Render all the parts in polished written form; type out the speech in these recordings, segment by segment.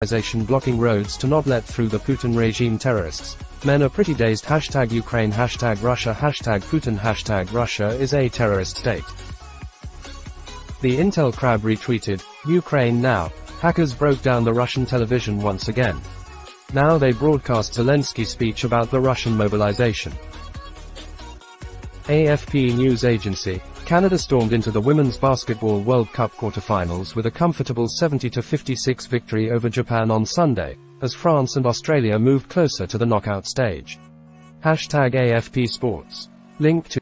organization blocking roads to not let through the Putin regime terrorists. Men are pretty dazed. Hashtag Ukraine, hashtag Russia, hashtag Putin, hashtag Russia is a terrorist state. The Intel crab retweeted, Ukraine now. Hackers broke down the Russian television once again. Now they broadcast Zelensky's speech about the Russian mobilization. AFP News Agency, Canada stormed into the Women's Basketball World Cup quarterfinals with a comfortable 70-56 victory over Japan on Sunday, as France and Australia moved closer to the knockout stage. Hashtag AFP Sports. Link to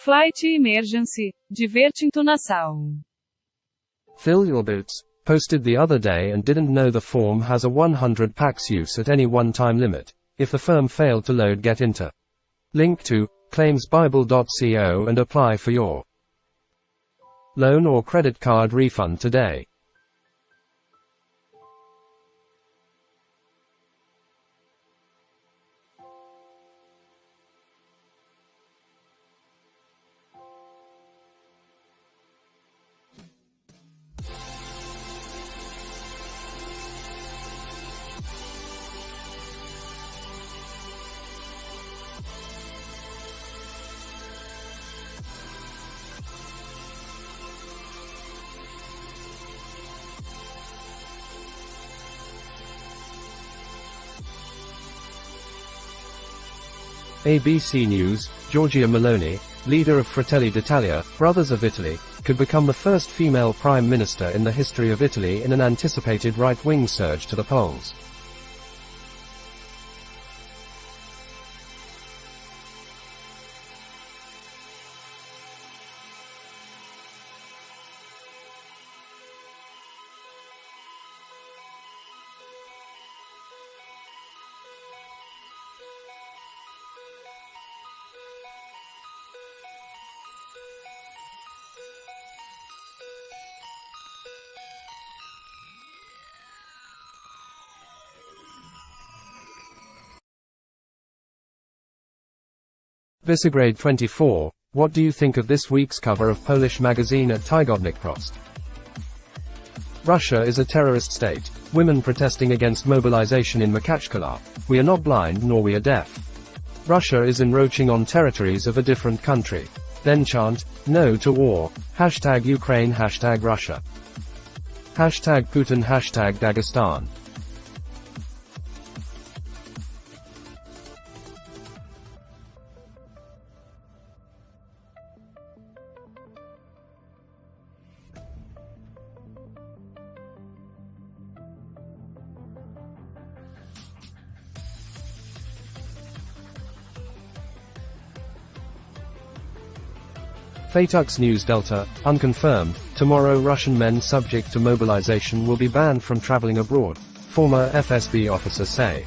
Flight Emergency. Divertimento Nassau. Fill Your Boots, posted the other day and didn't know the form has a 100 packs use at any one time limit, if the firm failed to load Get Into. Link to claimsbible.co and apply for your loan or credit card refund today. ABC News, Giorgia Meloni, leader of Fratelli d'Italia, Brothers of Italy, could become the first female prime minister in the history of Italy in an anticipated right-wing surge to the polls. Visegrade 24, what do you think of this week's cover of Polish magazine at Tygodnik Prost? Russia is a terrorist state. Women protesting against mobilization in Makachkala. We are not blind nor we are deaf. Russia is encroaching on territories of a different country. Then chant, no to war. Hashtag Ukraine, hashtag Russia. Hashtag Putin, hashtag Dagestan. Fatux News Delta, unconfirmed, tomorrow Russian men subject to mobilization will be banned from traveling abroad, former FSB officers say.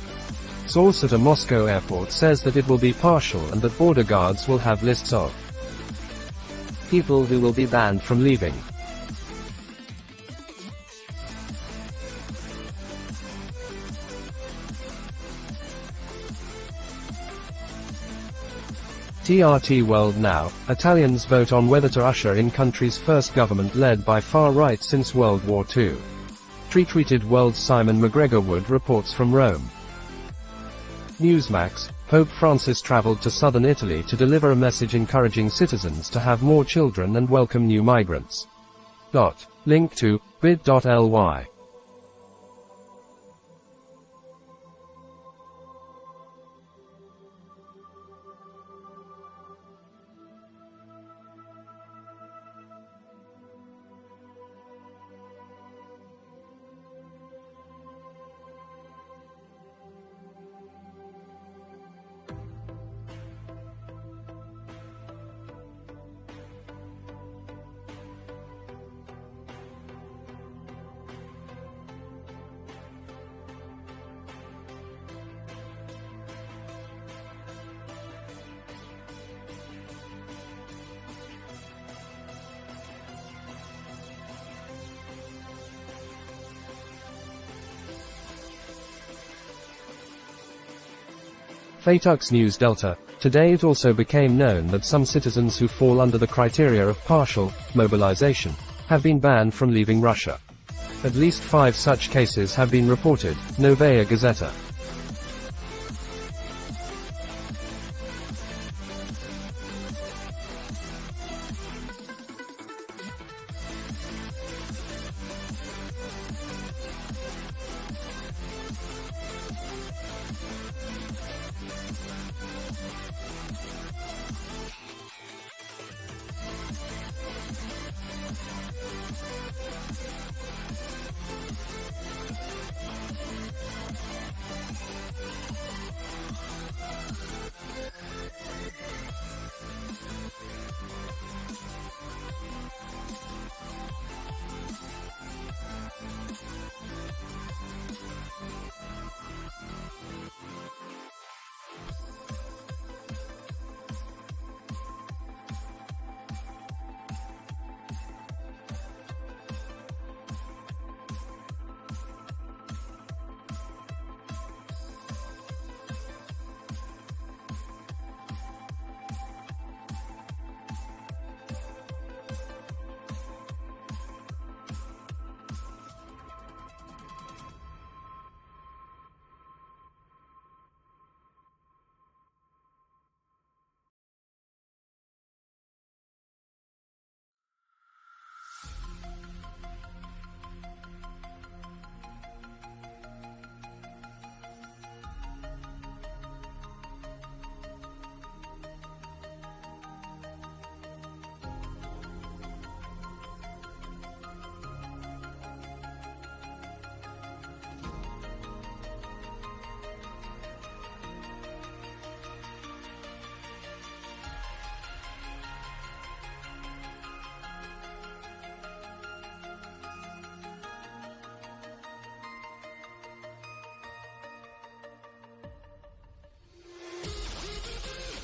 Source at a Moscow airport says that it will be partial and that border guards will have lists of people who will be banned from leaving. TRT World Now, Italians vote on whether to usher in country's first government led by far-right since World War II. Treated World's Simon McGregor Wood reports from Rome. Newsmax, Pope Francis traveled to southern Italy to deliver a message encouraging citizens to have more children and welcome new migrants. Link to bit.ly. Fatux News Delta. Today it also became known that some citizens who fall under the criteria of partial mobilization have been banned from leaving Russia. At least 5 such cases have been reported. Novaya Gazeta.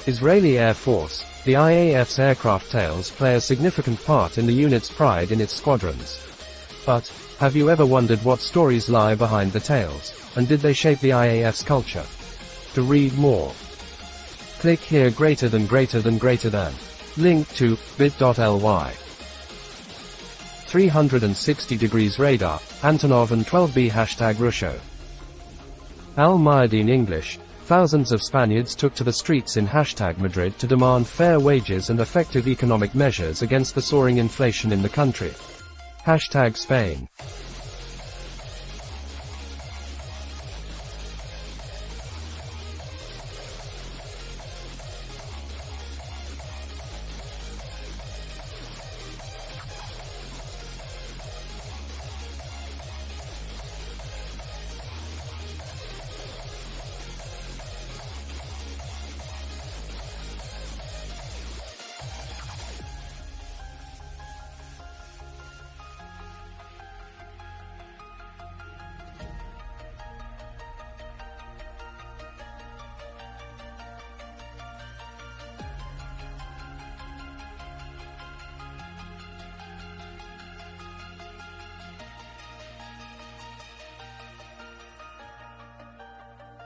Israeli Air Force. The IAF's aircraft tails play a significant part in the unit's pride in its squadrons. But, have you ever wondered what stories lie behind the tails, and did they shape the IAF's culture? To read more, click here greater than. Link to bit.ly. 360 degrees radar, Antonov and 12B #Russia. Al Mayadeen English. Thousands of Spaniards took to the streets in #Madrid to demand fair wages and effective economic measures against the soaring inflation in the country. #Spain.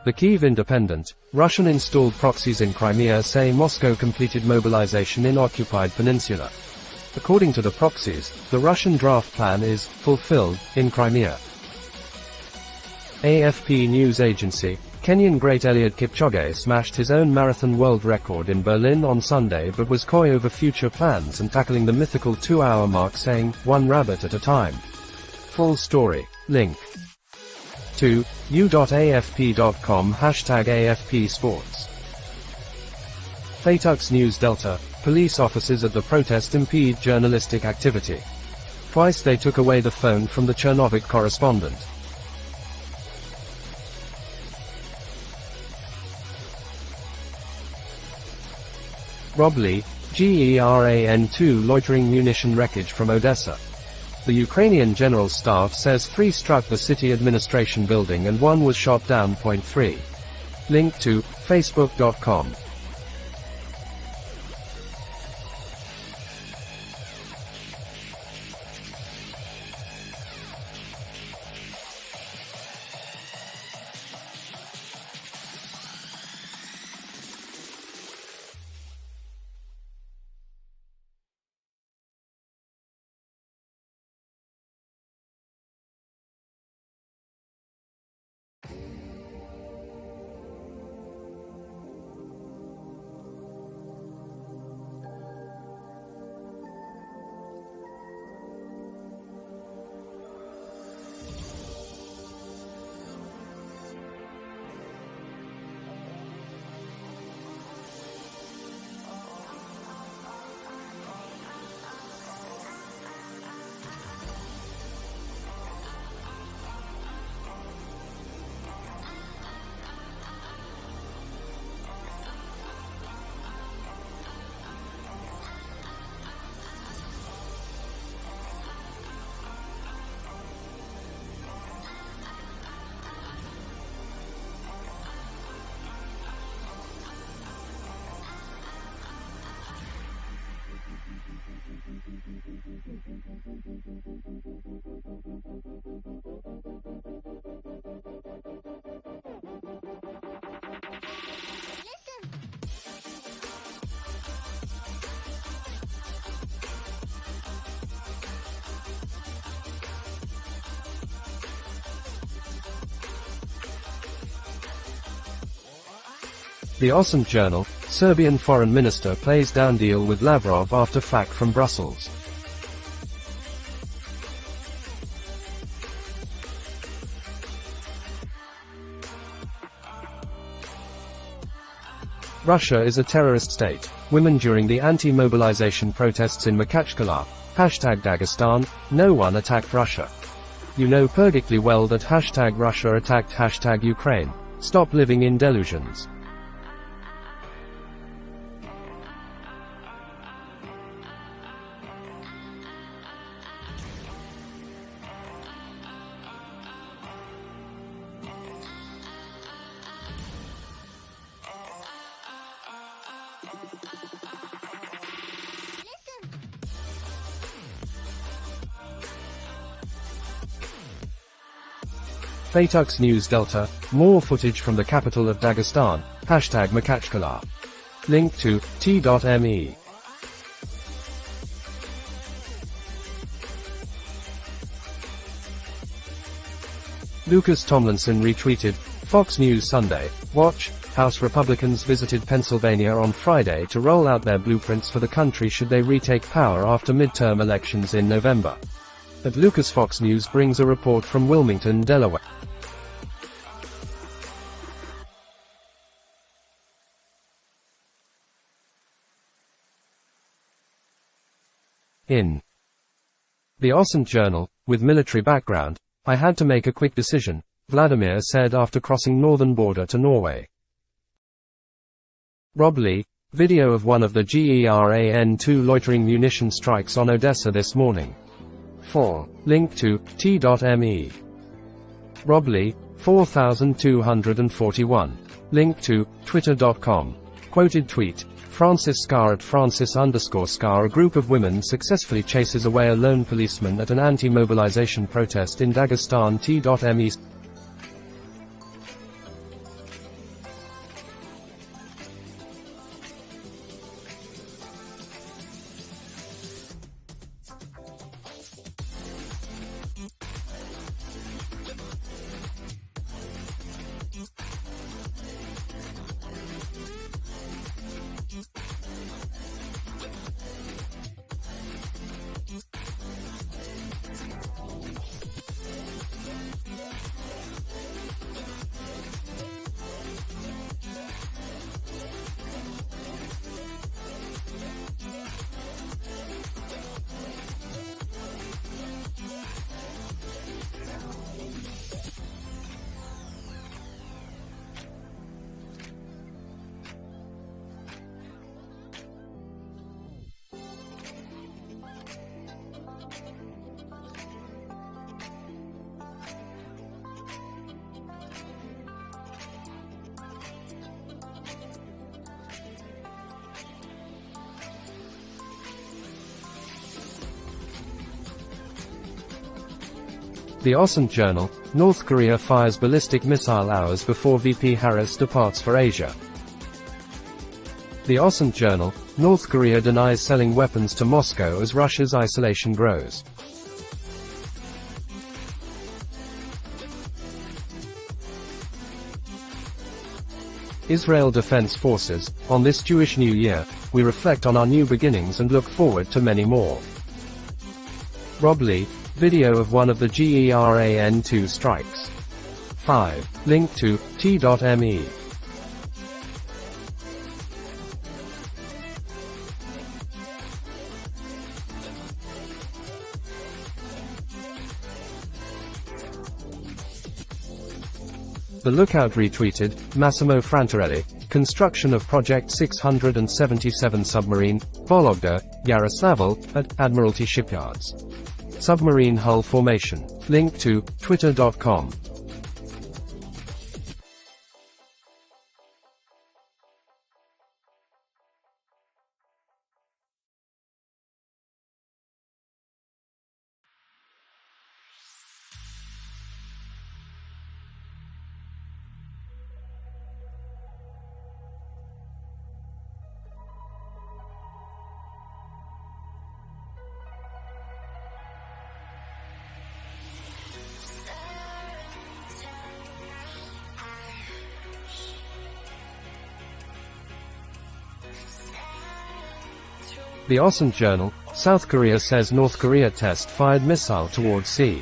The Kyiv Independent, Russian-installed proxies in Crimea say Moscow completed mobilization in occupied peninsula. According to the proxies, the Russian draft plan is fulfilled in Crimea. AFP news agency, Kenyan great Eliud Kipchoge smashed his own marathon world record in Berlin on Sunday but was coy over future plans and tackling the mythical 2-hour mark, saying, "One rabbit at a time." Full story. Link to u.afp.com #AFP Sports. Fatux News Delta. Police officers at the protest impede journalistic activity. Twice they took away the phone from the Chernovik correspondent. Rob Lee, GERAN-2 loitering munition wreckage from Odessa. The Ukrainian General Staff says 3 struck the city administration building and 1 was shot down. 3. Link to facebook.com. The Osant Journal, Serbian foreign minister plays down deal with Lavrov after flak from Brussels. Russia is a terrorist state. Women during the anti-mobilization protests in Makhachkala. #Dagestan, no one attacked Russia. You know perfectly well that #Russia attacked #Ukraine. Stop living in delusions. Fatux News Delta, more footage from the capital of Dagestan, #Makhachkala. Link to t.me. Lucas Tomlinson retweeted, Fox News Sunday, watch, House Republicans visited Pennsylvania on Friday to roll out their blueprints for the country should they retake power after midterm elections in November. At Lucas Fox News brings a report from Wilmington, Delaware. In the Osant Journal, with military background, I had to make a quick decision, Vladimir said after crossing northern border to Norway. Rob Lee, video of one of the GERAN-2 loitering munition strikes on Odessa this morning. 4. Link to t.me. Rob Lee, 4241. Link to twitter.com. Quoted tweet. Francis Scar at Francis_Scar. A group of women successfully chases away a lone policeman at an anti-mobilization protest in Dagestan. T.me. The Osant Journal, North Korea fires ballistic missile hours before VP Harris departs for Asia. The Osant Journal, North Korea denies selling weapons to Moscow as Russia's isolation grows. Israel Defense Forces, on this Jewish New Year, we reflect on our new beginnings and look forward to many more. Rob Lee, video of one of the GERAN-2 strikes. 5. Link to t.me. The Lookout retweeted, Massimo Frantarelli, construction of Project 677 submarine, Vologda, Yaroslavl, at Admiralty Shipyards. Submarine hull formation. Link to twitter.com. The Osant Journal, South Korea says North Korea test fired missile towards sea.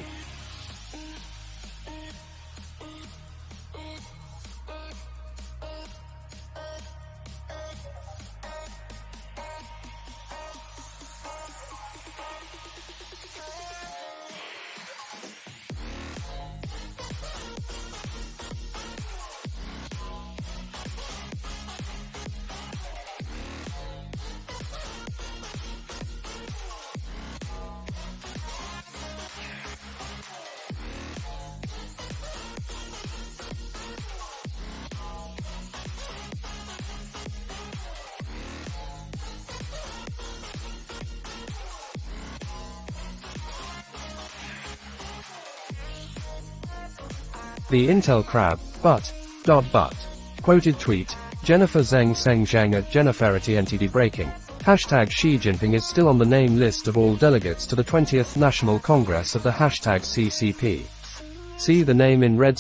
The Intel crab, but. Quoted tweet, Jennifer Zheng Seng Zhang at Jenniferity NTD breaking. Hashtag Xi Jinping is still on the name list of all delegates to the 20th National Congress of the hashtag CCP. See the name in red.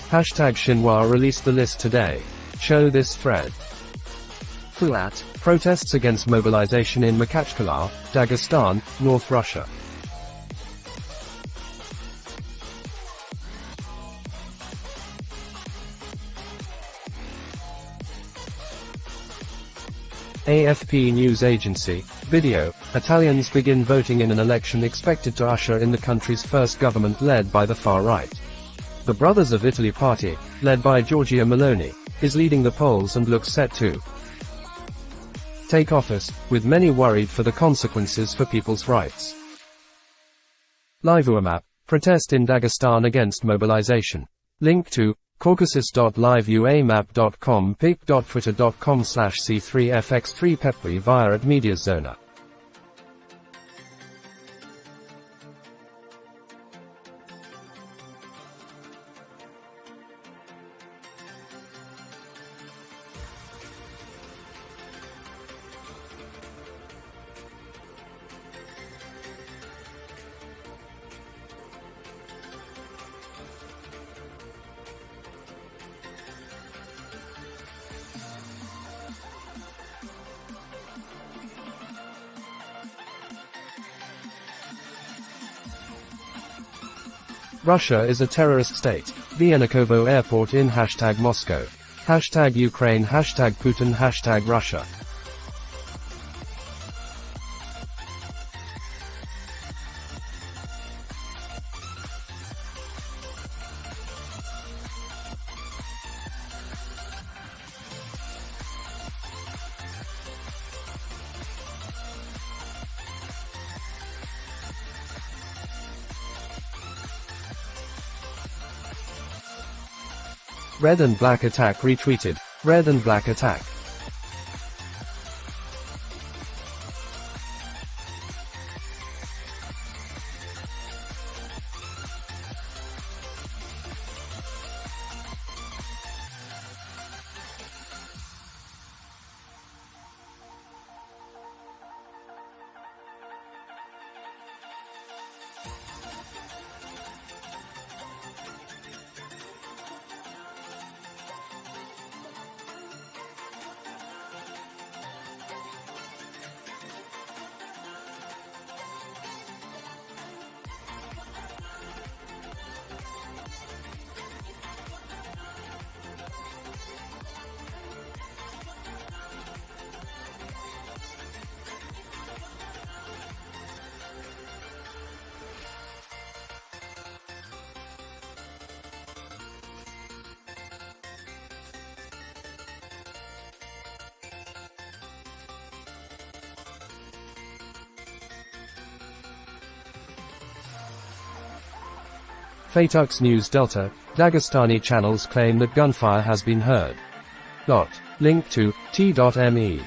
Hashtag Xinhua released the list today. Show this thread. Fuat, protests against mobilization in Makhachkala, Dagestan, North Russia. AFP News Agency, video, Italians begin voting in an election expected to usher in the country's first government led by the far right. The Brothers of Italy party, led by Giorgia Meloni, is leading the polls and looks set to take office, with many worried for the consequences for people's rights. LiveUAmap, protest in Dagestan against mobilization. Link to caucasus.liveuamap.com pic.twitter.com/c3fx3 pepri via at Mediazona. Russia is a terrorist state. Vyanakovo Airport in #Moscow. #Ukraine, #Putin, #Russia. Red and Black Attack retweeted. Red and Black Attack. Fatux News Delta, Dagestani channels claim that gunfire has been heard. Link to t.me.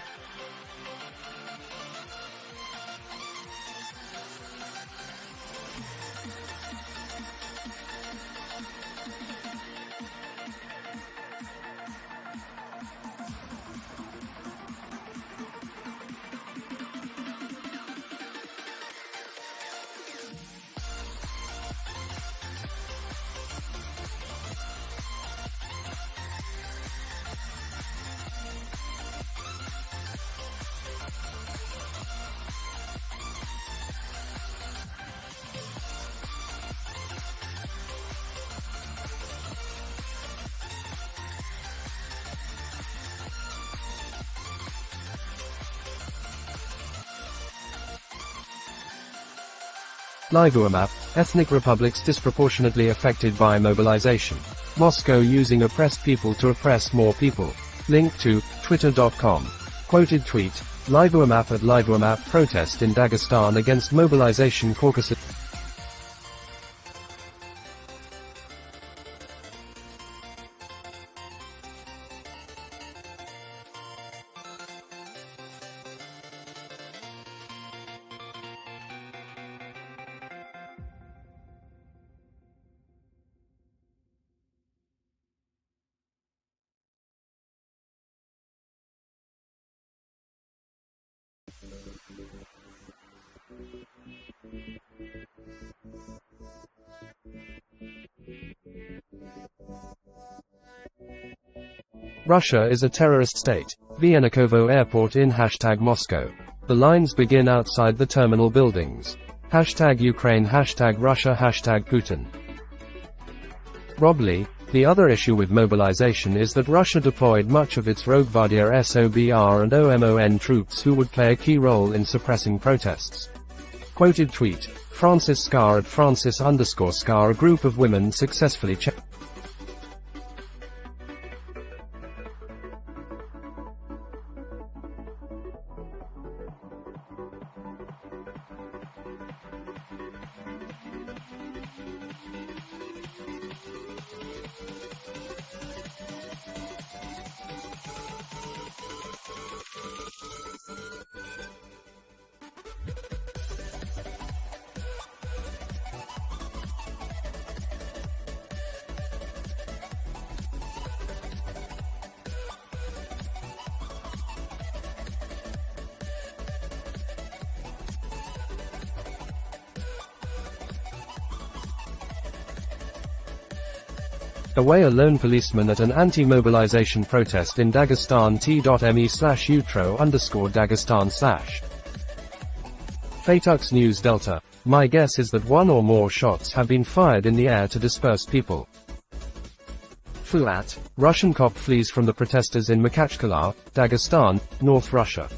Livua map, ethnic republics disproportionately affected by mobilization. Moscow using oppressed people to oppress more people. Link to twitter.com. Quoted tweet, Livua map at Livua map protest in Dagestan against mobilization Caucasus. Russia is a terrorist state. Vyanakovo Airport in #Moscow. The lines begin outside the terminal buildings. #Ukraine, #Russia, #Putin. Rob Lee, the other issue with mobilization is that Russia deployed much of its Rogvadia SOBR and OMON troops who would play a key role in suppressing protests. Quoted tweet, Francis Scar at Francis_Scar. A group of women successfully away a lone policeman at an anti-mobilization protest in Dagestan. T.me/utro_Dagestan/ Phaetuks News Delta. My guess is that one or more shots have been fired in the air to disperse people. Fuat. Russian cop flees from the protesters in Makhachkala, Dagestan, North Russia.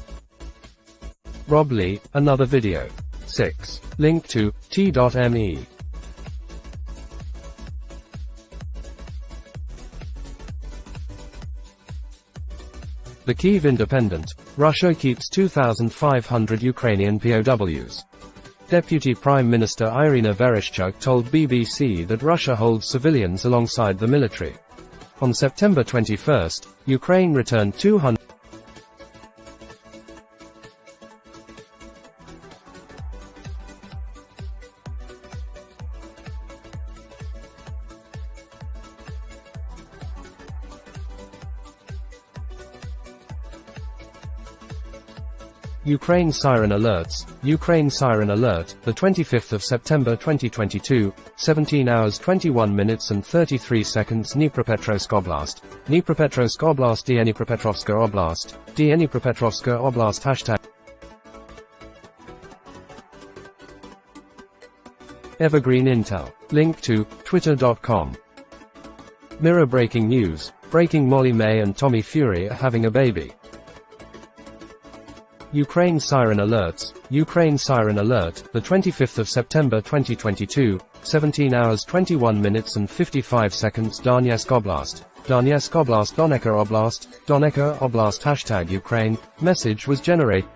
Rob Lee. Another video. 6. Link to t.me. The Kyiv Independent. Russia keeps 2,500 Ukrainian POWs. Deputy Prime Minister Irina Vereshchuk told BBC that Russia holds civilians alongside the military. On September 21, Ukraine returned 200. Ukraine Siren Alerts. Ukraine Siren Alert, the 25th of September 2022, 17 hours 21 minutes and 33 seconds. Dnipropetrovsk Oblast. Dnipropetrovsk Oblast. Dnipropetrovska Oblast. Dnipropetrovska Oblast. Hashtag Evergreen Intel. Link to twitter.com. Mirror breaking news. Breaking: Molly May and Tommy Fury are having a baby. Ukraine Siren Alerts. Ukraine Siren Alert, the 25th of September 2022, 17 hours 21 minutes and 55 seconds. Donetsk Oblast. Donetsk Oblast. Donetsk Oblast. Donetsk Oblast. Hashtag Ukraine. Message was generated.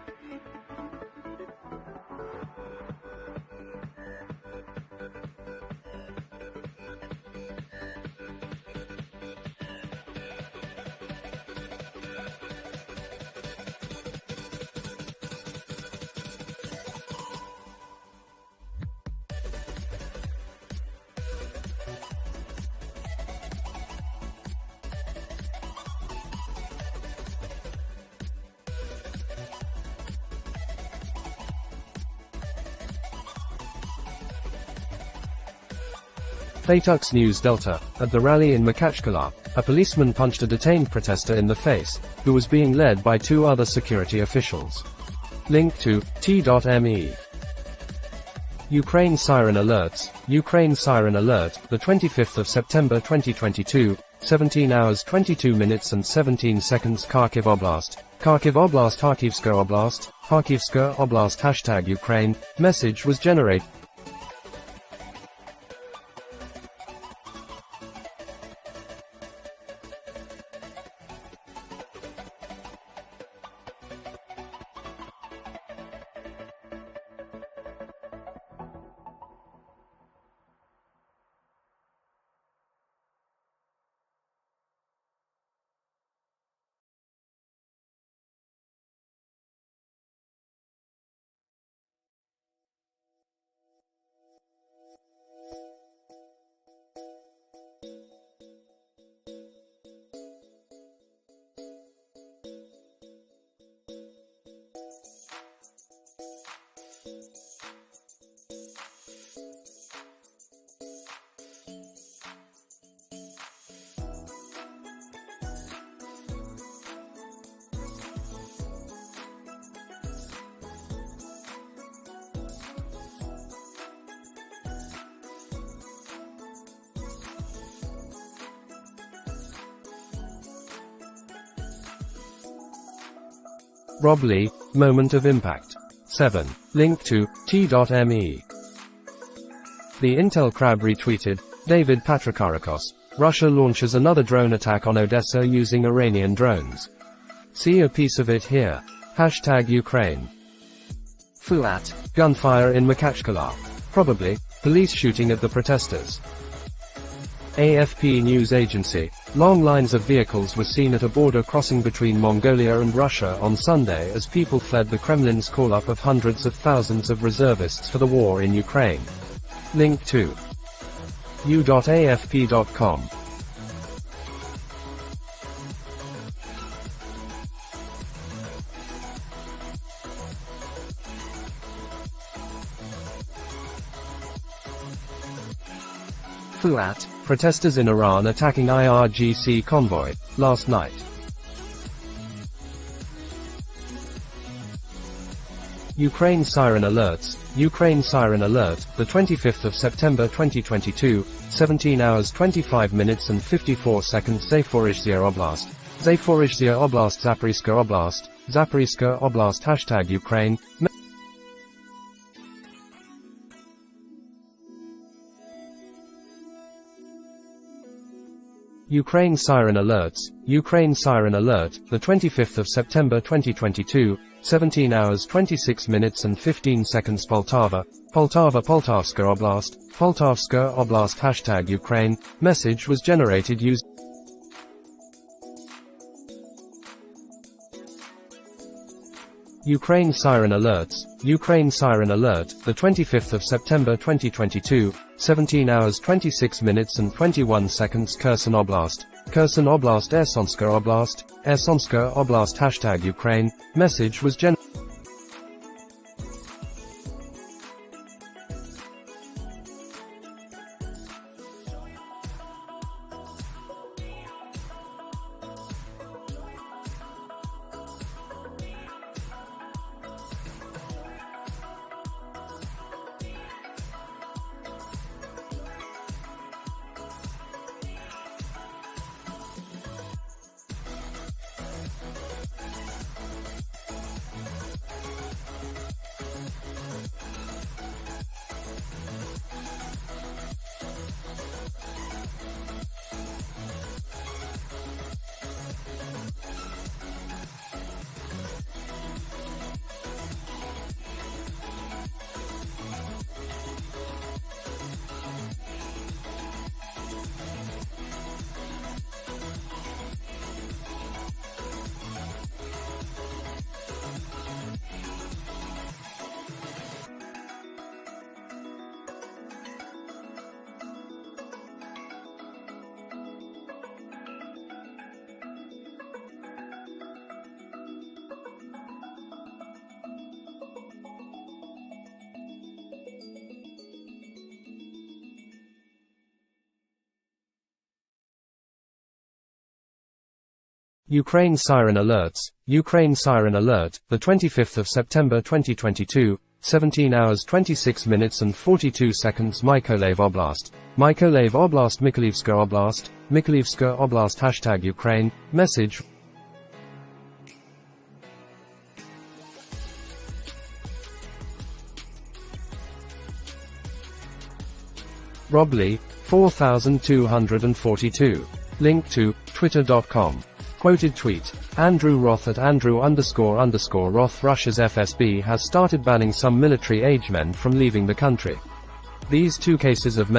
Phaetuks News Delta. At the rally in Makhachkala, a policeman punched a detained protester in the face, who was being led by two other security officials. Link to t.me. Ukraine Siren Alerts. Ukraine Siren Alert, the 25th of September 2022, 17 hours 22 minutes and 17 seconds. Kharkiv Oblast. Kharkiv Oblast. Kharkivska Oblast. Kharkivska Oblast. Hashtag Ukraine. Message was generated. Rob Lee. Moment of Impact. 7. Link to t.me. The Intel Crab retweeted. David Patrikarakos. Russia launches another drone attack on Odessa using Iranian drones. See a piece of it here. Hashtag Ukraine. Fuat. Gunfire in Makhachkala. Probably police shooting at the protesters. AFP news agency. Long lines of vehicles were seen at a border crossing between Mongolia and Russia on Sunday as people fled the Kremlin's call-up of hundreds of thousands of reservists for the war in Ukraine. Link to u.afp.com. Fuat. Protesters in Iran attacking IRGC convoy, last night. Ukraine siren alerts. Ukraine siren alert, the 25th of September 2022, 17 hours 25 minutes and 54 seconds. Zaporizhzhia Oblast. Zaporizhzhia Oblast, Zaporizhzhia Oblast, Zaporizhzhia Oblast, hashtag Ukraine. Ukraine siren alerts. Ukraine siren alert, the 25th of September 2022, 17 hours 26 minutes and 15 seconds. Poltava, Poltavska Oblast, Poltavska Oblast, hashtag Ukraine. Message was generated using Ukraine siren alerts. Ukraine siren alert, the 25th of September 2022, 17 hours 26 minutes and 21 seconds. Kherson Oblast, Kherson Oblast, Ersonska Oblast, Ersonska Oblast, hashtag Ukraine. Message was generated. Ukraine siren alerts. Ukraine siren alert, the 25th of September 2022, 17 hours 26 minutes and 42 seconds. Mykolaiv Oblast, Mykolaiv Oblast, Mykolivska Oblast, Mykolivska Oblast, hashtag Ukraine. Message. Robley, 4242. Link to, twitter.com. Quoted tweet. Andrew Roth at Andrew__Roth. Russia's FSB has started banning some military-age men from leaving the country. These two cases of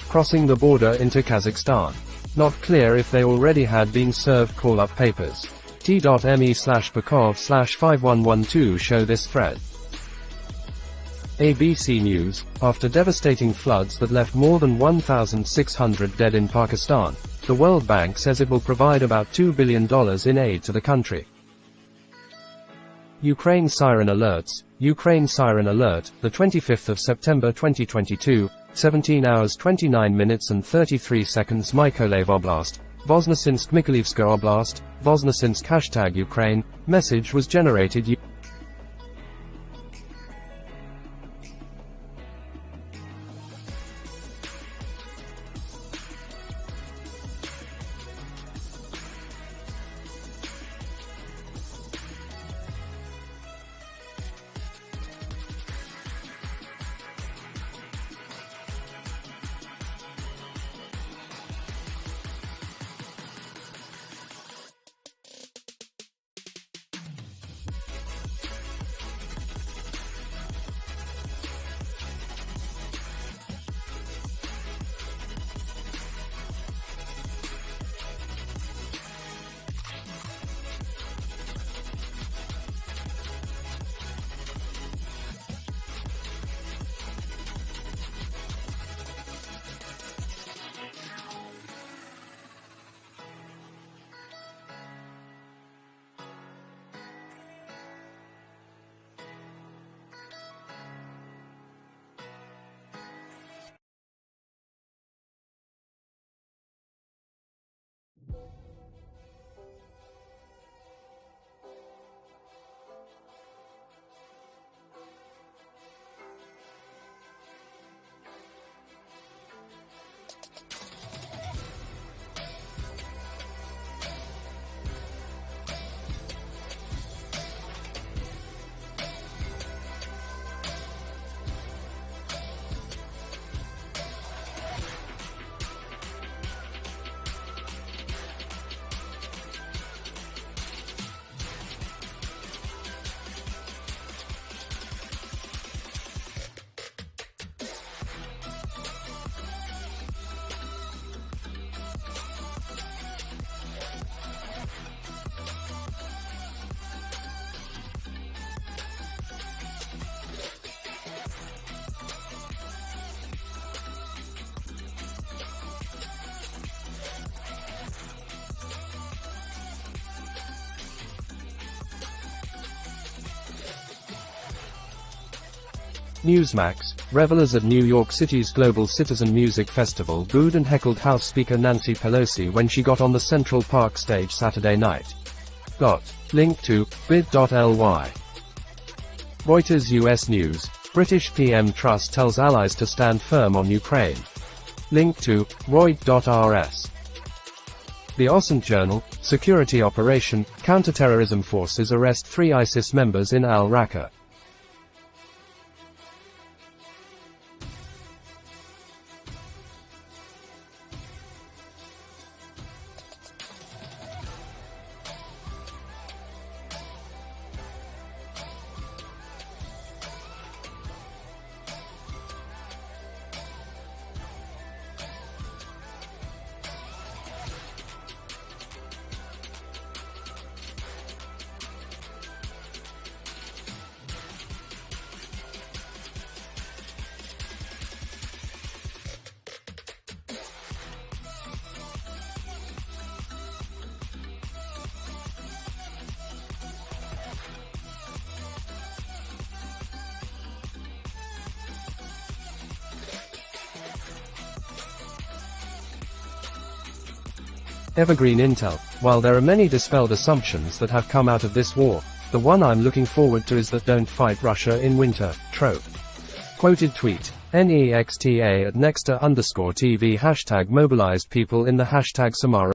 crossing the border into Kazakhstan. Not clear if they already had been served call-up papers. T.me/Bakov/5112 show this thread. ABC News, after devastating floods that left more than 1,600 dead in Pakistan, the World Bank says it will provide about $2 billion in aid to the country. Ukraine siren alerts. Ukraine siren alert, the 25th of September 2022, 17 hours 29 minutes and 33 seconds. Mykolaiv Oblast, Voznesensk, Mykolivska Oblast, Voznesensk, hashtag Ukraine. Message was generated. Newsmax, revelers at New York City's Global Citizen Music Festival booed and heckled House Speaker Nancy Pelosi when she got on the Central Park stage Saturday night. Link to bit.ly. Reuters US News, British PM Truss tells allies to stand firm on Ukraine. Link to Reut.rs. The OSCE Journal, Security Operation, Counterterrorism Forces arrest 3 ISIS members in al-Raqqa. Evergreen Intel. While there are many dispelled assumptions that have come out of this war, the one I'm looking forward to is that don't fight Russia in winter, trope. Quoted tweet. NEXTA at Nexta_TV hashtag mobilized people in the hashtag Samara.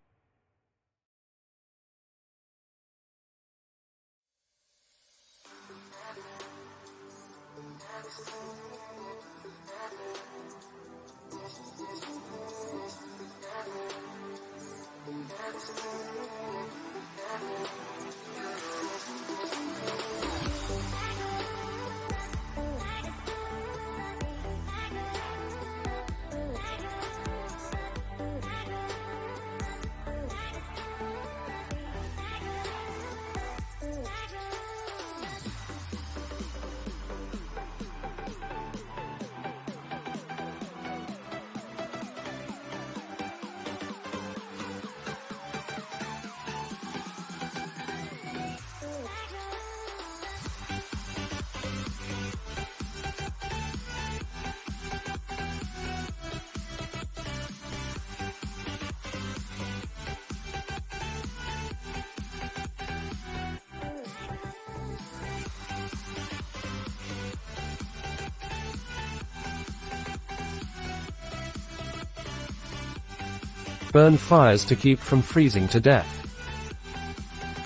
Burn fires to keep from freezing to death.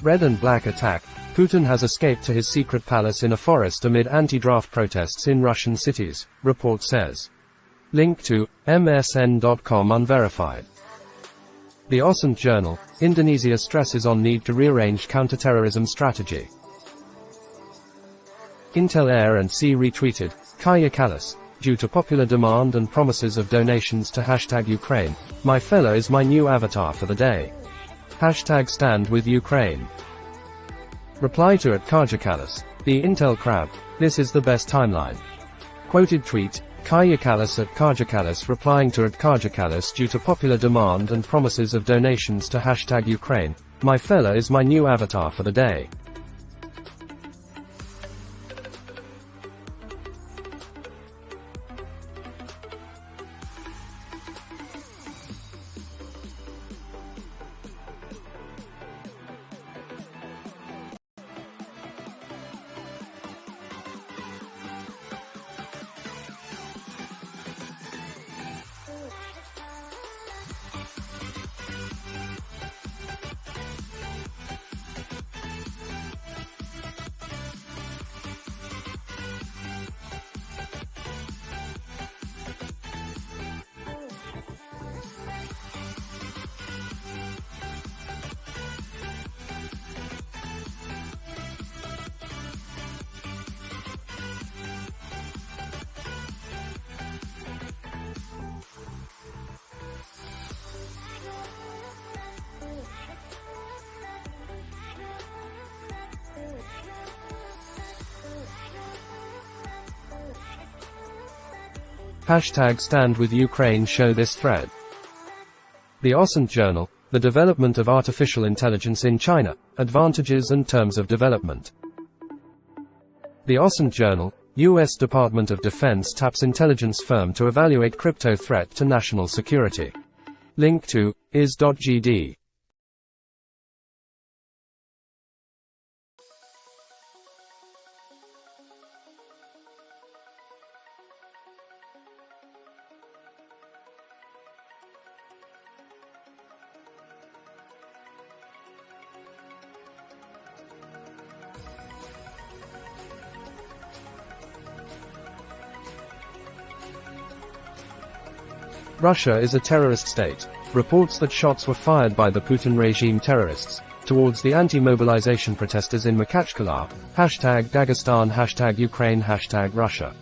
Red and black attack. Putin has escaped to his secret palace in a forest amid anti-draft protests in Russian cities, report says. Link to msn.com unverified. The OSCE Journal, Indonesia stresses on need to rearrange counterterrorism strategy. Intel Air and Sea retweeted, Kaja Kallas. Due to popular demand and promises of donations to hashtag Ukraine, my fella is my new avatar for the day. Hashtag stand with Ukraine. Reply to at Kaja Kallas, the Intel crab, this is the best timeline. Quoted tweet, Kaja Kallas at Kaja Kallas replying to at Kaja Kallas due to popular demand and promises of donations to hashtag Ukraine, my fella is my new avatar for the day. Hashtag stand with Ukraine show this thread. The OSCE Journal, the development of artificial intelligence in China, advantages and terms of development. The OSCE Journal, U.S. Department of Defense taps intelligence firm to evaluate crypto threat to national security. Link to is.gd. Russia is a terrorist state. Reports that shots were fired by the Putin regime terrorists towards the anti-mobilization protesters in Makhachkala. #Dagestan, #Ukraine, #Russia.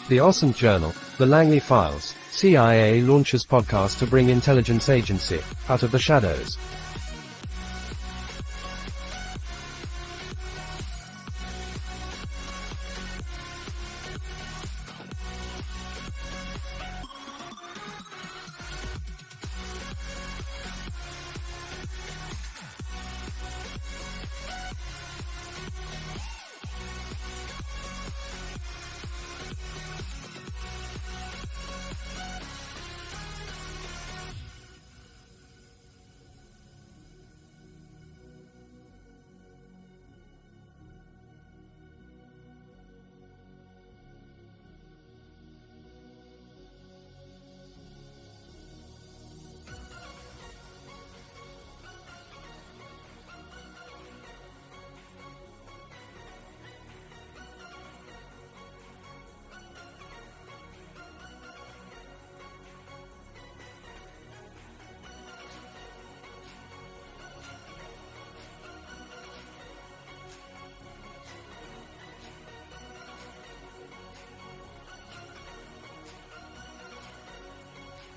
The OSINT Journal, The Langley Files, CIA launches podcast to bring intelligence agency out of the shadows.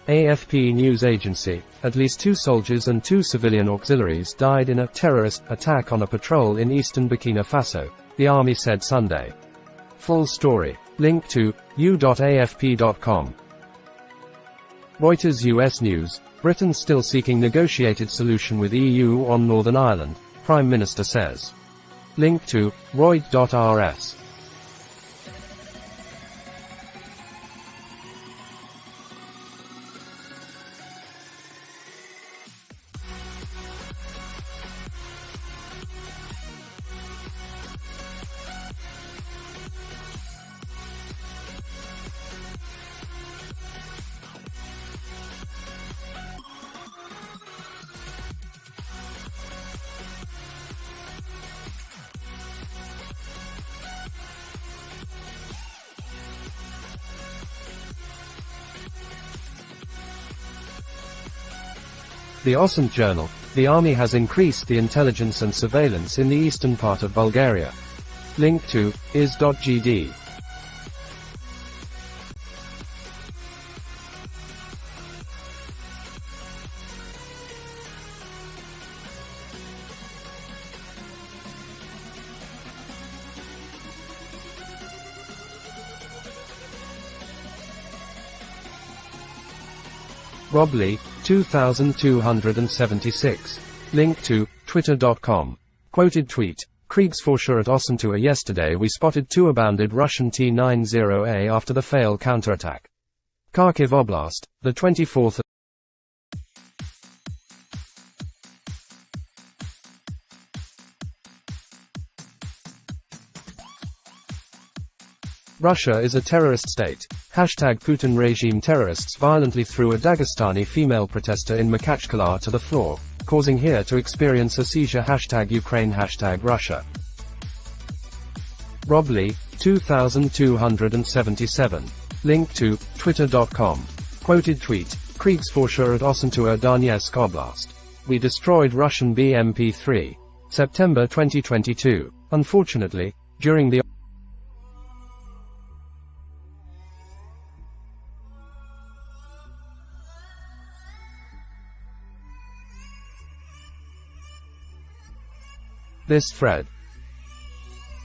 AFP news agency, at least 2 soldiers and 2 civilian auxiliaries died in a terrorist attack on a patrol in eastern Burkina Faso, the army said Sunday. Full story. Link to u.afp.com. Reuters US News, Britain still seeking negotiated solution with EU on Northern Ireland, Prime Minister says. Link to Reut.rs. The OSINT Journal, the army has increased the intelligence and surveillance in the eastern part of Bulgaria. Link to is.gd. Rob Lee, 2276. Link to twitter.com. Quoted tweet. Kriegsforscher at Osentua. Yesterday we spotted 2 abandoned Russian T-90A after the failed counterattack. Kharkiv Oblast, the 24th. Russia is a terrorist state. Putin regime terrorists violently threw a Dagestani female protester in Makhachkala to the floor, causing her to experience a seizure. Ukraine, Russia. Rob Lee, 2277. Link to twitter.com. Quoted tweet. Kriegsforscher at Osentua, Donetsk Oblast. We destroyed Russian BMP-3. September 2022. Unfortunately, during the this thread.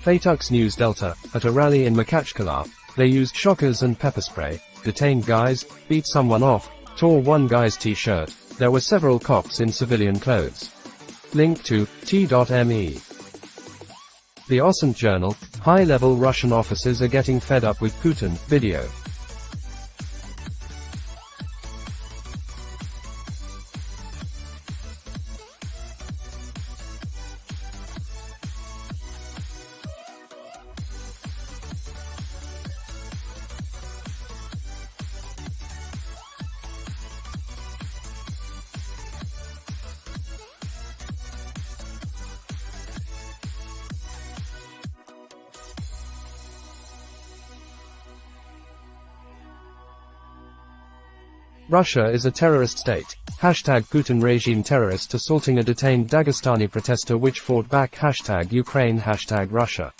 Fatux News Delta, at a rally in Makhachkala, they used shockers and pepper spray, detained guys, beat someone off, tore one guy's t-shirt. There were several cops in civilian clothes. Link to t.me. The Osant Journal, high-level Russian officers are getting fed up with Putin, video. Russia is a terrorist state. Hashtag Putin regime terrorist assaulting a detained Dagestani protester which fought back. Hashtag Ukraine. Hashtag Russia.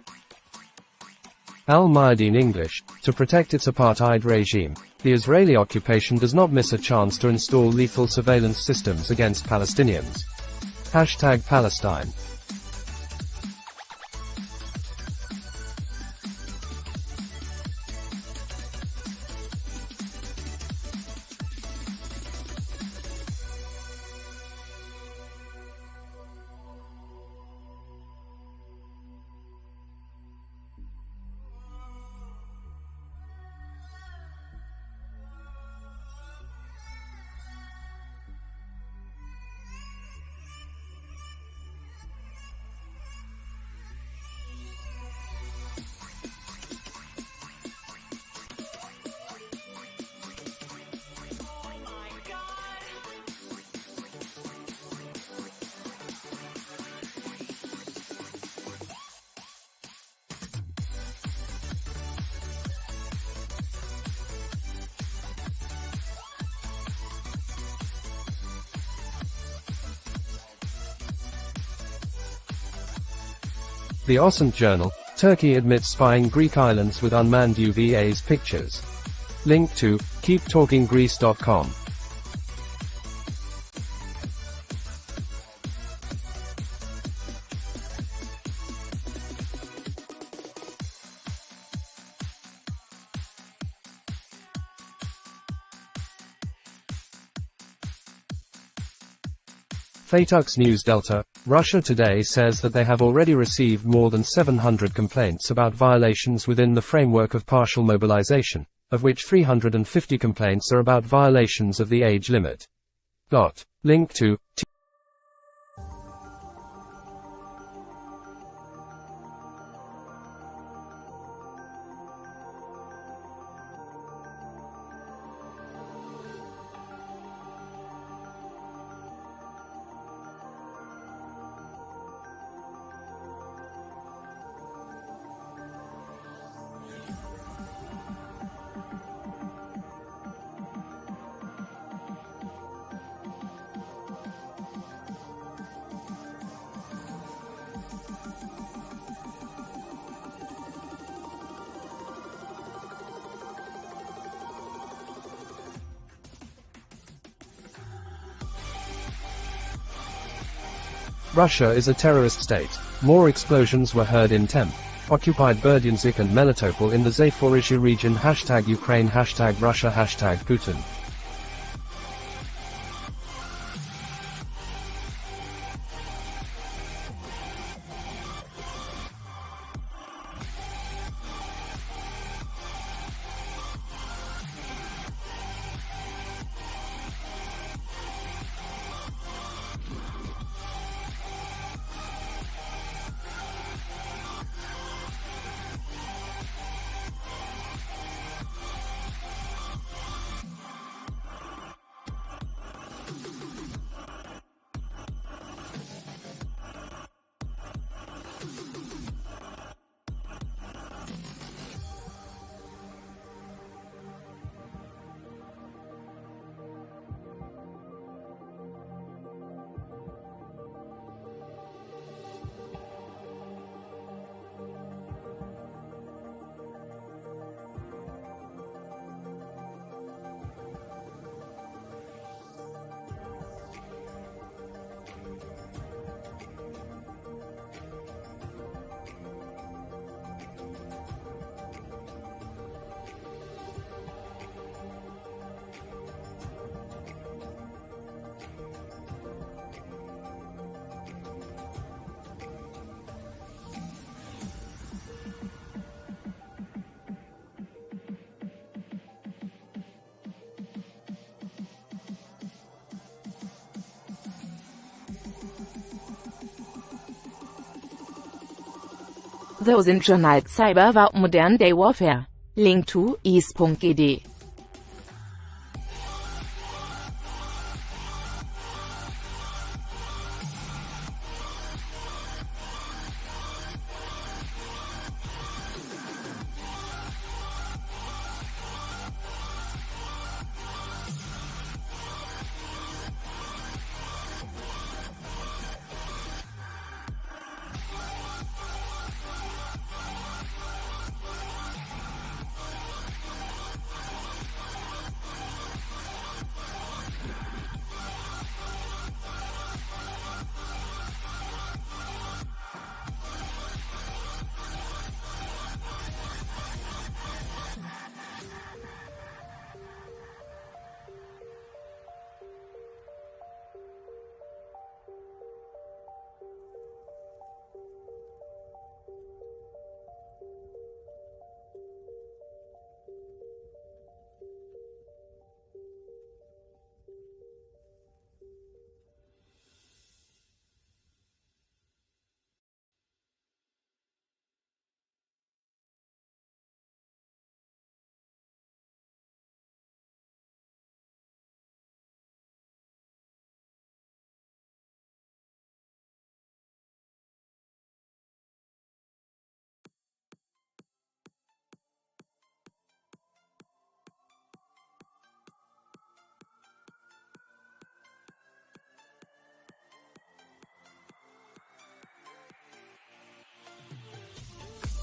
Al-Mayadeen English. To protect its apartheid regime, the Israeli occupation does not miss a chance to install lethal surveillance systems against Palestinians. Hashtag Palestine. The Osant Journal, Turkey admits spying Greek islands with unmanned UVAs pictures. Link to keeptalkinggreece.com. Fatux News Delta, Russia Today says that they have already received more than 700 complaints about violations within the framework of partial mobilization, of which 350 complaints are about violations of the age limit. Link to Russia is a terrorist state. More explosions were heard in Temp, occupied Berdyansk and Melitopol in the Zaporizhzhia region. Hashtag Ukraine. Hashtag Russia. Hashtag Putin. The OSINT Journal Cyber War Modern Day Warfare. Link to is.gd.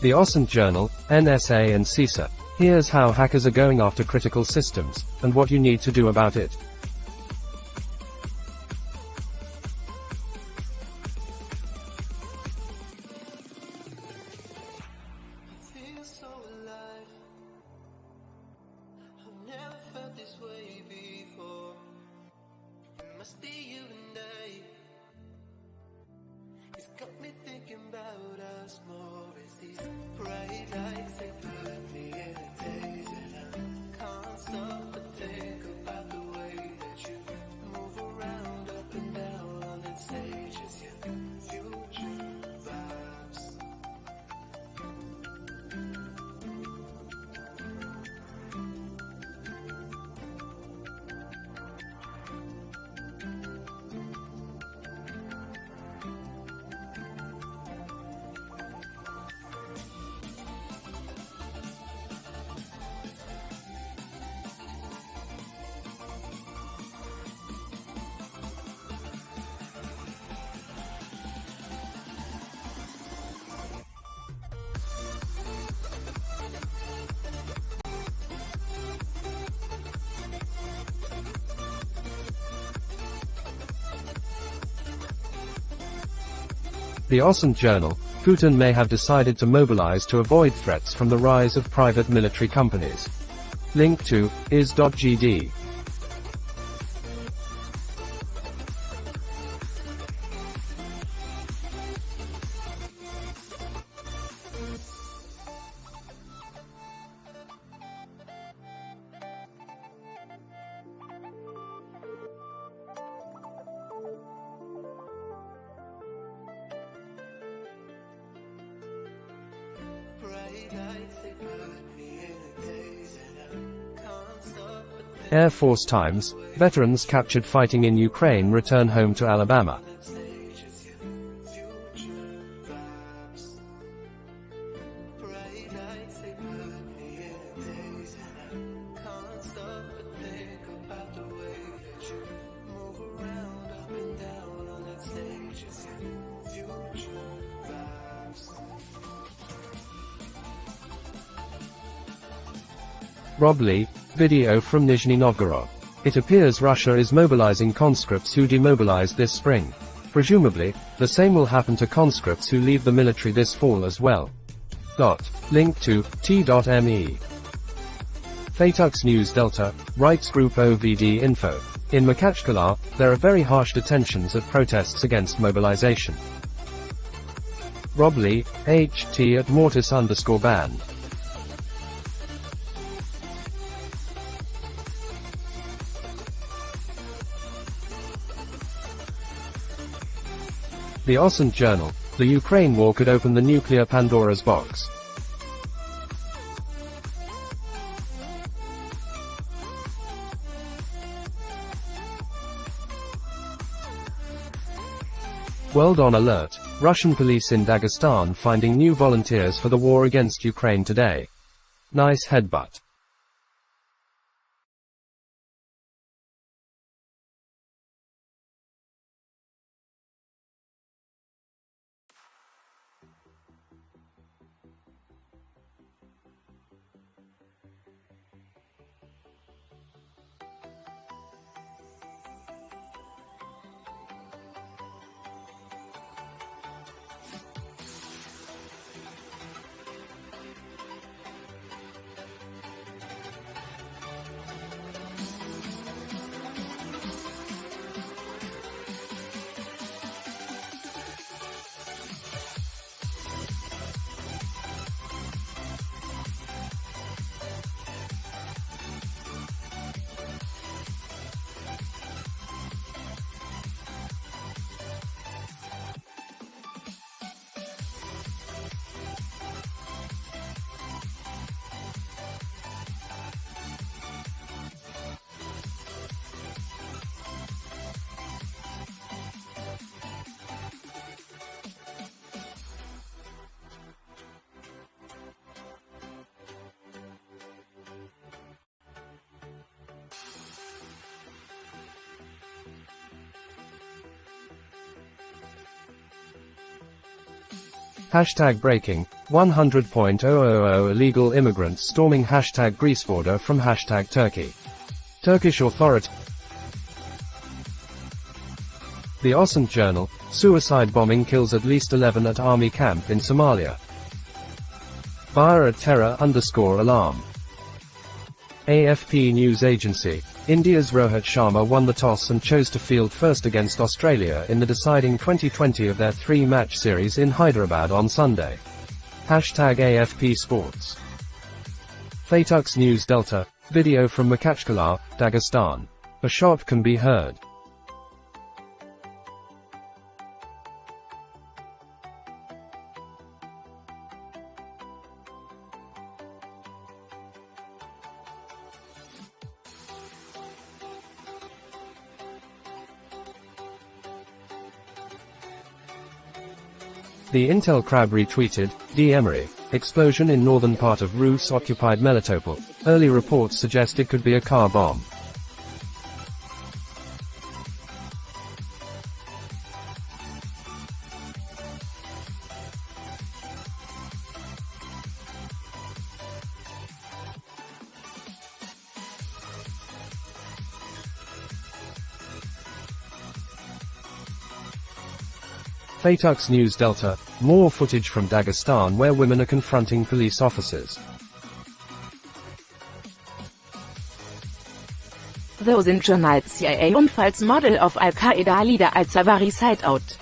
The OSINT Journal, NSA and CISA. Here's how hackers are going after critical systems, and what you need to do about it. The OSINT Journal. Putin may have decided to mobilize to avoid threats from the rise of private military companies. Link to is.gd. Air Force Times. Veterans captured fighting in Ukraine return home to Alabama. Rob Lee. Video from Nizhny Novgorod. It appears Russia is mobilizing conscripts who demobilized this spring. Presumably, the same will happen to conscripts who leave the military this fall as well. Link to t.me. Fatux News Delta, Rights Group OVD Info. In Makhachkala, there are very harsh detentions at protests against mobilization. Rob Lee, HT at Mortis_band. The OSINT Journal. The Ukraine war could open the nuclear Pandora's box. World on alert. Russian police in Dagestan finding new volunteers for the war against Ukraine today. Nice headbutt. Hashtag breaking. 100.000 illegal immigrants storming hashtag Greece border from hashtag Turkey. Turkish authority. The Osant Journal. Suicide bombing kills at least 11 at army camp in Somalia. Fire at terror_alarm. AFP News Agency. India's Rohit Sharma won the toss and chose to field first against Australia in the deciding 2020 of their three-match series in Hyderabad on Sunday. Hashtag AFP Sports. Fatux News Delta. Video from Makhachkala, Dagestan. A shot can be heard. The Intel Crab retweeted, D. Emery. Explosion in northern part of Rus-occupied Melitopol. Early reports suggest it could be a car bomb. Fatux News Delta. More footage from Dagestan where women are confronting police officers. Thousand Journal CIA-Unfallsmodel of Al-Qaeda-Leader al-Zawahiri Hideout.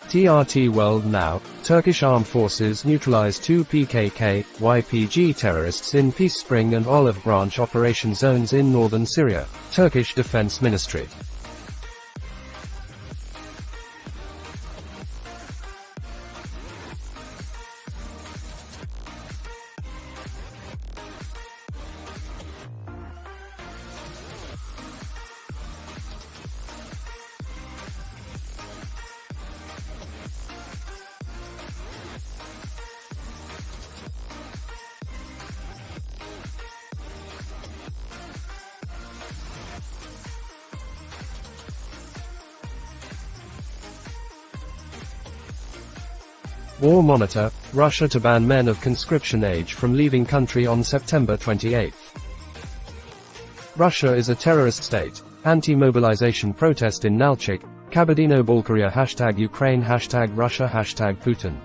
TRT World Now. Turkish armed forces neutralize 2 PKK/YPG terrorists in Peace Spring and Olive Branch operation zones in northern Syria. Turkish Defense Ministry. War Monitor, Russia to ban men of conscription age from leaving country on September 28. Russia is a terrorist state. Anti-mobilization protest in Nalchik, Kabardino-Balkaria #Ukraine #Russia #Putin.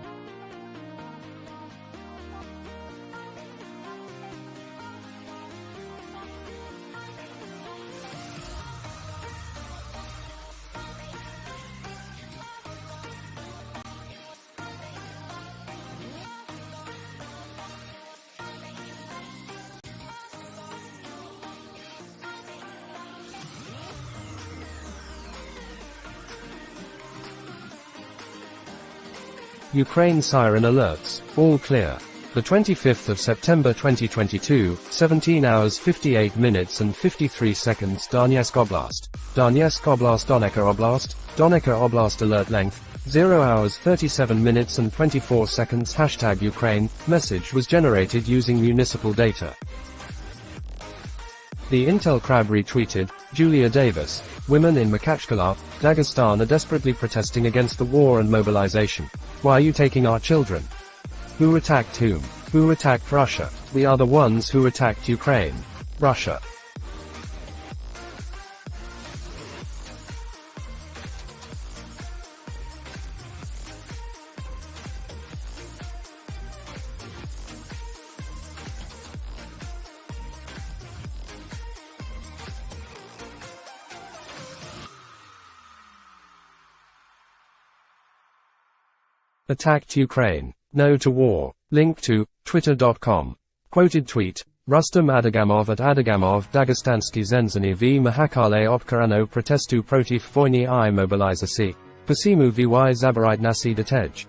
Ukraine siren alerts. All clear. The 25th of September 2022, 17 hours 58 minutes and 53 seconds. Donetsk Oblast. Donetsk Oblast. Donetsk Oblast alert length 0 hours 37 minutes and 24 seconds. #Ukraine. Message was generated using municipal data. The Intel Crab retweeted, Julia Davis. Women in Makhachkala, Dagestan are desperately protesting against the war and mobilization. Why are you taking our children? Who attacked whom? Who attacked Russia? We are the ones who attacked Ukraine. Russia. Attacked Ukraine. No to war. Link to twitter.com. Quoted tweet. Rustam Adagamov at Adagamov Dagestansky Zenzany v Mahakale Obkarano Protestu Protiv Vojny I Mobilizacji. Posimu vy Zabarite Nasi Detej.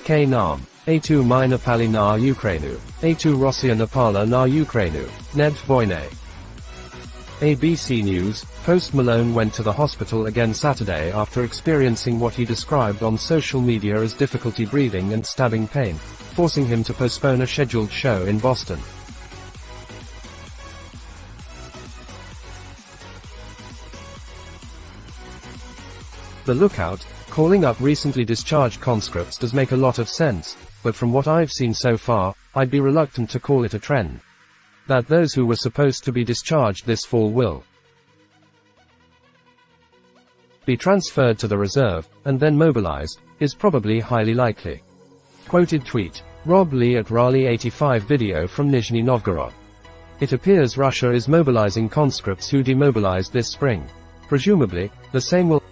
K nam. A2 my Nepali na Ukrainu. A2 Rossia Nepala na Ukrainu. Ned Voyne. ABC News, Post Malone went to the hospital again Saturday after experiencing what he described on social media as difficulty breathing and stabbing pain, forcing him to postpone a scheduled show in Boston. The Lookout, calling up recently discharged conscripts does make a lot of sense, but from what I've seen so far, I'd be reluctant to call it a trend. That those who were supposed to be discharged this fall will be transferred to the reserve, and then mobilized, is probably highly likely. Quoted tweet. Rob Lee at Raleigh85 video from Nizhny Novgorod. It appears Russia is mobilizing conscripts who demobilized this spring. Presumably, the same will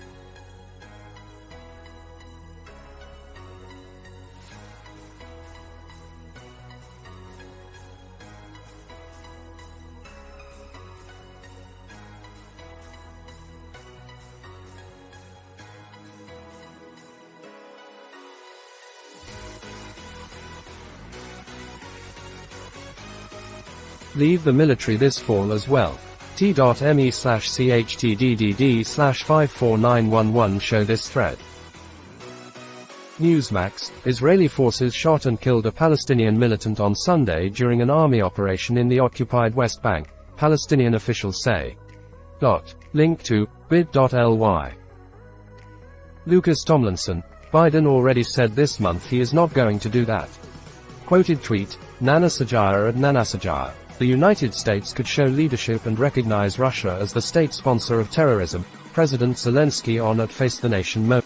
leave the military this fall as well. T.me/CHTDDD/54911 show this thread. Newsmax, Israeli forces shot and killed a Palestinian militant on Sunday during an army operation in the occupied West Bank, Palestinian officials say. Link to bit.ly. Lucas Tomlinson, Biden already said this month he is not going to do that. Quoted tweet, Nana Sajaya at Nana Sajaya. The United States could show leadership and recognize Russia as the state sponsor of terrorism, President Zelensky on at Face the Nation Mo.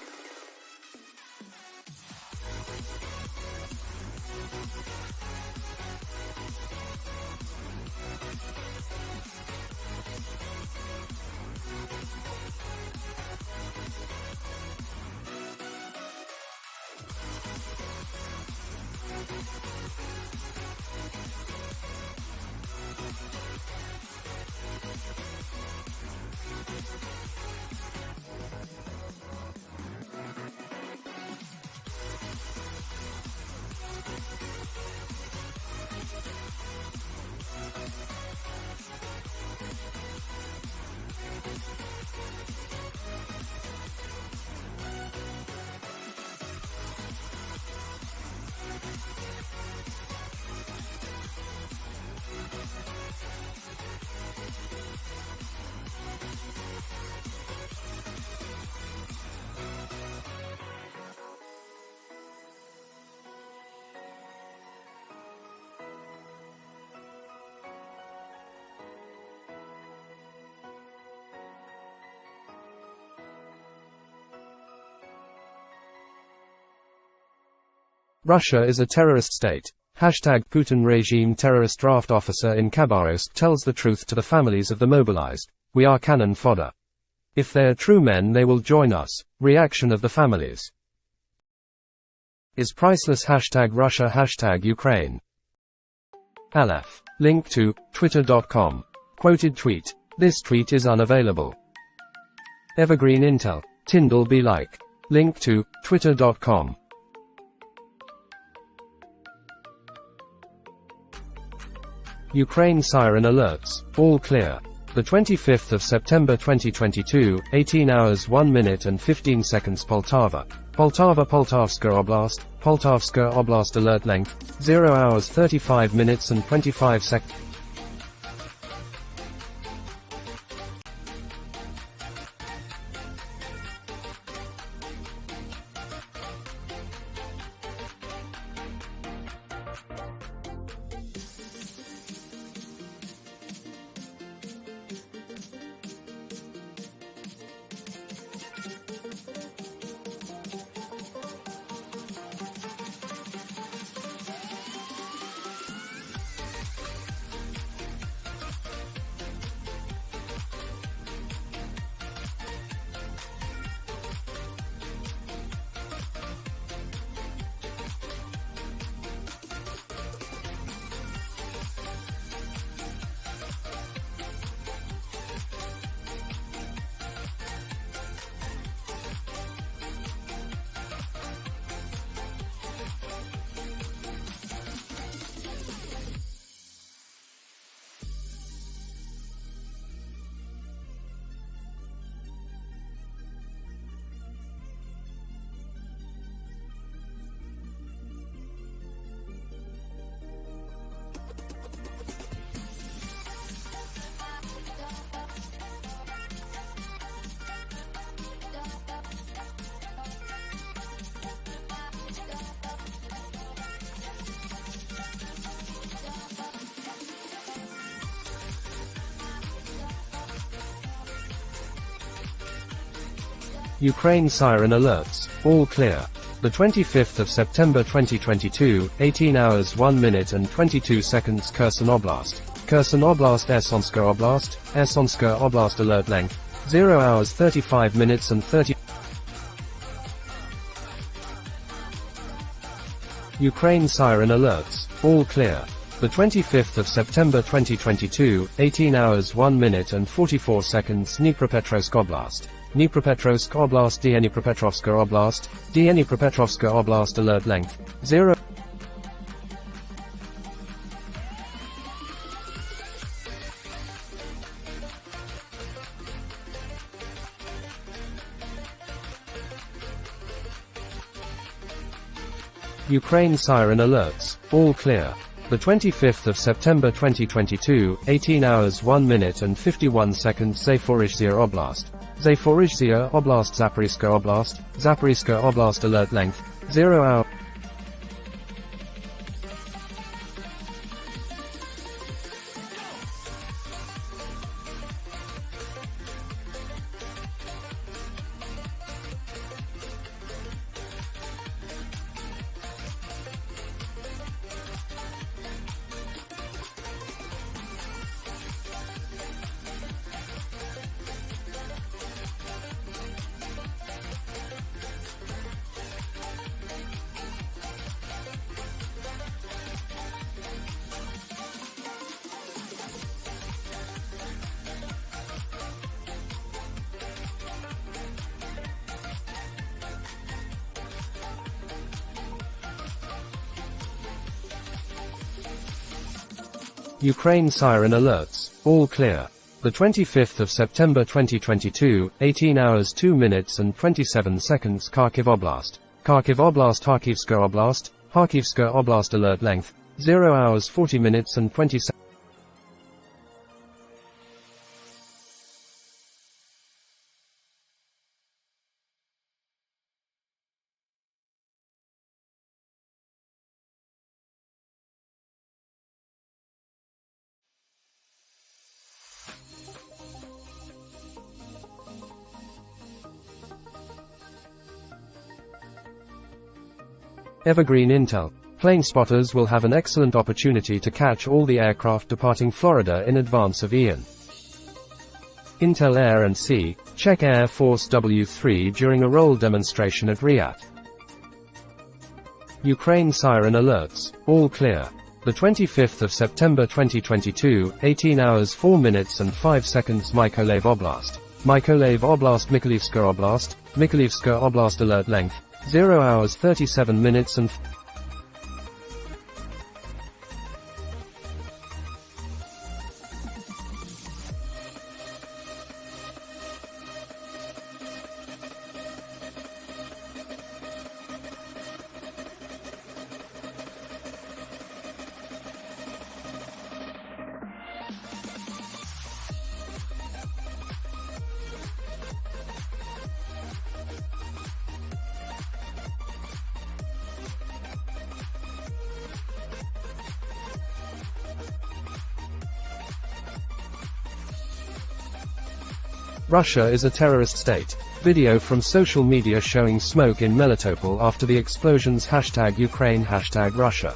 Russia is a terrorist state. Hashtag Putin regime terrorist draft officer in Khabarovsk tells the truth to the families of the mobilized. We are cannon fodder. If they're true men, they will join us. Reaction of the families is priceless. Hashtag Russia, hashtag Ukraine. Aleph. Link to twitter.com. Quoted tweet. This tweet is unavailable. Evergreen Intel. Tyndall be like. Link to twitter.com. Ukraine siren alerts. All clear. The 25th of September 2022, 18 hours 1 minute and 15 seconds. Poltava, Poltavska Oblast alert length, 0 hours 35 minutes and 25 seconds. Ukraine siren alerts. All clear. The 25th of September 2022, 18 hours 1 minute and 22 seconds. Kherson Oblast, Ersonska Oblast alert length, 0 hours 35 minutes and 30. Ukraine siren alerts. All clear. The 25th of September 2022, 18 hours 1 minute and 44 seconds. Dnipropetrovsk Oblast, Dnipropetrovska Oblast alert length, 0. Ukraine siren alerts. All clear. The 25th of September 2022, 18 hours 1 minute and 51 seconds. Zaporizhzhia Oblast, Zaporizhzhia Oblast, Zaporizhzhia Oblast alert length, 0 hour. Ukraine siren alerts. All clear. The 25th of September 2022, 18 hours 2 minutes and 27 seconds. Kharkiv Oblast, Kharkivska Oblast alert length, 0 hours 40 minutes and 20 seconds. Evergreen Intel. Plane spotters will have an excellent opportunity to catch all the aircraft departing Florida in advance of Ian. Intel Air and Sea. Check Air Force W3 during a roll demonstration at Riyadh. Ukraine siren alerts. All clear. The 25th of September 2022, 18 hours 4 minutes and 5 seconds Mykolaiv Oblast. Mykolaiv Oblast Mykolivska Oblast. Mykolivska Oblast alert length. 0 hours 37 minutes and Russia is a terrorist state. Video from social media showing smoke in Melitopol after the explosions. #Ukraine #Russia.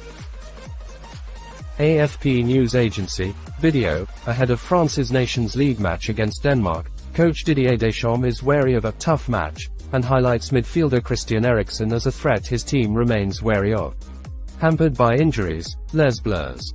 AFP News Agency. Video. Ahead of France's Nations League match against Denmark, coach Didier Deschamps is wary of a tough match, and highlights midfielder Christian Eriksen as a threat his team remains wary of. Hampered by injuries, Les Bleus.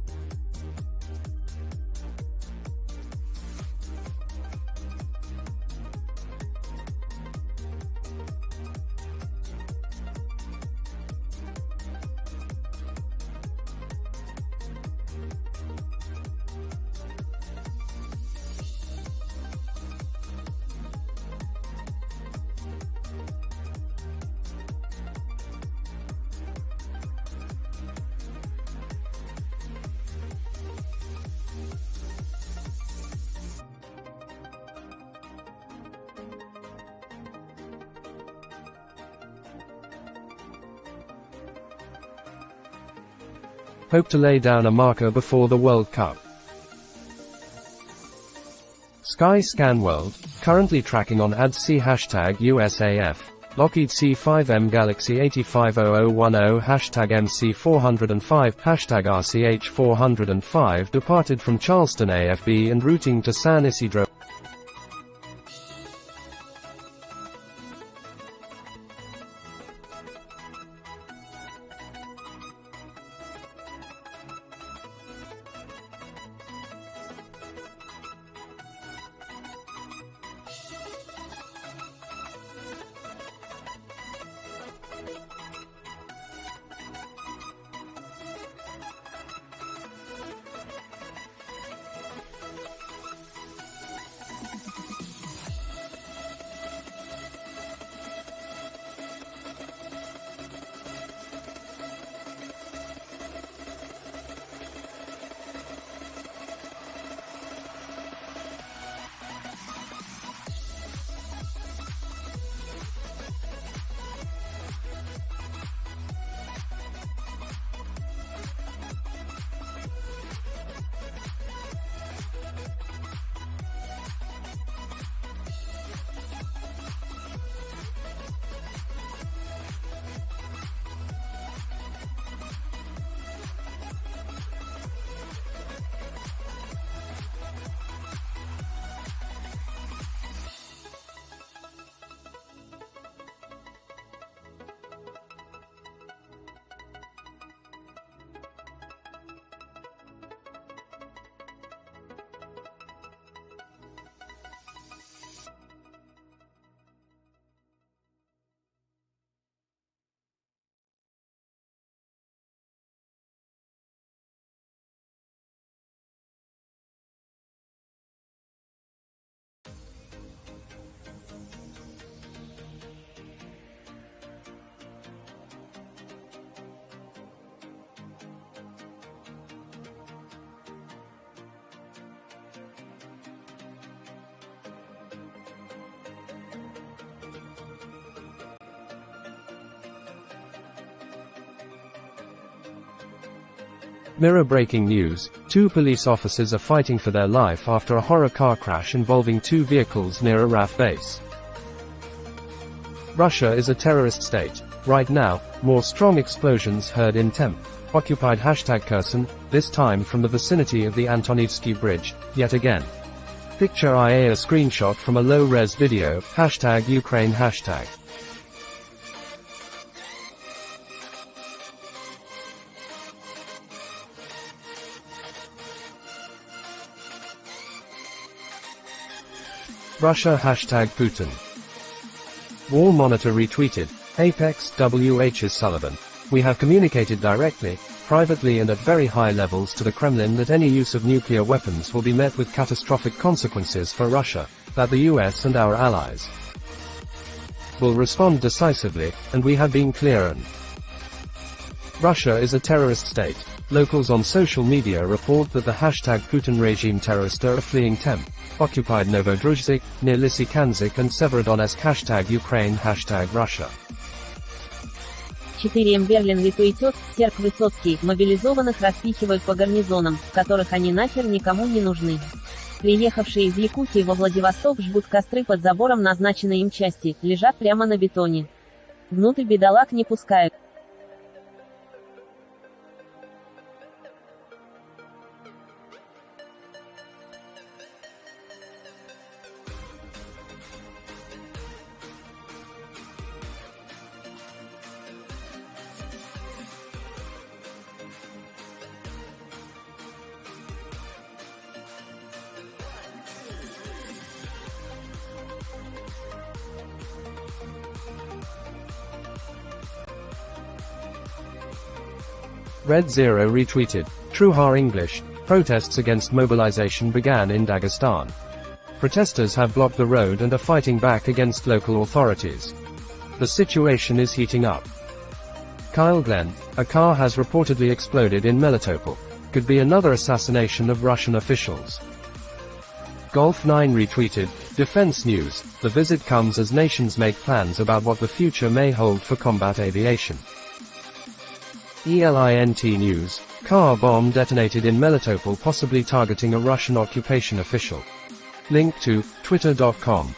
Hope to lay down a marker before the World Cup. Sky Scan World, currently tracking on ADS-C #USAF. Lockheed C5M Galaxy 850010 #MC405 #RCH405 departed from Charleston AFB and routing to San Isidro. Mirror breaking news, 2 police officers are fighting for their life after a horror car crash involving 2 vehicles near a RAF base. Russia is a terrorist state. Right now, more strong explosions heard in Temp. Occupied Kherson, this time from the vicinity of the Antonivsky Bridge, yet again. Picture IA a screenshot from a low-res video, #Ukraine #. Russia #Putin. Wall Monitor retweeted. Apex WH's Sullivan. We have communicated directly, privately and at very high levels to the Kremlin that any use of nuclear weapons will be met with catastrophic consequences for Russia, that the US and our allies will respond decisively, and we have been clear on. Russia is a terrorist state. Locals on social media report that the #Putin regime terrorists are fleeing Temp, occupied Novodruzhsk, near Lysychansk and Severodonetsk #Ukraine #Russia. 4М Берлин ретweetет, Серг Высоцкий, мобилизованных распихивают по гарнизонам, в которых они нахер никому не нужны. Приехавшие из Якутии во Владивосток жгут костры под забором назначенной им части, лежат прямо на бетоне. Внутрь бедолаг не пускают. Red Zero retweeted. Truhar English. Protests against mobilization began in Dagestan. Protesters have blocked the road and are fighting back against local authorities. The situation is heating up. Kyle Glenn. A car has reportedly exploded in Melitopol. Could be another assassination of Russian officials. Golf 9 retweeted. Defense news. The visit comes as nations make plans about what the future may hold for combat aviation. ELINT News. Car bomb detonated in Melitopol, possibly targeting a Russian occupation official. Link to twitter.com.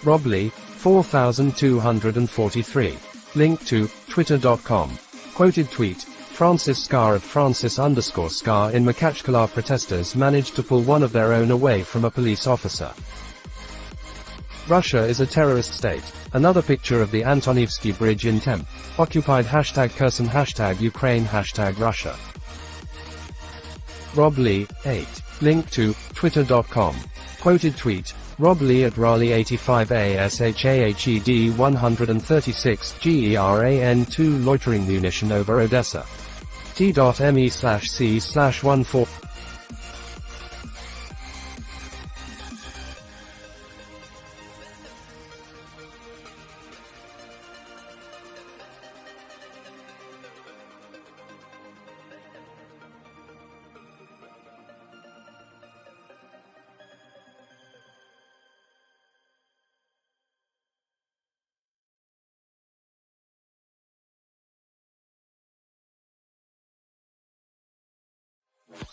Rob Lee, 4243. Link to twitter.com. Quoted tweet. Francis Scar at Francis_Scar in Makachkala. Protesters managed to pull one of their own away from a police officer. Russia is a terrorist state. Another picture of the Antonivsky Bridge in Temp. Occupied Kherson #Ukraine #Russia. Rob Lee, 8. Link to twitter.com. Quoted tweet. Rob Lee at Raleigh 85 ASHAHED 136 GERAN2 loitering munition over Odessa. T.me/C/14.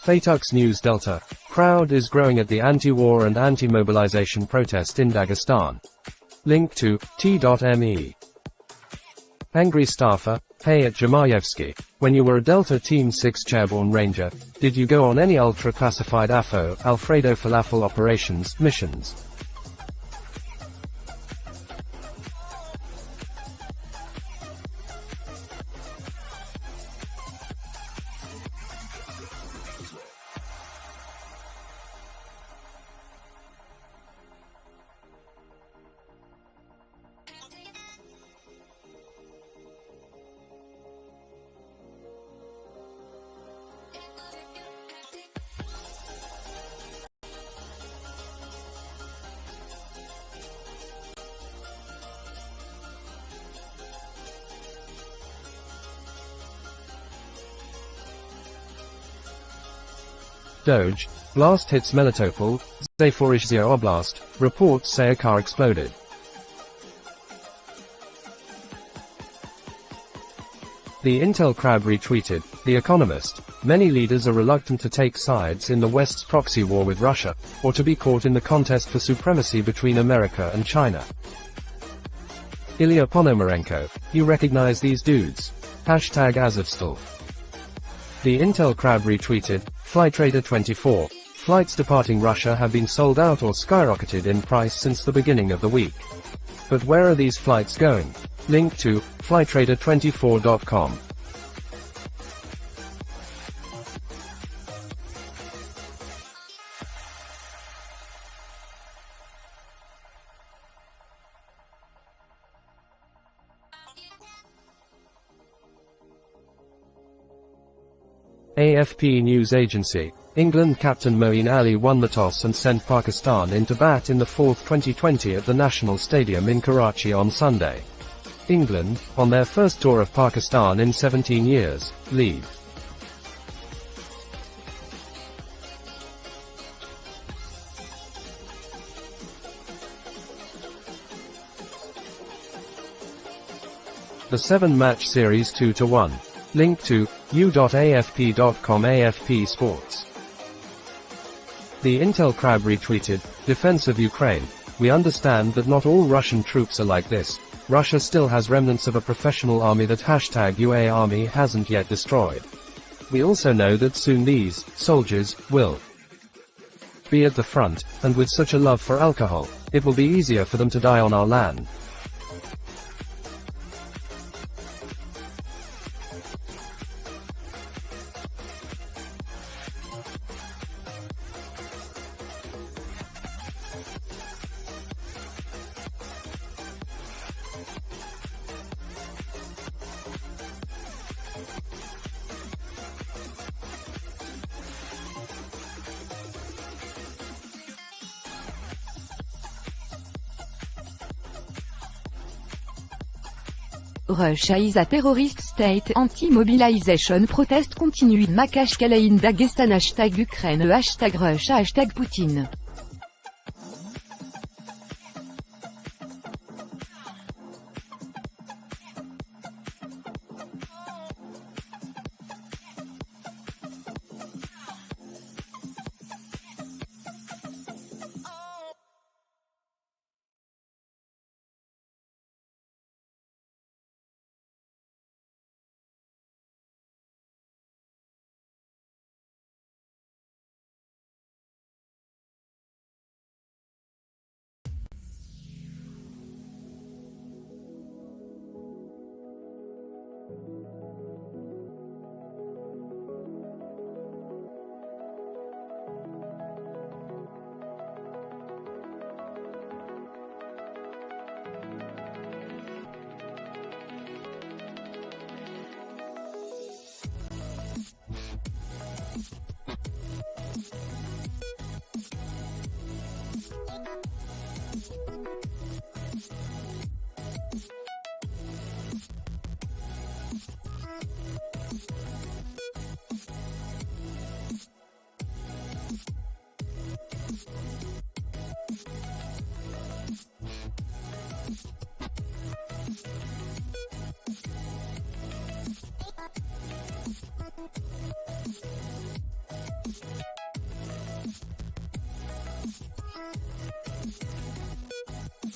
Fatux News Delta. Crowd is growing at the anti-war and anti-mobilization protest in Dagestan. Link to t.me. Angry staffer, hey at Jamayevsky. When you were a Delta Team 6 chairborne ranger, did you go on any ultra-classified AFO, Alfredo Falafel operations, missions? Doge. Blast hits Melitopol. Zaporizhzhia Oblast. Reports say a car exploded. The Intel Crab retweeted. The Economist. Many leaders are reluctant to take sides in the West's proxy war with Russia, or to be caught in the contest for supremacy between America and China. Ilya Ponomarenko, you recognize these dudes? Hashtag Azovstal. The Intel Crab retweeted, Flightradar24. Flights departing Russia have been sold out or skyrocketed in price since the beginning of the week. But where are these flights going? Link to Flightradar24.com. AFP News Agency. England captain Moeen Ali won the toss and sent Pakistan into bat in the fourth 2020 at the National Stadium in Karachi on Sunday. England, on their first tour of Pakistan in 17 years, lead. The 7-match series 2-1. Link to u.afp.com. AFP Sports. The Intel Crab retweeted, Defense of Ukraine. We understand that not all Russian troops are like this. Russia still has remnants of a professional army that #UA army hasn't yet destroyed. We also know that soon these soldiers will be at the front, and with such a love for alcohol, it will be easier for them to die on our land. Russia is a terrorist state. Anti-mobilization protest continued. Makashkala in Dagestan. #Ukraine. #Russia. #Putin.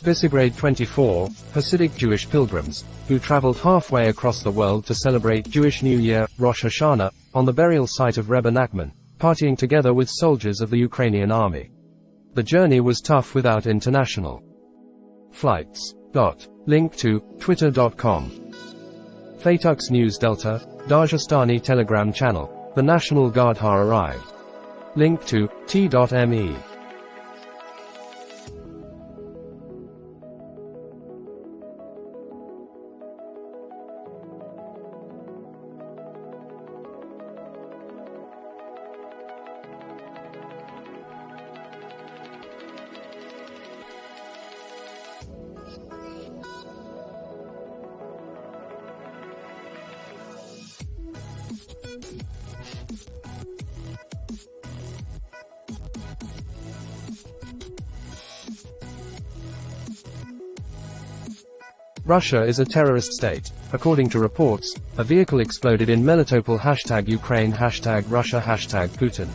Visigrade 24, Hasidic Jewish pilgrims, who traveled halfway across the world to celebrate Jewish New Year, Rosh Hashanah, on the burial site of Rebbe Nachman, partying together with soldiers of the Ukrainian army. The journey was tough without international flights. Link to Twitter.com. Fatux News Delta, Dagestani Telegram channel. The National Guard har arrived. Link to t.me. Russia is a terrorist state. According to reports, a vehicle exploded in Melitopol. #Ukraine. #Russia. #Putin.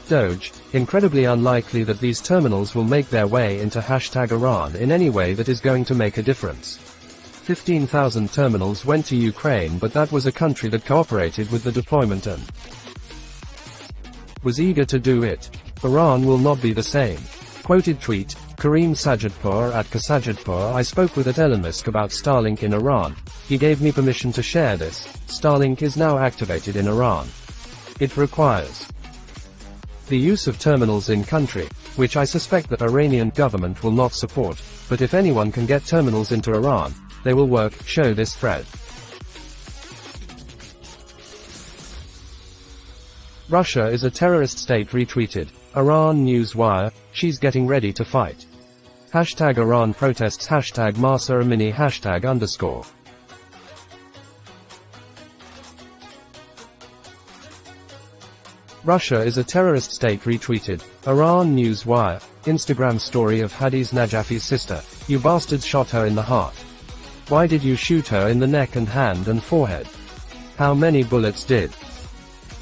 Doge, incredibly unlikely that these terminals will make their way into #Iran in any way that is going to make a difference. 15,000 terminals went to Ukraine, but that was a country that cooperated with the deployment and was eager to do it. Iran will not be the same. Quoted tweet, Kareem Sajidpour at Kasajidpour. I spoke with Elon Musk about Starlink in Iran. He gave me permission to share this. Starlink is now activated in Iran. It requires the use of terminals in country, which I suspect that Iranian government will not support, but if anyone can get terminals into Iran, they will work. Show this thread. Russia is a terrorist state retweeted. Iran News Wire, she's getting ready to fight. #Iran protests #Mahsa Amini #_. Russia is a terrorist state retweeted. Iran News Wire, Instagram story of Hadiz Najafi's sister. You bastards shot her in the heart. Why did you shoot her in the neck and hand and forehead? How many bullets did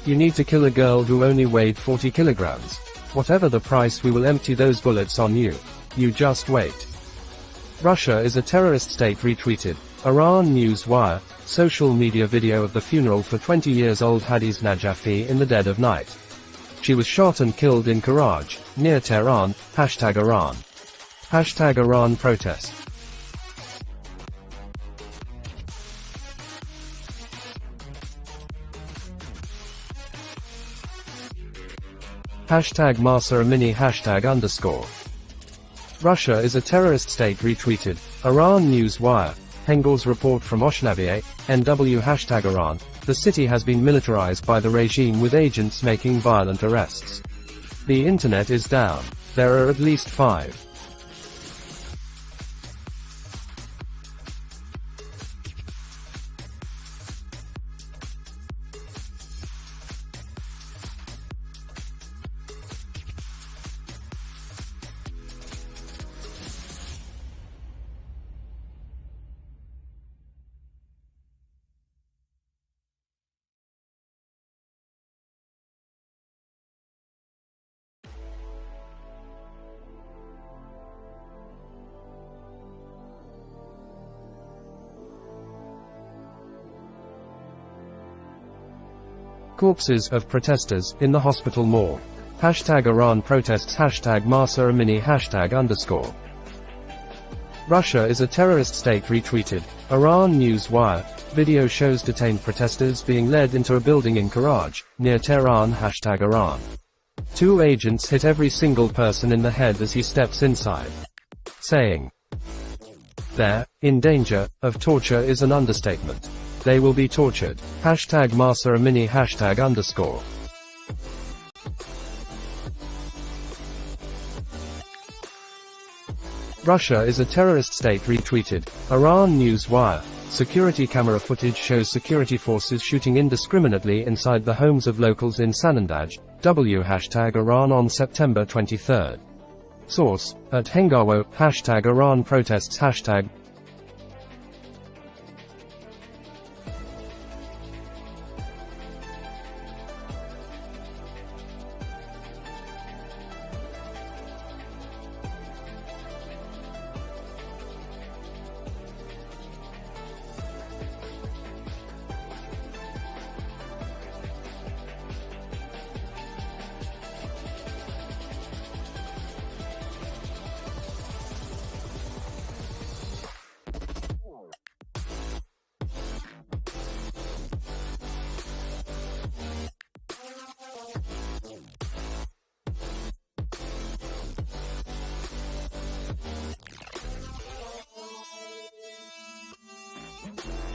you need to kill a girl who only weighed 40 kilograms? Whatever the price, we will empty those bullets on you. You just wait. Russia is a terrorist state retweeted. Iran News Wire, social media video of the funeral for 20 years old Hadiz Najafi in the dead of night. She was shot and killed in Karaj, near Tehran. #Iran. #Iran protest. #Mahsa Amini #_. Russia is a terrorist state retweeted. Iran News Wire, Hengel's report from Oshnavie, NW #Iran, the city has been militarized by the regime with agents making violent arrests. The internet is down. There are at least 5. Corpses of protesters in the hospital morgue. #Iran protests #Mahsa Amini #_. Russia is a terrorist state retweeted. Iran News Wire, video shows detained protesters being led into a building in Karaj, near Tehran. #Iran. 2 agents hit every single person in the head as he steps inside, saying they're in danger of torture is an understatement. They will be tortured. #Mahsa Amini #_. Russia is a terrorist state retweeted. Iran News Wire, security camera footage shows security forces shooting indiscriminately inside the homes of locals in Sanandaj, W #Iran on September 23. Source, at Hengawo, #Iran protests #.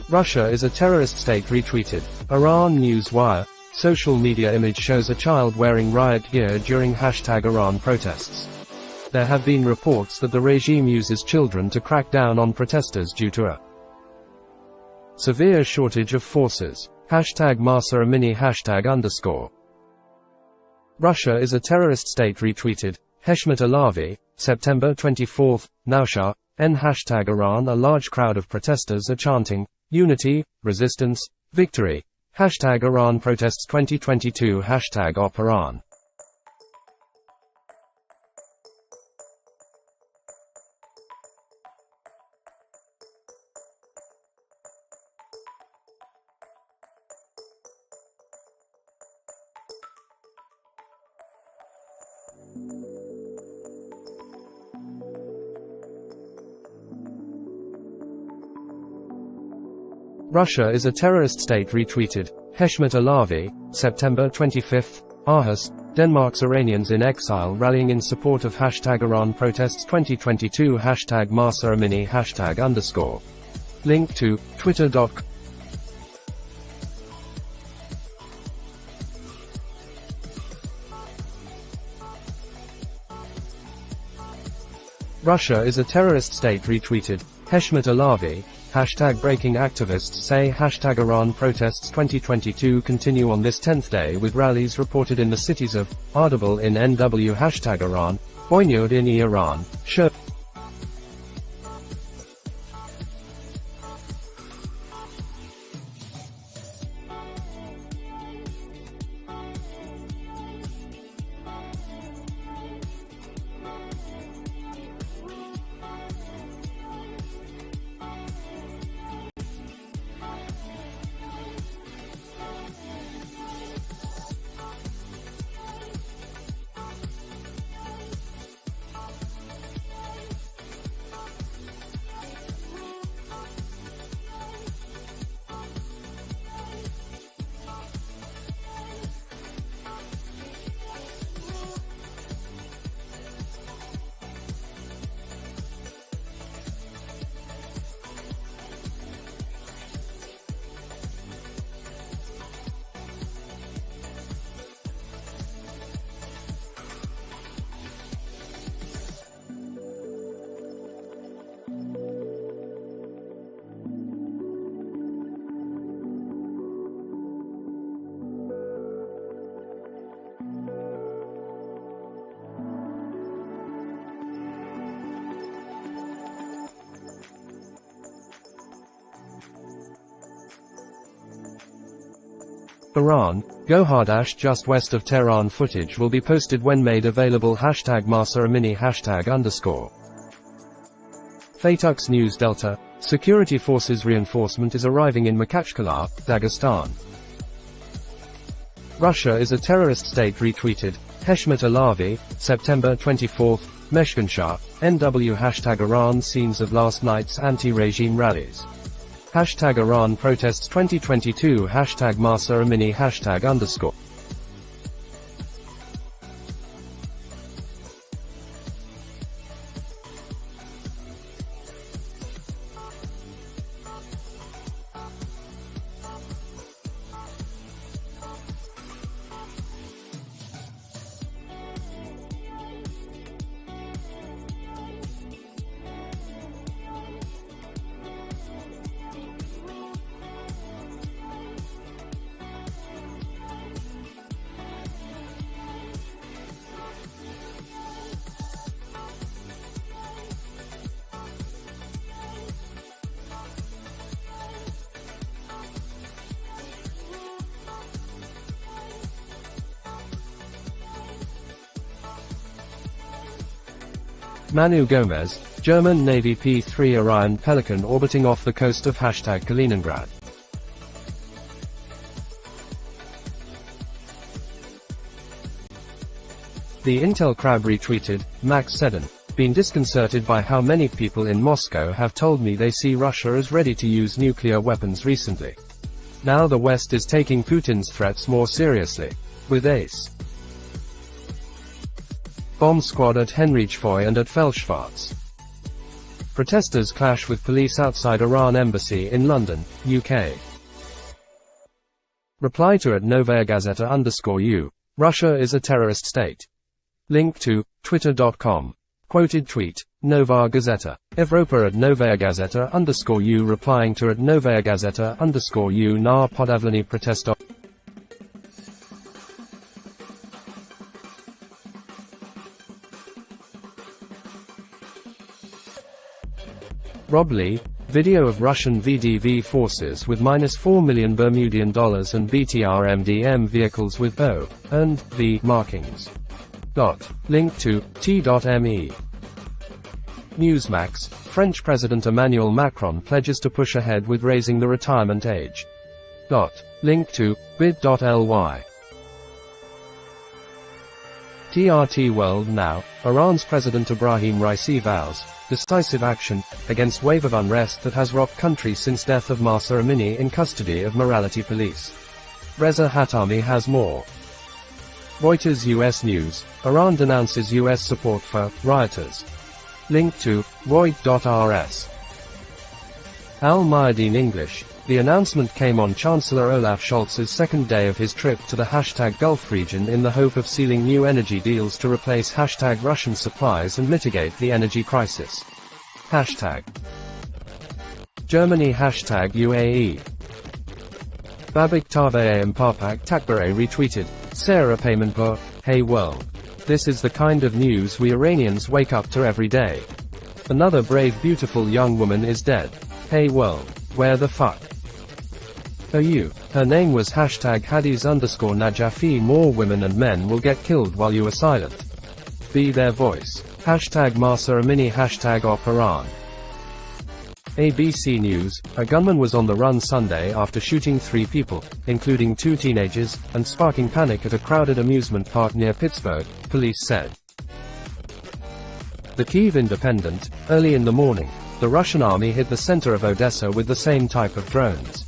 Russia is a terrorist state retweeted. Iran News Wire. Social media image shows a child wearing riot gear during #Iran protests. There have been reports that the regime uses children to crack down on protesters due to a severe shortage of forces. #Mahsa Amini #_. Russia is a terrorist state retweeted. Heshmat Alavi, September 24, Nausha, n #Iran. A large crowd of protesters are chanting, unity, resistance, victory. #Iran protests 2022 #Op Iran. Russia is a terrorist state retweeted. Heshmat Alavi, September 25, Aarhus, Denmark's Iranians in exile rallying in support of #Iran protests 2022 #Mahsa Amini #_. Link to twitter.com. Russia is a terrorist state retweeted. Heshmat Alavi, #breaking activists say #Iran protests 2022 continue on this 10th day with rallies reported in the cities of Ardabil in NW #Iran, Boynud in Iran, Shur. Iran, Gohardasht just west of Tehran. Footage will be posted when made available. #Mahsa Amini #_. Fatux News Delta. Security forces reinforcement is arriving in Makhachkala, Dagestan. Russia is a terrorist state retweeted. Heshmat Alavi, September 24, Meshkanshah, NW #Iran. Scenes of last night's anti-regime rallies. #Iran protests 2022 #Mahsa Amini #_. Manu Gomez, German Navy P-3 Orion Pelican orbiting off the coast of #Kaliningrad. The Intel Crab retweeted, Max Seddon. Been disconcerted by how many people in Moscow have told me they see Russia as ready to use nuclear weapons recently. Now the West is taking Putin's threats more seriously. With ACE bomb squad at Henrichfoy and at Felschwarz. Protesters clash with police outside Iran embassy in London, UK. Reply to @Novaya Gazeta_U. Russia is a terrorist state. Link to twitter.com. Quoted tweet, Novaya Gazeta. Evropa @Novaya Gazeta_U replying to @Novaya Gazeta_U na podavlení protestov. Rob Lee, video of Russian VDV forces with -$4 million Bermudian dollars and BTR-MDM vehicles with O and V markings. Link to t.me. Newsmax, French President Emmanuel Macron pledges to push ahead with raising the retirement age. Link to bit.ly. TRT World Now, Iran's President Ebrahim Raisi vows decisive action against wave of unrest that has rocked country since death of Mahsa Amini in custody of morality police. Reza Hatami has more. Reuters US News, Iran denounces US support for rioters. Link to Reut.rs. Al Mayadeen English. The announcement came on Chancellor Olaf Scholz's second day of his trip to the #Gulf region in the hope of sealing new energy deals to replace #Russian supplies and mitigate the energy crisis. Germany #UAE. Babik Taveye Mparpak Takbare retweeted, Sarah Paymanpur, hey world. This is the kind of news we Iranians wake up to every day. Another brave beautiful young woman is dead. Hey world, where the fuck are you? Her name was #Hadiz_Najafi. More women and men will get killed while you are silent. Be their voice. #Mahsa Amini #Op Iran. ABC News, a gunman was on the run Sunday after shooting 3 people, including 2 teenagers, and sparking panic at a crowded amusement park near Pittsburgh, police said. The Kyiv Independent, early in the morning, the Russian army hit the center of Odessa with the same type of drones.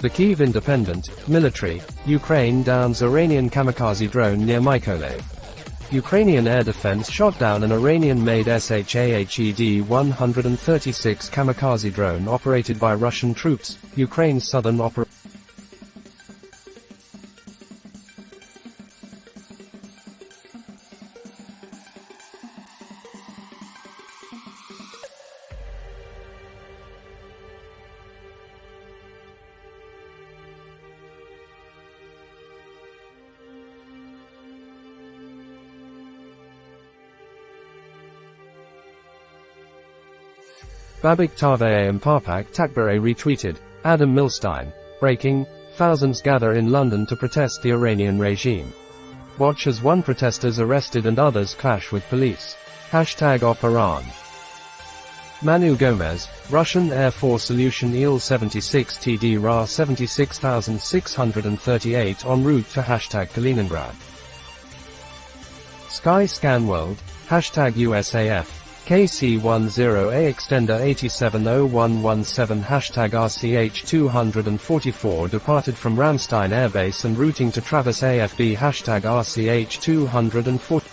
The Kyiv Independent, military, Ukraine downs Iranian kamikaze drone near Mykolaiv. Ukrainian air defense shot down an Iranian-made Shahed-136 kamikaze drone operated by Russian troops, Ukraine's southern operation. Babik Taveye Mparpak Takbare retweeted, Adam Milstein. Breaking, thousands gather in London to protest the Iranian regime. Watch as one protesters arrested and others clash with police. #Op Iran. Manu Gomez, Russian Air Force Ilyushin Il-76 TD Ra 76638 en route to #Kaliningrad. Sky Scan World, #USAF. KC-10A Extender 870117 #RCH-244 departed from Ramstein Air Base and routing to Travis AFB #RCH-240.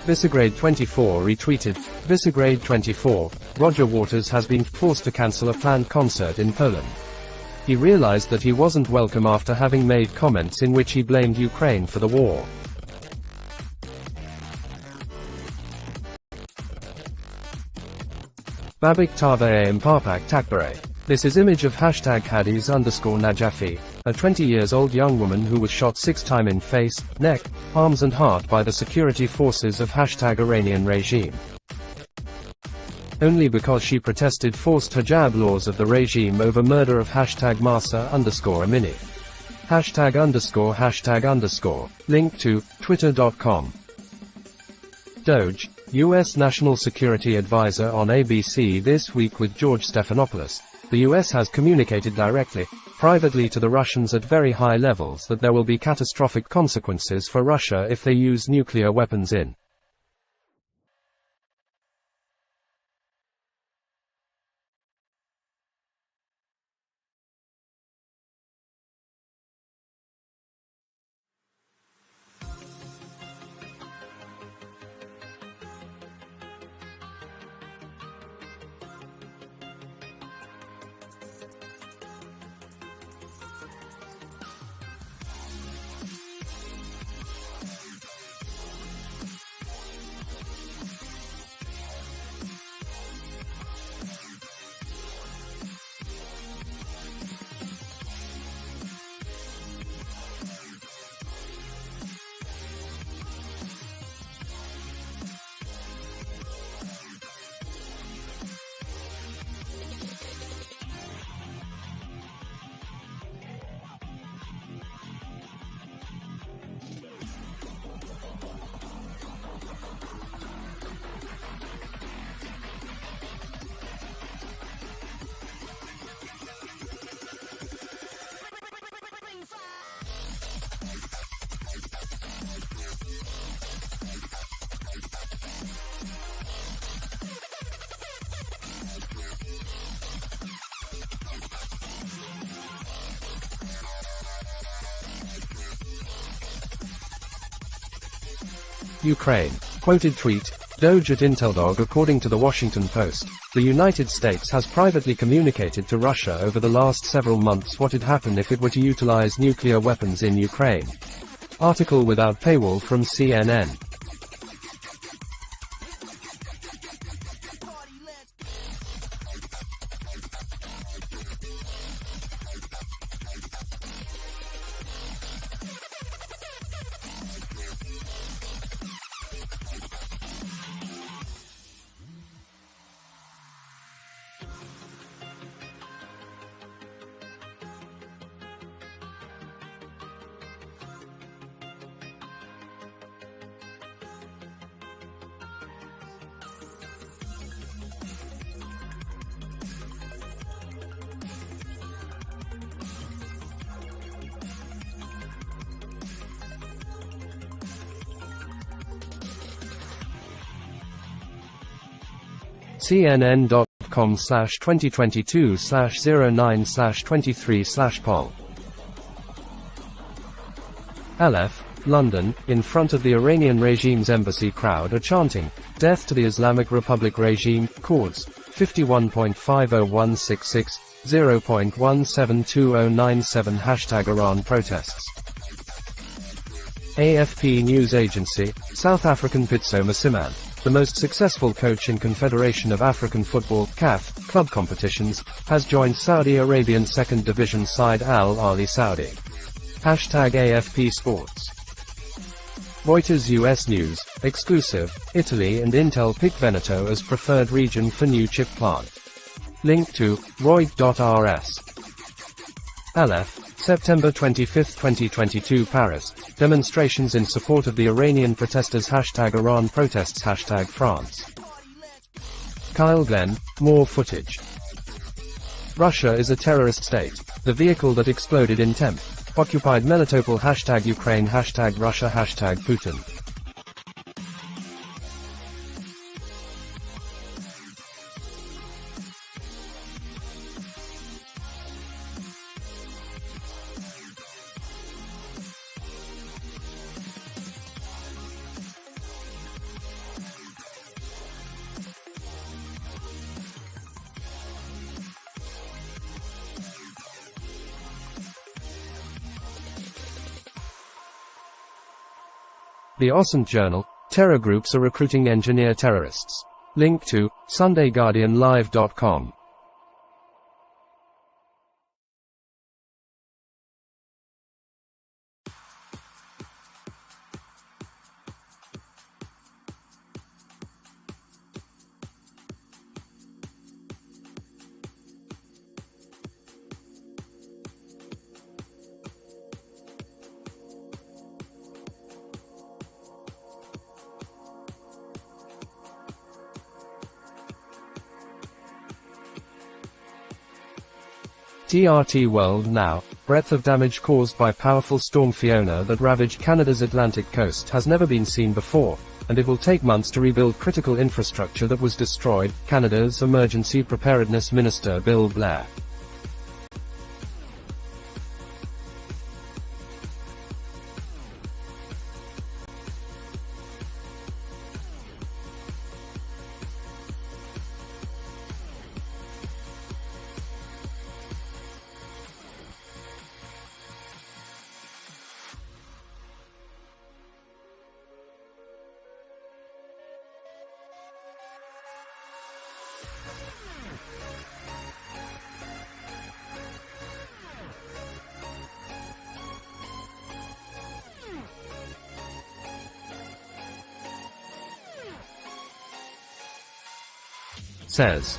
Visegrade 24 retweeted, Visegrade 24, Roger Waters has been forced to cancel a planned concert in Poland. He realized that he wasn't welcome after having made comments in which he blamed Ukraine for the war. Babik Taveye Mparpak Takbare. This is image of #Hadiz_Najafi, a 20-years-old young woman who was shot 6 times in face, neck, arms and heart by the security forces of #Iranian regime. Only because she protested forced hijab laws of the regime over murder of #Mahsa_Amini. #_#. Link to twitter.com. Doge, U.S. National Security Advisor on ABC This Week with George Stephanopoulos. The US has communicated directly, privately to the Russians at very high levels that there will be catastrophic consequences for Russia if they use nuclear weapons in Ukraine. Quoted tweet, Doge at Inteldog. According to the Washington Post, the United States has privately communicated to Russia over the last several months what would happen if it were to utilize nuclear weapons in Ukraine. Article without paywall from CNN. CNN.com/2022/09/23/poll. Aleph, London, in front of the Iranian regime's embassy, crowd are chanting, "Death to the Islamic Republic regime," chords, 51.50166, 0.172097 Hashtag Iran protests. AFP News Agency, South African Pitso Masiman, the most successful coach in Confederation of African Football (CAF) club competitions, has joined Saudi Arabian second division side Al Ahly Saudi. Hashtag AFP Sports. Reuters US News, exclusive, Italy and Intel pick Veneto as preferred region for new chip plant. Link to, Reut.rs. Aleph, September 25, 2022 Paris, demonstrations in support of the Iranian protesters Hashtag Iran protests Hashtag France. Kyle Glenn, more footage. Russia is a terrorist state. The vehicle that exploded in Temp. Occupied Melitopol Hashtag Ukraine Hashtag Russia Hashtag Putin. The Osant Journal, terror groups are recruiting engineer terrorists. Link to, SundayGuardianLive.com. TRT World Now. Breadth of damage caused by powerful storm Fiona that ravaged Canada's Atlantic coast has never been seen before, and it will take months to rebuild critical infrastructure that was destroyed, Canada's Emergency Preparedness Minister Bill Blair says.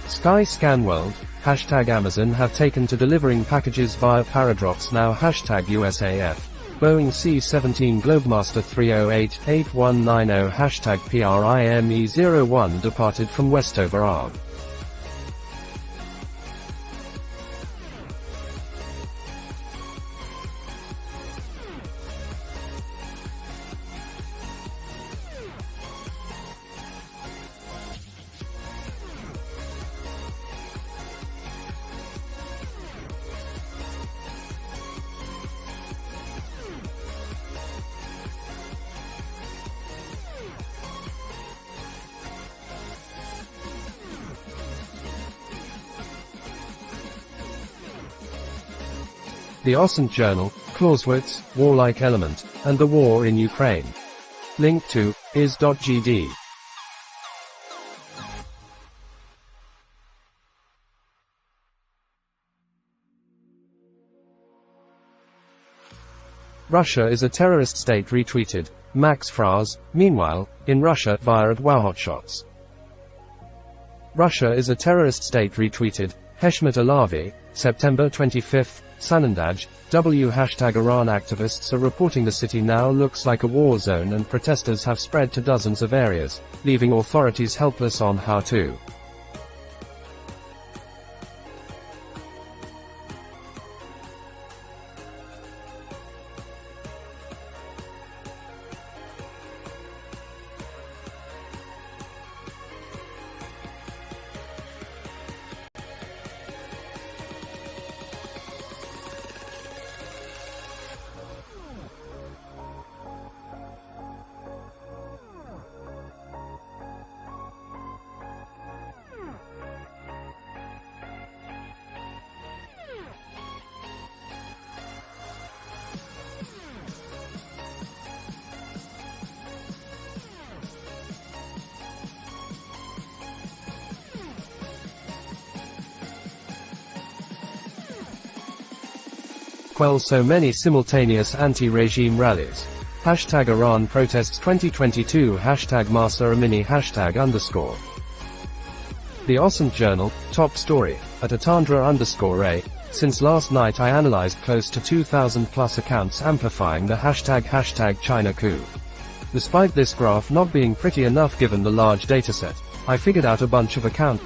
Skyscan World, #Amazon have taken to delivering packages via Paradrops now #USAF. Boeing C-17 Globemaster 308-8190 #PRIME01 departed from Westover ARB. The Osant Journal, Clausewitz, Warlike Element, and the War in Ukraine. Link to is.gd. Russia is a terrorist state retweeted. Max Fraz, meanwhile, in Russia, via at WowHotshots. Russia is a terrorist state retweeted. Heshmat Alavi, September 25, Sanandaj, W #Iran activists are reporting the city now looks like a war zone and protesters have spread to dozens of areas, leaving authorities helpless on how to. Quell so many simultaneous anti-regime rallies. #Iran protests 2022 #Masa Amini #_. The Osant Journal, top story, at Atandra_A. Since last night I analyzed close to 2,000 plus accounts amplifying the #, China coup. Despite this graph not being pretty enough given the large dataset, I figured out a bunch of accounts.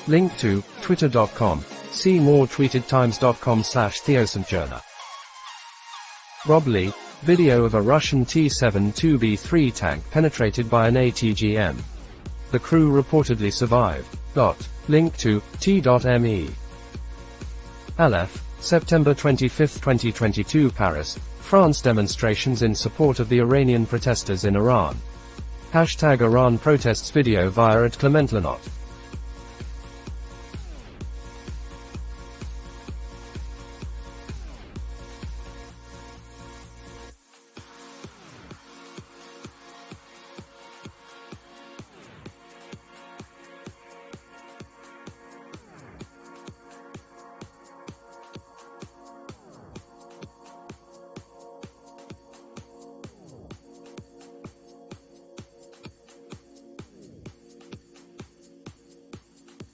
Link to twitter.com. See more tweetedtimes.com/TheosantJourna. Rob Lee, video of a Russian T-72B3 tank penetrated by an ATGM. The crew reportedly survived. Link to t.me. Aleph, September 25, 2022 Paris, France. Demonstrations in support of the Iranian protesters in Iran. #Iran protests video via at Clement Lenot.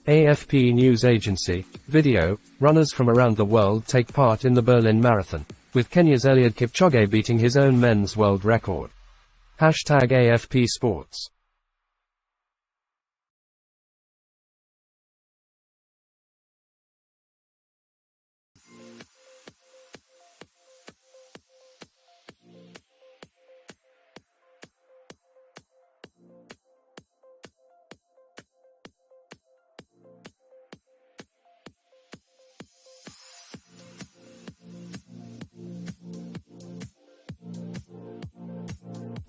AFP News Agency. Video. Runners from around the world take part in the Berlin Marathon, with Kenya's Eliud Kipchoge beating his own men's world record. Hashtag AFP Sports.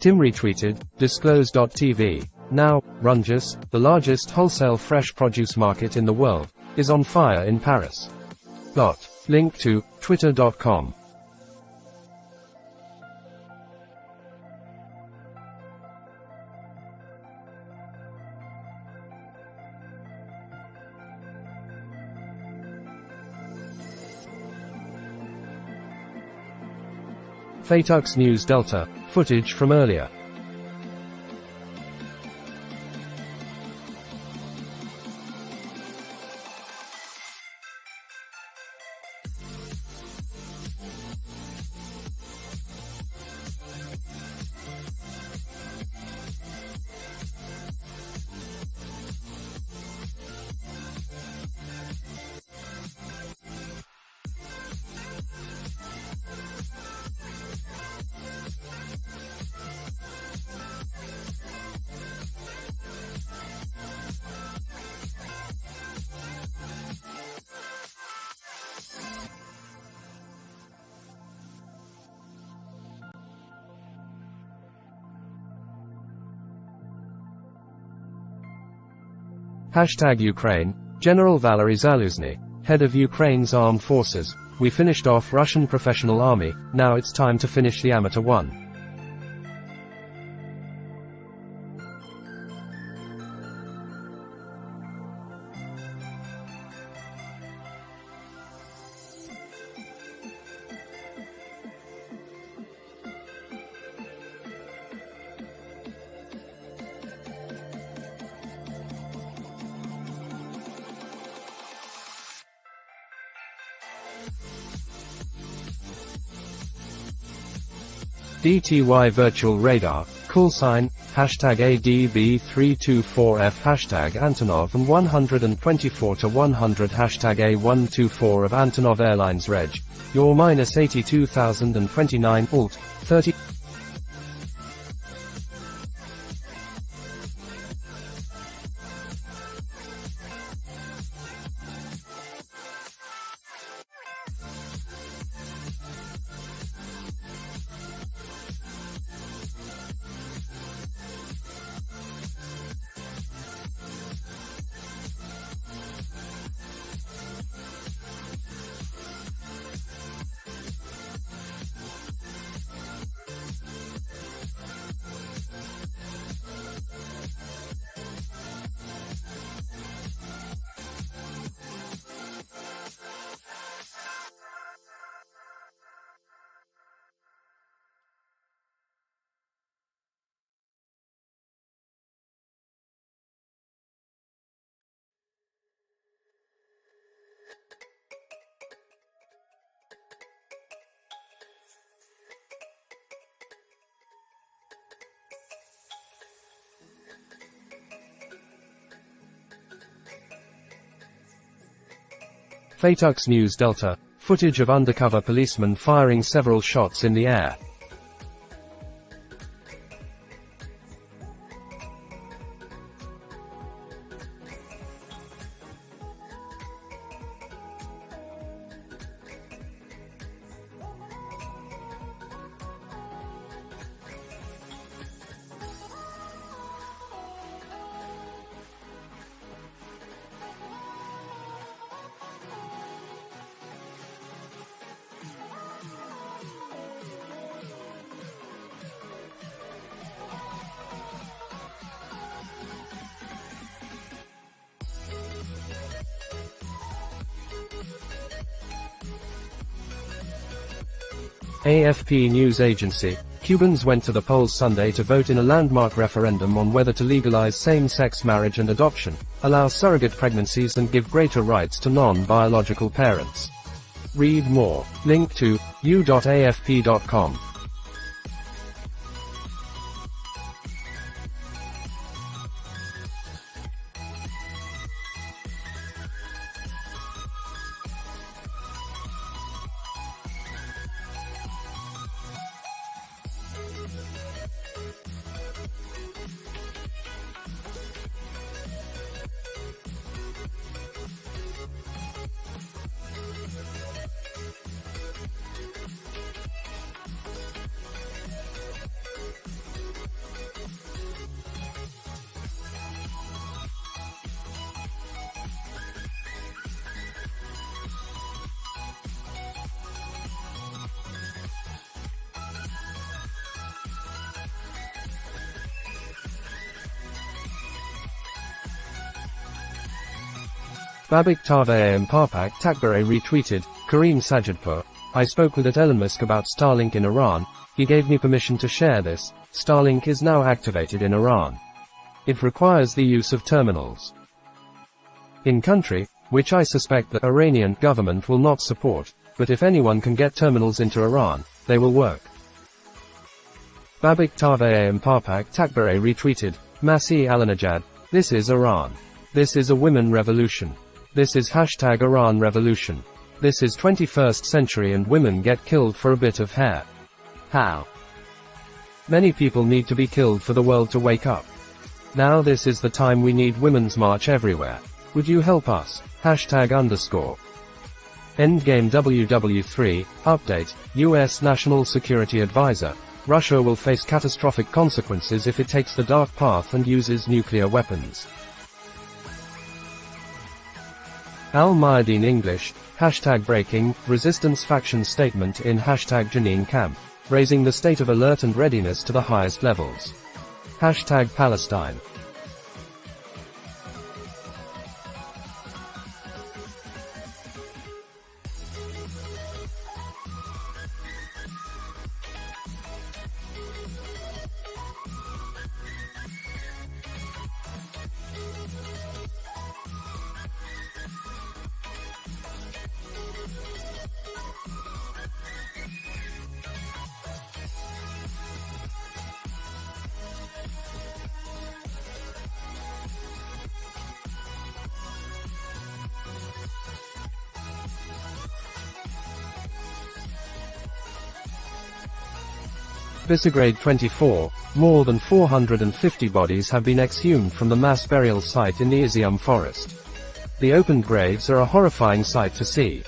Tim retweeted, Disclose.tv. Now, Runges, the largest wholesale fresh produce market in the world, is on fire in Paris. Link to twitter.com. Fatux News Delta. Footage from earlier. Hashtag Ukraine. General Valery Zaluzny, head of Ukraine's armed forces. We finished off Russian professional army, now it's time to finish the amateur one. DTY Virtual Radar, callsign, hashtag ADB324F, hashtag Antonov and 124 to 100, hashtag A124 of Antonov Airlines Reg. Your minus 82,029, alt, 30. Fatux News Delta. Footage of undercover policemen firing several shots in the air. AFP News Agency. Cubans went to the polls Sunday to vote in a landmark referendum on whether to legalize same-sex marriage and adoption, allow surrogate pregnancies and give greater rights to non-biological parents. Read more. Link to u.afp.com. Babak Tave Parpak Takbare retweeted, Kareem Sajidpur. I spoke with Elon Musk about Starlink in Iran. He gave me permission to share this. Starlink is now activated in Iran. It requires the use of terminals in country, which I suspect the Iranian government will not support, but if anyone can get terminals into Iran, they will work. Babak Tave Parpak Takbare retweeted, Masi Alanajad. This is Iran. This is a women revolution. This is #Iran revolution. This is 21st century and women get killed for a bit of hair. How? Many people need to be killed for the world to wake up. Now this is the time we need women's march everywhere. Would you help us? #_. Endgame WW3, update, US National Security Advisor. Russia will face catastrophic consequences if it takes the dark path and uses nuclear weapons. Al-Mayadeen English, #breaking, resistance faction statement in #Janine Camp, raising the state of alert and readiness to the highest levels. #Palestine. Visegrad 24, more than 450 bodies have been exhumed from the mass burial site in the Izium forest. The opened graves are a horrifying sight to see.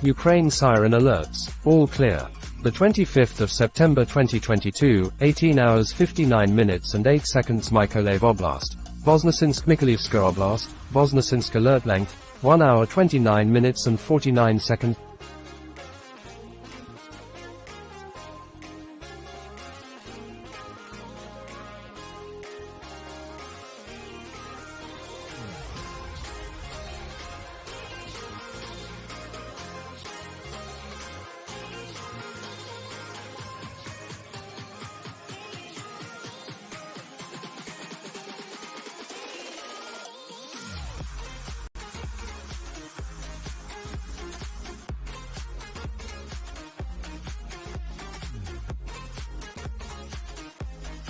Ukraine siren alerts. All clear. The 25th of September 2022, 18 hours 59 minutes and 8 seconds Mykolaiv Oblast. Voznesensk-Mykolaievska Oblast, Voznesensk alert length, 1 hour 29 minutes and 49 seconds.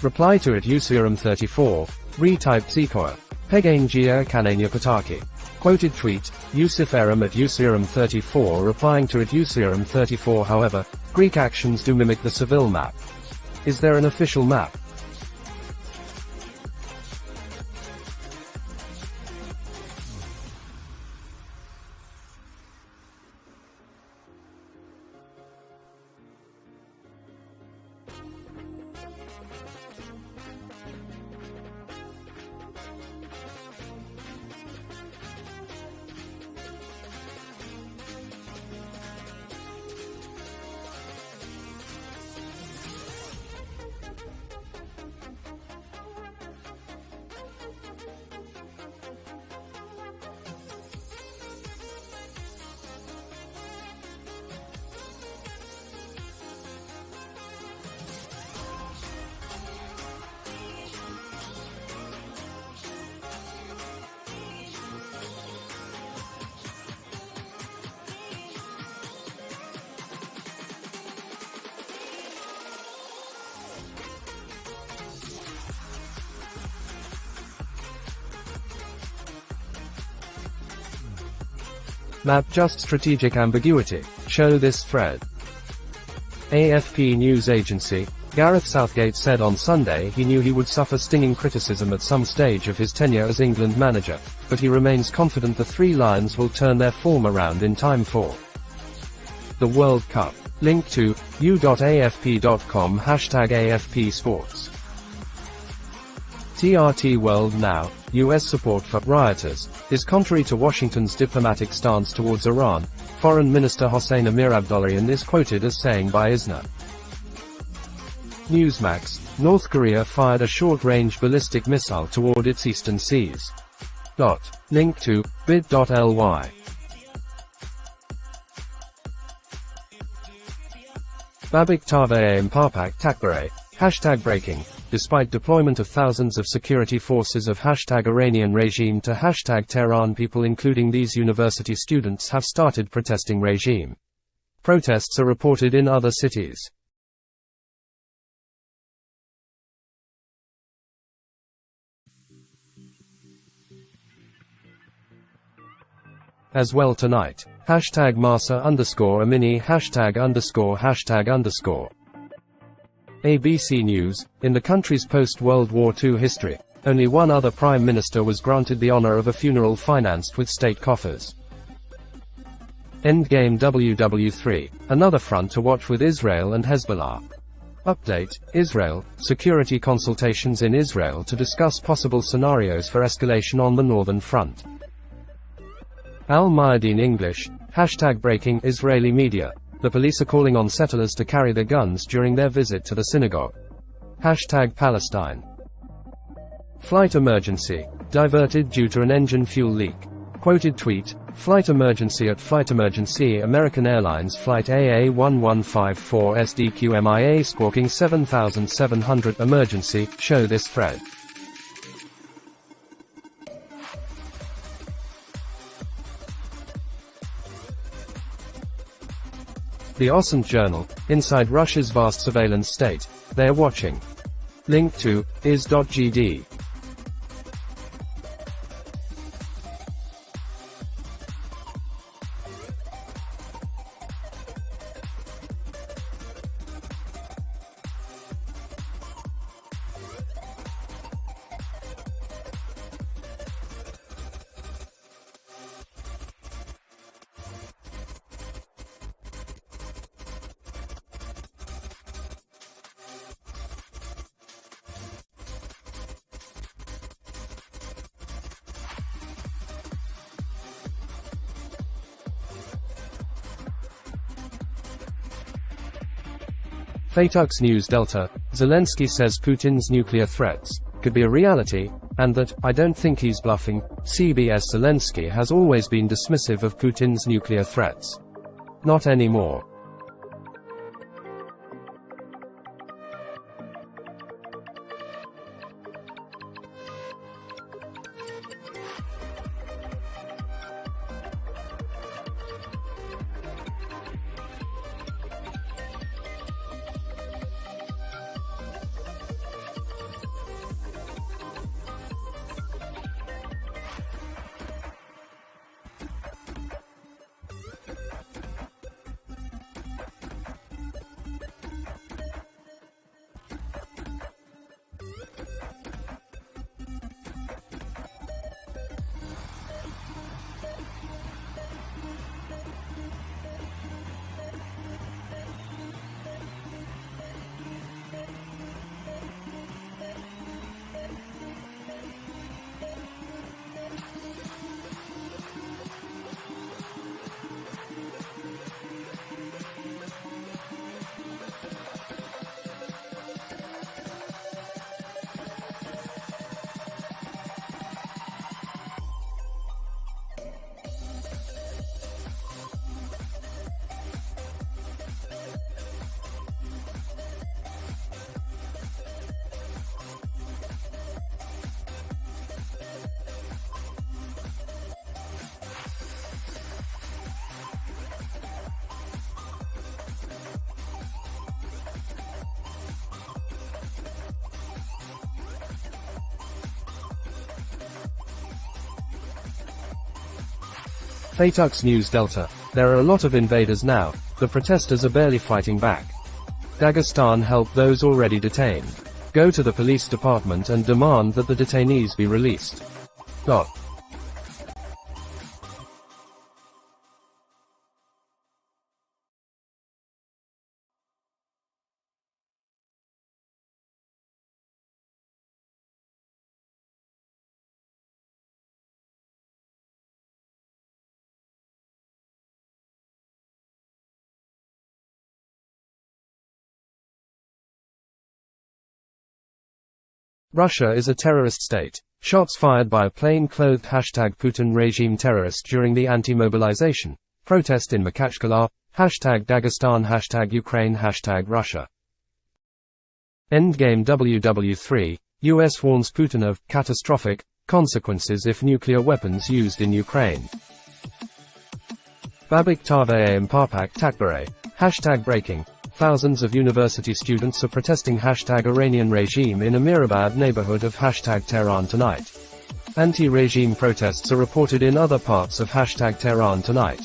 Reply to it Userum 34, retyped Zikoa. Pegangia Kanania Pataki. Quoted tweet, Yusuf Eram at Userum 34 replying to it Userum 34. However, Greek actions do mimic the Seville map. Is there an official map? Map just strategic ambiguity. Show this thread. AFP news agency. Gareth Southgate said on Sunday he knew he would suffer stinging criticism at some stage of his tenure as England manager, but he remains confident the Three Lions will turn their form around in time for the World Cup. Link to u.afp.com #AFP Sports. TRT World Now. U.S. support for rioters is contrary to Washington's diplomatic stance towards Iran. Foreign Minister Hossein Amirabdollahian is quoted as saying by ISNA. Newsmax. North Korea fired a short-range ballistic missile toward its eastern seas. Link to bit.ly. Babik Tave Mpapak Takbare. #breaking. Despite deployment of thousands of security forces of #Iranian regime to #Tehran, people including these university students have started protesting regime. Protests are reported in other cities. As well tonight. #Masa_Amini #_#. ABC News. In the country's post-World War II history, only one other prime minister was granted the honor of a funeral financed with state coffers. Endgame WW3. Another front to watch with Israel and Hezbollah. Update. Israel. Security consultations in Israel to discuss possible scenarios for escalation on the northern front. Al Mayadeen English. #breaking Israeli media. The police are calling on settlers to carry their guns during their visit to the synagogue. #Palestine. Flight emergency. Diverted due to an engine fuel leak. Quoted tweet. Flight emergency at Flight Emergency. American Airlines Flight AA1154 SDQMIA squawking 7700 emergency. Show this thread. The Osant Journal. Inside Russia's vast surveillance state. They're watching. Link to is.gd. Fatux News Delta. Zelensky says Putin's nuclear threats could be a reality, and that, I don't think he's bluffing. CBS. Zelensky has always been dismissive of Putin's nuclear threats. Not anymore. Fatux News Delta. There are a lot of invaders now. The protesters are barely fighting back. Dagestan help those already detained. Go to the police department and demand that the detainees be released. Russia is a terrorist state. Shots fired by a plain-clothed #Putin regime terrorist during the anti-mobilization protest in Makhachkala, #Dagestan, #Ukraine, #Russia. Endgame WW3. US warns Putin of catastrophic consequences if nuclear weapons used in Ukraine. Babik Tave Papak Takbare. #breaking. Thousands of university students are protesting #Iranian regime in Amirabad neighborhood of #Tehran tonight. Anti-regime protests are reported in other parts of #Tehran tonight.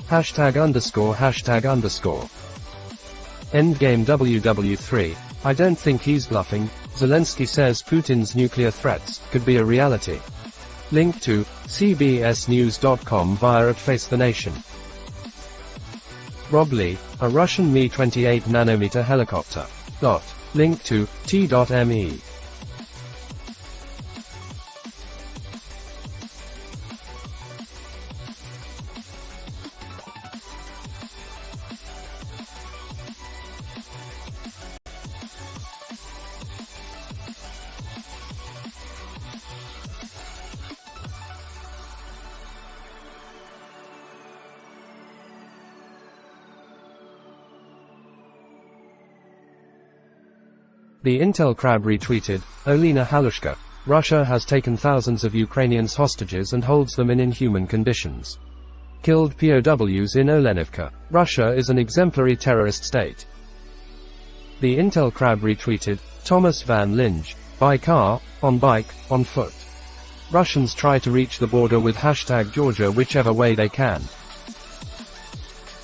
#_. Endgame WW3. I don't think he's bluffing. Zelensky says Putin's nuclear threats could be a reality. Link to cbsnews.com via @FaceTheNation. Rob Lee, a Russian Mi-28 nanometer helicopter. Link to t.me. The Intel Crab retweeted, Olena Halushka. Russia has taken thousands of Ukrainians hostages and holds them in inhuman conditions. Killed POWs in Olenivka. Russia is an exemplary terrorist state. The Intel Crab retweeted, Thomas Van Linge. By car, on bike, on foot. Russians try to reach the border with #Georgia whichever way they can.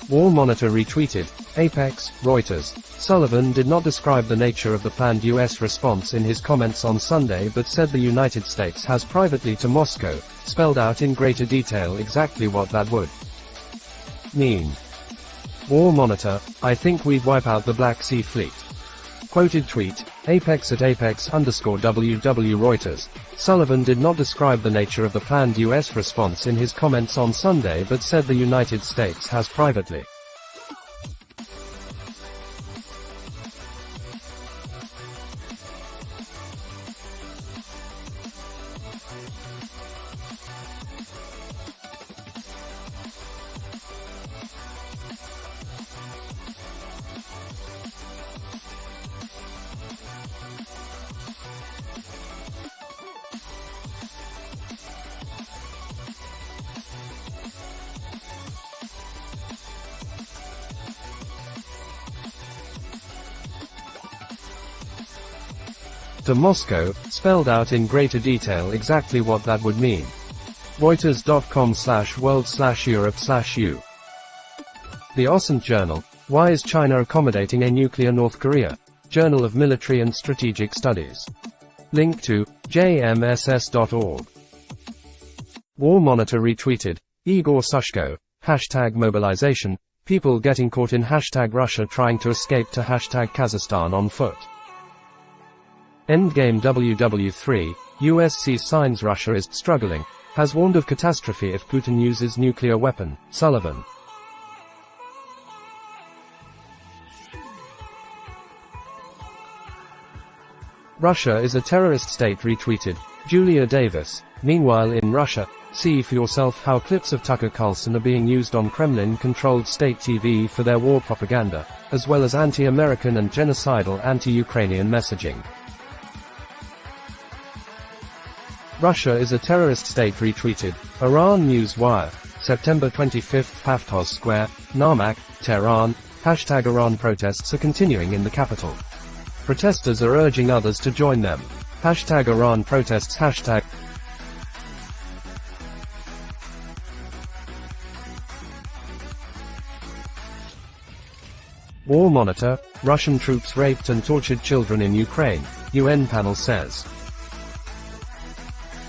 War Monitor retweeted, Apex, Reuters. Sullivan did not describe the nature of the planned U.S. response in his comments on Sunday but said the United States has privately to Moscow, spelled out in greater detail exactly what that would mean. War Monitor, I think we'd wipe out the Black Sea Fleet. Quoted tweet, Apex @Apex_WW Reuters. Sullivan did not describe the nature of the planned U.S. response in his comments on Sunday but said the United States has privately to Moscow, spelled out in greater detail exactly what that would mean. Reuters.com/world/Europe/U. The Osant Journal. Why is China accommodating a nuclear North Korea? Journal of Military and Strategic Studies. Link to jmss.org. War Monitor retweeted, Igor Sushko. #mobilization. People getting caught in #Russia trying to escape to #Kazakhstan on foot. Endgame WW3. US sees signs Russia is struggling. Has warned of catastrophe if Putin uses nuclear weapon. Sullivan. Russia is a terrorist state retweeted. Julia Davis. Meanwhile in Russia, see for yourself how clips of Tucker Carlson are being used on Kremlin-controlled state TV for their war propaganda, as well as anti-American and genocidal anti-Ukrainian messaging. Russia is a terrorist state retweeted. Iran News Wire. September 25, Haftoz Square, Narmak, Tehran. Hashtag Iran protests are continuing in the capital. Protesters are urging others to join them. Hashtag Iran protests. Hashtag War Monitor. Russian troops raped and tortured children in Ukraine, UN panel says.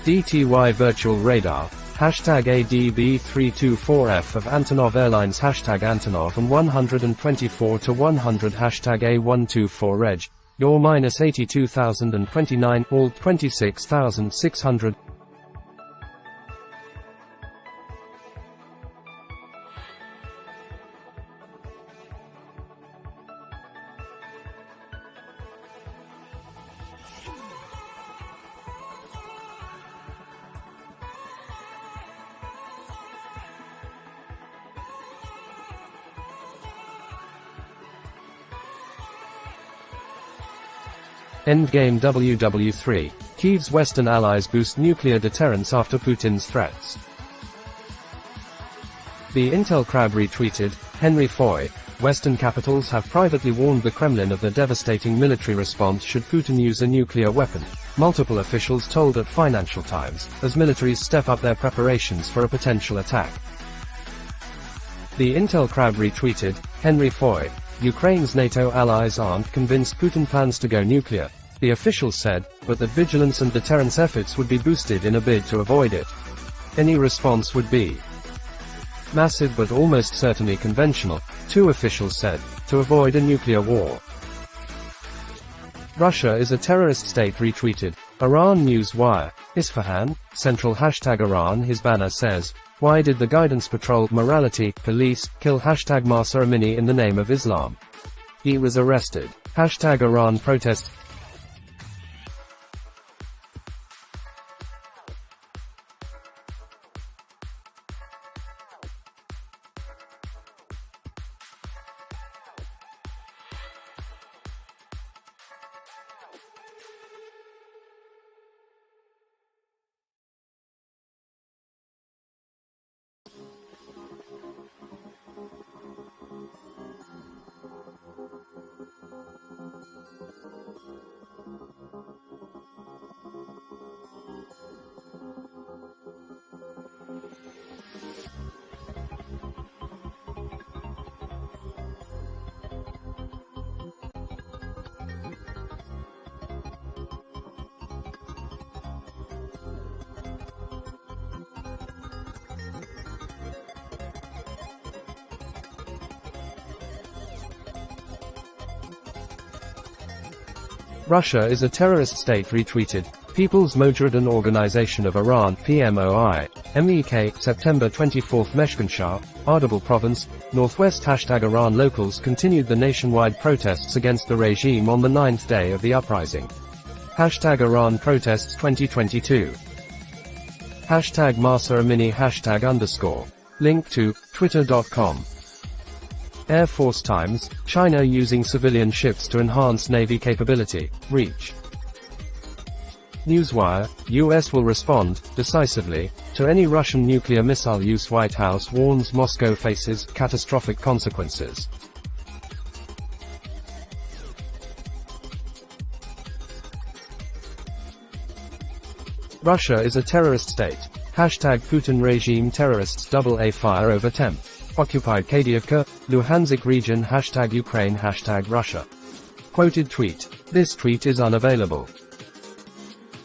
DTY Virtual Radar. Hashtag ADB324F of Antonov Airlines. Hashtag Antonov and 124 to 100. Hashtag A124 Reg. Your minus 82,029, all 26,600. Endgame WW3. Kyiv's Western allies boost nuclear deterrence after Putin's threats. The Intel crowd retweeted. Henry Foy. Western capitals have privately warned the Kremlin of the devastating military response should Putin use a nuclear weapon, multiple officials told at Financial Times, as militaries step up their preparations for a potential attack. The Intel crowd retweeted. Henry Foy. Ukraine's NATO allies aren't convinced Putin plans to go nuclear, the official said, but that vigilance and deterrence efforts would be boosted in a bid to avoid it. Any response would be massive but almost certainly conventional, two officials said, to avoid a nuclear war. Russia is a terrorist state retweeted. Iran News Wire. Isfahan, Central Hashtag Iran. His banner says, why did the Guidance Patrol, Morality, Police, kill Hashtag Mahsa Amini in the name of Islam? He was arrested. Hashtag Iran protest. Russia is a terrorist state retweeted. People's Mojahedin Organization of Iran, PMOI, MEK, September 24, Meshkinshah, Ardabil Province, Northwest. Hashtag Iran locals continued the nationwide protests against the regime on the 9th day of the uprising. Hashtag Iran protests 2022. Hashtag Mahsa Amini. Hashtag _ Link to, twitter.com. Air Force Times, China using civilian ships to enhance Navy capability, reach. Newswire, US will respond, decisively, to any Russian nuclear missile use. White House warns Moscow faces catastrophic consequences. Russia is a terrorist state. Hashtag Putin regime terrorists AA fire over temp. Occupied Kadiivka, Luhansk region. Hashtag Ukraine. Hashtag Russia. Quoted tweet. This tweet is unavailable.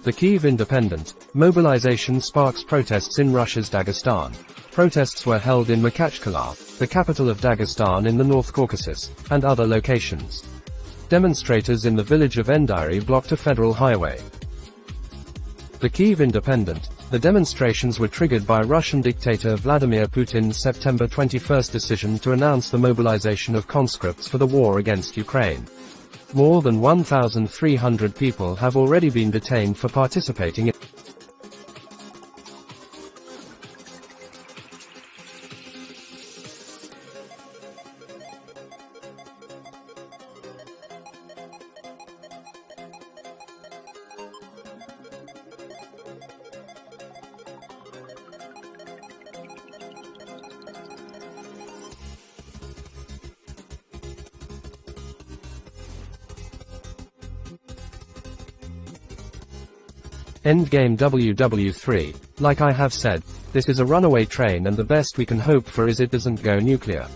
The Kyiv Independent. Mobilization sparks protests in Russia's Dagestan. Protests were held in Makhachkala, the capital of Dagestan in the North Caucasus, and other locations. Demonstrators in the village of Endiri blocked a federal highway. The Kyiv Independent. The demonstrations were triggered by Russian dictator Vladimir Putin's September 21 decision to announce the mobilization of conscripts for the war against Ukraine. More than 1,300 people have already been detained for participating in Endgame WW3. Like I have said, this is a runaway train and the best we can hope for is it doesn't go nuclear.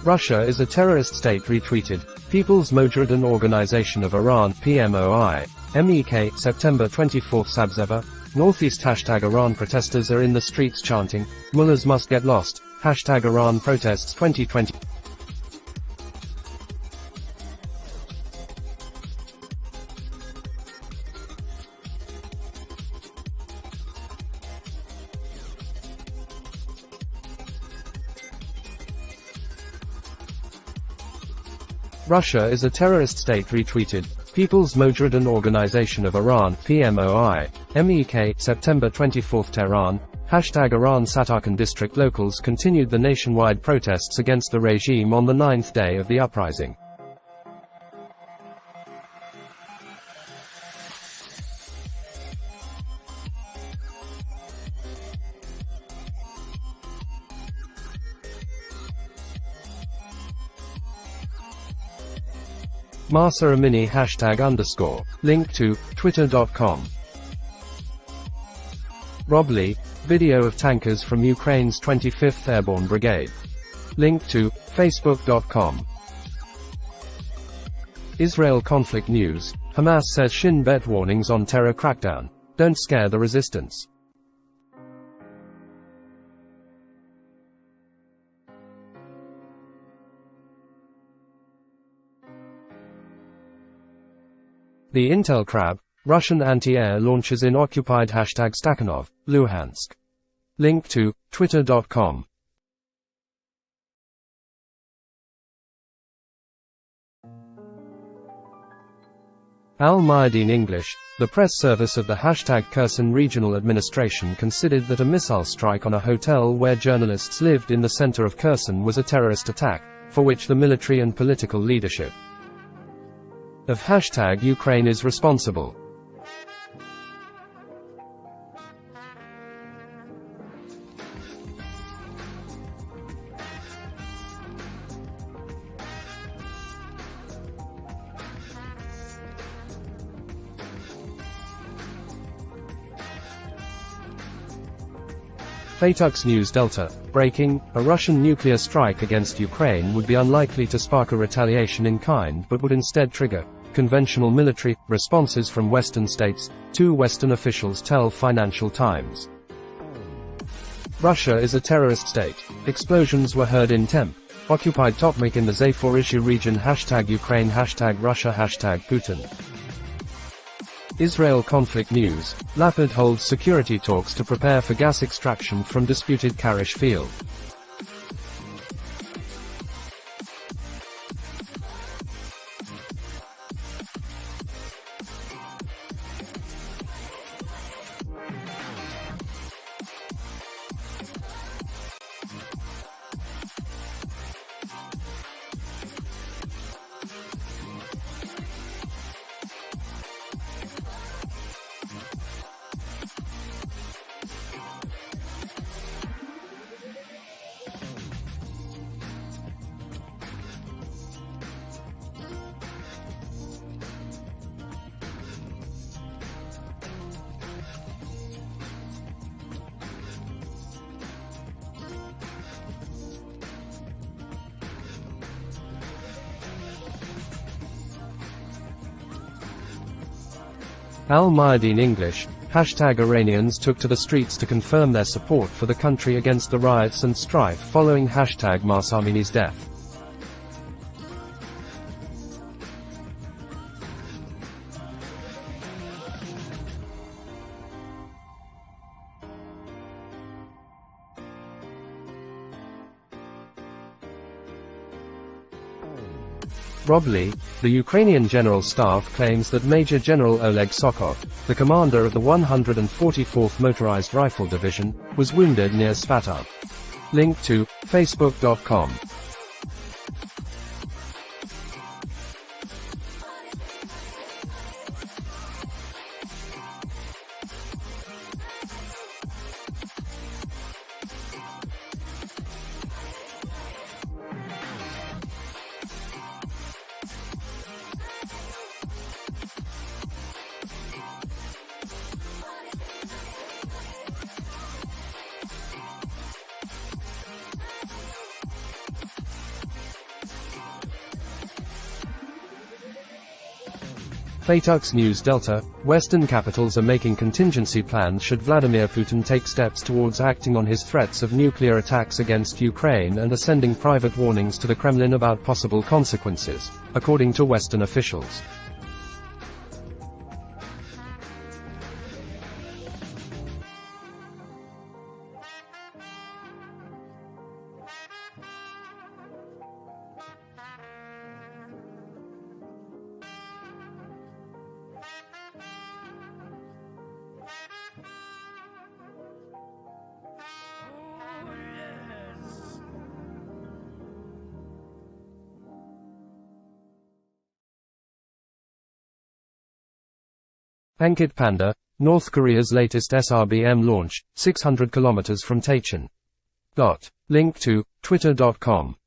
Russia is a terrorist state retweeted. People's Mojahedin Organization of Iran PMOI. MEK, September 24 Sabzeva. Northeast Hashtag Iran protesters are in the streets chanting, Mullahs must get lost. Hashtag Iran protests 2020. Russia is a terrorist state retweeted. People's Mojahedin Organization of Iran PMOI. MEK, September 24 Tehran. Hashtag Iran Satarkand district locals continued the nationwide protests against the regime on the 9th day of the uprising. Mahsa Amini #_ Link to, twitter.com. Rob Lee, video of tankers from Ukraine's 25th Airborne Brigade. Link to, facebook.com. Israel conflict news. Hamas says Shin Bet warnings on terror crackdown. Don't scare the resistance. The Intel Crab, Russian anti-air launches in occupied #Stakhanov, Luhansk. Link to, twitter.com. Al-Mayadeen English, the press service of the Kherson Regional Administration considered that a missile strike on a hotel where journalists lived in the center of Kherson was a terrorist attack, for which the military and political leadership of #Ukraine is responsible. Fatux News Delta. Breaking, a Russian nuclear strike against Ukraine would be unlikely to spark a retaliation in kind but would instead trigger conventional military responses from Western states, two Western officials tell Financial Times. Russia is a terrorist state. Explosions were heard in Temp, occupied Tokmak in the Zaporizhzhia region. #Ukraine, #Russia, #Putin. Israel conflict news. Lapid holds security talks to prepare for gas extraction from disputed Karish field. Al-Mayadeen English, #Iranians took to the streets to confirm their support for the country against the riots and strife following #Mahsa Amini's death. Robly, the Ukrainian General Staff claims that Major General Oleg Sokov, the commander of the 144th Motorized Rifle Division, was wounded near Svatov. Link to facebook.com. Fatux News Delta, Western capitals are making contingency plans should Vladimir Putin take steps towards acting on his threats of nuclear attacks against Ukraine and are sending private warnings to the Kremlin about possible consequences, according to Western officials. Ankit Panda, North Korea's latest SRBM launch, 600 kilometers from Tachin. Link to twitter.com.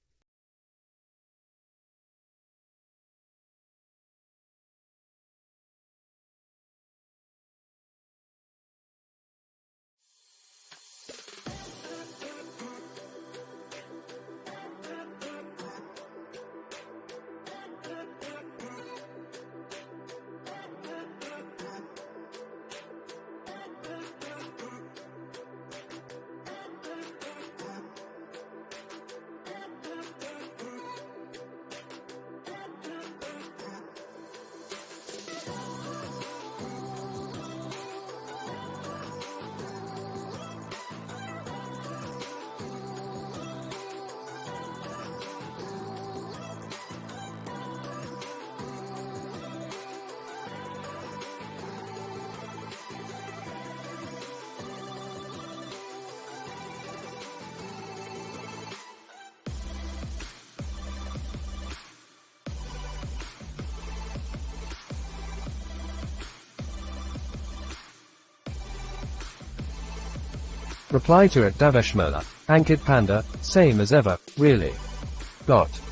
Reply to it Daveshmurla. Ankit Panda, same as ever, really.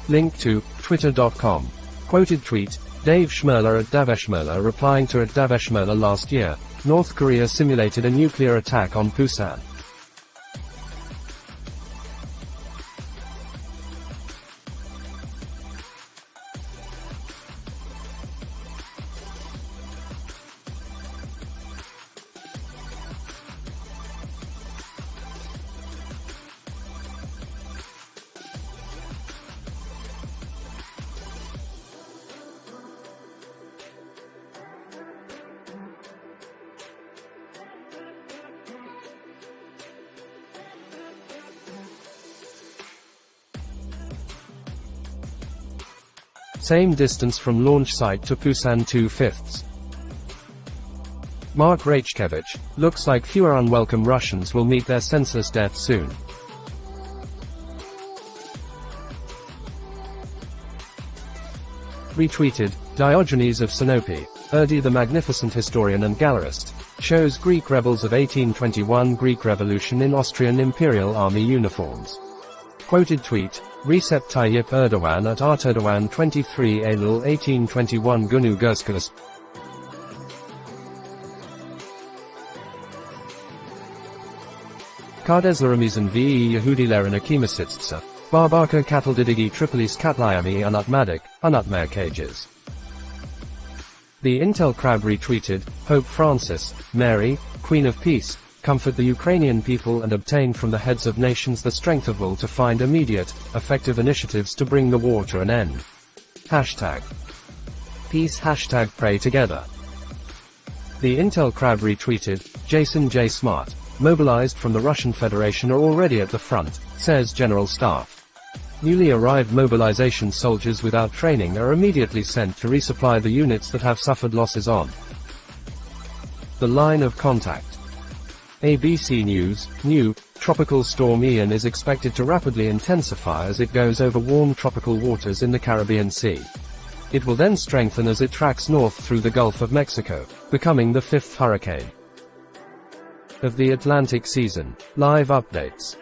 Link to twitter.com. Quoted tweet, Dave Shmurla at Daveshmurla replying to at Daveshmurla last year, North Korea simulated a nuclear attack on Busan. Same distance from launch site to Busan 2/5. Mark Rachkevich, looks like fewer unwelcome Russians will meet their senseless death soon. Retweeted, Diogenes of Sinope, Erdi the magnificent historian and gallerist, shows Greek rebels of 1821 Greek Revolution in Austrian Imperial Army uniforms. Quoted tweet, Recep Tayyip Erdogan at Erdogan 23 Eylül 1821 Günü Göstergesi. Kardeşlerimizin ve Yahudilerin akimisitsa, Barbaka Katildidigi Tripolis Katliami Anatmayakages. The Intel Crab retweeted, Pope Francis, Mary, Queen of Peace, comfort the Ukrainian people and obtain from the heads of nations the strength of will to find immediate, effective initiatives to bring the war to an end. Hashtag Peace Hashtag Pray Together. The Intel Crab retweeted, Jason J. Smart, mobilized from the Russian Federation are already at the front, says General Staff. Newly arrived mobilization soldiers without training are immediately sent to resupply the units that have suffered losses on the line of contact. ABC News, new, Tropical Storm Ian is expected to rapidly intensify as it goes over warm tropical waters in the Caribbean Sea. It will then strengthen as it tracks north through the Gulf of Mexico, becoming the fifth hurricane of the Atlantic season. Live updates.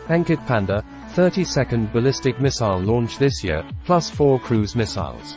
Ankit Panda, 32nd ballistic missile launch this year, plus 4 cruise missiles.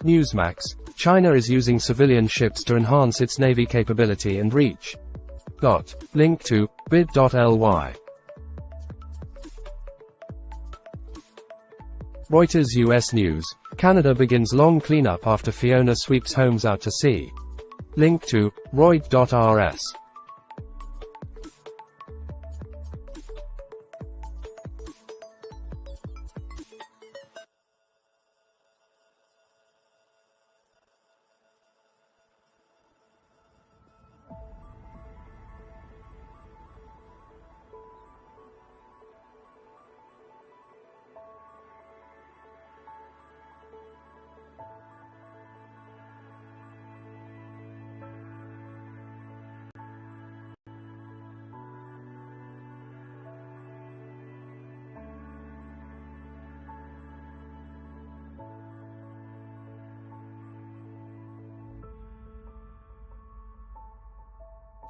Newsmax, China is using civilian ships to enhance its navy capability and reach. Link to bit.ly. Reuters US News, Canada begins long cleanup after Fiona sweeps homes out to sea. Link to Reut.rs.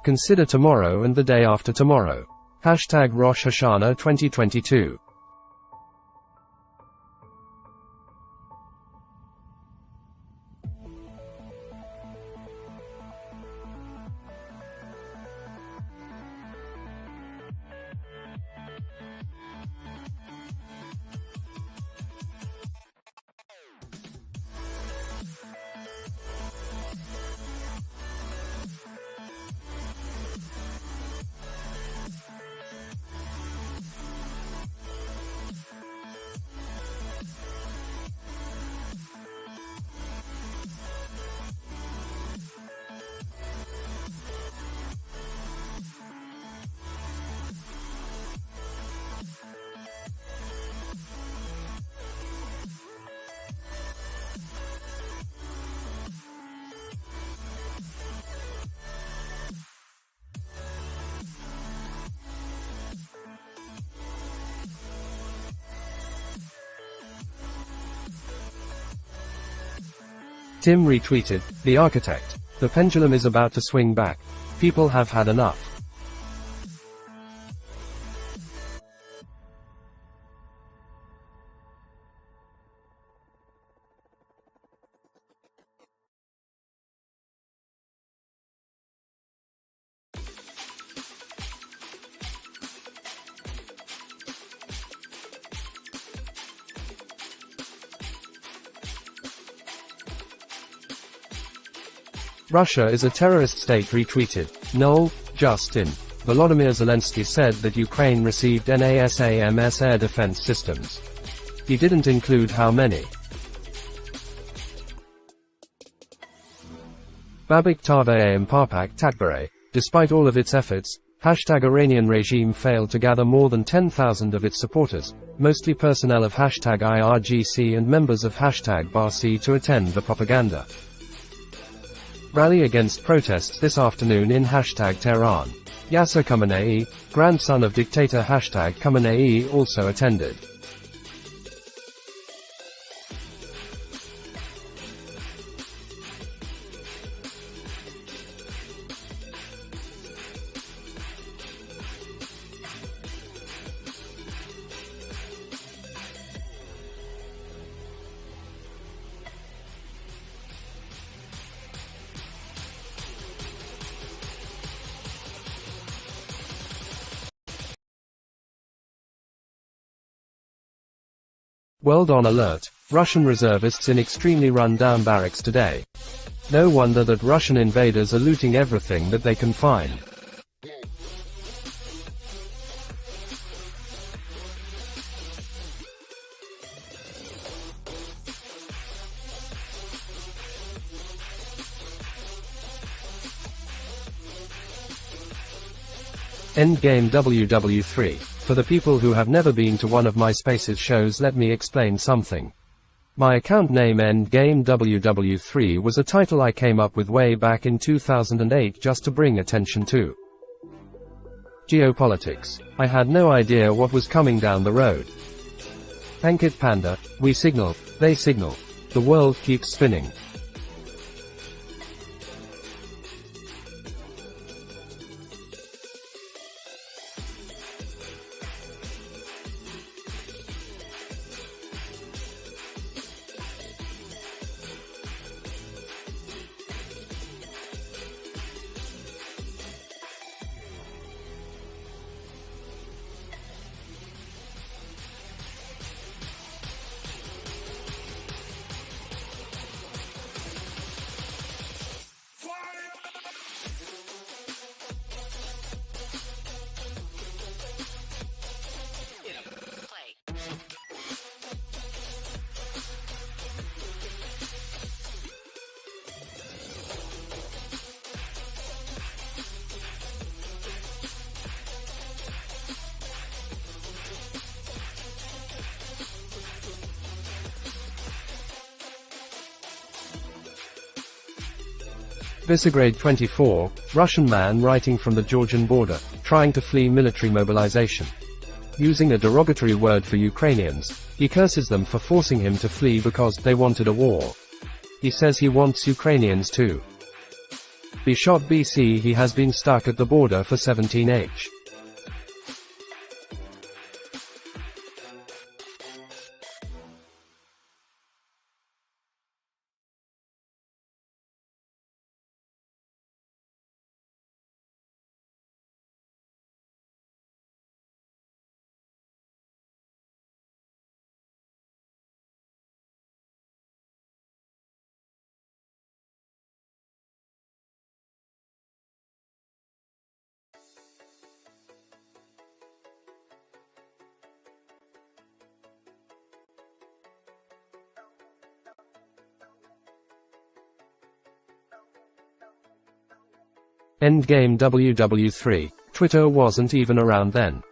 Consider tomorrow and the day after tomorrow. Hashtag Rosh Hashanah 2022. Tim retweeted, "The architect. The pendulum is about to swing back. People have had enough." Russia is a terrorist state retweeted. No, Justin. Volodymyr Zelensky said that Ukraine received NASAMS air defense systems. He didn't include how many. Babik Tavaye Parpak Takbare. Despite all of its efforts, #Iranian regime failed to gather more than 10,000 of its supporters, mostly personnel of #IRGC and members of #Barsi to attend the propaganda rally against protests this afternoon in #Tehran. Yasser Khamenei, grandson of dictator #Khamenei, also attended. World on alert. Russian reservists in extremely run-down barracks today. No wonder that Russian invaders are looting everything that they can find. Endgame WW3. For the people who have never been to one of my Spaces shows, let me explain something. My account name Endgame WW3 was a title I came up with way back in 2008 just to bring attention to geopolitics. I had no idea what was coming down the road. Ankit Panda, we signal, they signal. The world keeps spinning. Visegrad 24, Russian man writing from the Georgian border, trying to flee military mobilization. Using a derogatory word for Ukrainians, he curses them for forcing him to flee because they wanted a war. He says he wants Ukrainians to be shot. BC he has been stuck at the border for 17h. Endgame WW3. Twitter wasn't even around then.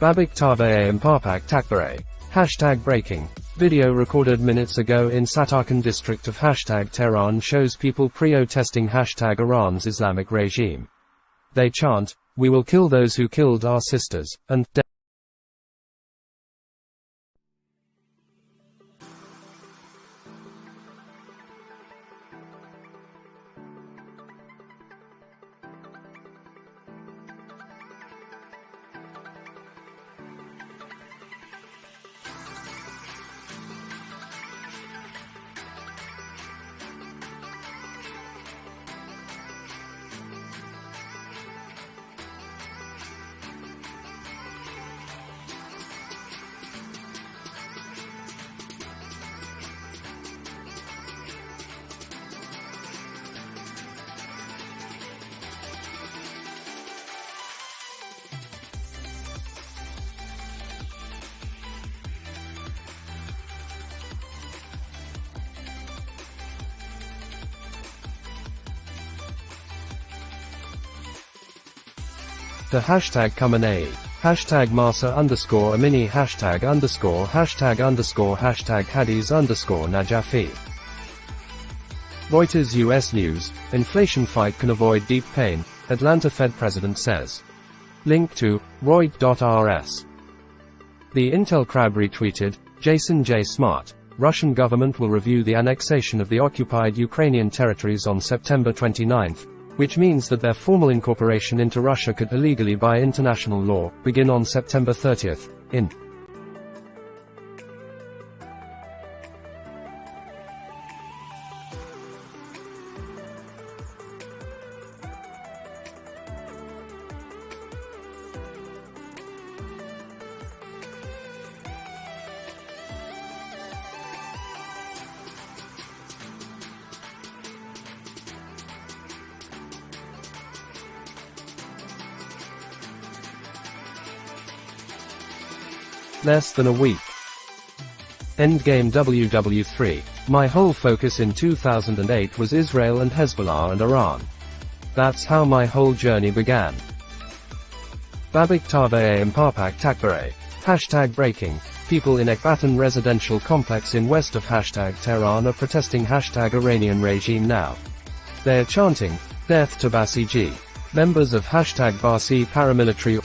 Babik Tave Mpapak Takbare. Hashtag breaking. Video recorded minutes ago in Satarkand district of hashtag Tehran shows people protesting hashtag Iran's Islamic regime. They chant, "We will kill those who killed our sisters," and the hashtag Khamenei. Hashtag Masa _ Amini hashtag Hadis _ Najafi. Reuters US News, inflation fight can avoid deep pain, Atlanta Fed President says. Link to, Reut.rs. The Intel Crab retweeted, Jason J. Smart, Russian government will review the annexation of the occupied Ukrainian territories on September 29, which means that their formal incorporation into Russia could illegally by international law, begin on September 30, in less than a week. Endgame WW3. My whole focus in 2008 was Israel and Hezbollah and Iran. That's how my whole journey began. Babik Tave Mpapak Takbare. Hashtag breaking. People in Ekbatan residential complex in west of hashtag Tehran are protesting hashtag Iranian regime now. They're chanting, "Death to Basiji." Members of hashtag Basi paramilitary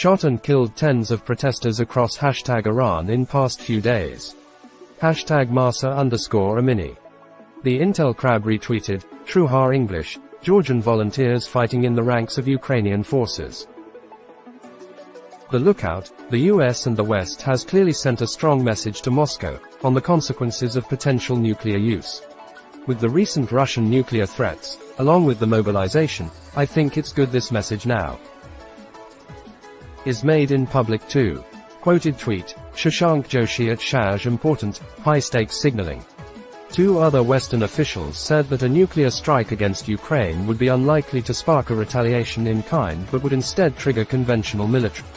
shot and killed tens of protesters across hashtag Iran in past few days. Hashtag Masa _ Amini. The Intel Crab retweeted, Truhar English, Georgian volunteers fighting in the ranks of Ukrainian forces. The Lookout, the US and the West has clearly sent a strong message to Moscow, on the consequences of potential nuclear use. With the recent Russian nuclear threats, along with the mobilization, I think it's good this message now is made in public too. Quoted tweet, Shashank Joshi at Shaj important, high-stakes signaling. Two other Western officials said that a nuclear strike against Ukraine would be unlikely to spark a retaliation in kind but would instead trigger conventional military.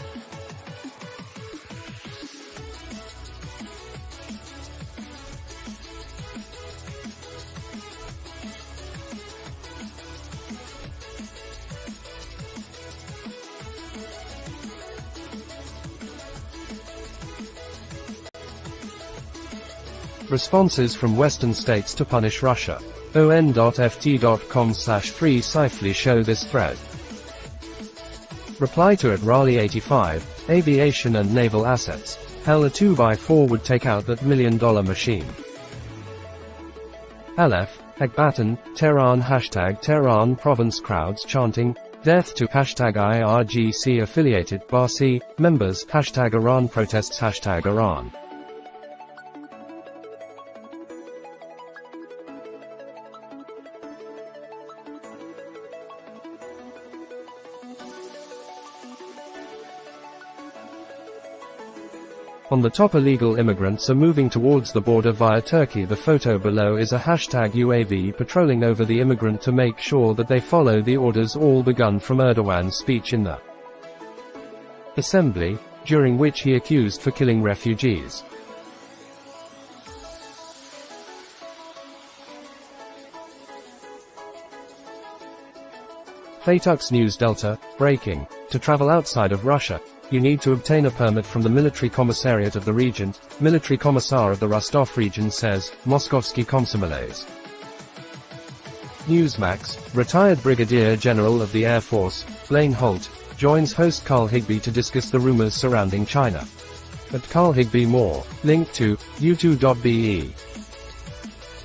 Responses from Western states to punish Russia. on.ft.com/free safely show this thread. Reply to at Raleigh 85, aviation and naval assets. Hell, a 2x4 would take out that $1 million machine. Aleph, Ekbatan, Tehran hashtag Tehran province crowds chanting, death to hashtag IRGC affiliated Basi members hashtag Iran protests hashtag Iran. On the top, illegal immigrants are moving towards the border via Turkey. The photo below is a hashtag UAV patrolling over the immigrant to make sure that they follow the orders, all begun from Erdogan's speech in the assembly, during which he accused for killing refugees. Fatux News Delta, breaking. To travel outside of Russia, you need to obtain a permit from the military commissariat of the region. Military Commissar of the Rostov region says, Moskovsky Komsomolets. Newsmax, retired Brigadier General of the Air Force, Blaine Holt, joins host Carl Higbie to discuss the rumors surrounding China. At Carl Higbie more, link to, u2.be.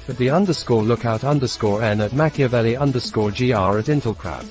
At the _lookout_n at Machiavelli_gr at Intelcrab.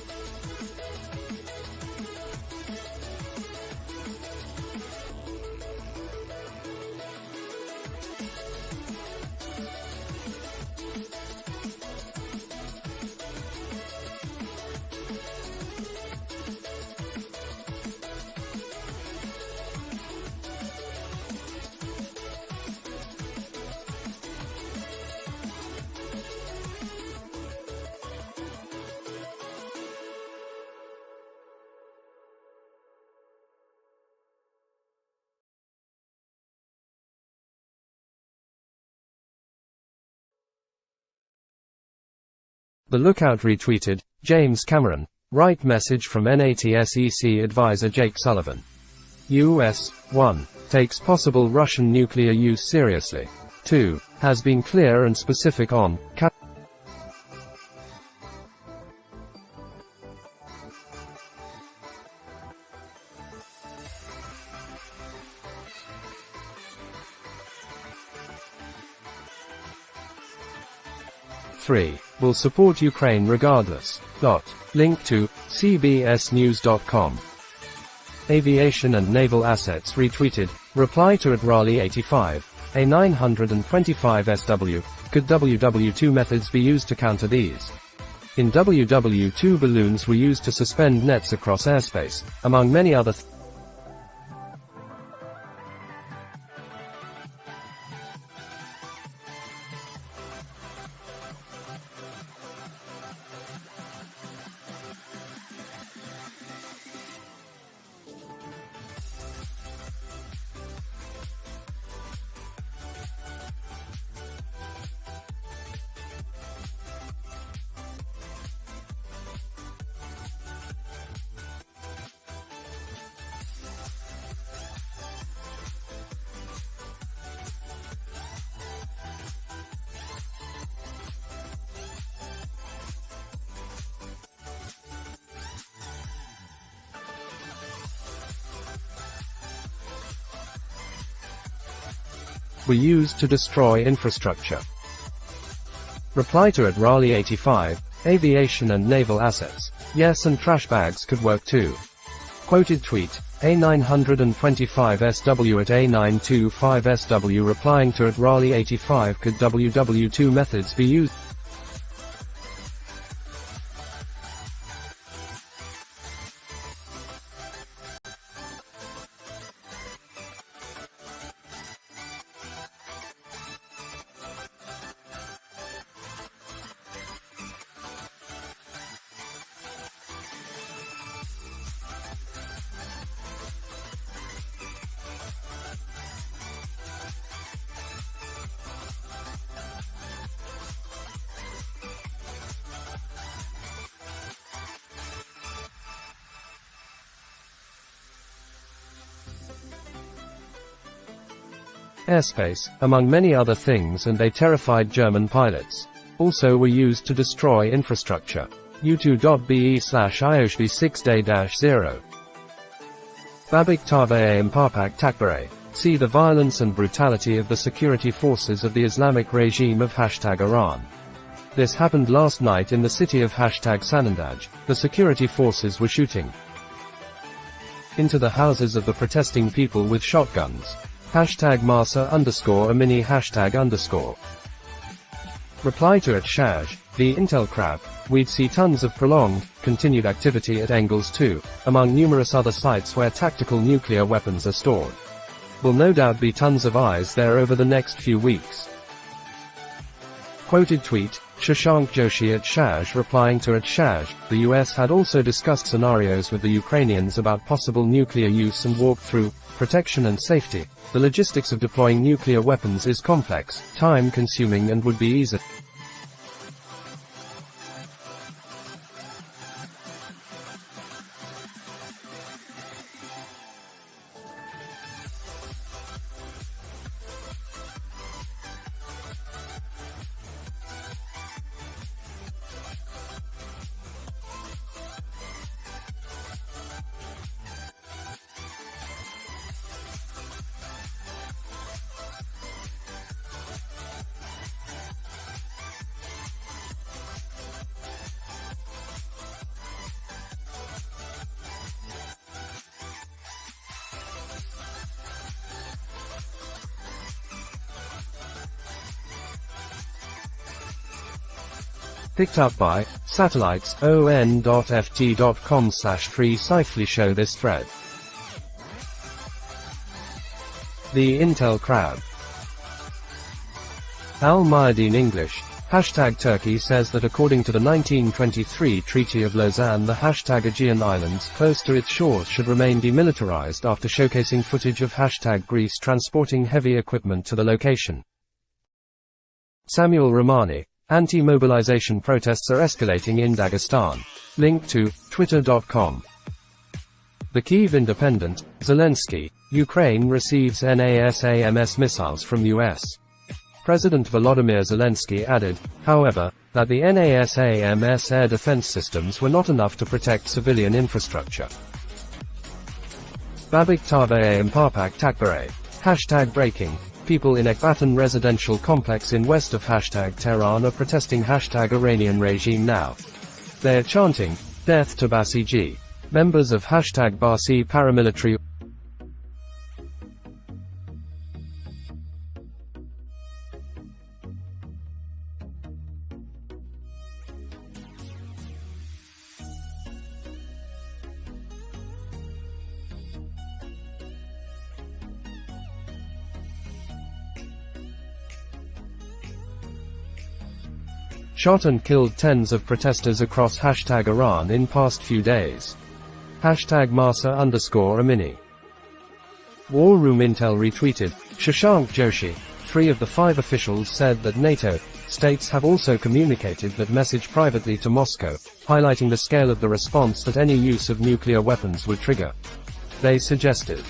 The Lookout retweeted, James Cameron, right message from NATSEC advisor Jake Sullivan. US, 1. Takes possible Russian nuclear use seriously. 2. Has been clear and specific on, 3. Will support Ukraine regardless. Link to, cbsnews.com. Aviation and Naval Assets retweeted, reply to at Raleigh 85, A925 SW, could WW2 methods be used to counter these? In WW2 balloons were used to suspend nets across airspace, among many other were used to destroy infrastructure. Reply to at Raleigh 85, Aviation and Naval Assets. Yes, and trash bags could work too. Quoted tweet, A925 SW at A925 SW replying to at Raleigh 85, could WW2 methods be used? Airspace, among many other things, and they terrified German pilots. Also were used to destroy infrastructure. u2.be/ioshb 6day-0. Babik Tave Parpak Takbare. See the violence and brutality of the security forces of the Islamic regime of #Iran. This happened last night in the city of #Sanandaj. The security forces were shooting into the houses of the protesting people with shotguns. #Masa_a_mini #_. Reply to at Shaj, the Intel Crab. We'd see tons of prolonged, continued activity at Engels too, among numerous other sites where tactical nuclear weapons are stored. will no doubt be tons of eyes there over the next few weeks. Quoted tweet, Shashank Joshi at Shaj replying to at Shaj, the US had also discussed scenarios with the Ukrainians about possible nuclear use and walked through protection and safety. The logistics of deploying nuclear weapons is complex, time-consuming and would be easy. Picked up by satellites on.ft.com/free safely show this thread. The Intel crowd. Al Mayadeen English. Turkey says that according to the 1923 Treaty of Lausanne, the Aegean Islands close to its shores should remain demilitarized after showcasing footage of Greece transporting heavy equipment to the location. Samuel Romani. Anti-mobilization protests are escalating in Dagestan. Link to twitter.com. The Kyiv Independent. Zelensky. Ukraine receives NASAMS missiles from US. President Volodymyr Zelensky added, however, that the NASAMS air defense systems were not enough to protect civilian infrastructure. Babik Taveh Mparpak Takbare. #breaking. People in Ekbatan residential complex in west of Tehran are protesting Iranian regime now. They are chanting, death to Basiji. Members of Basi paramilitary shot and killed tens of protesters across Iran in past few days. #Masa_Amini. War Room Intel retweeted, Shashank Joshi. 3 of the 5 officials said that NATO states have also communicated that message privately to Moscow, highlighting the scale of the response that any use of nuclear weapons would trigger. They suggested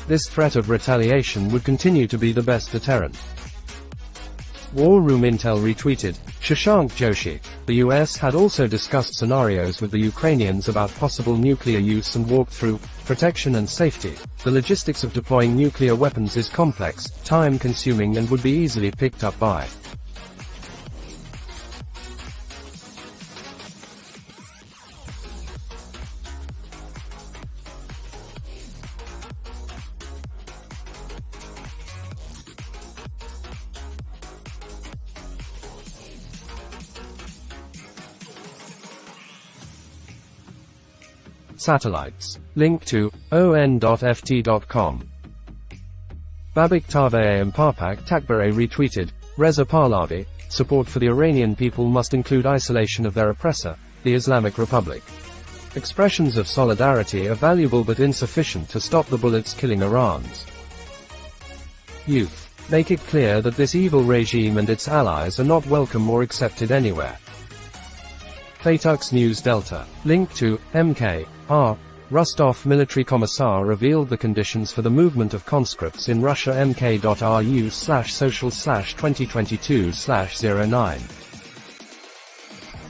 this threat of retaliation would continue to be the best deterrent. War Room Intel retweeted, Shashank Joshi. The US had also discussed scenarios with the Ukrainians about possible nuclear use and walked through protection and safety. The logistics of deploying nuclear weapons is complex, time-consuming and would be easily picked up by satellites. Link to on.ft.com. Babik Taveh Mparpak Takbare retweeted, Reza Pahlavi. Support for the Iranian people must include isolation of their oppressor, the Islamic Republic. Expressions of solidarity are valuable but insufficient to stop the bullets killing Iran's youth. Make it clear that this evil regime and its allies are not welcome or accepted anywhere. Playtux News Delta. Link to MK.R. Rostov military commissar revealed the conditions for the movement of conscripts in Russia. mk.ru/social/2022/09.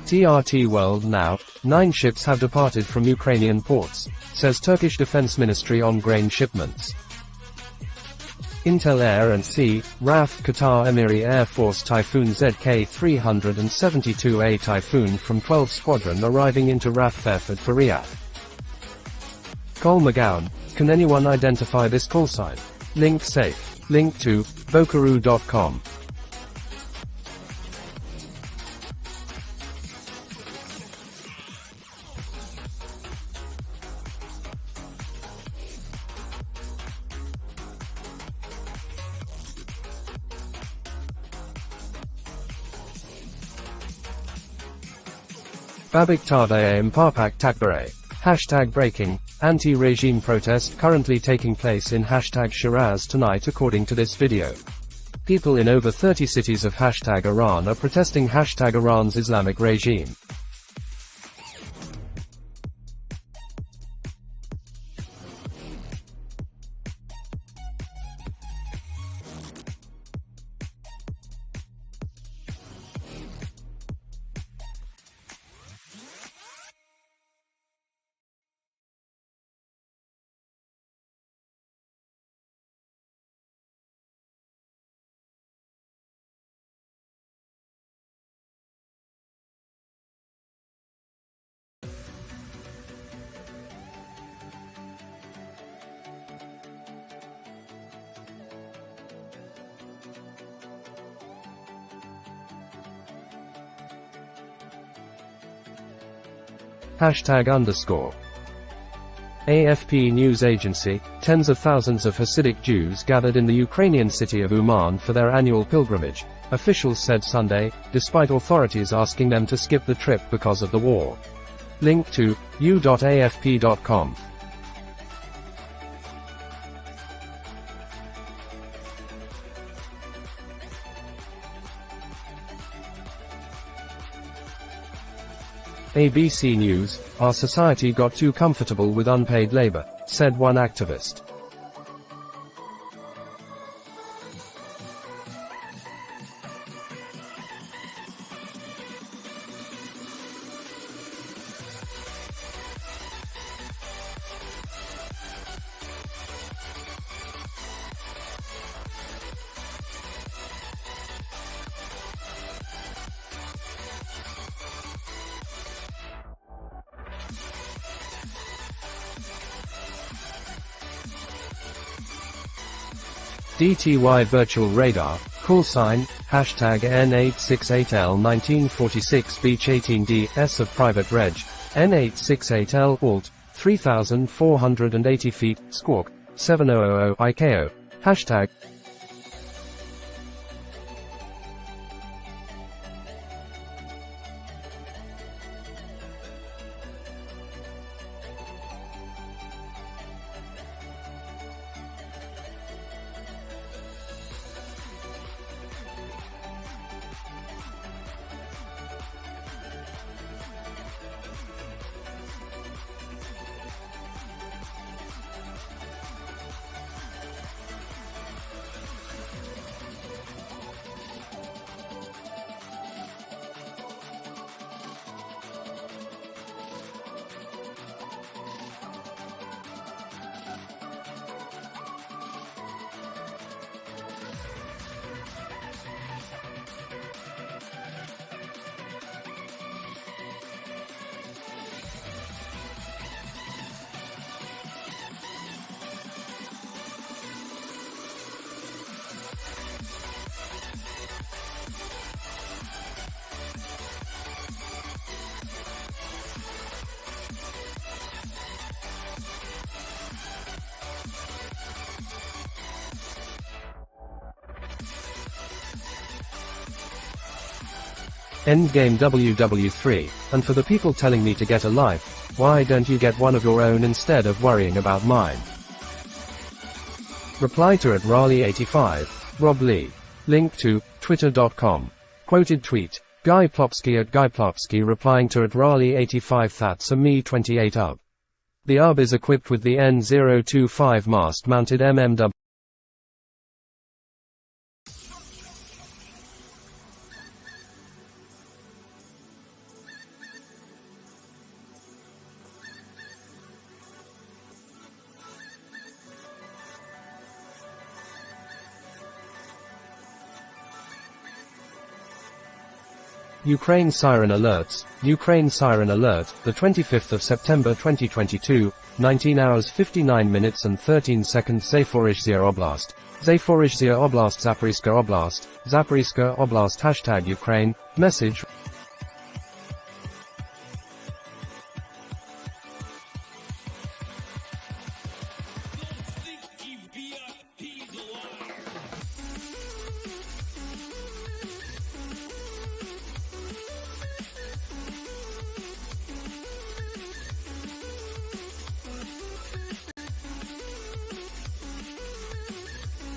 TRT World Now. 9 ships have departed from Ukrainian ports, says Turkish Defense Ministry on grain shipments. Intel Air and Sea, RAF Qatar Emiri Air Force Typhoon ZK-372A Typhoon from 12 Squadron arriving into RAF Fairford for Riyadh. Col McGowan, can anyone identify this call sign? Link safe. Link to bokaru.com. Babiktade Mpapak Takbare. Hashtag breaking. Anti-regime protest currently taking place in hashtag Shiraz tonight according to this video. People in over 30 cities of hashtag Iran are protesting hashtag Iran's Islamic regime. Hashtag _ AFP news agency, tens of thousands of Hasidic Jews gathered in the Ukrainian city of Uman for their annual pilgrimage, officials said Sunday, despite authorities asking them to skip the trip because of the war. Link to u.afp.com. ABC News, our society got too comfortable with unpaid labor, said one activist. DTY Virtual Radar, call sign, hashtag N868L1946 Beach 18D, S of Private Reg, N868L Alt, 3480 feet, Squawk, 7000 IKO, hashtag. Endgame WW3, and for the people telling me to get a life, why don't you get one of your own instead of worrying about mine? Reply to at Raleigh85, Rob Lee. Link to, twitter.com. Quoted tweet, Guy Plopsky at Guy Plopsky replying to at Raleigh85 that's a me 28 UB. The UB is equipped with the N025 mast-mounted MMW. Ukraine Siren Alerts, Ukraine Siren Alert, the 25th of September 2022, 19 hours 59 minutes and 13 seconds Zaporizhzhia Oblast, Zaporizhzhia Oblast Zaporizhzhia Oblast, Zaporizhzhia Oblast hashtag Ukraine, message.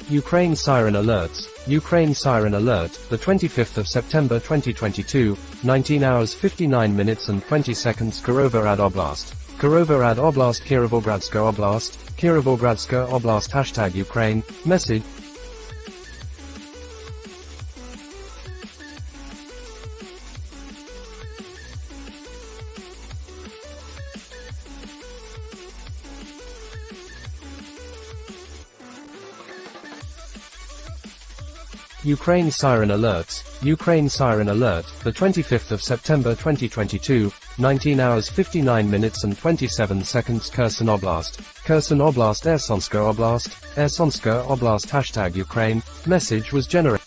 Ukraine siren alerts. Ukraine siren alert, the 25th of September 2022, 19 hours 59 minutes and 20 seconds Kirovohrad Oblast. Kirovohrad Oblast, Kirovogradska Oblast, Kirovogradska Oblast # Ukraine, message. Ukraine siren alerts. Ukraine siren alert, the 25th of September 2022, 19 hours 59 minutes and 27 seconds Kherson Oblast. Kherson Oblast, Ersonska Oblast, Ersonska Oblast # Ukraine, message was generated.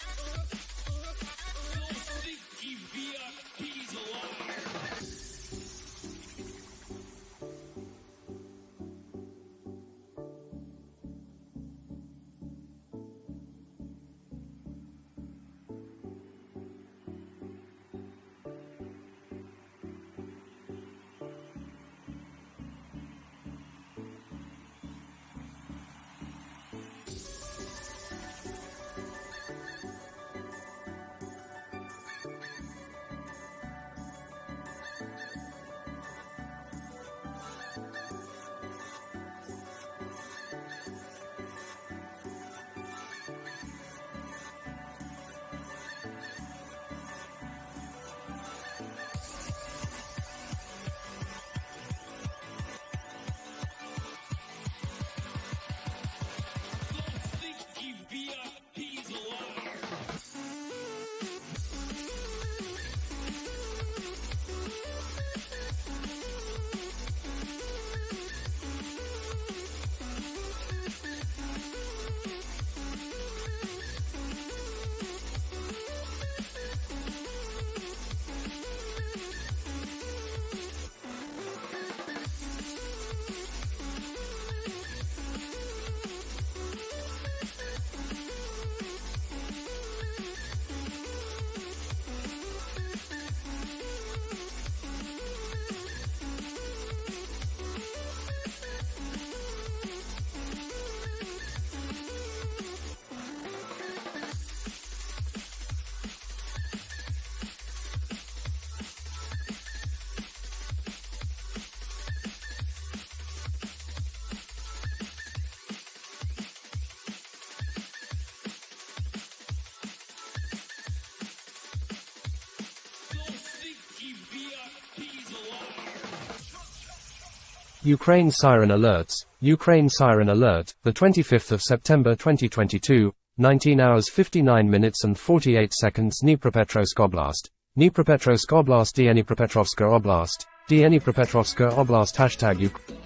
Ukraine siren alerts. Ukraine siren alert, the 25th of September 2022, 19 hours 59 minutes and 48 seconds Dnipropetrovsk Oblast. Dnipropetrovsk Oblast, Dnipropetrovska Oblast, Dnipropetrovska Oblast # Ukraine.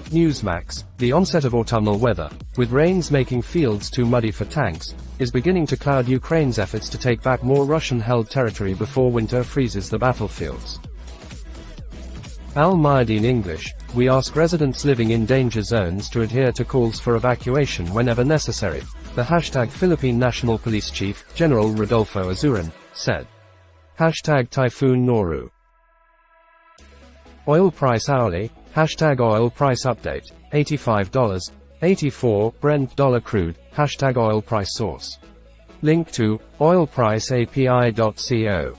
Newsmax. The onset of autumnal weather, with rains making fields too muddy for tanks, is beginning to cloud Ukraine's efforts to take back more Russian-held territory before winter freezes the battlefields. Al Mayadeen English. We ask residents living in danger zones to adhere to calls for evacuation whenever necessary, the Philippine National Police Chief, General Rodolfo Azurin, said. Typhoon Noru. Oil price hourly. Oil price update. $85.84 Brent dollar crude. Oil price source. Link to oilpriceapi.co.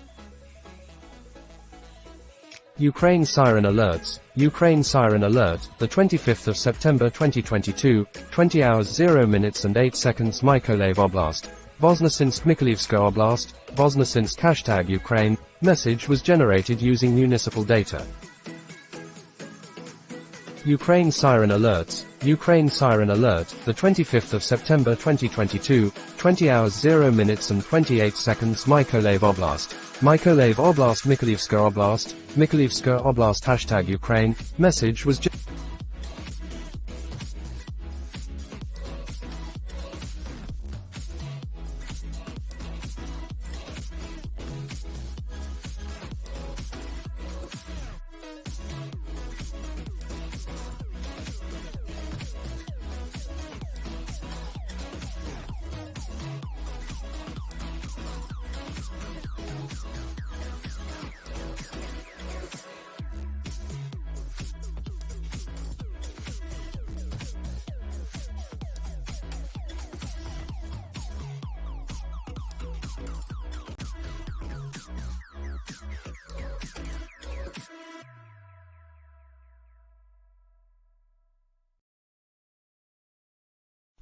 Ukraine siren alerts. Ukraine siren alert, the 25th of September 2022, 20 hours 0 minutes and 8 seconds Mykolaiv Oblast. Voznesensk Mykolaievska Oblast, Voznesensk # Ukraine, message was generated using municipal data. Ukraine siren alerts. Ukraine siren alert, the 25th of September 2022, 20 hours 0 minutes and 28 seconds Mykolaiv Oblast. Mykolaiv Oblast, Mykolaievska Oblast, Mykolaievska Oblast # Ukraine, message was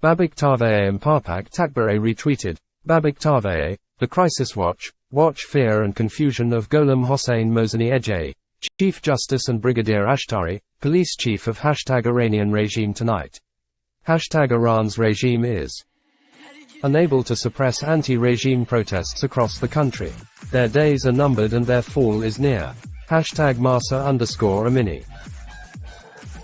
Babiktave Mparpak Takbare retweeted. Babiktave, The Crisis Watch, Watch Fear and Confusion of Gholam Hossein Mozani Ejei, Chief Justice and Brigadier Ashtari, Police Chief of #Iranian Regime Tonight. #Iran's regime is unable to suppress anti-regime protests across the country. Their days are numbered and their fall is near. #Masa_Amini.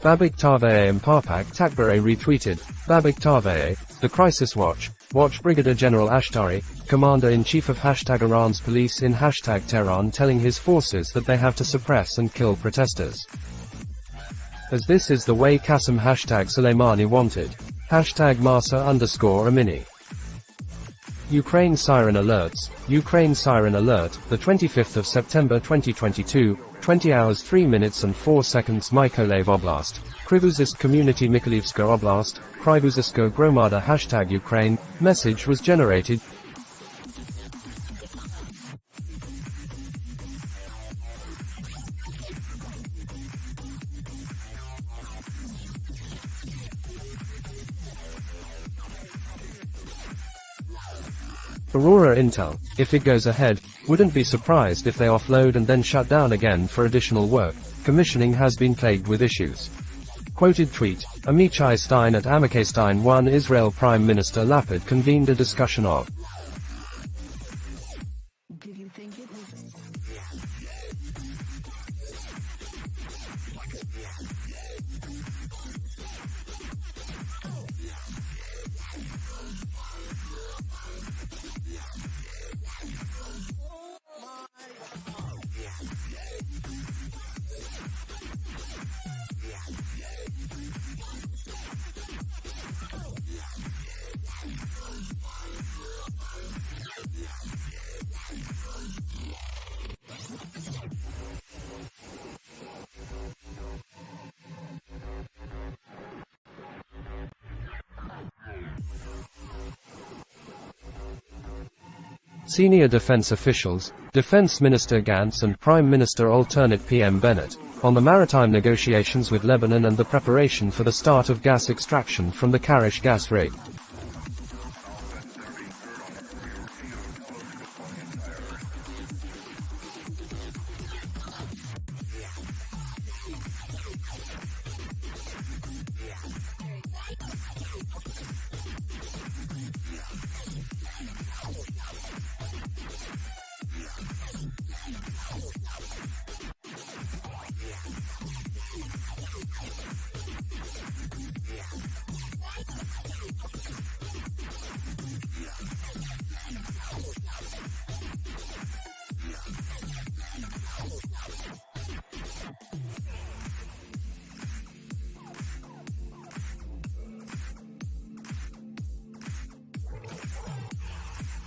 Babiktave Mparpak Takbare retweeted. Babiktave, The Crisis Watch, Watch Brigadier General Ashtari, Commander-in-Chief of #Iran's police in #Tehran telling his forces that they have to suppress and kill protesters. As this is the way Qasem #Soleimani wanted. #Masa_Amini. Ukraine Siren Alerts. Ukraine Siren Alert, the 25th of September 2022, 20 hours 3 minutes and 4 seconds Mykolaiv Oblast, Krivozisk Community Mykolivska Oblast, Krivoziska Gromada #Ukraine, message was generated. Aurora Intel, if it goes ahead, wouldn't be surprised if they offload and then shut down again for additional work. Commissioning has been plagued with issues. Quoted tweet, Amichai Stein at Amichai Stein 1 Israel Prime Minister Lapid convened a discussion of Senior defense officials, Defense Minister Gantz and Prime Minister alternate PM Bennett, on the maritime negotiations with Lebanon and the preparation for the start of gas extraction from the Karish gas rig.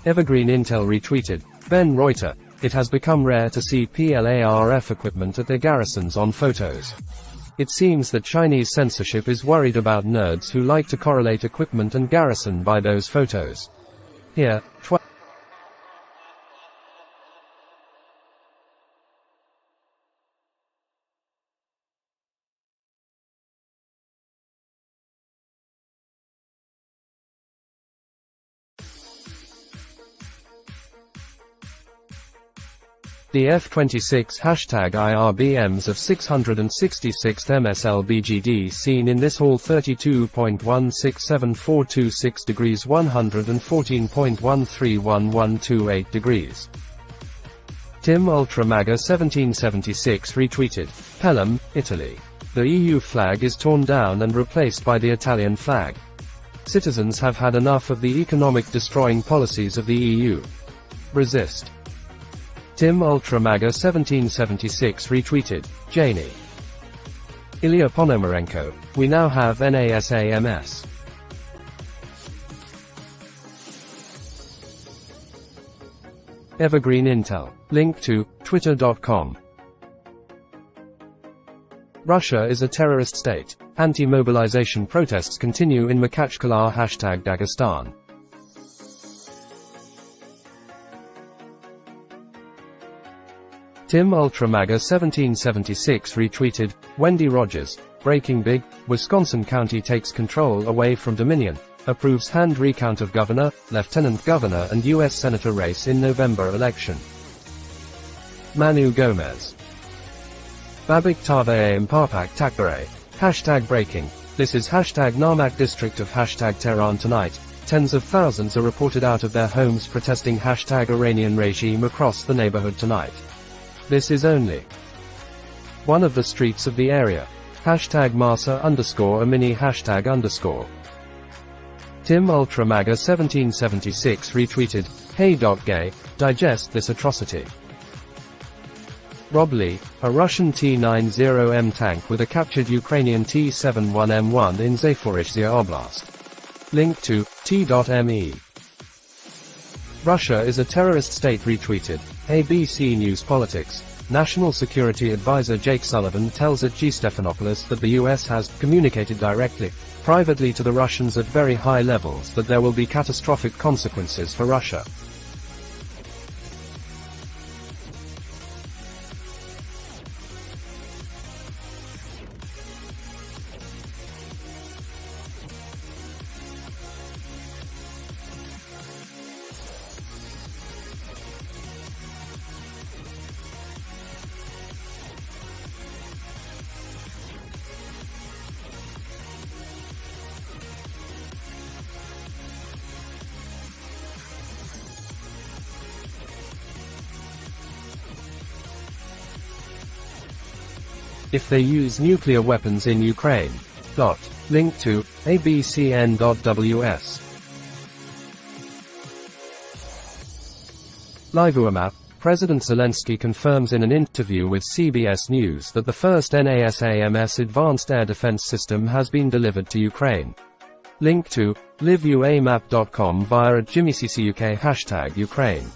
Evergreen Intel retweeted. Ben Reuter, it has become rare to see PLARF equipment at their garrisons on photos. It seems that Chinese censorship is worried about nerds who like to correlate equipment and garrison by those photos. Here, the F-26 #IRBMs of 666th MSLBGD seen in this hall 32.167426 degrees 114.131128 degrees. Tim Ultramaga 1776 retweeted. Pelham, Italy. The EU flag is torn down and replaced by the Italian flag. Citizens have had enough of the economic destroying policies of the EU. Resist. Tim Ultramaga 1776 retweeted. Janie. Ilya Ponomarenko, we now have NASAMS. Evergreen Intel. Link to, twitter.com. Russia is a terrorist state. Anti-mobilization protests continue in Makhachkala #Dagestan. Tim Ultramaga 1776 retweeted. Wendy Rogers, Breaking big, Wisconsin County takes control away from Dominion. Approves hand recount of governor, lieutenant governor and U.S. Senator race in November election. Manu Gomez. Babik Tave Mpapak Takbare. Hashtag breaking. This is hashtag Narmak district of hashtag Tehran tonight. Tens of thousands are reported out of their homes protesting hashtag Iranian regime across the neighborhood tonight. This is only one of the streets of the area. Hashtag Masa _Amini hashtag _ Tim Ultramaga 1776 retweeted, "Hey Gay, digest this atrocity." Rob Lee, a Russian T-90M tank with a captured Ukrainian T-71M1 in Zaporizhzhia Oblast. Link to t.me. Russia is a terrorist state retweeted, ABC News Politics. National Security Advisor Jake Sullivan tells at G. Stephanopoulos that the US has communicated directly, privately to the Russians at very high levels that there will be catastrophic consequences for Russia. If they use nuclear weapons in Ukraine. Link to abcn.ws. LiveUMap, President Zelensky confirms in an interview with CBS News that the first NASAMS advanced air defense system has been delivered to Ukraine. Link to liveuamap.com via @JimmyCCUK hashtag Ukraine.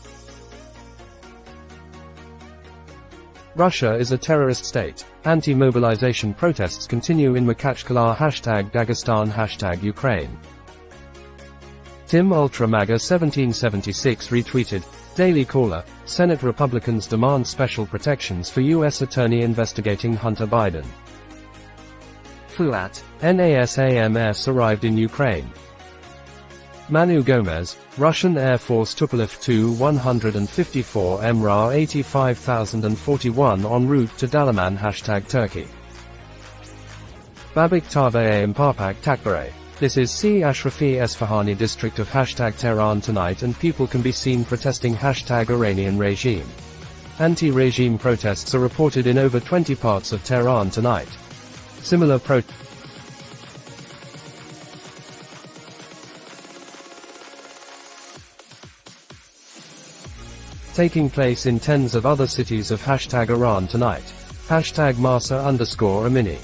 Russia is a terrorist state. Anti-mobilization protests continue in Makhachkala hashtag Dagestan hashtag Ukraine. Tim Ultramaga 1776 retweeted, Daily Caller, Senate Republicans demand special protections for U.S. attorney investigating Hunter Biden. Fuat, NASAMS arrived in Ukraine. Manu Gomez, Russian Air Force Tupolev Tu-154 MRA 85041 en route to Dalaman hashtag Turkey. Babik Tave Mpapak Takbare. This is C. Ashrafi Esfahani district of hashtag Tehran tonight and people can be seen protesting hashtag Iranian regime. Anti-regime protests are reported in over 20 parts of Tehran tonight. Similar taking place in tens of other cities of hashtag Iran tonight. Hashtag Masa _Amini.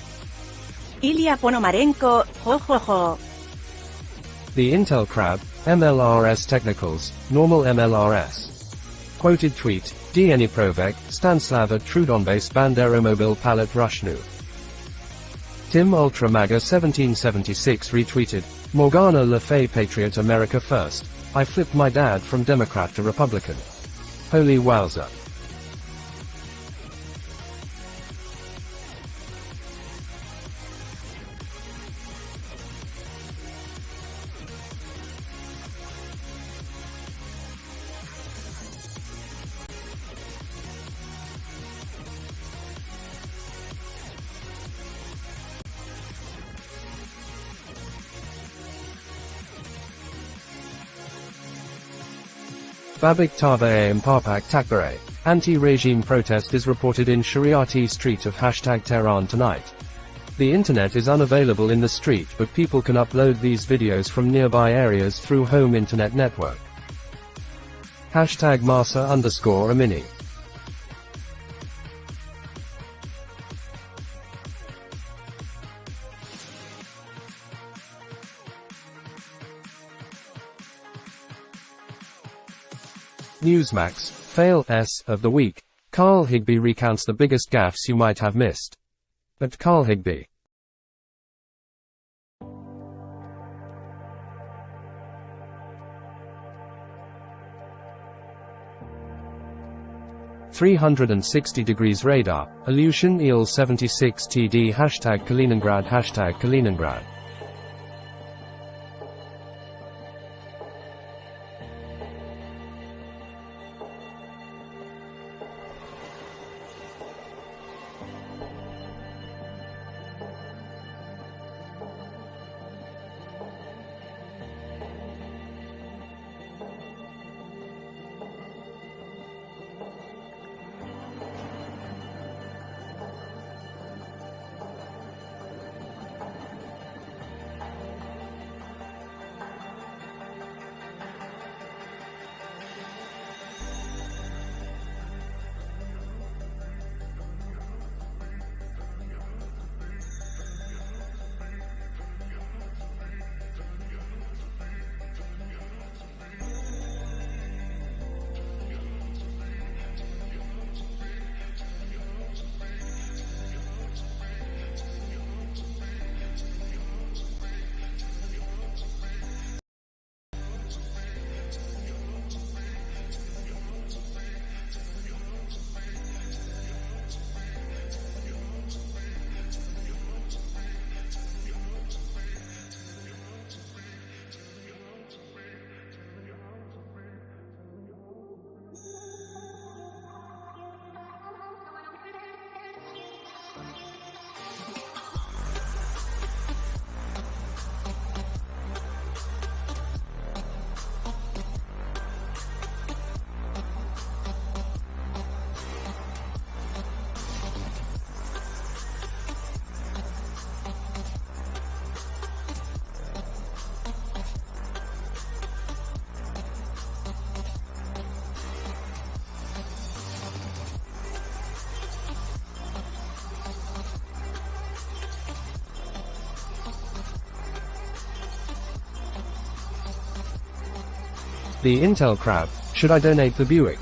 Ilya Ponomarenko, ho ho ho. The Intel Crab, MLRS Technicals, Normal MLRS. Quoted tweet, Dniprovek, Stanslava Trudonbase Banderomobil Palat Rushnu. Tim Ultramaga 1776 retweeted, Morgana Le Fay Patriot America First. I flipped my dad from Democrat to Republican. Holy wowza. Babik Tave Mpapak Takbare. Anti-regime protest is reported in Shariati Street of hashtag Tehran tonight. The internet is unavailable in the street but people can upload these videos from nearby areas through home internet network. Hashtag Masa _Amini. Newsmax, Fail S of the Week. Carl Higbie recounts the biggest gaffes you might have missed. At Carl Higbie. 360 degrees radar, Ilyushin Il-76 TD #Kaliningrad #Kaliningrad. The Intel crab, should I donate the Buick?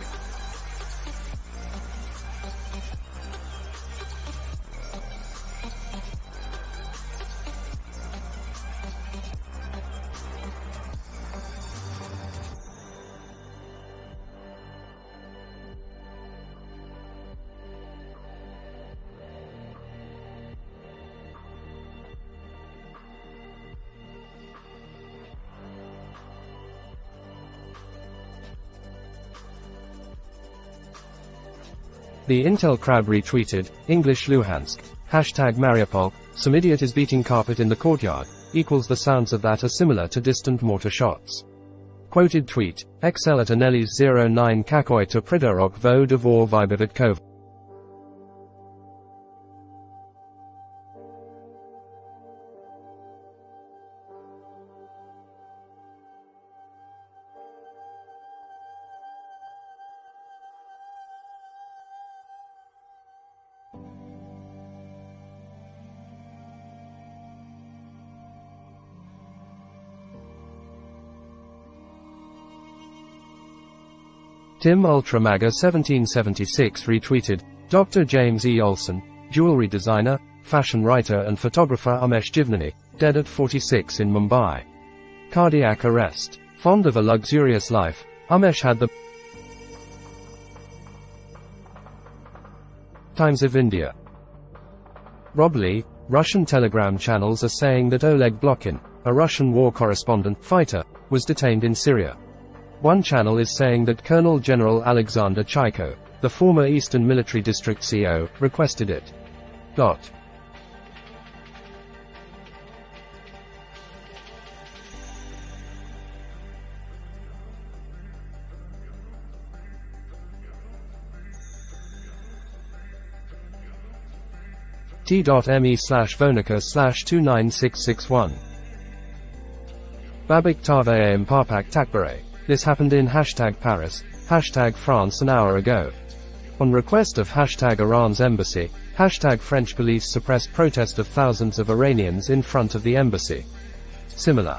The Intel crab retweeted, English Luhansk, #Mariupol, some idiot is beating carpet in the courtyard, equals the sounds of that are similar to distant mortar shots. Quoted tweet, XL at Anelis 09 Kakoi to Pridarok vo devor Vibavitkov. Tim Ultramaga 1776 retweeted, Dr. James E. Olson, jewelry designer, fashion writer and photographer Umesh Jivnani, dead at 46 in Mumbai. Cardiac arrest. Fond of a luxurious life, Umesh had the Times of India. Rob Lee, Russian telegram channels are saying that Oleg Blokhin, a Russian war correspondent, fighter, was detained in Syria. One channel is saying that Colonel General Alexander Chaiko, the former Eastern Military District CO, requested it. T.me/Vonica/29661. Babik Tave Parpak Takbare. This happened in #Paris, #France an hour ago. On request of #Iran's embassy, #French police suppressed protest of thousands of Iranians in front of the embassy. Similar.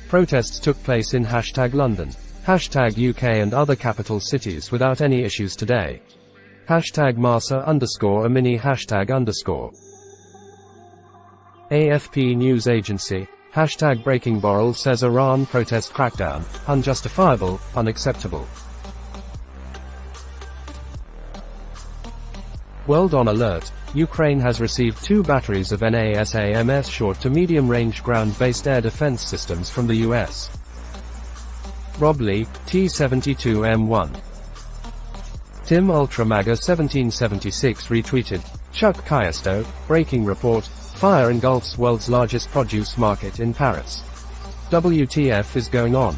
Protests took place in #London, #UK and other capital cities without any issues today. #Marsa_a mini #_. AFP News Agency, Hashtag Breaking Borrell says Iran protest crackdown, unjustifiable, unacceptable. World on alert. Ukraine has received 2 batteries of NASAMS short to medium-range ground-based air defense systems from the US. Rob Lee, T-72M1. Tim Ultramaga 1776 retweeted. Chuck Kaisto, breaking report, fire engulfs world's largest produce market in Paris. WTF is going on?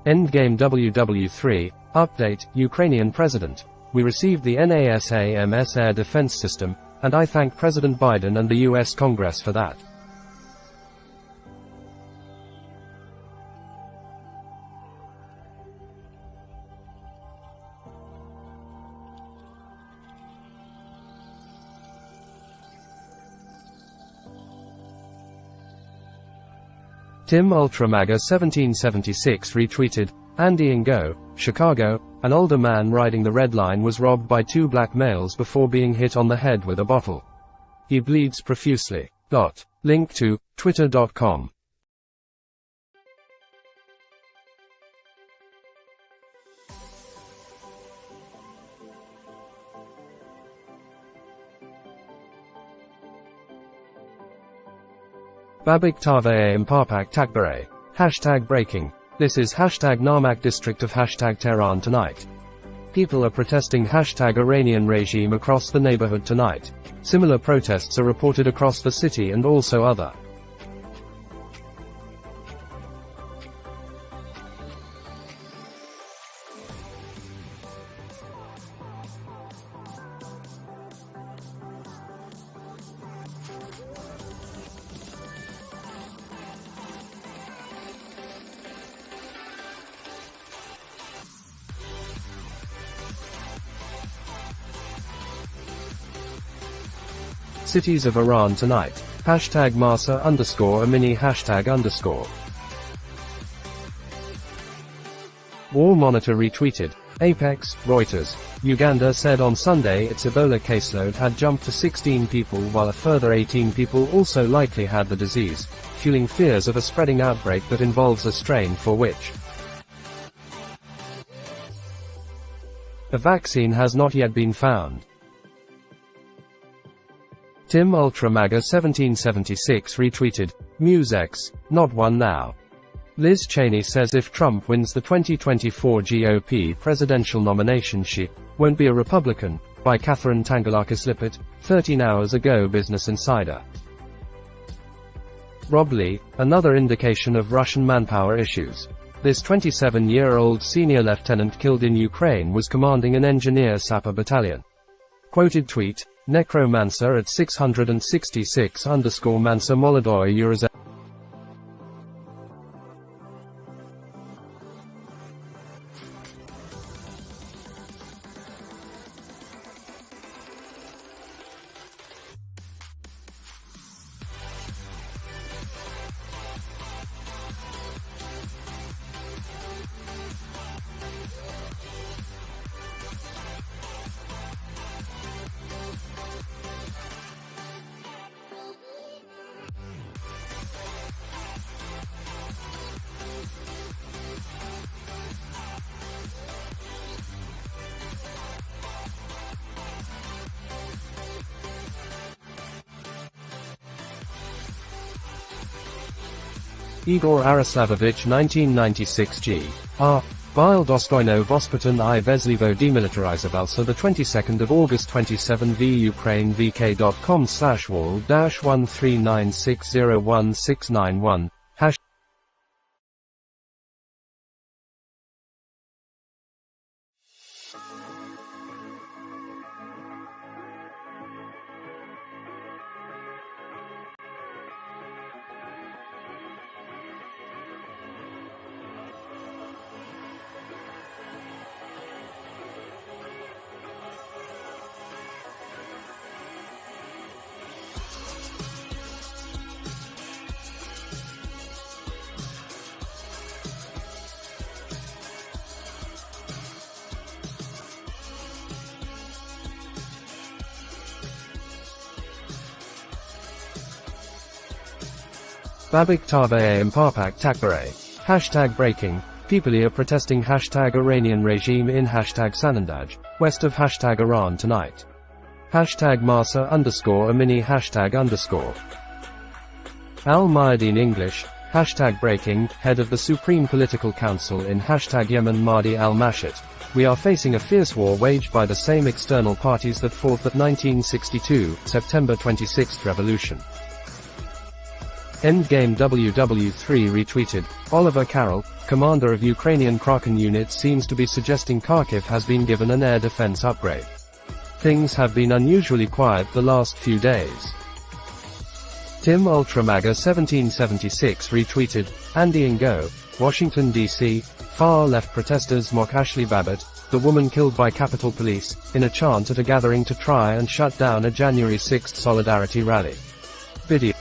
Endgame WW3, update, Ukrainian president. We received the NASAMS air defense system, and I thank President Biden and the US Congress for that. Tim Ultramaga 1776 retweeted, Andy Ngo, Chicago, an older man riding the red line was robbed by 2 black males before being hit on the head with a bottle. He bleeds profusely. Link to, twitter.com. Babik Tave Mpapak Takbare. Hashtag breaking. This is hashtag Narmak district of hashtag Tehran tonight. People are protesting hashtag Iranian regime across the neighborhood tonight. Similar protests are reported across the city and also other. Cities of Iran tonight. Hashtag Masa _Amini #_ War Monitor retweeted. Apex, Reuters. Uganda said on Sunday its Ebola caseload had jumped to 16 people while a further 18 people also likely had the disease, fueling fears of a spreading outbreak that involves a strain for which a vaccine has not yet been found. Tim Ultramaga 1776 retweeted, MuseX, not one now. Liz Cheney says if Trump wins the 2024 GOP presidential nomination she won't be a Republican, by Catherine Tangalakis Lippert, 13 hours ago Business Insider. Rob Lee, another indication of Russian manpower issues. This 27-year-old senior lieutenant killed in Ukraine was commanding an engineer sapper battalion. Quoted tweet, Necromancer at 666_Mancer Molodoy Euros. Igor Araslavovich 1996 G.R. Bile Dostojno Vospatan I Veslivo Demilitarizovalsa the 22nd of August 27 v Ukraine vk.com/wall-139601691. Babik Tavaye Impapak Takbare. Hashtag breaking. People are protesting hashtag Iranian regime in hashtag Sanandaj, west of hashtag Iran tonight. Hashtag Masa underscore Amini hashtag underscore. Al Mayadeen English. Hashtag breaking, head of the Supreme Political Council in hashtag Yemen Mahdi al-Mashat. We are facing a fierce war waged by the same external parties that fought the 1962, September 26th revolution. Endgame WW3 retweeted. Oliver Carroll, commander of Ukrainian Kraken unit, seems to be suggesting Kharkiv has been given an air defense upgrade. Things have been unusually quiet the last few days. Tim Ultramaga 1776 retweeted. Andy Ngo, Washington, D.C., far-left protesters mock Ashley Babbitt, the woman killed by Capitol Police, in a chant at a gathering to try and shut down a January 6 solidarity rally. Video.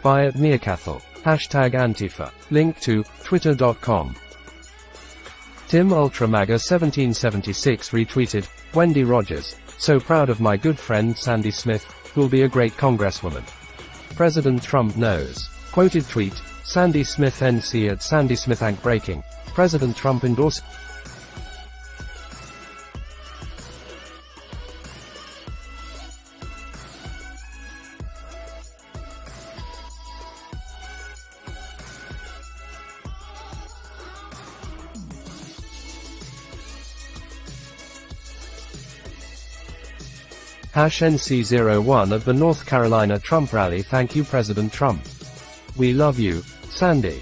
By at Meerkathel. Hashtag Antifa. Link to, twitter.com. Tim Ultramaga 1776 retweeted. Wendy Rogers. So proud of my good friend Sandy Smith, who'll be a great congresswoman. President Trump knows. Quoted tweet. Sandy Smith NC at Sandy Smith Ank breaking. President Trump endorsed. #NC01 at the North Carolina Trump rally. Thank you President Trump. We love you, Sandy.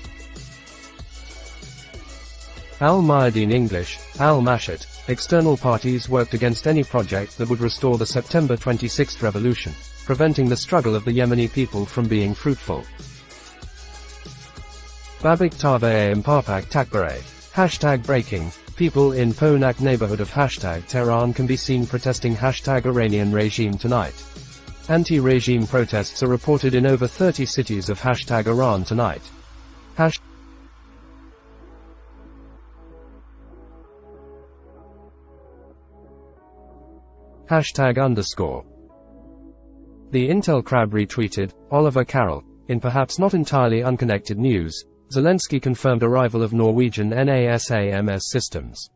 Al Mayadeen English. al-Mashat. External parties worked against any project that would restore the September 26th revolution, preventing the struggle of the Yemeni people from being fruitful. Babik Tavaye Impapak Takbare. Hashtag breaking. People in Ponak neighborhood of hashtag Tehran can be seen protesting hashtag Iranian regime tonight. Anti-regime protests are reported in over 30 cities of hashtag Iran tonight. Hashtag underscore. The Intel Crab retweeted. Oliver Carroll. In perhaps not entirely unconnected news, Zelensky confirmed arrival of Norwegian NASAMS systems.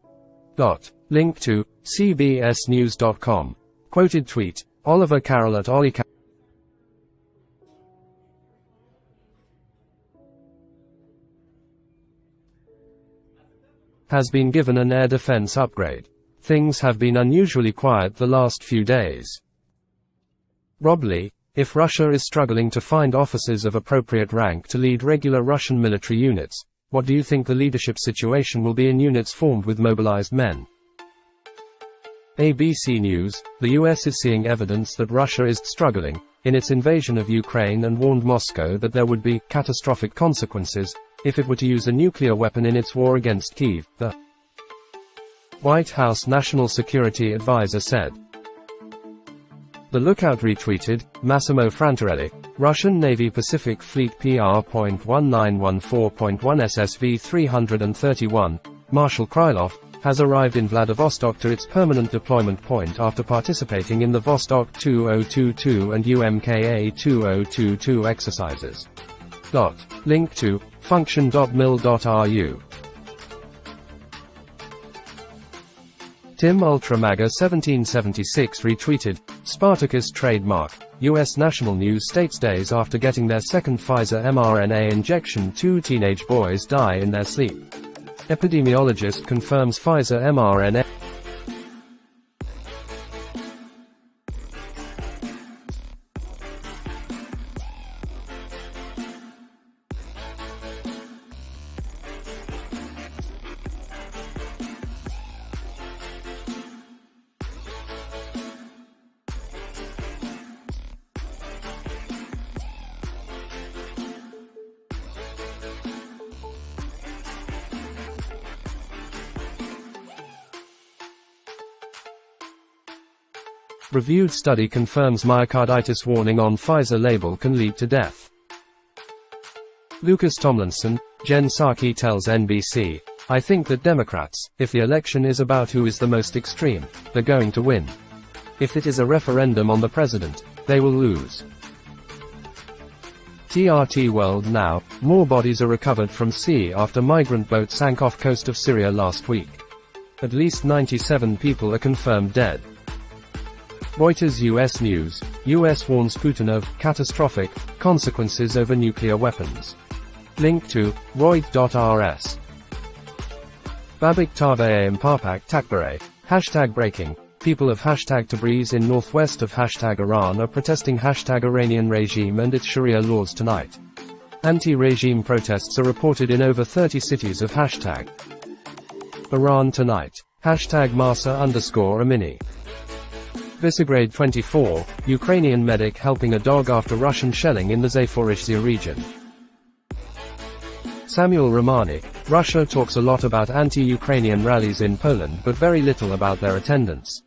Link to, cbsnews.com. Quoted tweet. Oliver Carroll at Ollie has been given an air defense upgrade. Things have been unusually quiet the last few days. Rob Lee. If Russia is struggling to find officers of appropriate rank to lead regular Russian military units, what do you think the leadership situation will be in units formed with mobilized men? ABC News. The US is seeing evidence that Russia is struggling in its invasion of Ukraine and warned Moscow that there would be catastrophic consequences if it were to use a nuclear weapon in its war against Kyiv, the White House National Security Advisor said. The Lookout retweeted. Massimo Frantarelli. Russian Navy Pacific Fleet PR.1914.1 SSV 331, Marshal Krylov, has arrived in Vladivostok to its permanent deployment point after participating in the Vostok 2022 and UMKA 2022 exercises. Link to, function.mil.ru. Tim Ultramaga 1776 retweeted. Spartacus trademark. U.S. national news states days after getting their second Pfizer mRNA injection, 2 teenage boys die in their sleep. Epidemiologist confirms Pfizer mRNA. Reviewed study confirms myocarditis warning on Pfizer label can lead to death. Lucas Tomlinson, Jen Psaki tells NBC, "I think that Democrats, if the election is about who is the most extreme, they're going to win. If it is a referendum on the president, they will lose." TRT World Now, more bodies are recovered from sea after migrant boat sank off coast of Syria last week. At least 97 people are confirmed dead. Reuters US News, US warns Putin of catastrophic consequences over nuclear weapons. Link to Reut.rs. Babik Taveh Mpapak Takbare. #breaking. People of #Tabriz in northwest of #Iran are protesting #Iranian regime and its Sharia laws tonight. Anti-regime protests are reported in over 30 cities of #Iran tonight. #Masa_Amini. Visegrad 24, Ukrainian medic helping a dog after Russian shelling in the Zaporizhzhia region. Samuel Romani, Russia talks a lot about anti-Ukrainian rallies in Poland but very little about their attendance.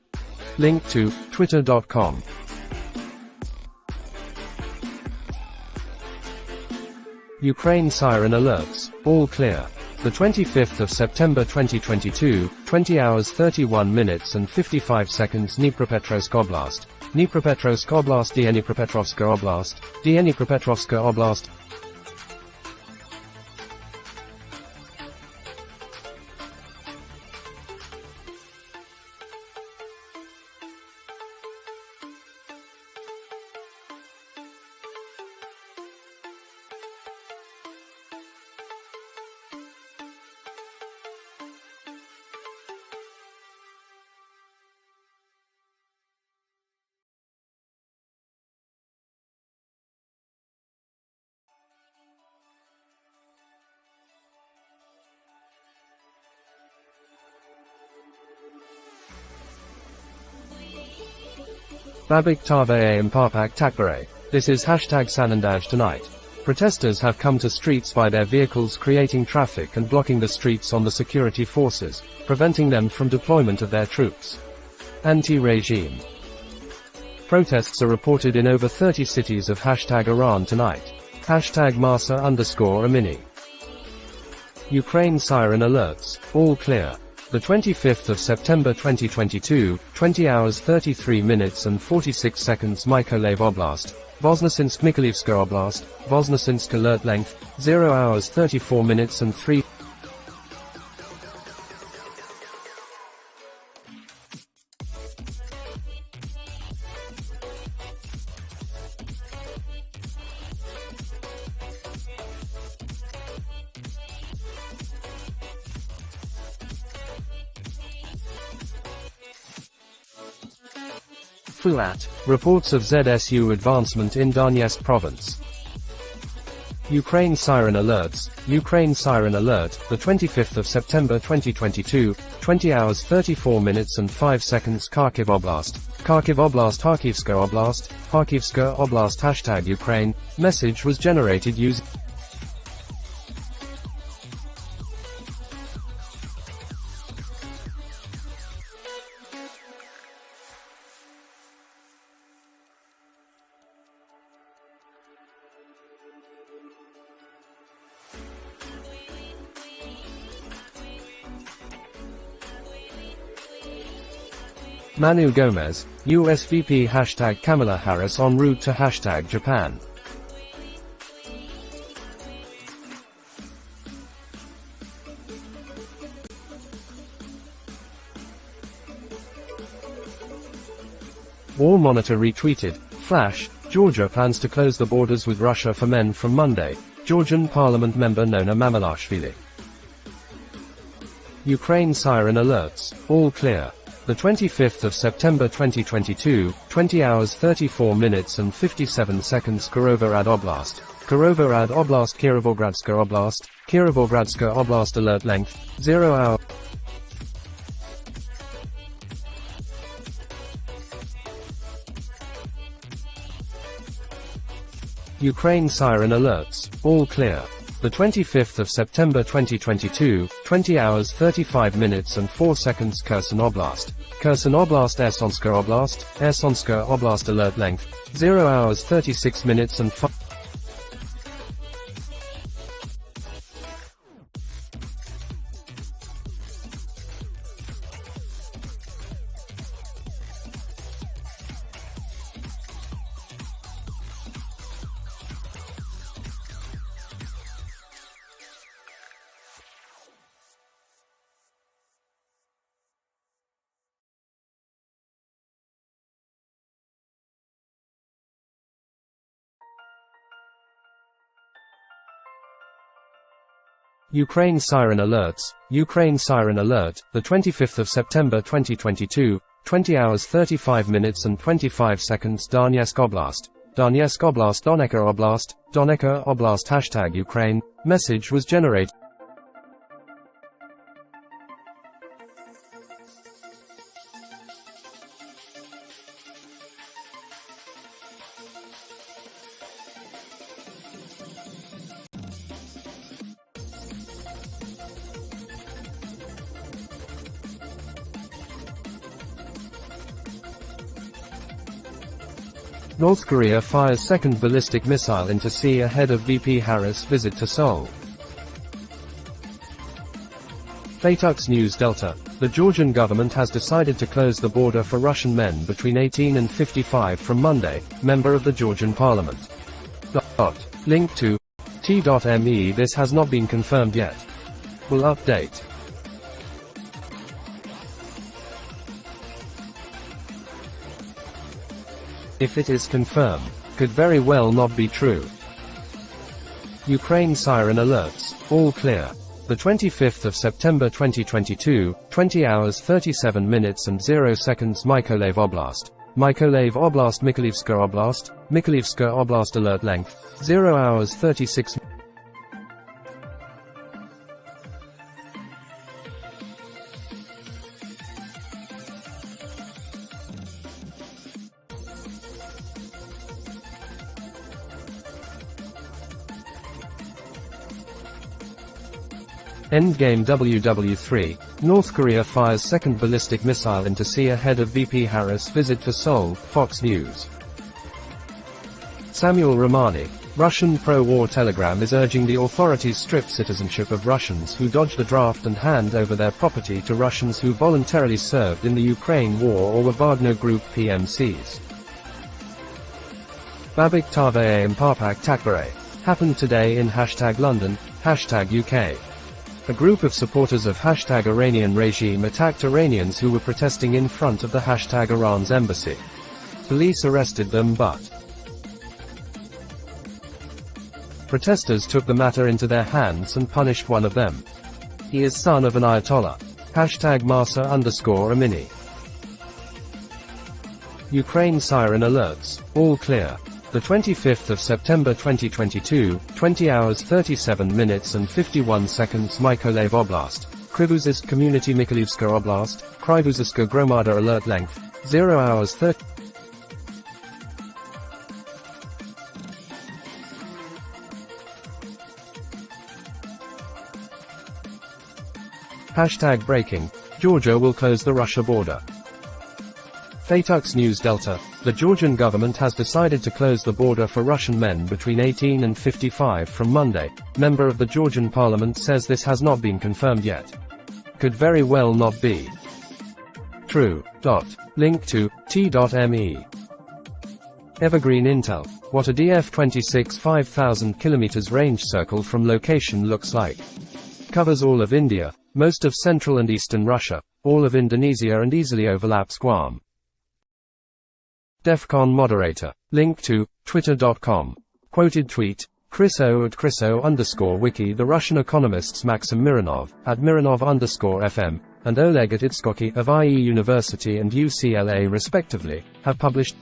Link to Twitter.com. Ukraine siren alerts, all clear. The 25th of September 2022, 20 hours 31 minutes and 55 seconds Dnipropetrovsk Oblast, Dnipropetrovsk Oblast, Dnipropetrovska Oblast, Dnipropetrovska Oblast. Babik Taveh Mpapak Takbare. This is #Sanandaj tonight. Protesters have come to streets by their vehicles, creating traffic and blocking the streets on the security forces, preventing them from deployment of their troops. Anti-regime protests are reported in over 30 cities of #Iran tonight. #Masa_Amini. Ukraine siren alerts, all clear. The 25th of September 2022, 20 hours 33 minutes and 46 seconds Mykolaiv Oblast, Voznesensk Mykolaievska Oblast, Voznesensk alert length, 0 hours 34 minutes and 3. Fuat, reports of ZSU advancement in Donetsk province. Ukraine siren alerts, Ukraine siren alert, the 25th of September 2022, 20 hours 34 minutes and 5 seconds Kharkiv Oblast, Kharkiv Oblast Kharkivska Oblast, Kharkivska Oblast #Ukraine, message was generated using Manu Gomez, US VP #Kamala Harris en route to #Japan. War Monitor retweeted, Flash, Georgia plans to close the borders with Russia for men from Monday, Georgian parliament member Nona Mamilashvili. Ukraine siren alerts, all clear. The 25th of September 2022, 20 hours 34 minutes and 57 seconds Kirovohrad Oblast, Kirovohrad Oblast Kirovogradska Oblast, Kirovogradska Oblast alert length, 0 hour. Ukraine siren alerts, all clear. The 25th of September 2022, 20 hours 35 minutes and 4 seconds Kherson Oblast, Kherson Oblast, Ersonska Oblast, Ersonska Oblast. Alert length 0 hours 36 minutes and 5. Ukraine Siren Alerts. Ukraine Siren Alert, the 25th of September 2022, 20 hours 35 minutes and 25 seconds. Donetsk Oblast. Donetsk Oblast, Donetsk Oblast, Donetsk Oblast. Hashtag Ukraine. Message was generated. North Korea fires second ballistic missile into sea ahead of VP Harris' visit to Seoul. Phaetuks News Delta. The Georgian government has decided to close the border for Russian men between 18 and 55 from Monday, member of the Georgian parliament. Link to t.me. This has not been confirmed yet. Will update. If it is confirmed, could very well not be true. Ukraine Siren Alerts. All clear. The 25th of September 2022, 20 hours 37 minutes and 0 seconds. Mykolaiv Oblast. Mykolaiv Oblast, Mykolivska Oblast, Mykolivska Oblast. Alert length 0 hours 36 minutes. Endgame WW3. North Korea fires second ballistic missile into sea ahead of VP Harris' visit to Seoul. Fox News. Samuel Romani. Russian pro-war telegram is urging the authorities strip citizenship of Russians who dodged the draft and hand over their property to Russians who voluntarily served in the Ukraine war or were Wagner Group PMCs. Babik Tave and Parpak Takbare. Happened today in #London, #UK. A group of supporters of #Iranian regime attacked Iranians who were protesting in front of the #Iran's embassy. Police arrested them but protesters took the matter into their hands and punished one of them. He is son of an Ayatollah. #Masa_Amini. Ukraine Siren Alerts. All clear. The 25th of September 2022, 20 hours 37 minutes and 51 seconds. Mykolaiv Oblast. Krivozisk Community. Mykolivska Oblast, Krivoziska Gromada. Alert length 0 hours 30. #breaking. Georgia will close the Russia border. Phaetuks News Delta. The Georgian government has decided to close the border for Russian men between 18 and 55 from Monday. Member of the Georgian parliament says this has not been confirmed yet. Could very well not be true. Link to t.me. Evergreen Intel. What a DF-26 5,000 km range circle from location looks like. Covers all of India, most of central and eastern Russia, all of Indonesia and easily overlaps Guam. DEFCON moderator. Link to twitter.com. Quoted tweet. Chris O at Chris O_wiki. The Russian economists Maxim Mironov, at Mironov_FM, and Oleg at Itskoki of IE University and UCLA respectively, have published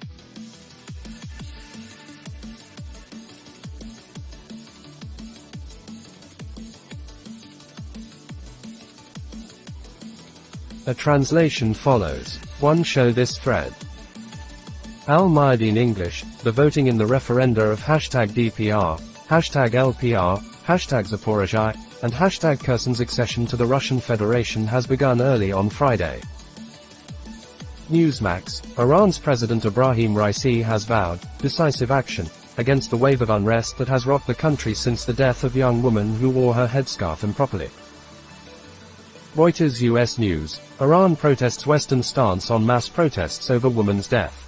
a translation follows. One show this thread. Al-Mayadeen English, the voting in the referenda of #DPR, #LPR, #Zaporizhzhia, and #Kherson's accession to the Russian Federation has begun early on Friday. Newsmax, Iran's President Ebrahim Raisi has vowed decisive action against the wave of unrest that has rocked the country since the death of a young woman who wore her headscarf improperly. Reuters US News, Iran protests Western stance on mass protests over woman's death.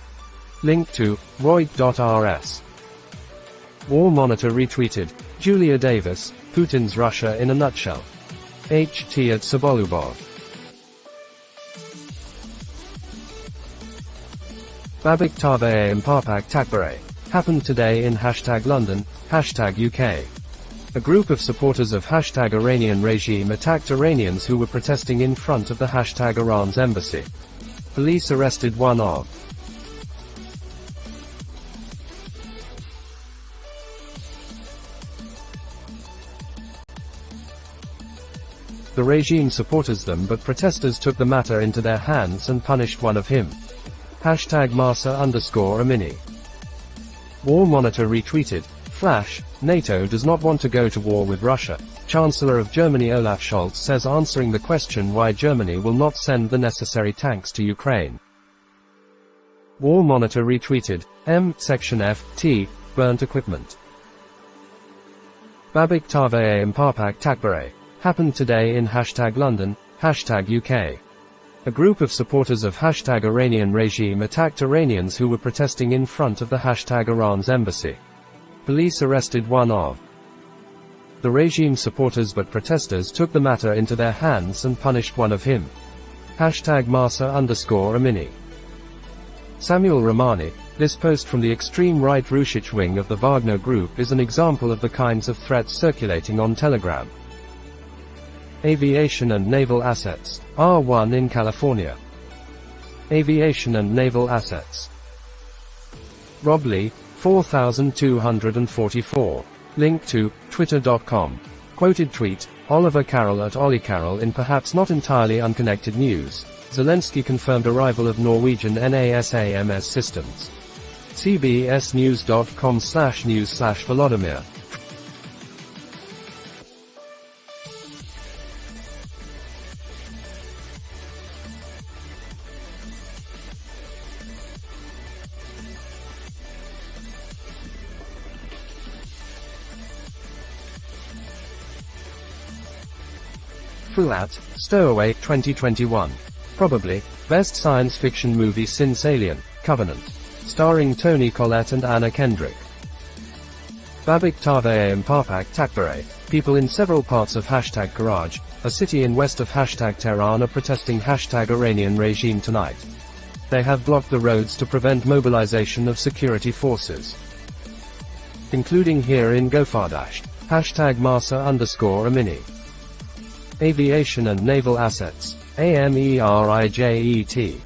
Link to Reut.rs. War Monitor retweeted, Julia Davis, Putin's Russia in a nutshell. HT at Sobolubov. Babik Taveh Mparpak Takbare. Happened today in #London, #UK. A group of supporters of #Iranian regime attacked Iranians who were protesting in front of the #Iran's embassy. Police arrested one of the regime supporters them, but protesters took the matter into their hands and punished one of him. #Masa_Amini. War Monitor retweeted, Flash, NATO does not want to go to war with Russia. Chancellor of Germany Olaf Scholz says, answering the question why Germany will not send the necessary tanks to Ukraine. War Monitor retweeted, Section F.T. burnt equipment. Babik Taveh Mparpak Takbare. Happened today in #London, #UK. A group of supporters of #Iranian regime attacked Iranians who were protesting in front of the #Iran's embassy. Police arrested one of the regime supporters, but protesters took the matter into their hands and punished one of him. #Masa_Amini. Samuel Romani. This post from the extreme right Rusic wing of the Wagner Group is an example of the kinds of threats circulating on Telegram. Aviation and Naval Assets. R1 in California. Aviation and Naval Assets. Rob Lee, 4244. Link to Twitter.com. Quoted tweet, Oliver Carroll at Ollie Carroll. In perhaps not entirely unconnected news, Zelensky confirmed arrival of Norwegian NASAMS systems. CBSNews.com/news/Volodymyr. Full-Out, Stowaway, 2021. Probably, best science fiction movie since Alien, Covenant. Starring Toni Collette and Anna Kendrick. Babik Taveh Mparpak Takbare. People in several parts of #Garage, a city in west of #Tehran, are protesting #Iranian regime tonight. They have blocked the roads to prevent mobilization of security forces, including here in Gofardasht. #Masa_Amini. Aviation and Naval Assets. AMERIJET.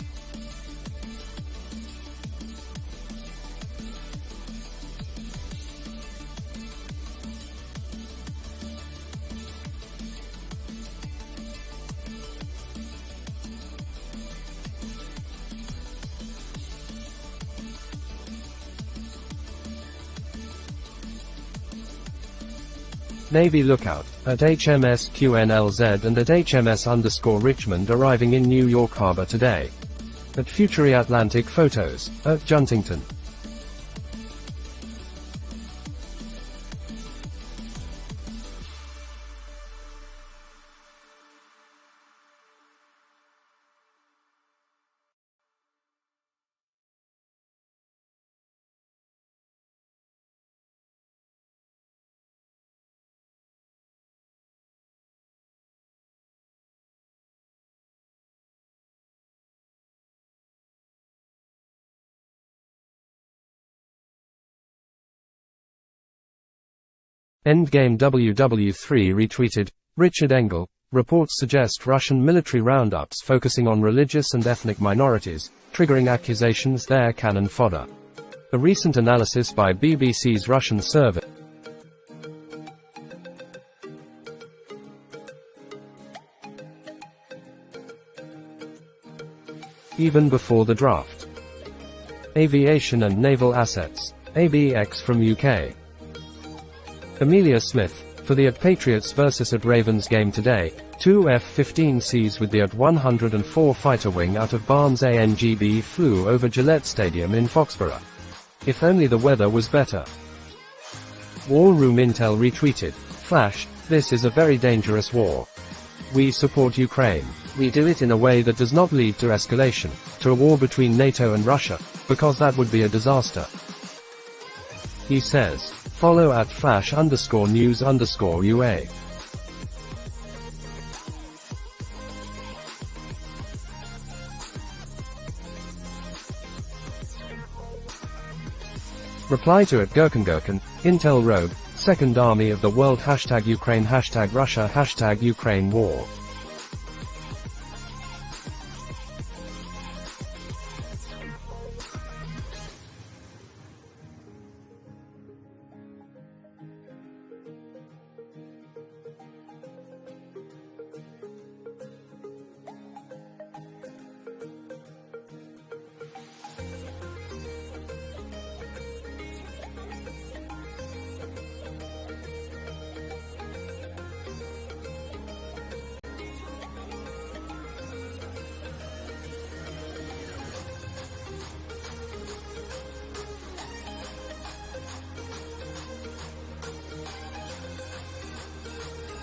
Navy lookout, at HMS QNLZ and at HMS_Richmond arriving in New York Harbor today. At Futury Atlantic Photos, at Juntington. Endgame WW3 retweeted, Richard Engel, reports suggest Russian military roundups focusing on religious and ethnic minorities, triggering accusations they're cannon fodder. A recent analysis by BBC's Russian service even before the draft. Aviation and Naval Assets. ABX from UK. Amelia Smith, for the Patriots vs Ravens game today, Two F-15Cs with the AT-104 fighter wing out of Barnes ANGB flew over Gillette Stadium in Foxborough. If only the weather was better. War Room Intel retweeted, "Flash, this is a very dangerous war. We support Ukraine. We do it in a way that does not lead to escalation, to a war between NATO and Russia, because that would be a disaster." He says, follow at flash_news_UA. Reply to at Gherkin, Intel Rogue, Second Army of the World #Ukraine #Russia #Ukraine War.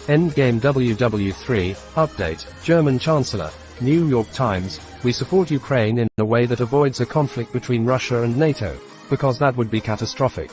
Endgame WW3, update, German Chancellor, New York Times, we support Ukraine in a way that avoids a conflict between Russia and NATO, because that would be catastrophic.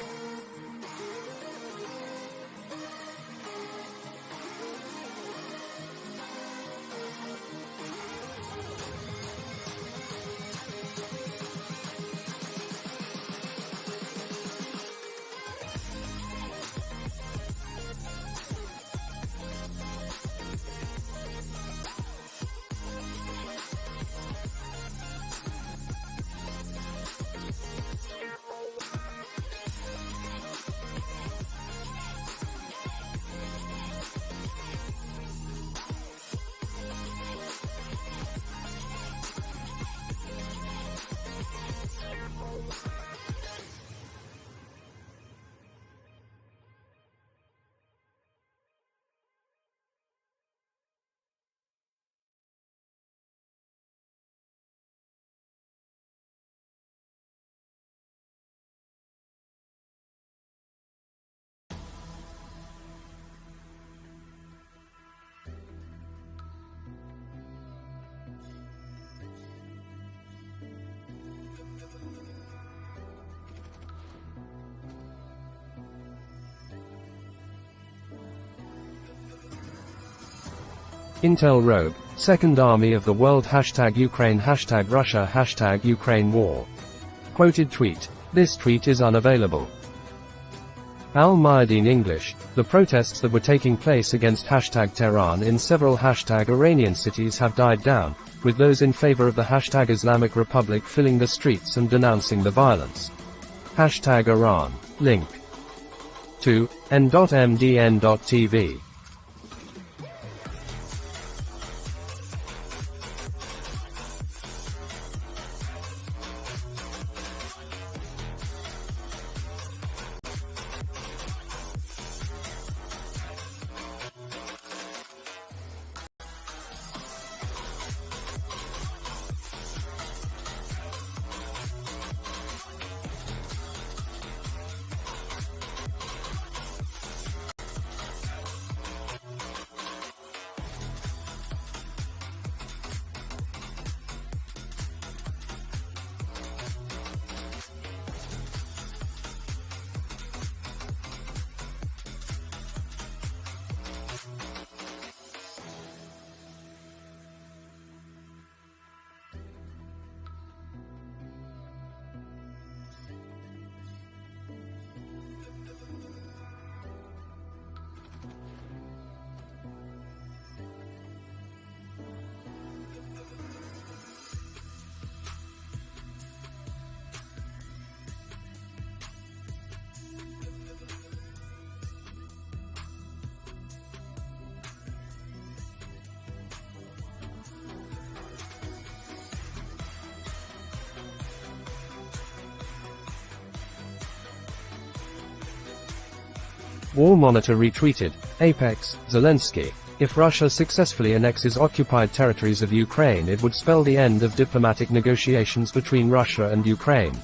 Intel Rogue, Second Army of the World #Ukraine #Russia #Ukraine War. Quoted tweet. This tweet is unavailable. Al Mayadeen English, the protests that were taking place against #Tehran in several #Iranian cities have died down, with those in favor of the #Islamic Republic filling the streets and denouncing the violence. #Iran. Link to n.mdn.tv. War Monitor retweeted, Apex, Zelensky, If Russia successfully annexes occupied territories of Ukraine, it would spell the end of diplomatic negotiations between Russia and Ukraine.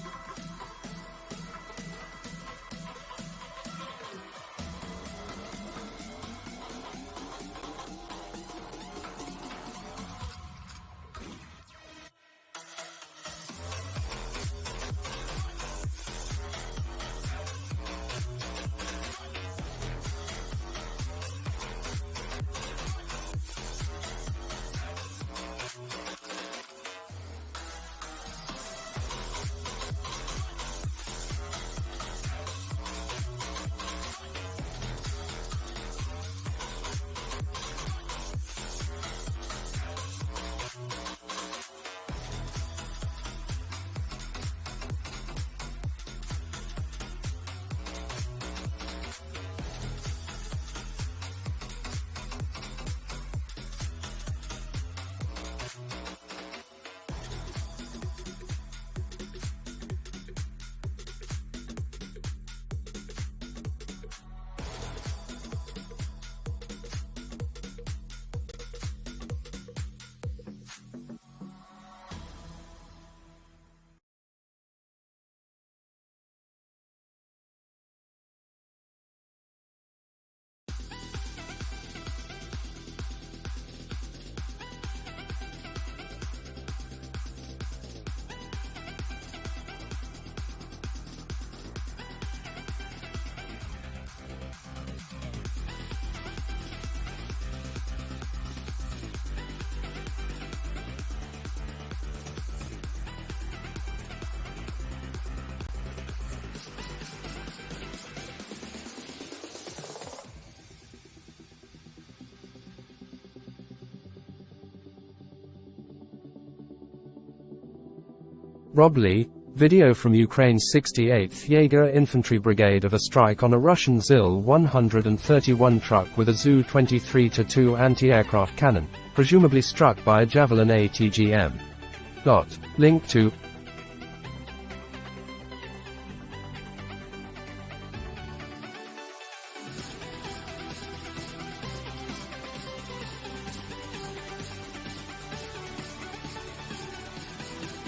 Rob Lee, video from Ukraine's 68th Jaeger Infantry Brigade of a strike on a Russian ZIL-131 truck with a Zu-23-2 anti-aircraft cannon, presumably struck by a Javelin ATGM. Link to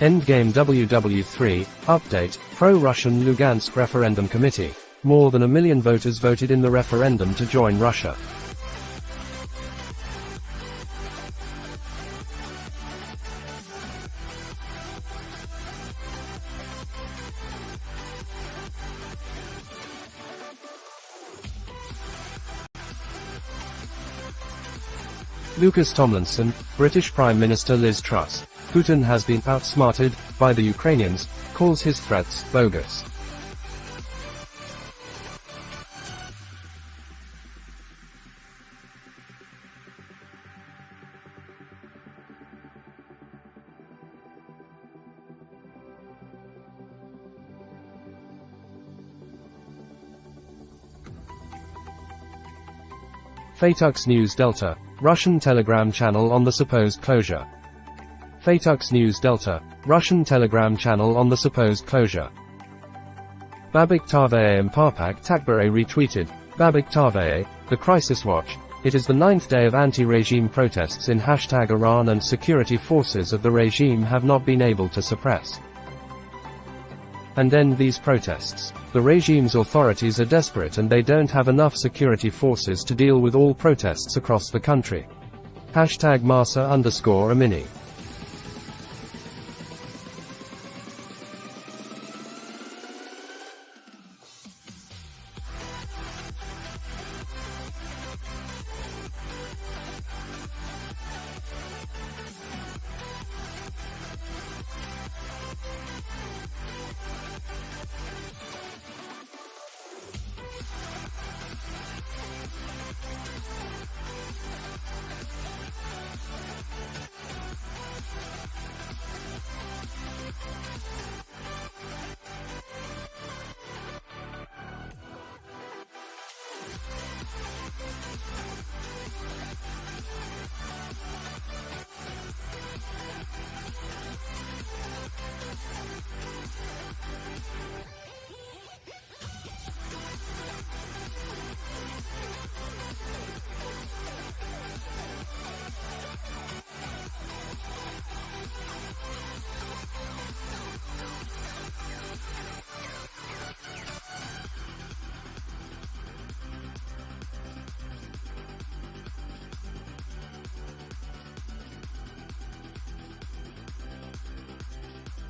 Endgame WW3, update, pro-Russian Lugansk referendum committee. More than 1 million voters voted in the referendum to join Russia. Lucas Tomlinson, British Prime Minister Liz Truss. Putin has been outsmarted by the Ukrainians, calls his threats bogus. Fatux News Delta, Russian Telegram channel on the supposed closure. Fatux News Delta, Russian Telegram channel on the supposed closure. Babik Taveye Mparpak Takbare retweeted, Babik Taveye, the Crisis Watch, it is the 9th day of anti-regime protests in #Iran and security forces of the regime have not been able to suppress and end these protests. The regime's authorities are desperate and they don't have enough security forces to deal with all protests across the country. #Masa_Amini.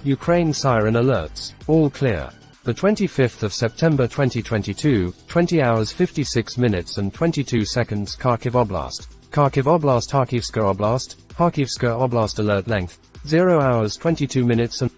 Ukraine siren alerts. All clear. The 25th of September 2022, 20 hours 56 minutes and 22 seconds. Kharkiv Oblast. Kharkiv Oblast, Kharkivska Oblast. Kharkivska Oblast alert length 0 hours 22 minutes and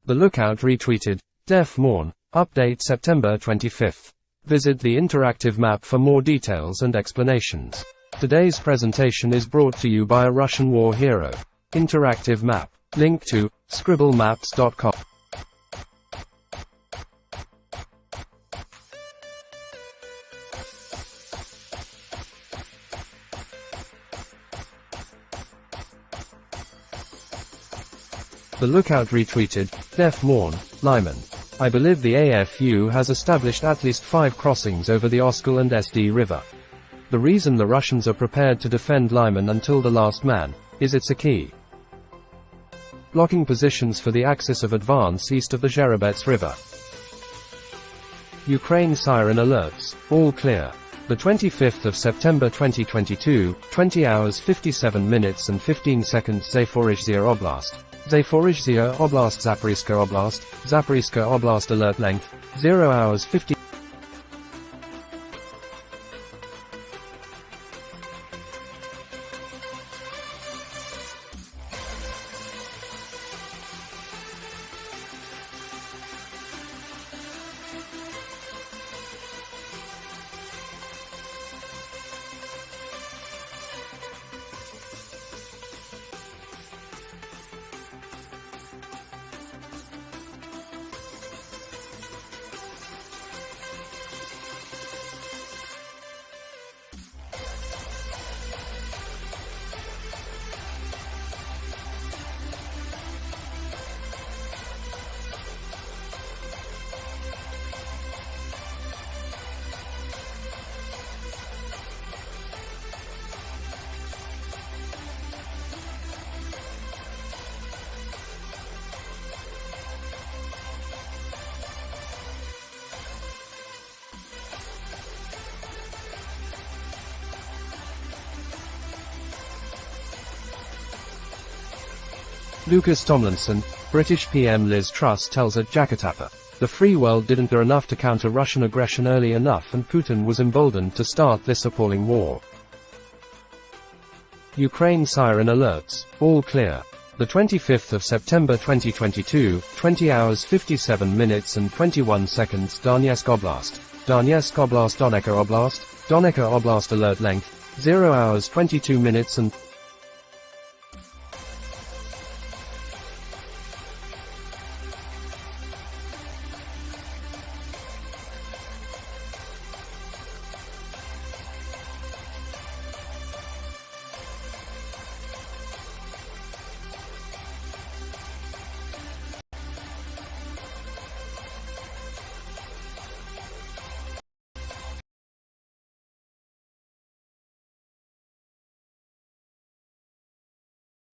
The Lookout retweeted. Def Morn. Update September 25th. Visit the interactive map for more details and explanations. Today's presentation is brought to you by a Russian war hero. Interactive map. Link to scribblemaps.com. The Lookout retweeted. Def Morn. Lyman. I believe the AFU has established at least 5 crossings over the Oskil and SD River. The reason the Russians are prepared to defend Lyman until the last man is it's a key blocking positions for the axis of advance east of the Zherebets River. Ukraine siren alerts. All clear. The 25th of September 2022, 20 hours 57 minutes and 15 seconds. Zaporizhzhia Oblast. Zaporizhzhia Oblast, Zaporizhzhia Oblast. Zaporizhzhia Oblast alert length 0 hours 50. Lucas Tomlinson, British PM Liz Truss tells at Jakarta. The free world didn't do enough to counter Russian aggression early enough and Putin was emboldened to start this appalling war. Ukraine siren alerts. All clear. The 25th of September 2022, 20 hours 57 minutes and 21 seconds. Donetsk Oblast. Donetsk Oblast, Donetsk Oblast. Donetsk Oblast alert length 0 hours 22 minutes and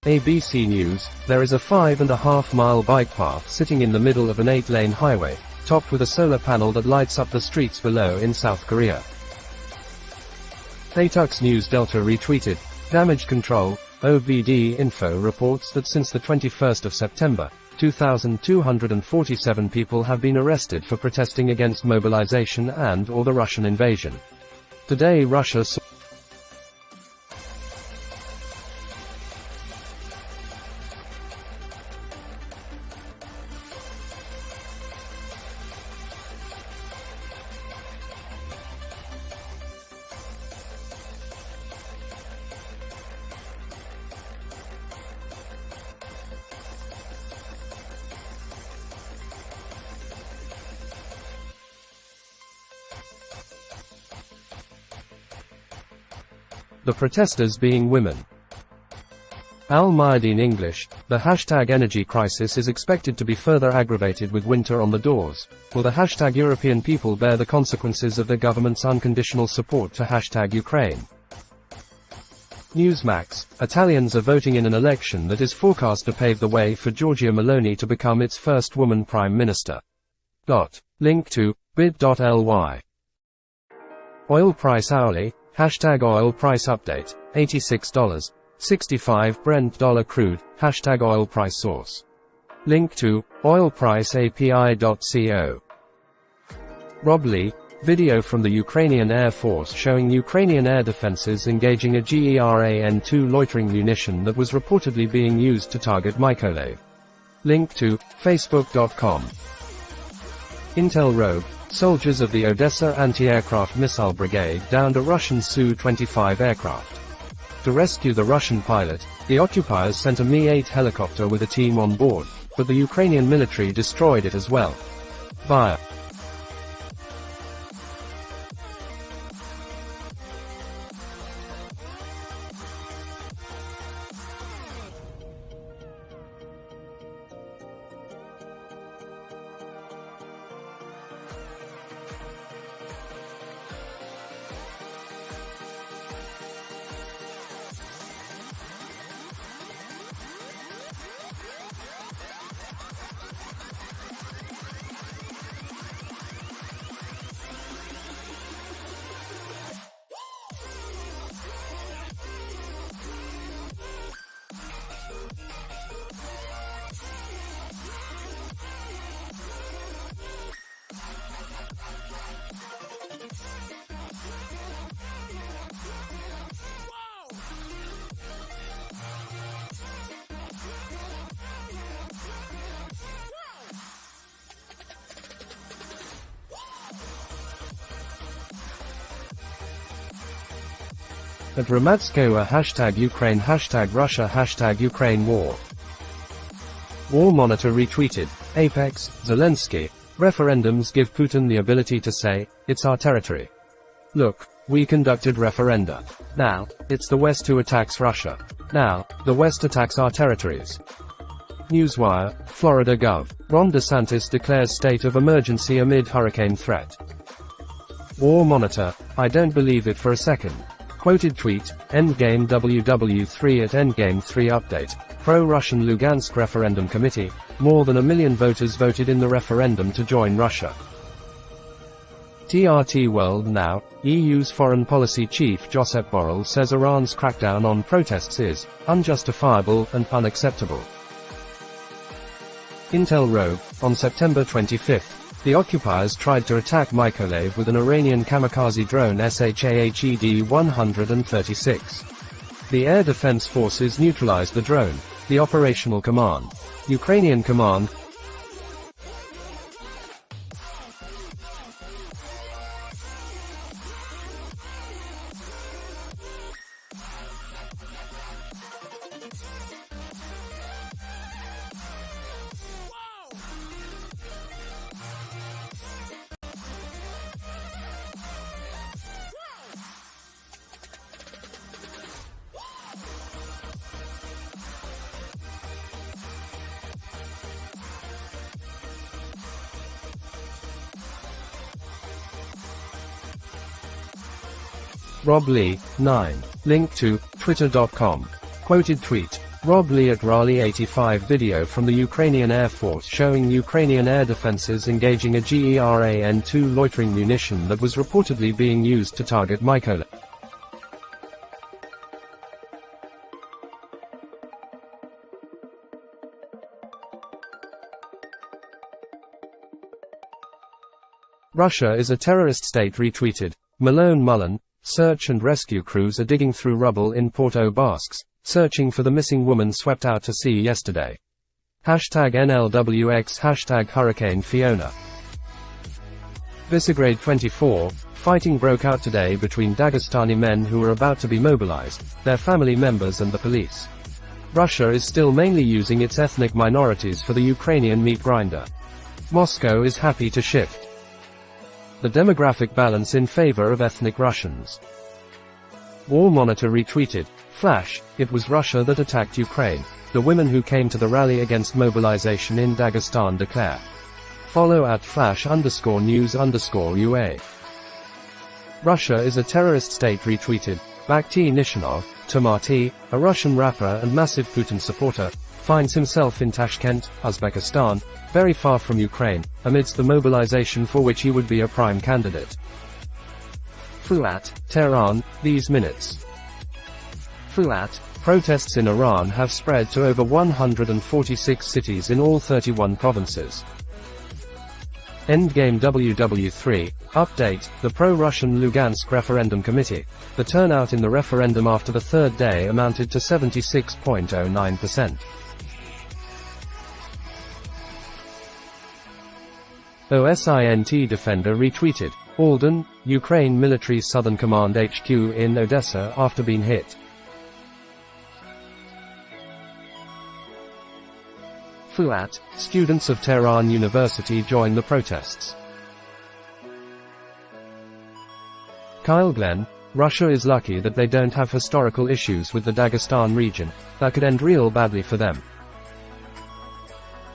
ABC News. There is a 5.5-mile bike path sitting in the middle of an 8-lane highway, topped with a solar panel that lights up the streets below in South Korea. Haitux News Delta retweeted. Damage Control. OVD Info reports that since the 21st of September, 2,247 people have been arrested for protesting against mobilization and/or the Russian invasion. Today Russia saw the protesters being women. Al Mayadeen English. The hashtag energy crisis is expected to be further aggravated with winter on the doors. Will the hashtag European people bear the consequences of their government's unconditional support to hashtag Ukraine? Newsmax. Italians are voting in an election that is forecast to pave the way for Giorgia Meloni to become its first woman prime minister. Link to bit.ly Oil price hourly, hashtag oil price update, $86.65 Brent dollar crude, hashtag oil price source. Link to oilpriceapi.co. Rob Lee, video from the Ukrainian Air Force showing Ukrainian air defenses engaging a GERAN-2 loitering munition that was reportedly being used to target Mykolaiv. Link to facebook.com. Intel Rogue, soldiers of the Odessa Anti-Aircraft Missile Brigade downed a Russian Su-25 aircraft. To rescue the Russian pilot, the occupiers sent a Mi-8 helicopter with a team on board, but the Ukrainian military destroyed it as well. Via at Ramatskoe hashtag Ukraine hashtag Russia hashtag Ukraine war. War Monitor retweeted, Apex, Zelensky, referendums give Putin the ability to say, it's our territory. Look, we conducted referenda. Now, it's the West who attacks Russia. Now, the West attacks our territories. Newswire, Florida Gov. Ron DeSantis declares state of emergency amid hurricane threat. War Monitor, I don't believe it for a second. Quoted tweet, Endgame WW3 at Endgame 3 update, pro-Russian Lugansk referendum committee, more than 1 million voters voted in the referendum to join Russia. TRT World Now, EU's foreign policy chief Josep Borrell says Iran's crackdown on protests is unjustifiable and unacceptable. Intel Rogue, on September 25, the occupiers tried to attack Mykolaiv with an Iranian kamikaze drone Shahed-136. The Air Defense Forces neutralized the drone. The operational command. Ukrainian command. Rob Lee, 9. Link to twitter.com. Quoted tweet. Rob Lee at Raleigh-85 video from the Ukrainian Air Force showing Ukrainian air defenses engaging a GERAN-2 loitering munition that was reportedly being used to target Mykolaiv. Russia is a terrorist state retweeted. Malone Mullen, search and rescue crews are digging through rubble in Port-au-Basque, searching for the missing woman swept out to sea yesterday. Hashtag NLWX hashtag Hurricane Fiona. Visegrad 24, fighting broke out today between Dagestani men who were about to be mobilized, their family members and the police. Russia is still mainly using its ethnic minorities for the Ukrainian meat grinder. Moscow is happy to shift the demographic balance in favor of ethnic Russians. War Monitor retweeted, Flash, it was Russia that attacked Ukraine. The women who came to the rally against mobilization in Dagestan declare. Follow at flash_news_UA. Russia is a terrorist state retweeted. Bakhti Nishanov, Tomati, a Russian rapper and massive Putin supporter, finds himself in Tashkent, Uzbekistan, very far from Ukraine, amidst the mobilization for which he would be a prime candidate. Fuat, Tehran, these minutes. Fuat, protests in Iran have spread to over 146 cities in all 31 provinces. Endgame WW3, update, the pro-Russian Lugansk Referendum Committee. The turnout in the referendum after the third day amounted to 76.09%. OSINT Defender retweeted, Alden, Ukraine Military Southern Command HQ in Odessa after being hit. Fuat, students of Tehran University join the protests. Kyle Glenn, Russia is lucky that they don't have historical issues with the Dagestan region, that could end real badly for them.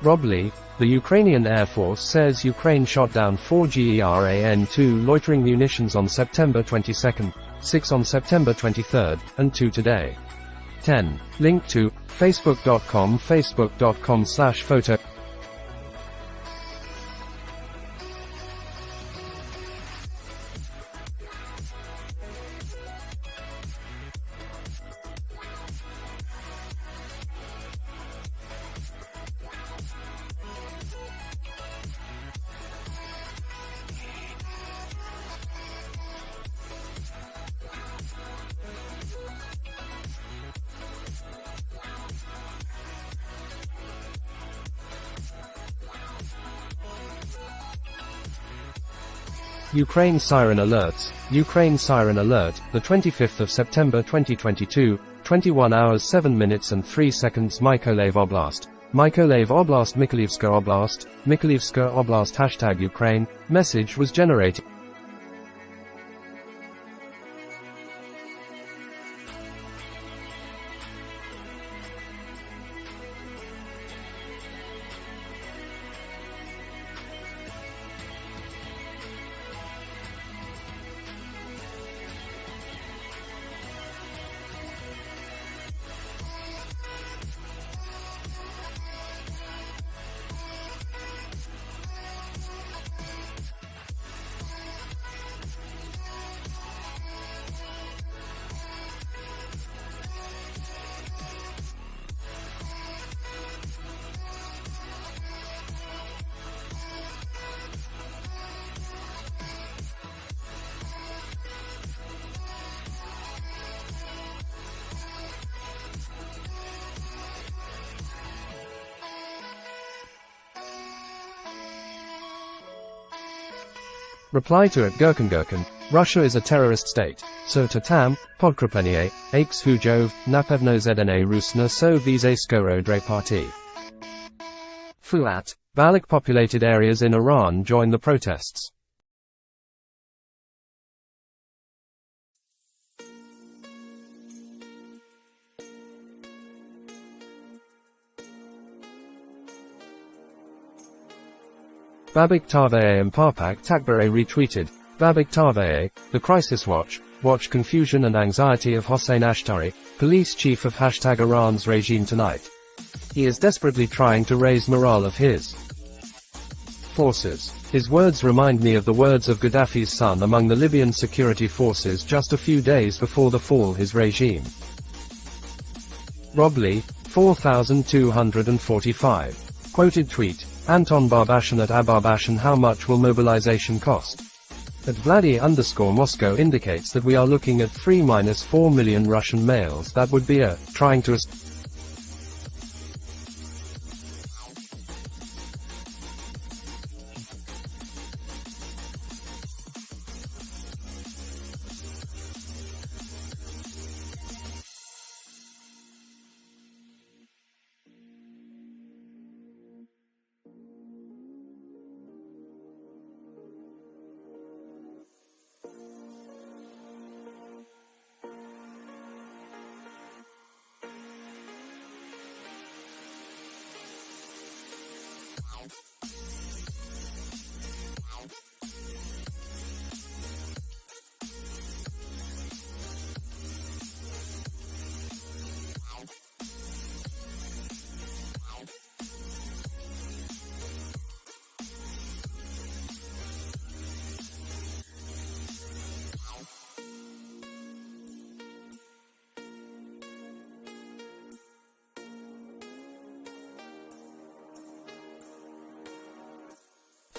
Rob Lee, the Ukrainian Air Force says Ukraine shot down 4 GERAN-2 loitering munitions on September 22, 6 on September 23, and 2 today. 10. Link to facebook.com/photo. Ukraine Siren Alerts. Ukraine Siren Alert, the 25th of September 2022, 21 hours 7 minutes and 3 seconds. Mykolaiv Oblast. Mykolaiv Oblast, Mykolivska Oblast, Mykolivska Oblast #Ukraine. Message was generated. Reply to it Gurkin, Russia is a terrorist state. So to tam, podkreplenie, aix hujov, napevno zedene rusna so vize skoro dre party. Fuat, Balik populated areas in Iran join the protests. Babik Tavee and Parpak Takbare retweeted, Babik Tavee, the Crisis Watch, watch confusion and anxiety of Hossein Ashtari, police chief of #Iran's regime tonight. He is desperately trying to raise morale of his forces. His words remind me of the words of Gaddafi's son among the Libyan security forces just a few days before the fall his regime. Rob Lee, 4245. Quoted tweet, Anton Barbashan at Abarbashan. How much will mobilization cost? At Vladi_Moscow indicates that we are looking at 3-4 million Russian males. That would be trying to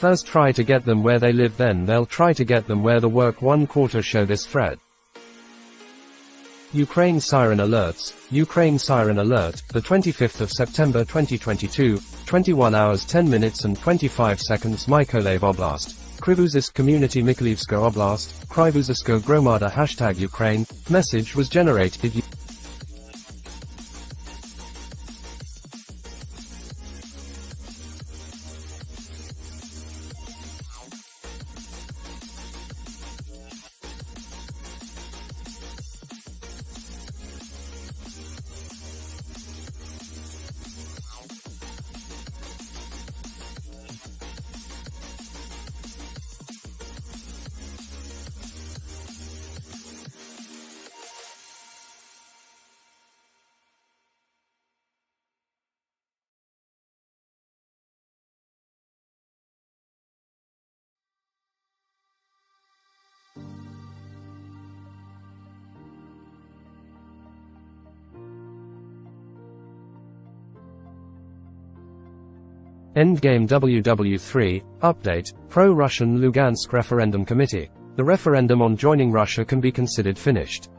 First try to get them where they live, then they'll try to get them where the work. 1/4 show this thread. Ukraine siren alerts. Ukraine siren alert, the 25th of September 2022, 21 hours 10 minutes and 25 seconds. Mykolaiv Oblast. Krivuzisk Community Mykolaievska Oblast, Krivuziska Gromada #Ukraine. Message was generated. Endgame WW3, Update, Pro-Russian Lugansk Referendum Committee. The referendum on joining Russia can be considered finished.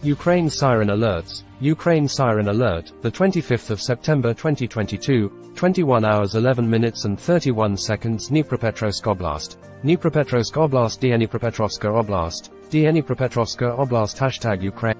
Ukraine siren alerts. Ukraine siren alert, the 25th of September 2022, 21 hours 11 minutes and 31 seconds. Dnipropetrovsk Oblast. Dnipropetrovsk Oblast. Dnipropetrovska Oblast. Dnipropetrovska Oblast #Ukraine.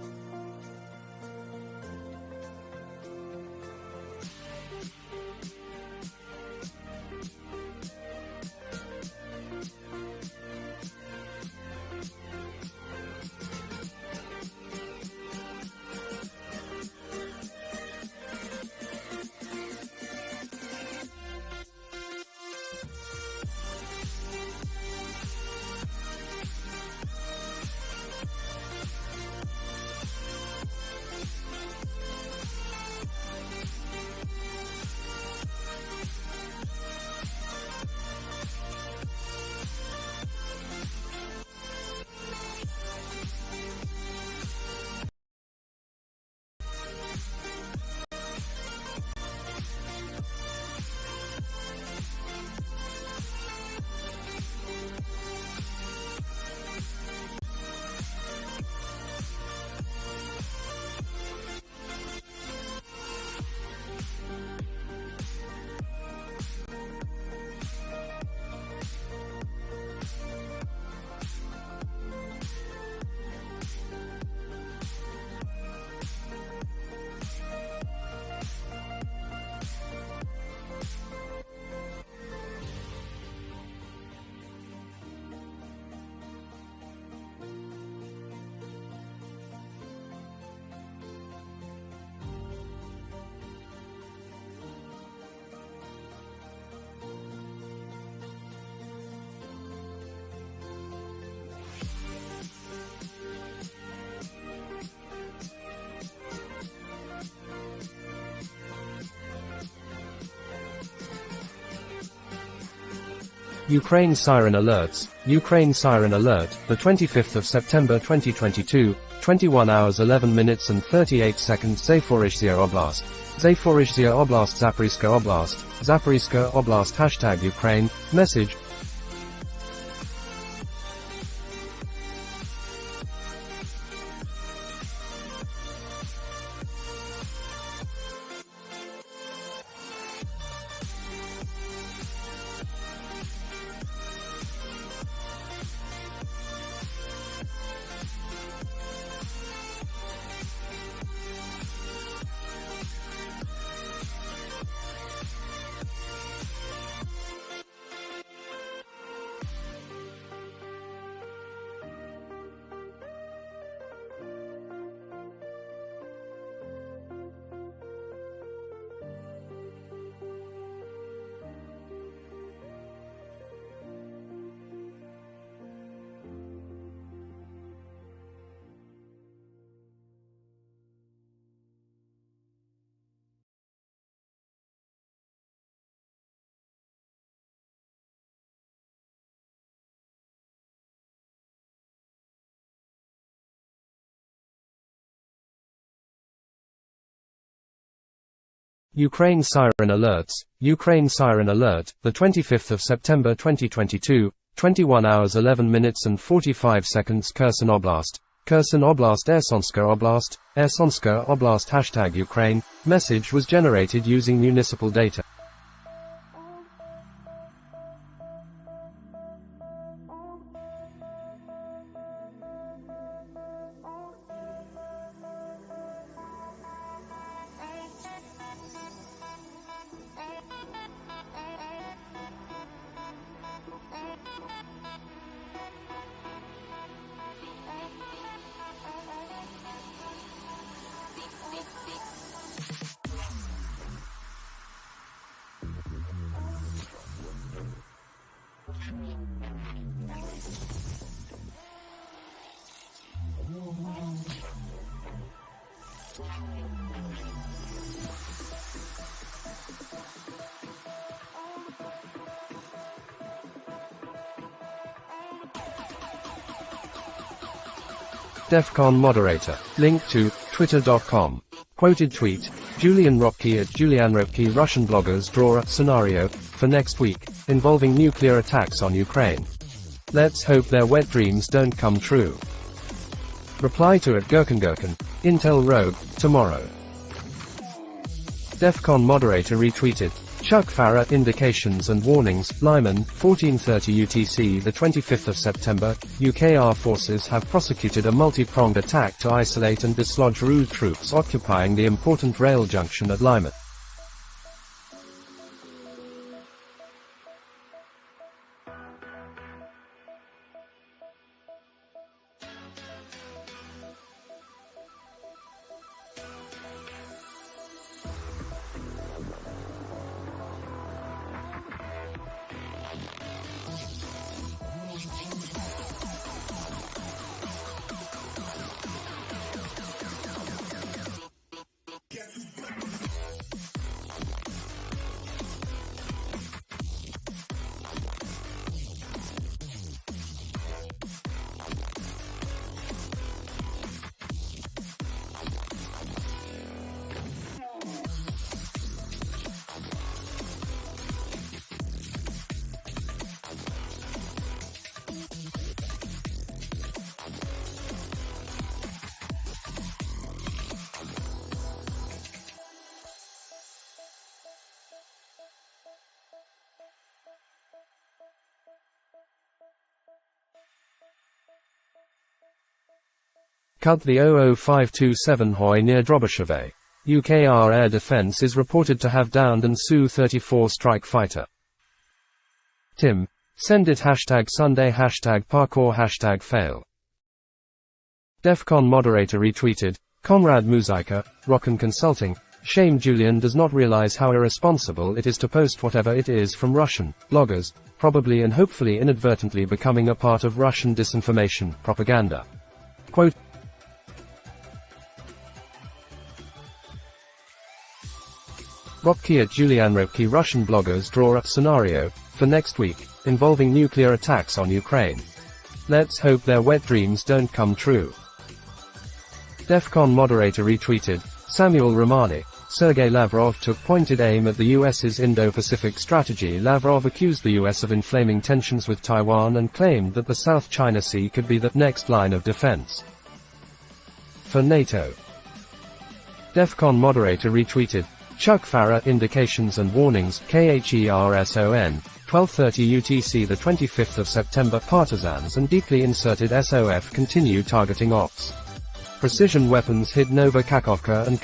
Ukraine siren alerts. Ukraine siren alert, the 25th of September 2022, 21 hours 11 minutes and 38 seconds. Zaporizhzhia Oblast. Zaporizhzhia Oblast. Zaporizhzhia Oblast. Zaporizhzhia Oblast #Ukraine. Message. Ukraine Siren Alerts. Ukraine Siren Alert, the 25th of September 2022, 21 hours 11 minutes and 45 seconds. Kherson Oblast. Kherson Oblast, Ersonska Oblast, Ersonska Oblast # Ukraine. Message was generated using municipal data. DEFCON moderator. Link to twitter.com. Quoted tweet. Julian Ropke at Julian Ropke. Russian bloggers draw a scenario for next week involving nuclear attacks on Ukraine. Let's hope their wet dreams don't come true. Reply to at Gherkin. Intel Rogue, tomorrow. DEFCON moderator retweeted. Chuck Farah, indications and warnings. Lyman, 14:30 UTC, the 25th of September. UKR forces have prosecuted a multi-pronged attack to isolate and dislodge RUE troops occupying the important rail junction at Lyman. Cut the 00527 Hoy near Drobysheve. UKR air defense is reported to have downed an Su-34 strike fighter. Tim. Send it #Sunday #parkour #fail. DEFCON moderator retweeted. Konrad Muzyka, Rokkan Consulting. Shame Julian does not realize how irresponsible it is to post whatever it is from Russian bloggers, probably and hopefully inadvertently becoming a part of Russian disinformation propaganda. Quote, Ropke at Julian Ropke. Russian bloggers draw a scenario for next week involving nuclear attacks on Ukraine. Let's hope their wet dreams don't come true. DEFCON moderator retweeted. Samuel Romani. Sergei Lavrov took pointed aim at the US's Indo-Pacific strategy. Lavrov accused the US of inflaming tensions with Taiwan and claimed that the South China Sea could be the next line of defense for NATO. DEFCON moderator retweeted. Chuck Farah, indications and warnings. KHERSON, 12:30 UTC, the 25th of September. Partisans and deeply inserted SOF continue targeting ops. Precision weapons hit Nova Kakhovka and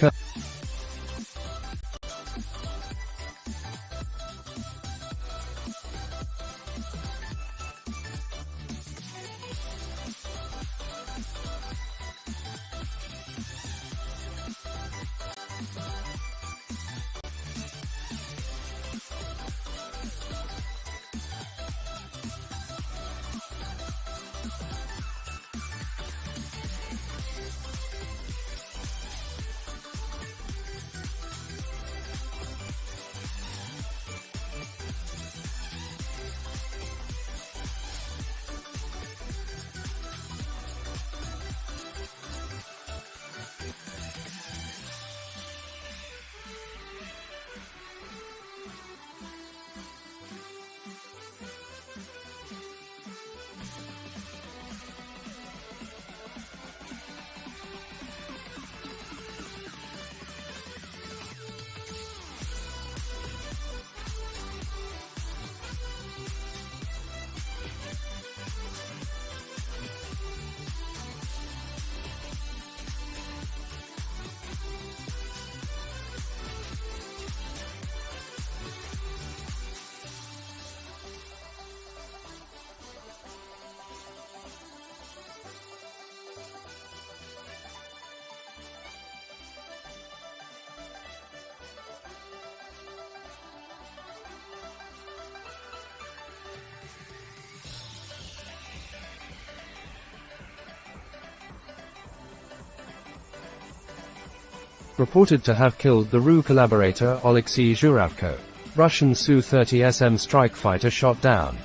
reported to have killed the RU collaborator Alexei Zhuravko. Russian Su-30SM strike fighter shot down.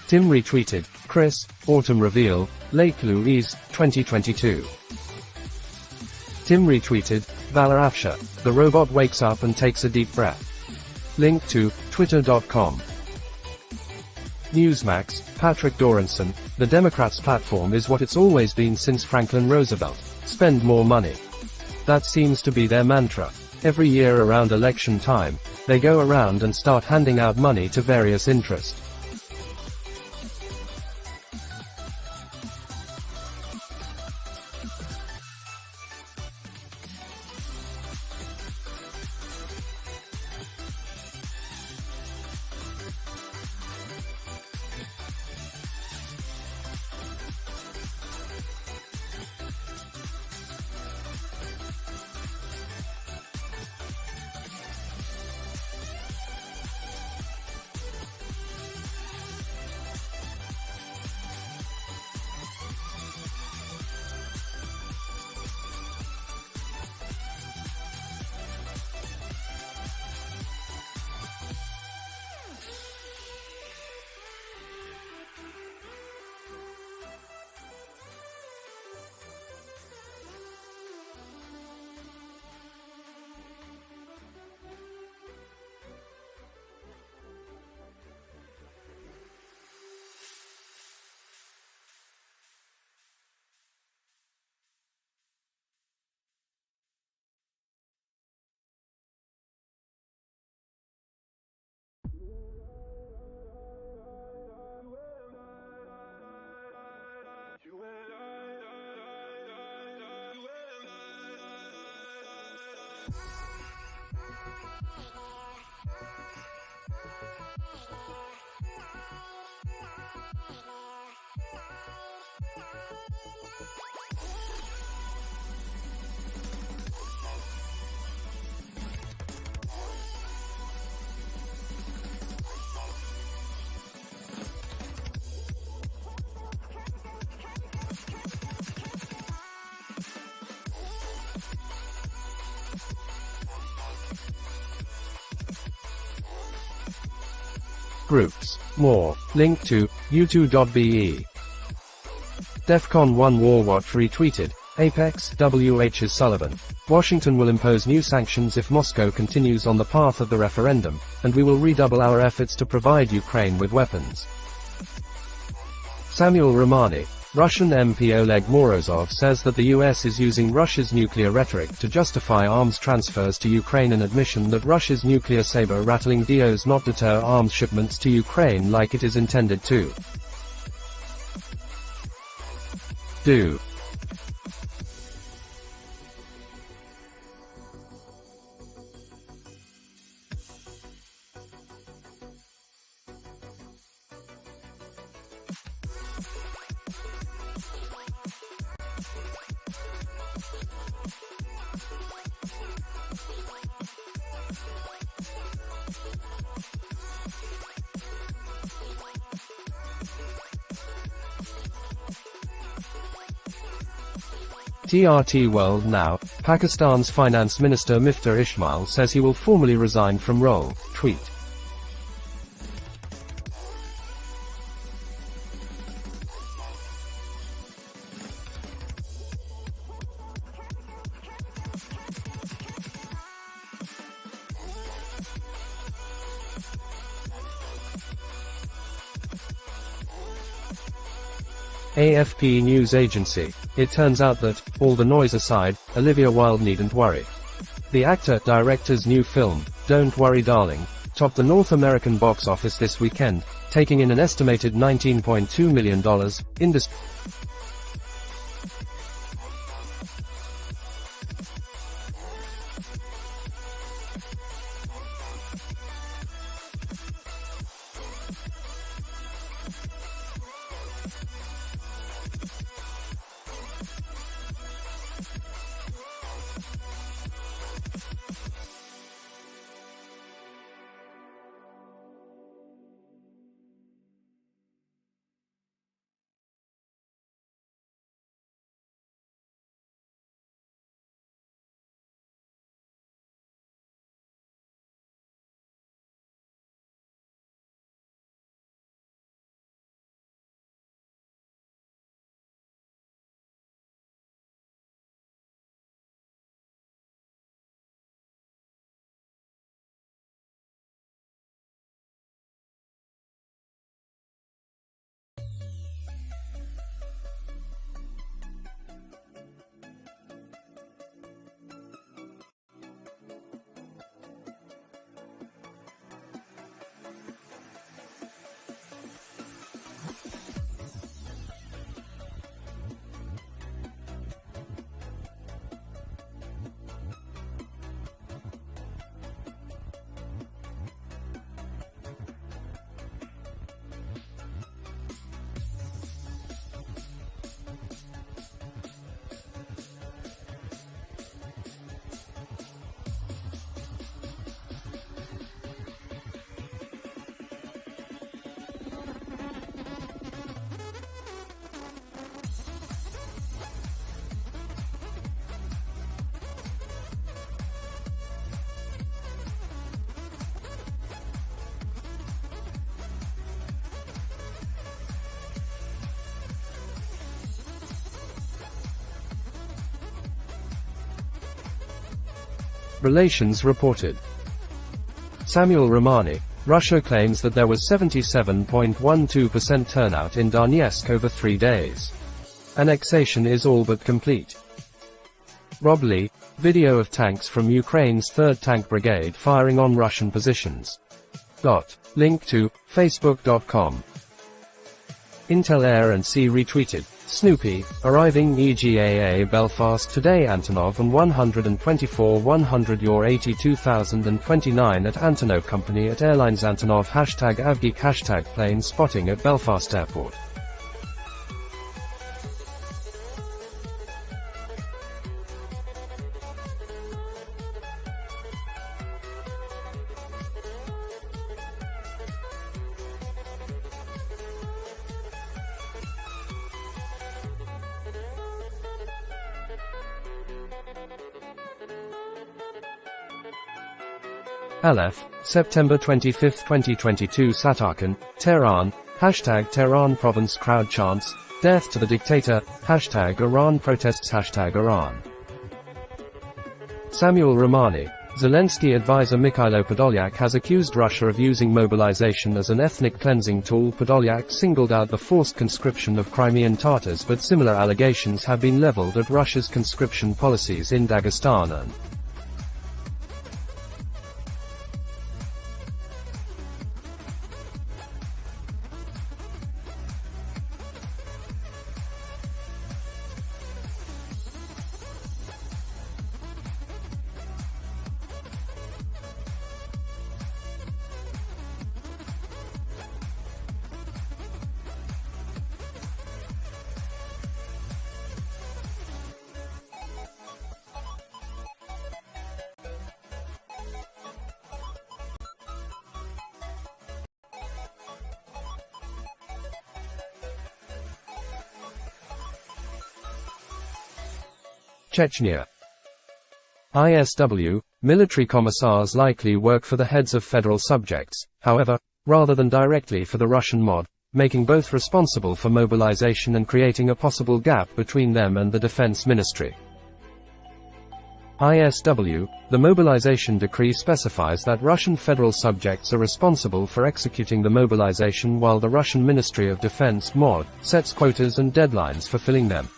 Tim retweeted, Chris, autumn reveal, Lake Louise, 2022. Tim retweeted, Valor Afsha, the robot wakes up and takes a deep breath. Link to, twitter.com. Newsmax, Patrick Doranson, the Democrats' platform is what it's always been since Franklin Roosevelt. Spend more money. That seems to be their mantra. Every year around election time, they go around and start handing out money to various interests. Groups. More. Link to, u2.be. DEFCON 1 War Watch retweeted, Apex, WH's Sullivan. Washington will impose new sanctions if Moscow continues on the path of the referendum, and we will redouble our efforts to provide Ukraine with weapons. Samuel Romani. Russian MP Oleg Morozov says that the US is using Russia's nuclear rhetoric to justify arms transfers to Ukraine, an admission that Russia's nuclear saber-rattling does not deter arms shipments to Ukraine like it is intended to do. TRT World Now, Pakistan's Finance Minister Mifta Ismail says he will formally resign from role. Tweet. AFP News Agency. It turns out that, all the noise aside, Olivia Wilde needn't worry. The actor-director's new film, Don't Worry Darling, topped the North American box office this weekend, taking in an estimated $19.2 million. Industry Relations reported. Samuel Romani. Russia claims that there was 77.12% turnout in Donetsk over 3 days. Annexation is all but complete. Rob Lee. Video of tanks from Ukraine's 3rd Tank Brigade firing on Russian positions. Link to facebook.com. Intel Air and Sea retweeted. Snoopy, arriving EGAA Belfast today. Antonov and 124-100 your 82029 at Antonov Company at Airlines Antonov #Avgeek #plane spotting at Belfast Airport. Aleph, September 25, 2022 Satarkan, Tehran, #Tehran Province crowd chants, death to the dictator, #Iran protests #Iran. Samuel Romani. Zelensky advisor Mikhailo Podolyak has accused Russia of using mobilization as an ethnic cleansing tool. Podolyak singled out the forced conscription of Crimean Tatars, but similar allegations have been leveled at Russia's conscription policies in Dagestan and Chechnya. ISW, military commissars likely work for the heads of federal subjects, however, rather than directly for the Russian MOD, making both responsible for mobilization and creating a possible gap between them and the defense ministry. ISW, the mobilization decree specifies that Russian federal subjects are responsible for executing the mobilization while the Russian Ministry of Defense MOD sets quotas and deadlines for filling them.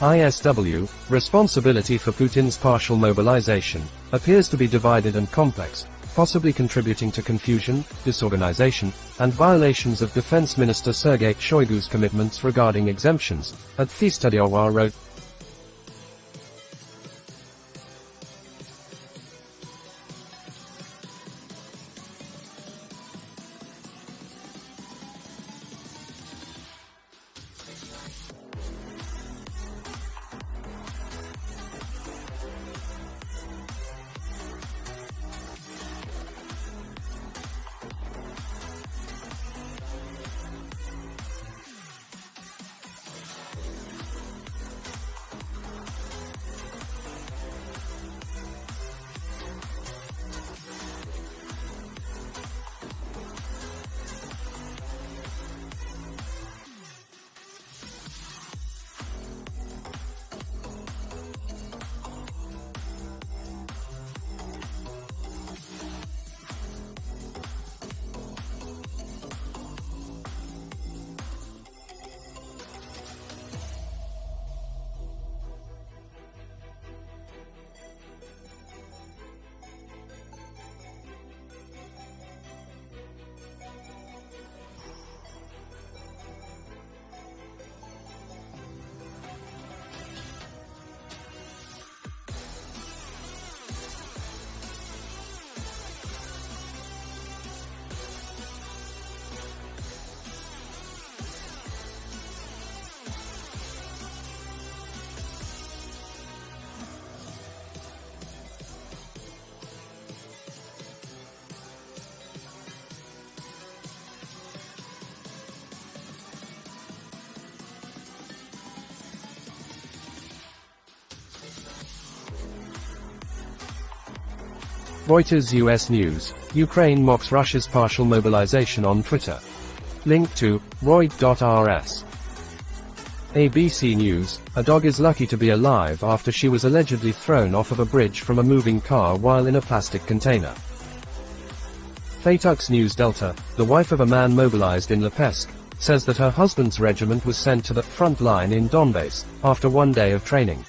ISW, responsibility for Putin's partial mobilization, appears to be divided and complex, possibly contributing to confusion, disorganization, and violations of Defense Minister Sergei Shoigu's commitments regarding exemptions, at Thistadiowa wrote. Reuters US News. Ukraine mocks Russia's partial mobilization on Twitter. Link to Reut.rs. ABC News, a dog is lucky to be alive after she was allegedly thrown off of a bridge from a moving car while in a plastic container. Fatux News Delta, the wife of a man mobilized in Lipetsk, says that her husband's regiment was sent to the front line in Donbass after one day of training.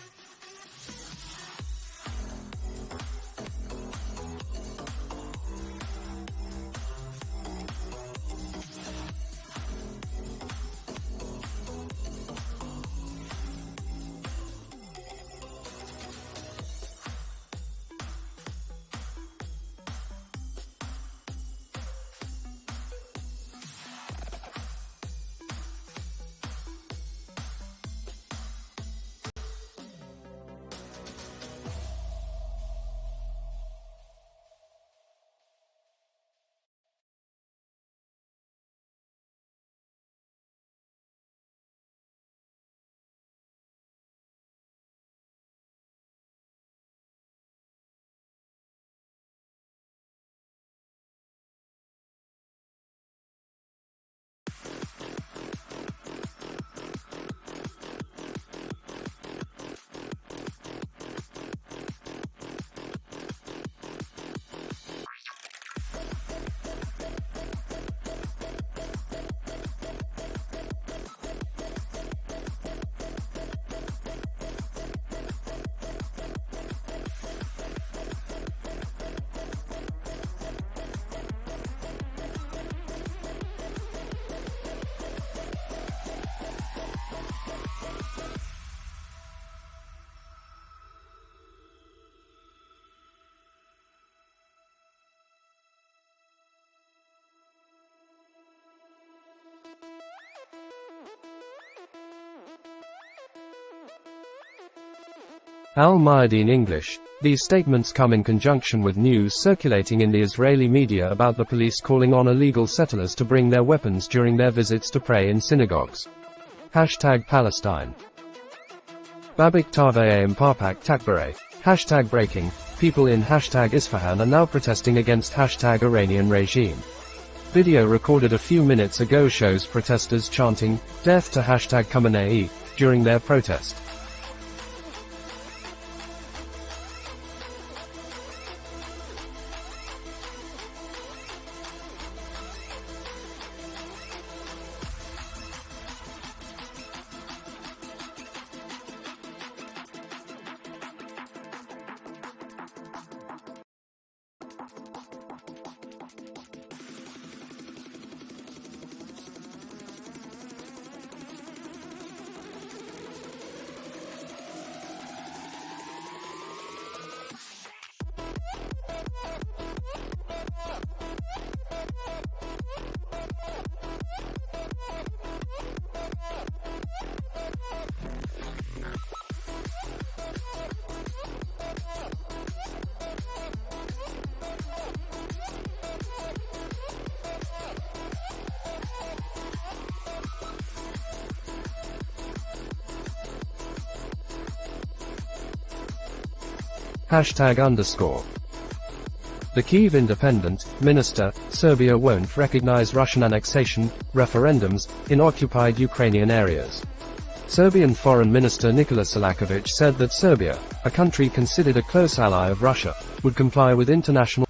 Al-Mayadeen English. These statements come in conjunction with news circulating in the Israeli media about the police calling on illegal settlers to bring their weapons during their visits to pray in synagogues. Hashtag Palestine. Babik Taveh Parpak Takbare. Hashtag breaking. People in hashtag Isfahan are now protesting against hashtag Iranian regime. Video recorded a few minutes ago shows protesters chanting, "Death to hashtag Khamenei," during their protest. Hashtag _ The Kyiv Independent Minister, Serbia won't recognize Russian annexation referendums in occupied Ukrainian areas. Serbian Foreign Minister Nikola Selakovic said that Serbia, a country considered a close ally of Russia, would comply with international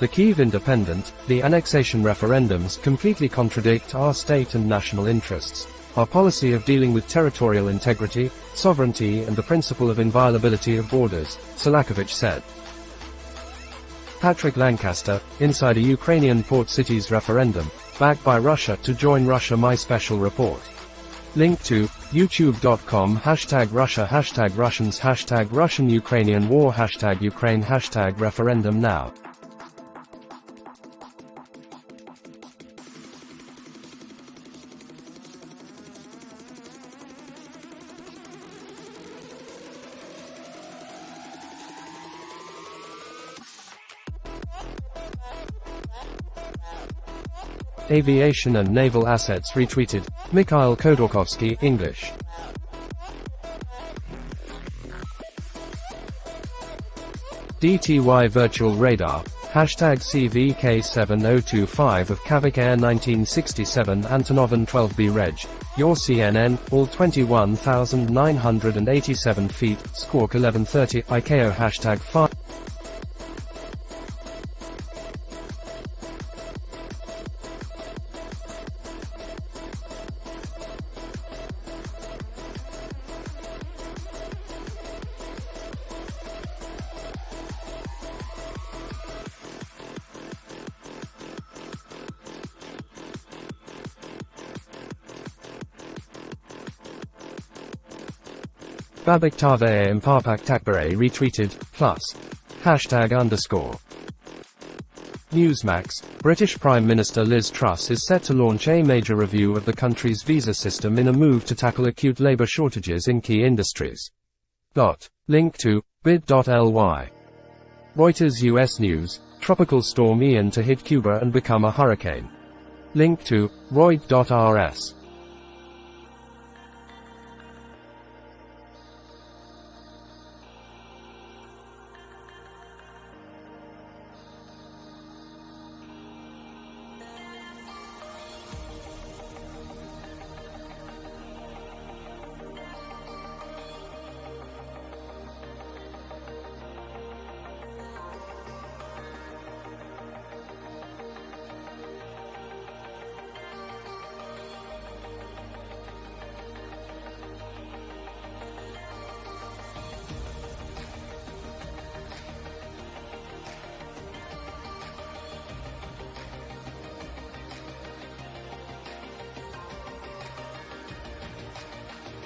The Kyiv Independent, the annexation referendums completely contradict our state and national interests, our policy of dealing with territorial integrity, sovereignty and the principle of inviolability of borders, Selakovic said. Patrick Lancaster, inside a Ukrainian port cities referendum, backed by Russia to join Russia. My special report. Link to youtube.com #Russia #Russians #Russian-Ukrainian war #Ukraine #referendum now. Aviation and Naval Assets retweeted. Mikhail Khodorkovsky, English. DTY Virtual Radar. Hashtag CVK7025 of Kavik Air 1967 Antonov An 12B Reg. Your CNN, all 21,987 feet, Squawk 1130, ICAO hashtag 5. Babak Tave Impapak Takbare retweeted, plus. Hashtag _ Newsmax, British Prime Minister Liz Truss is set to launch a major review of the country's visa system in a move to tackle acute labour shortages in key industries. Link to bit.ly. Reuters US News, Tropical Storm Ian to hit Cuba and become a hurricane. Link to Reut.rs.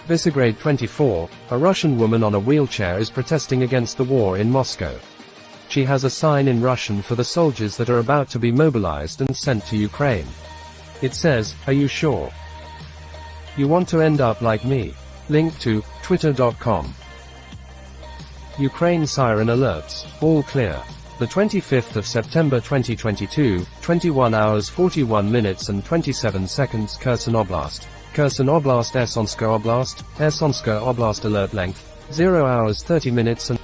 Visegrad 24, a Russian woman on a wheelchair is protesting against the war in Moscow. She has a sign in Russian for the soldiers that are about to be mobilized and sent to Ukraine. It says, "Are you sure? You want to end up like me?" Link to twitter.com. Ukraine siren alerts, all clear. The 25th of September 2022, 21 hours 41 minutes and 27 seconds Kherson Oblast. Kherson Oblast Ersonska Oblast, Ersonska Oblast alert length, 0 hours 30 minutes and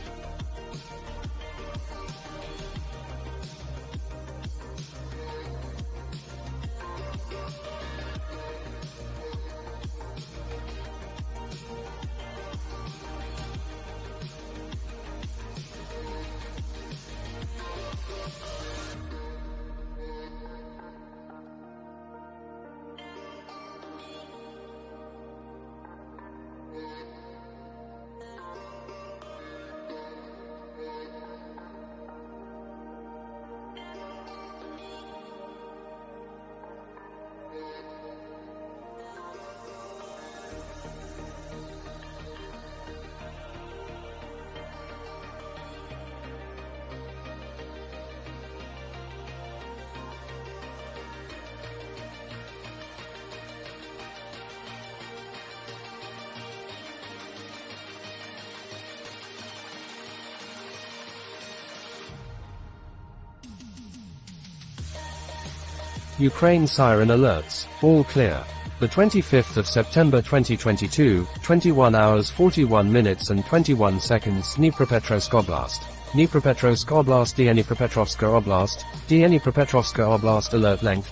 Ukraine siren alerts, all clear. The 25th of September 2022, 21 hours 41 minutes and 21 seconds Dnipropetrovsk Oblast. Dnipropetrovsk Oblast Dnipropetrovska Oblast, Dnipropetrovska Oblast alert length.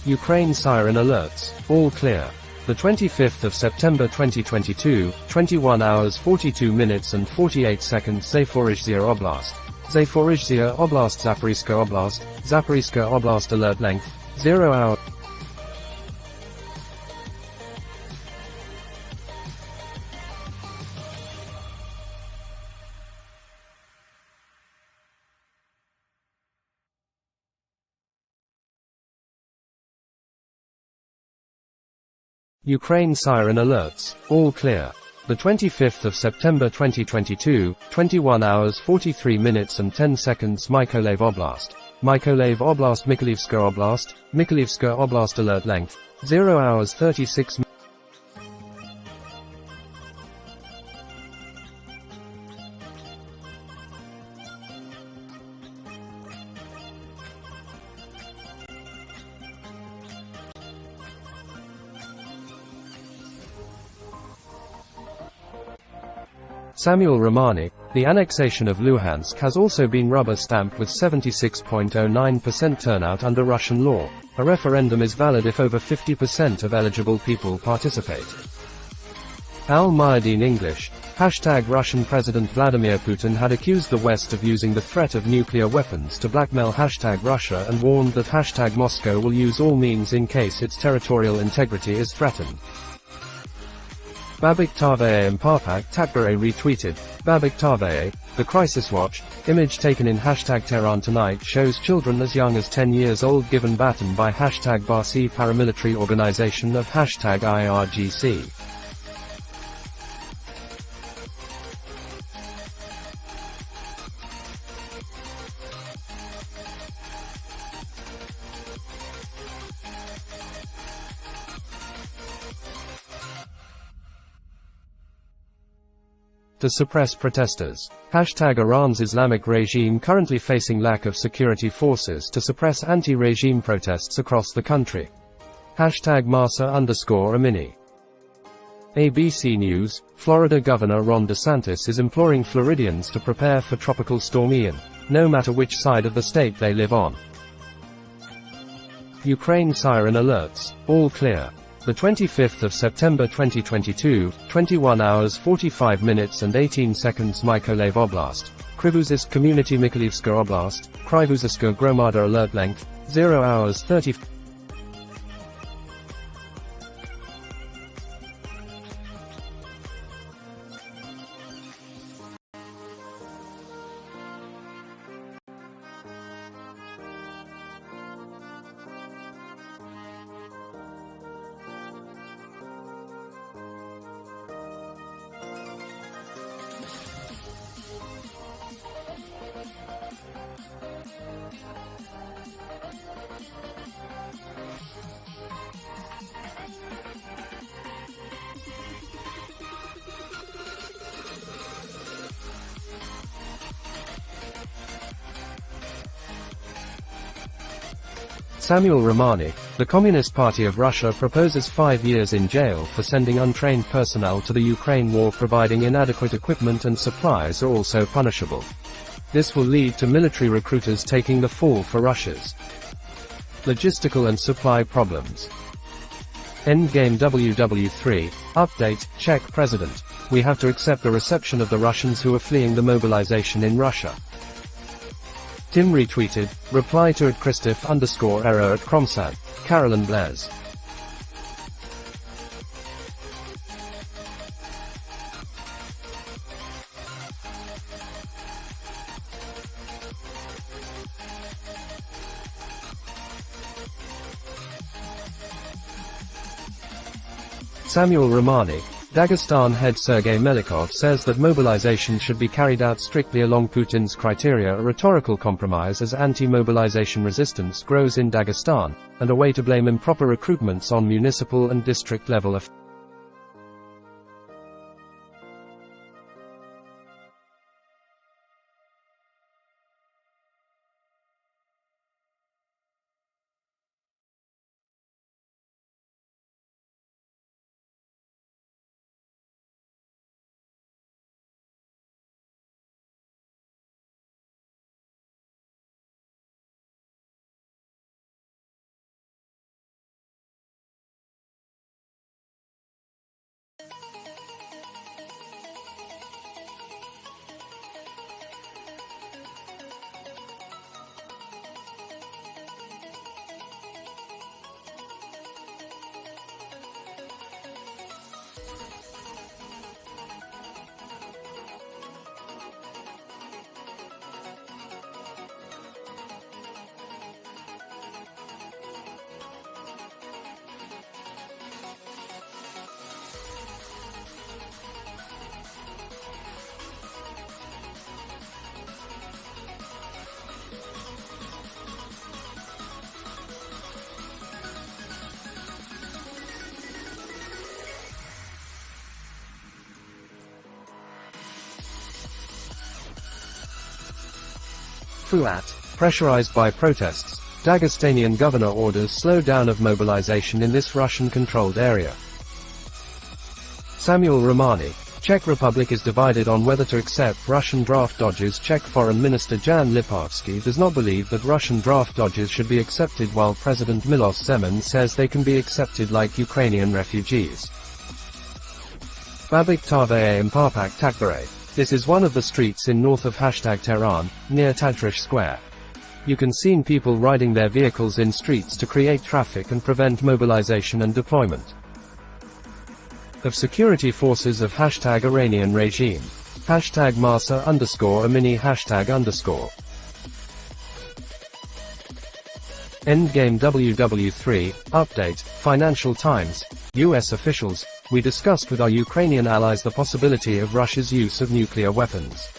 Ukraine siren alerts, all clear. The 25th of September 2022, 21 hours 42 minutes and 48 seconds Zaporizhzhia Oblast. Zaporizhzhia Oblast Zaporizhzhia Oblast, Zaporizhzhia Oblast alert length, 0 hour. Ukraine siren alerts, all clear. The 25th of September 2022, 21 hours 43 minutes and 10 seconds Mykolaiv Oblast. Mykolaiv Oblast Mykolivska Oblast, Mykolivska Oblast alert length, 0 hours 36 minutes. Samuel Romani, the annexation of Luhansk has also been rubber-stamped with 76.09% turnout under Russian law. A referendum is valid if over 50% of eligible people participate. Al-Mayadeen English. Russian President Vladimir Putin had accused the West of using the threat of nuclear weapons to blackmail Russia and warned that Moscow will use all means in case its territorial integrity is threatened. Babik Taveye Mparpak Takbare retweeted. Babik Taveye, the Crisis Watch, image taken in Tehran Tonight shows children as young as 10 years old given baton by Barsi paramilitary organization of IRGC. To suppress protesters. Iran's Islamic regime currently facing lack of security forces to suppress anti-regime protests across the country. #Masa_Amini. ABC News, Florida Governor Ron DeSantis is imploring Floridians to prepare for Tropical Storm Ian, no matter which side of the state they live on. Ukraine siren alerts, all clear. The 25th of September 2022, 21 hours 45 minutes and 18 seconds Mykolaiv Oblast, Krivozisk Community Mykolaievska Oblast, Krivoziska Gromada alert length, 0 hours 30. Samuel Romani, the Communist Party of Russia proposes 5 years in jail for sending untrained personnel to the Ukraine war. Providing inadequate equipment and supplies are also punishable. This will lead to military recruiters taking the fall for Russia's logistical and supply problems. Endgame WW3, update, Czech President. We have to accept the reception of the Russians who are fleeing the mobilization in Russia. Tim retweeted, reply to @Christoph_error at Kromsad, Carolyn Blaise. Samuel Romani, Dagestan head Sergei Melikov says that mobilization should be carried out strictly along Putin's criteria, a rhetorical compromise as anti-mobilization resistance grows in Dagestan, and a way to blame improper recruitments on municipal and district level officials. Fuat, pressurized by protests, Dagestanian governor orders slowdown of mobilization in this Russian-controlled area. Samuel Romani, Czech Republic is divided on whether to accept Russian draft dodgers. Czech Foreign Minister Jan Lipavsky does not believe that Russian draft dodgers should be accepted, while President Miloš Zeman says they can be accepted like Ukrainian refugees. Babik Tave Mparpak Takbare. This is one of the streets in north of Tehran, near Tatrish Square. You can see people riding their vehicles in streets to create traffic and prevent mobilization and deployment of security forces of #Iranian regime. #Masa_Amini #. Endgame WW3, update, Financial Times, US officials, we discussed with our Ukrainian allies the possibility of Russia's use of nuclear weapons.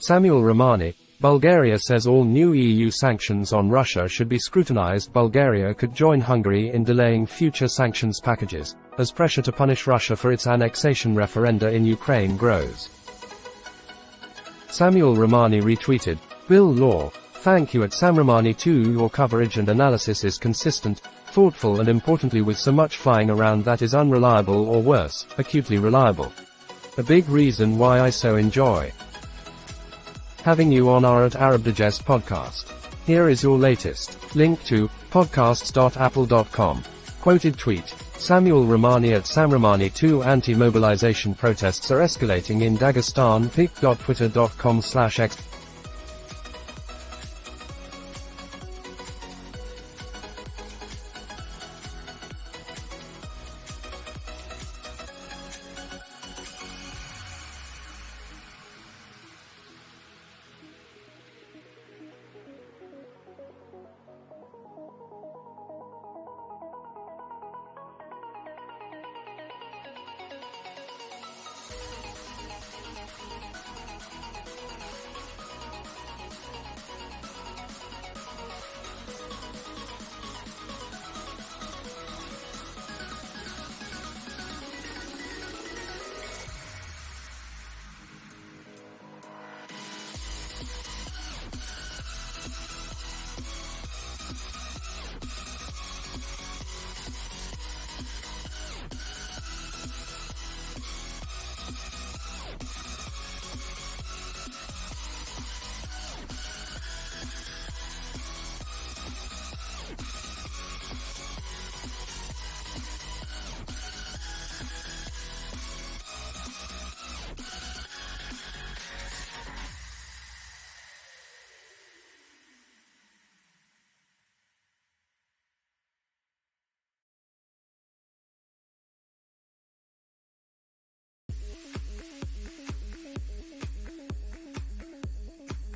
Samuel Romani, Bulgaria says all new EU sanctions on Russia should be scrutinized. Bulgaria could join Hungary in delaying future sanctions packages, as pressure to punish Russia for its annexation referenda in Ukraine grows. Samuel Romani retweeted, Bill Law, thank you at Sam Romani too. Your coverage and analysis is consistent, thoughtful and importantly with so much flying around that is unreliable or worse, acutely reliable. A big reason why I so enjoy having you on our Arab Digest podcast. Here is your latest link to podcasts.apple.com. Quoted tweet. Samuel Romani at Sam Romani2. Anti-mobilization protests are escalating in Dagestan. pic.twitter.com/x.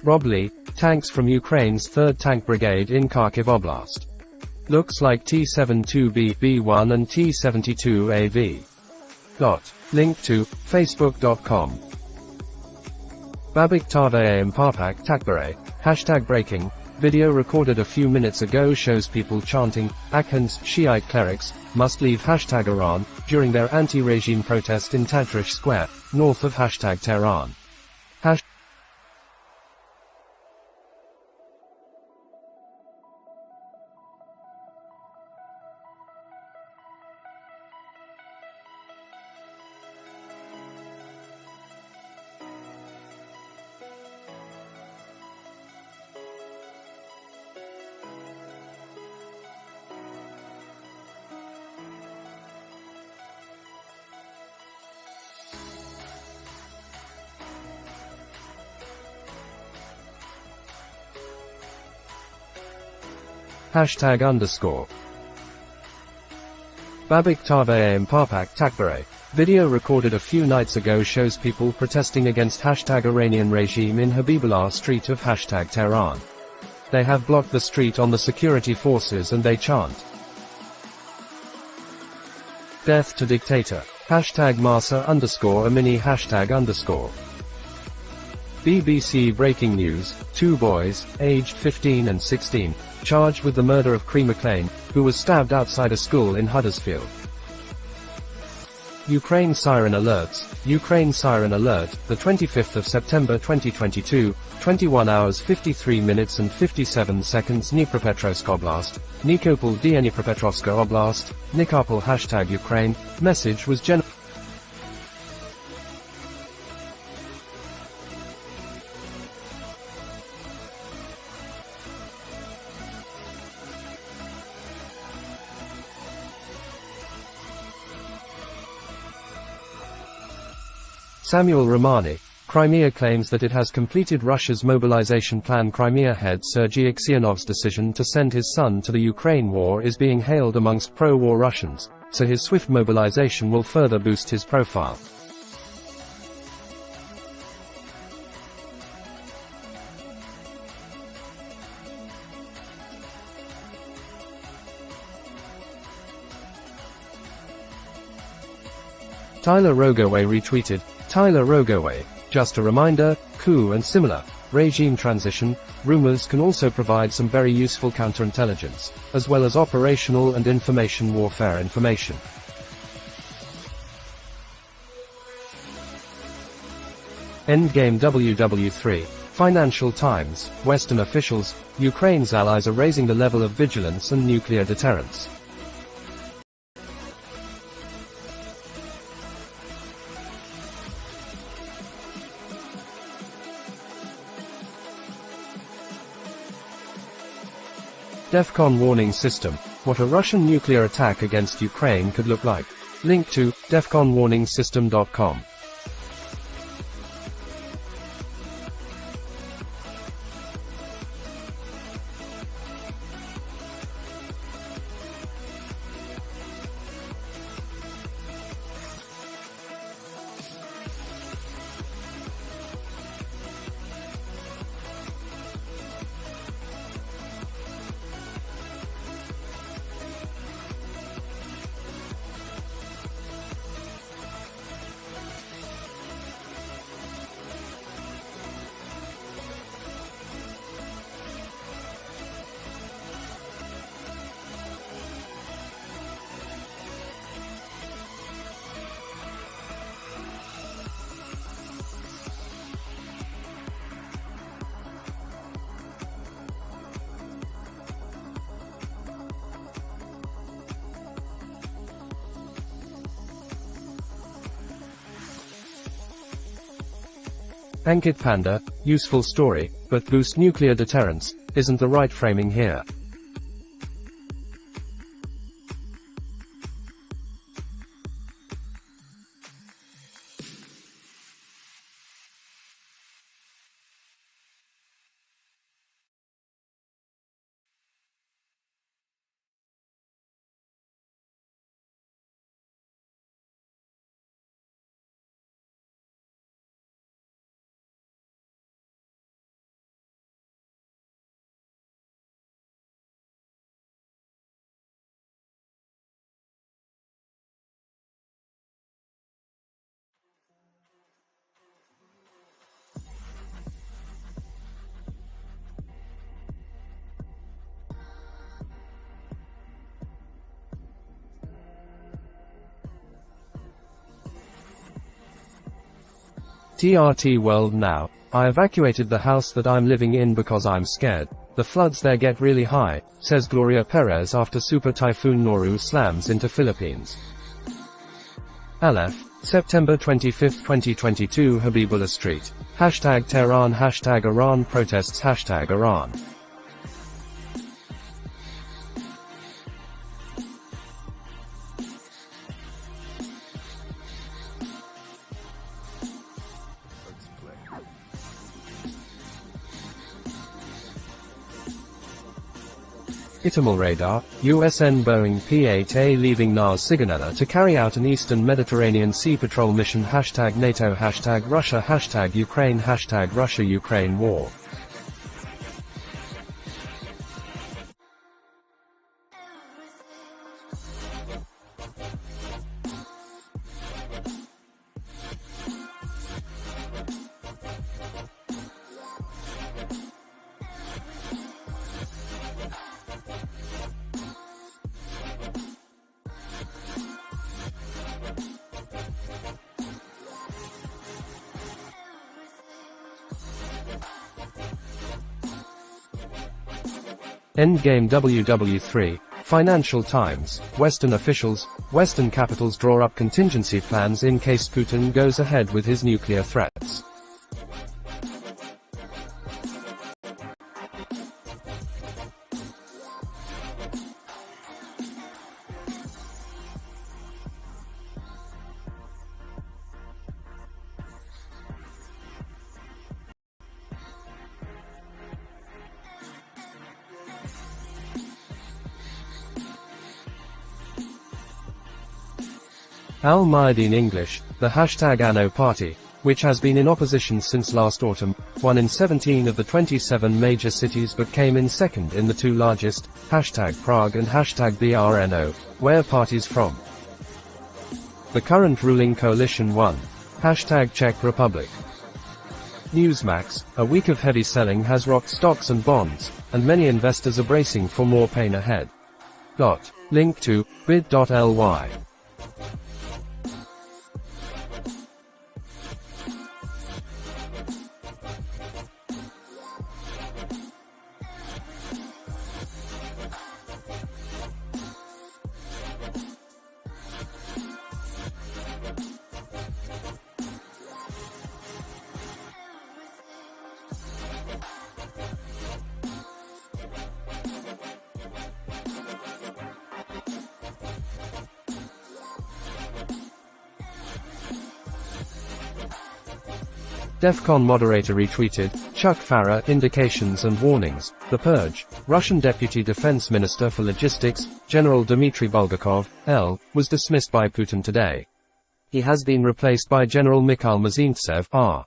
Robley, tanks from Ukraine's 3rd Tank Brigade in Kharkiv Oblast. Looks like T-72B, B-1 and T-72AV. Link to, facebook.com. Babik Tave Mparpak Takbare, #breaking, video recorded a few minutes ago shows people chanting, Akhund, Shiite clerics, must leave #Iran, during their anti-regime protest in Tatrish Square, north of Tehran. #_. Babik Tave Mparpak Takbare. Video recorded a few nights ago shows people protesting against #Iranian regime in Habibullah Street of Tehran. They have blocked the street on the security forces and they chant, Death to dictator. #Masa_Amini #. BBC breaking news, 2 boys, aged 15 and 16, charged with the murder of Cree McLean, who was stabbed outside a school in Huddersfield. Ukraine Siren Alerts. Ukraine Siren Alert, the 25th of September 2022, 21 hours 53 minutes and 57 seconds. Dnipropetrovsk Oblast, Nikopol Dnipropetrovsk Oblast, Nikopol # Ukraine. Message was Samuel Romani. Crimea claims that it has completed Russia's mobilization plan. Crimea head Sergei Aksionov's decision to send his son to the Ukraine war is being hailed amongst pro-war Russians, so his swift mobilization will further boost his profile. Tyler Rogoway retweeted, Tyler Rogoway, just a reminder, coup and similar, regime transition, rumors can also provide some very useful counterintelligence, as well as operational and information warfare information. Endgame WW3. Financial Times, Western officials, Ukraine's allies are raising the level of vigilance and nuclear deterrence. DEFCON warning system. What a Russian nuclear attack against Ukraine could look like. Link to defconwarningsystem.com. Ankit Panda, useful story, but boost nuclear deterrence, isn't the right framing here. TRT World Now. I evacuated the house that I'm living in because I'm scared. The floods there get really high, says Gloria Perez after Super Typhoon Noru slams into Philippines. Aleph, September 25, 2022. Habibullah Street. #Tehran, #Iran protests, #Iran. Itamal radar, USN Boeing P-8A leaving NAS Sigonella to carry out an Eastern Mediterranean Sea Patrol mission. #NATO, #Russia, #Ukraine, #Russia-Ukraine war. Endgame WW3, Financial Times, Western officials, Western capitals draw up contingency plans in case Putin goes ahead with his nuclear threats. Al-Mayadeen English, the hashtag Anno Party, which has been in opposition since last autumn, won in 17 of the 27 major cities but came in second in the two largest, hashtag Prague and hashtag BRNO, where parties from. The current ruling coalition won, hashtag Czech Republic. Newsmax, a week of heavy selling has rocked stocks and bonds, and many investors are bracing for more pain ahead. Link to bit.ly. DEFCON moderator retweeted, Chuck Farah, indications and warnings, The Purge. Russian Deputy Defense Minister for Logistics, General Dmitry Bulgakov, L., was dismissed by Putin today. He has been replaced by General Mikhail Mizintsev, R.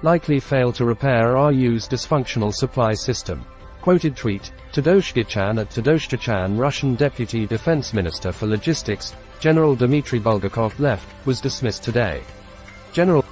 Likely fail to repair RU's dysfunctional supply system. Quoted tweet, Tadoshchichan at Tadoshchichan, Russian Deputy Defense Minister for Logistics, General Dmitry Bulgakov, left, was dismissed today. General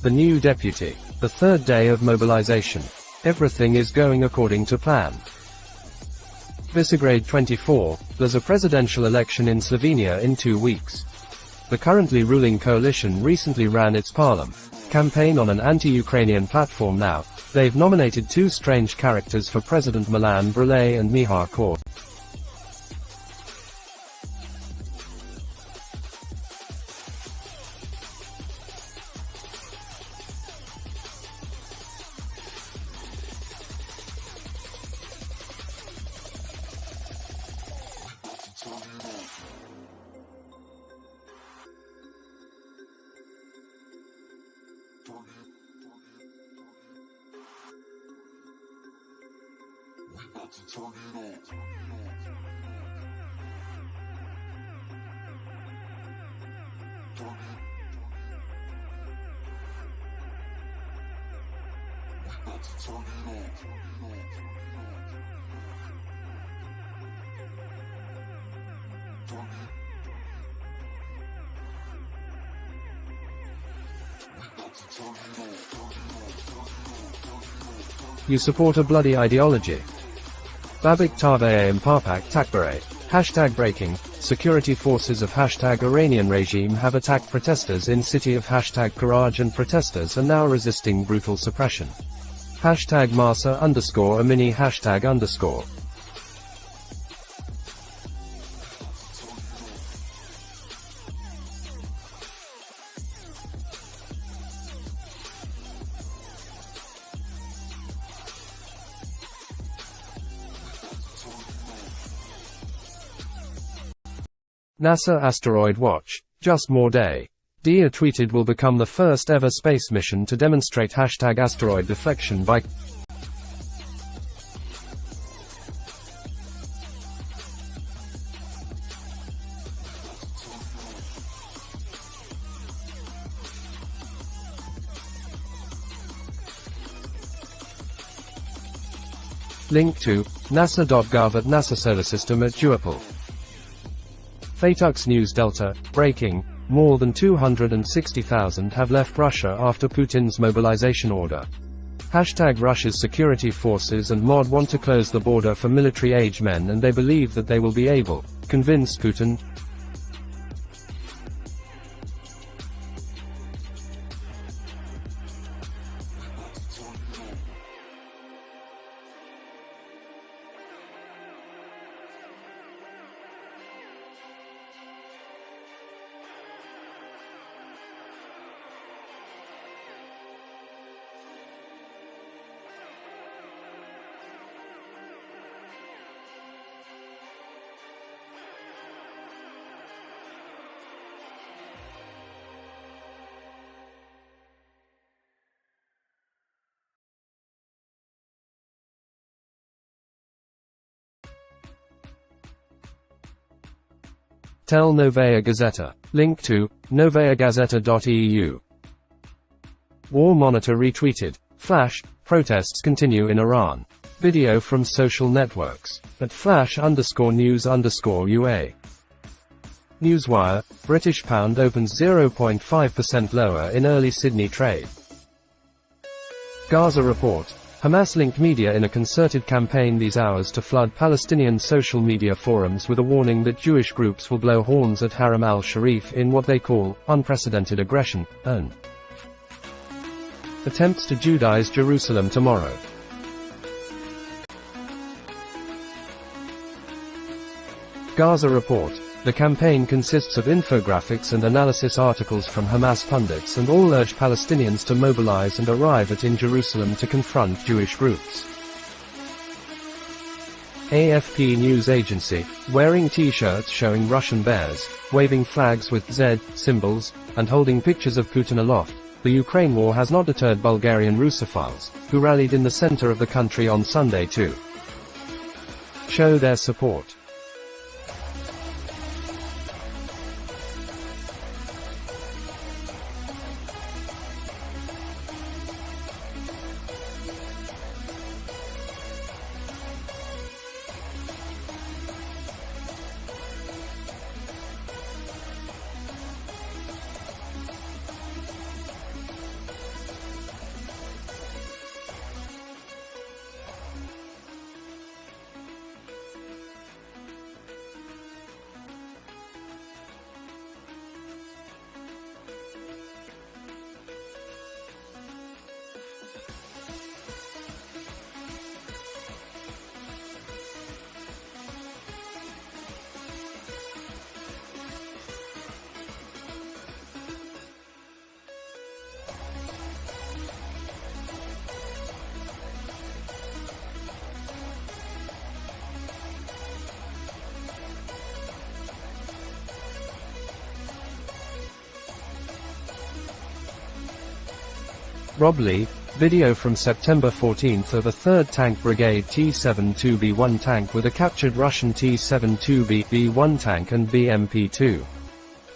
The new deputy. The third day of mobilization. Everything is going according to plan. Visegrad 24, there's a presidential election in Slovenia in 2 weeks. The currently ruling coalition recently ran its Parliament campaign on an anti-Ukrainian platform now. They've nominated 2 strange characters for president, Milan Brule and Mihar Korb. You support a bloody ideology. Babik Tavaye Mpapak Takbare. Hashtag breaking. Security forces of hashtag Iranian regime have attacked protesters in city of hashtag Karaj, and protesters are now resisting brutal suppression. Hashtag Masa _ Amini hashtag _ NASA Asteroid Watch. Just more day. Dia tweeted will become the first ever space mission to demonstrate hashtag asteroid deflection by Link to nasa.gov at NASA Solar System at Duopol. Fatux News Delta. Breaking. More than 260,000 have left Russia after Putin's mobilization order. Hashtag Russia's security forces and MOD want to close the border for military-age men, and they believe that they will be able to convince Putin. Tell Novaya Gazeta. Link to novayagazeta.eu. War Monitor retweeted. Flash. Protests continue in Iran. Video from social networks. At flash_news_UA. Newswire. British pound opens 0.5% lower in early Sydney trade. Gaza report. Hamas-linked media in a concerted campaign these hours to flood Palestinian social media forums with a warning that Jewish groups will blow horns at Haram al-Sharif in what they call unprecedented aggression, and attempts to Judaize Jerusalem tomorrow. Gaza report. The campaign consists of infographics and analysis articles from Hamas pundits, and all urge Palestinians to mobilize and arrive in Jerusalem to confront Jewish groups. AFP news agency, wearing t-shirts showing Russian bears, waving flags with Z symbols, and holding pictures of Putin aloft. The Ukraine war has not deterred Bulgarian Russophiles, who rallied in the center of the country on Sunday to show their support. Rob Lee, video from September 14 of a 3rd Tank Brigade T-72B1 tank with a captured Russian T-72B1 tank and BMP-2.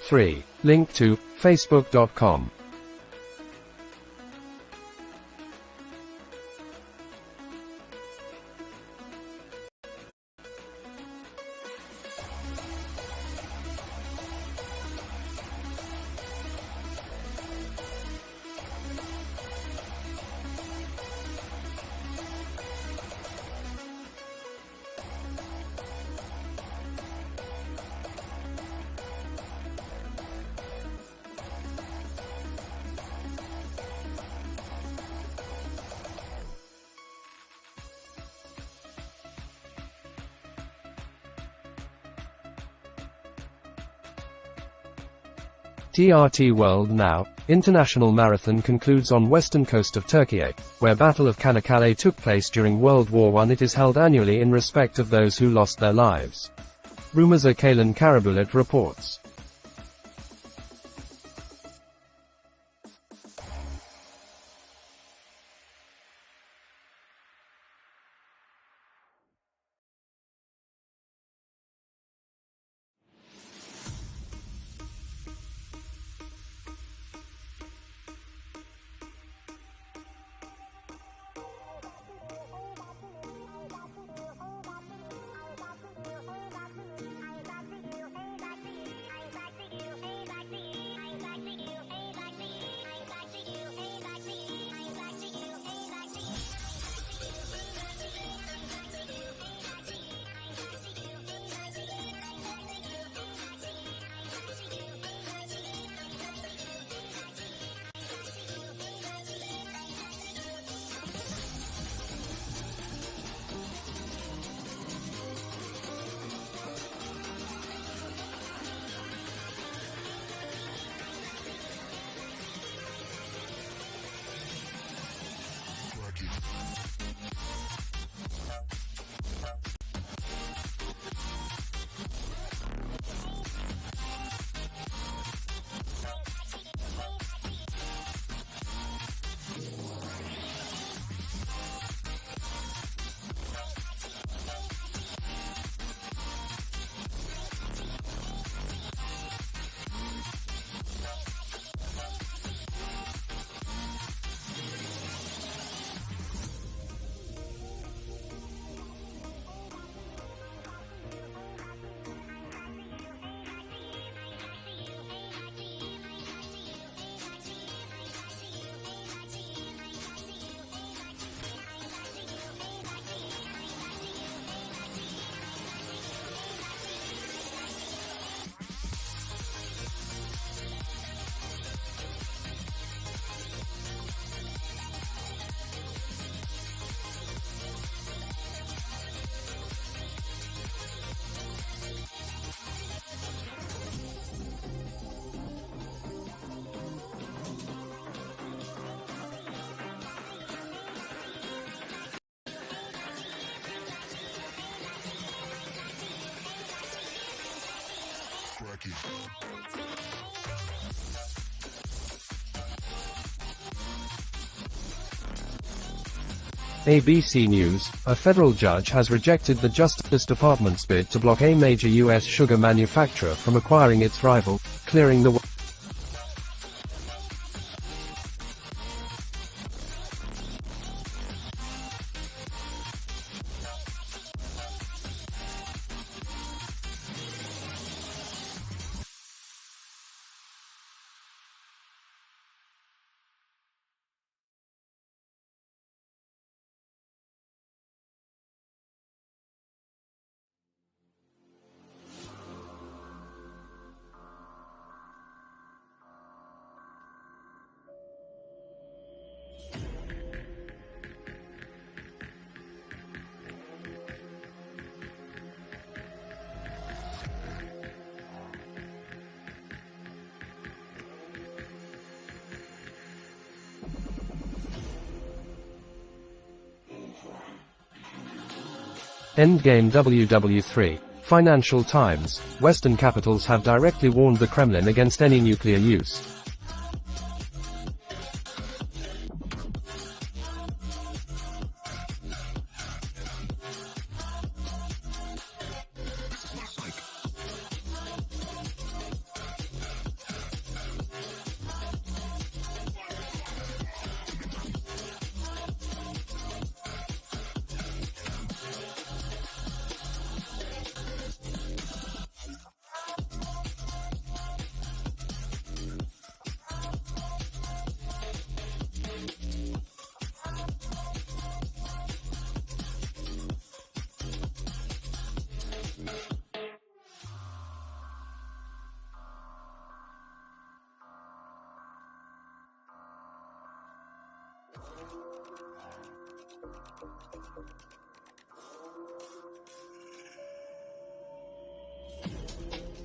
3. Link to, facebook.com. TRT World Now. International Marathon concludes on western coast of Turkey, where Battle of Çanakkale took place during World War I. It is held annually in respect of those who lost their lives. Rumors Kalan Karabulat reports. ABC News, a federal judge has rejected the Justice Department's bid to block a major U.S. sugar manufacturer from acquiring its rival, clearing the way. Endgame WW3. Financial Times. Western capitals have directly warned the Kremlin against any nuclear use.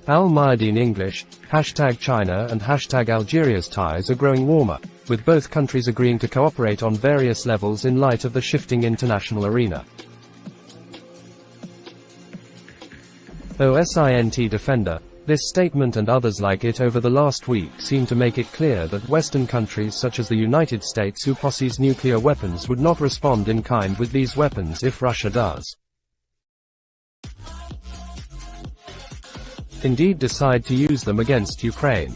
Al-Mayadeen English, #China and #Algeria's ties are growing warmer, with both countries agreeing to cooperate on various levels in light of the shifting international arena. OSINT Defender. This statement and others like it over the last week seem to make it clear that Western countries such as the United States who possess nuclear weapons would not respond in kind with these weapons if Russia does indeed decide to use them against Ukraine.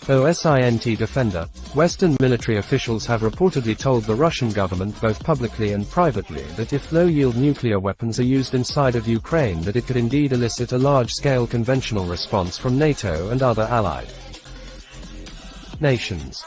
OSINT Defender. Western military officials have reportedly told the Russian government both publicly and privately that if low-yield nuclear weapons are used inside of Ukraine that it could indeed elicit a large-scale conventional response from NATO and other allied nations.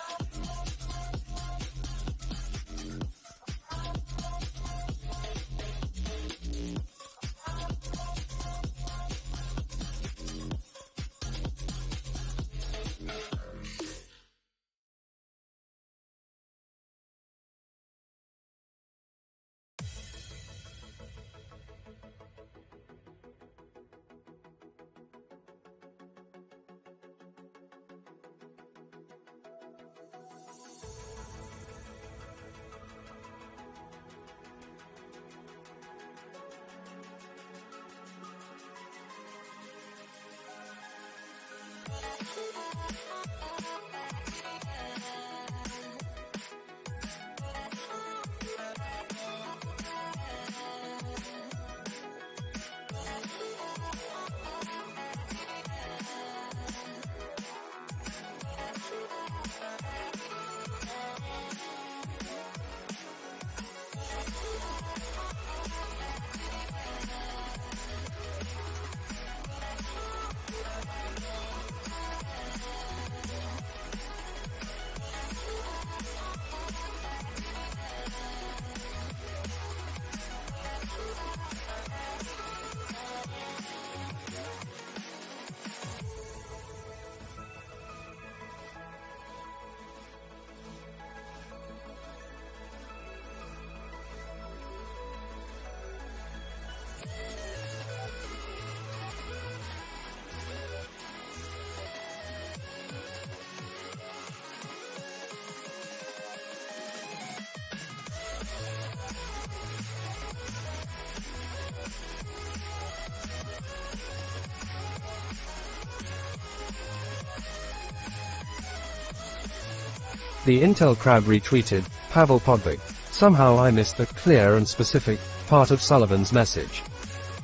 The Intel crowd retweeted, Pavel Podvig. Somehow I missed the clear and specific part of Sullivan's message.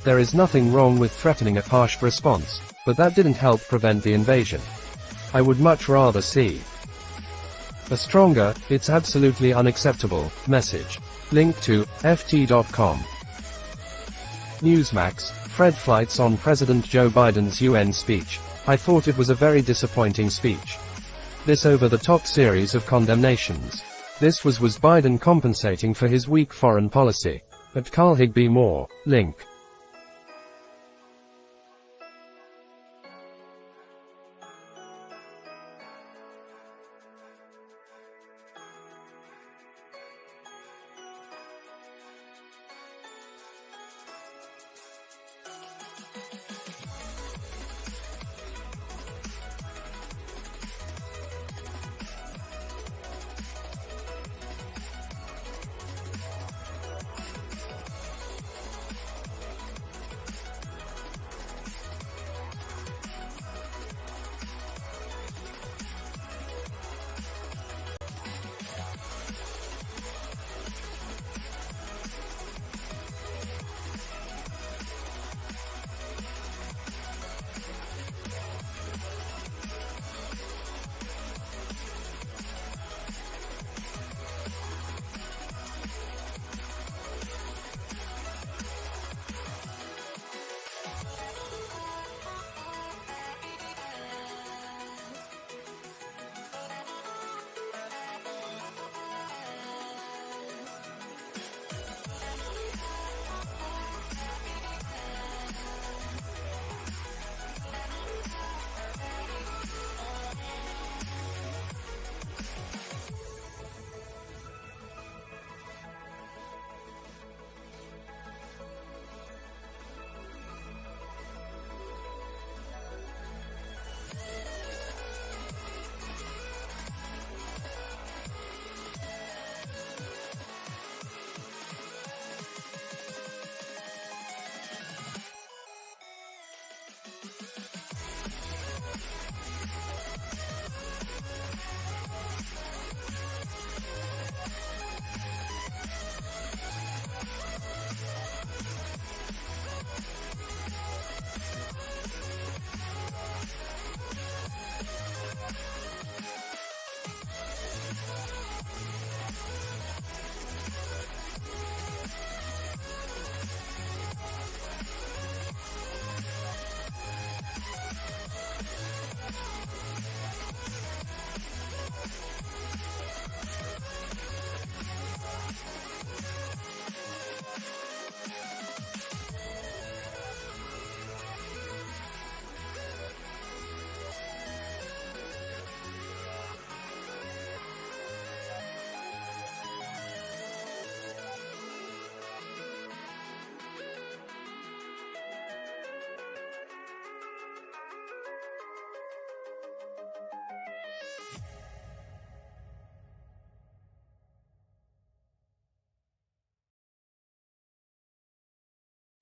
There is nothing wrong with threatening a harsh response, but that didn't help prevent the invasion. I would much rather see a stronger, it's absolutely unacceptable, message. Link to ft.com. Newsmax, Fred flights on President Joe Biden's UN speech. I thought it was a very disappointing speech. This over-the-top series of condemnations. This was Biden compensating for his weak foreign policy. At Carl Higbee Moore, link.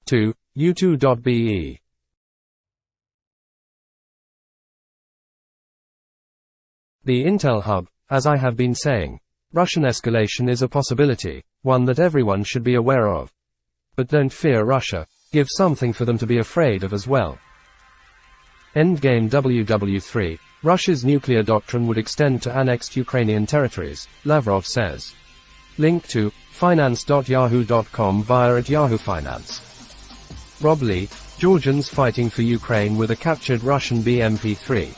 To u2.be. The Intel Hub, as I have been saying, Russian escalation is a possibility, one that everyone should be aware of. But don't fear Russia, give something for them to be afraid of as well. Endgame WW3, Russia's nuclear doctrine would extend to annexed Ukrainian territories, Lavrov says. Link to finance.yahoo.com via @Yahoo Finance. Rob Lee, Georgians fighting for Ukraine with a captured Russian BMP-3.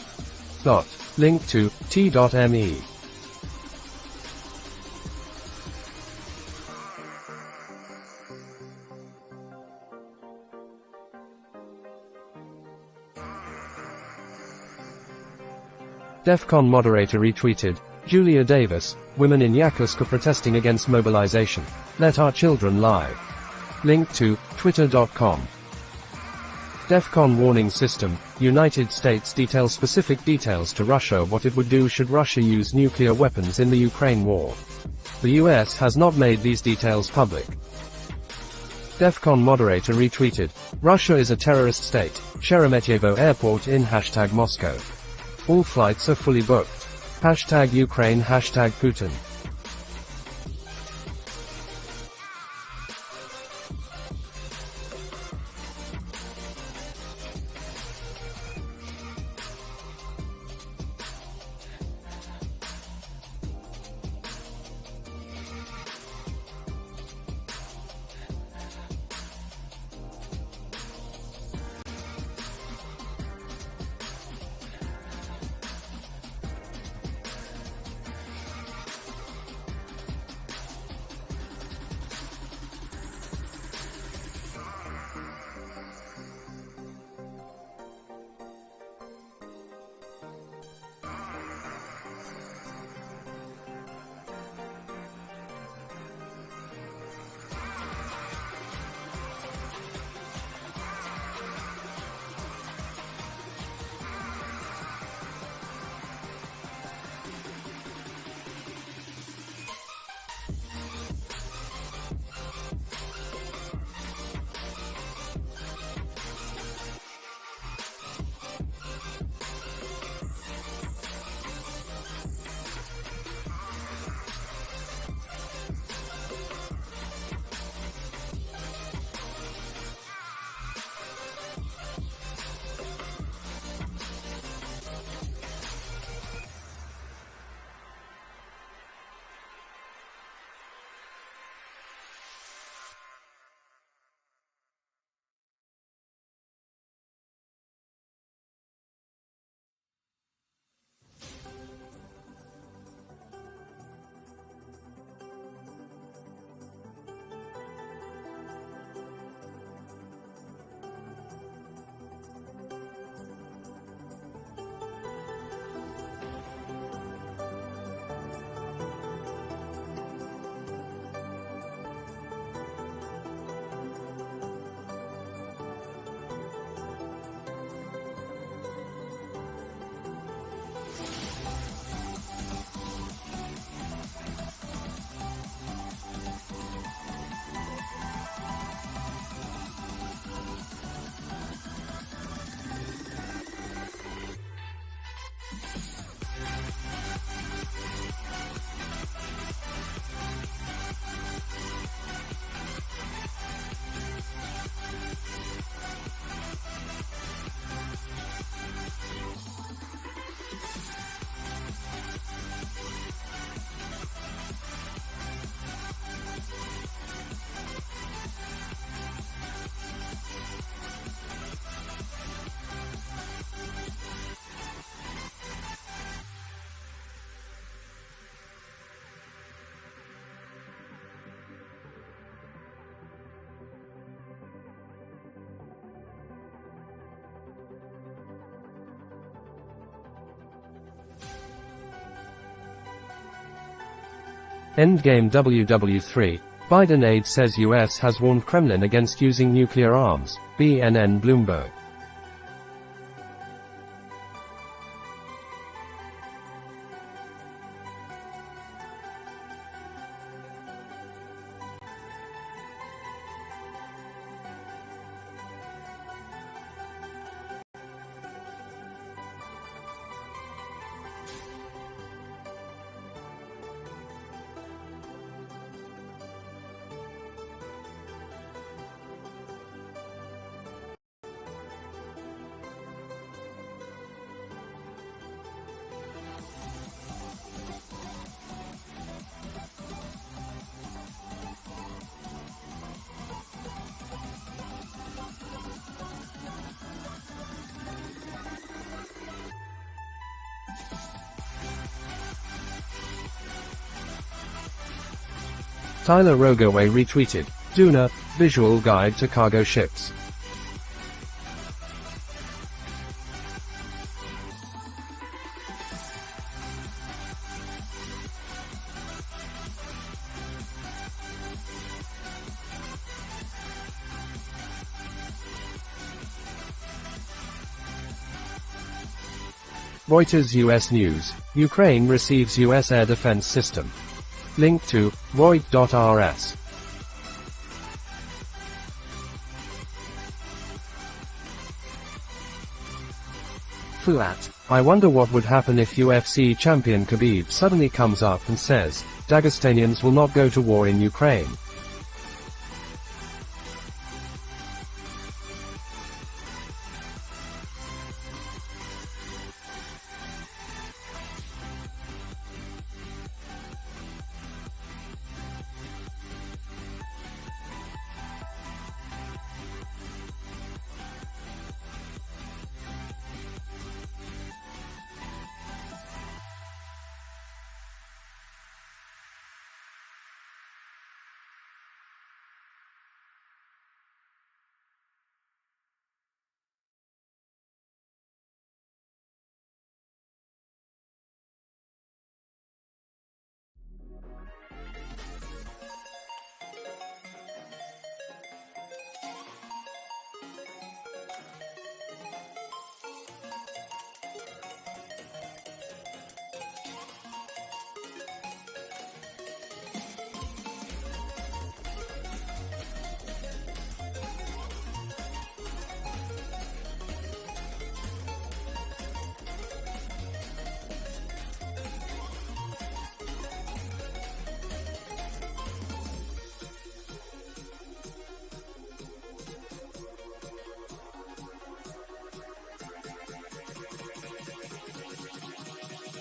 Link to t.me. DEFCON moderator retweeted, Julia Davis, women in Yakutsk are protesting against mobilization. Let our children live. Link to twitter.com. DEFCON warning system, United States details specific details to Russia what it would do should Russia use nuclear weapons in the Ukraine war. The US has not made these details public. DEFCON moderator retweeted, Russia is a terrorist state, Sheremetyevo airport in #Moscow. All flights are fully booked. Hashtag Ukraine, hashtag Putin. Endgame WW3. Biden aide says US has warned Kremlin against using nuclear arms. BNN Bloomberg. Tyler Rogoway retweeted. Duna, visual guide to cargo ships. Reuters US News. Ukraine receives US air defense system. Link to Reut.rs. Fuat, I wonder what would happen if UFC champion Khabib suddenly comes up and says, Dagestanians will not go to war in Ukraine.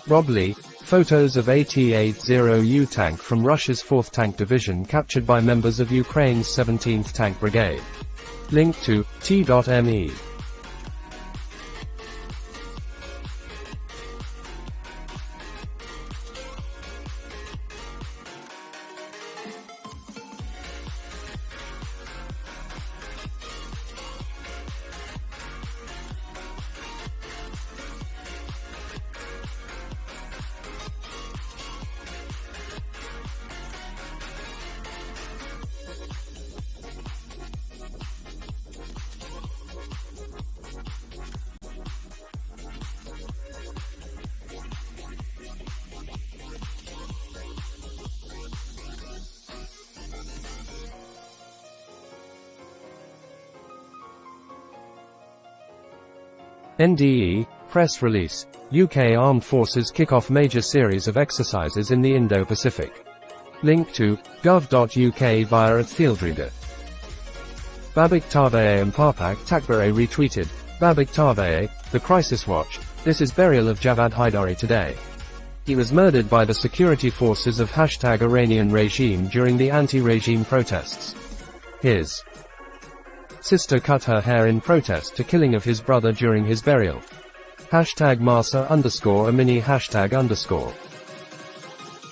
Rob Lee, photos of AT-80U tank from Russia's 4th Tank Division captured by members of Ukraine's 17th Tank Brigade. Link to t.me. NDE, press release. UK Armed Forces kick off major series of exercises in the Indo-Pacific. Link to gov.uk via at Fieldreader. Babak Taveye and Parpak Takbare retweeted. Babak Taveye, the Crisis Watch, this is burial of Javad Haidari today. He was murdered by the security forces of #Iranian regime during the anti-regime protests. His sister cut her hair in protest to killing of his brother during his burial. #Masa_Amini #_.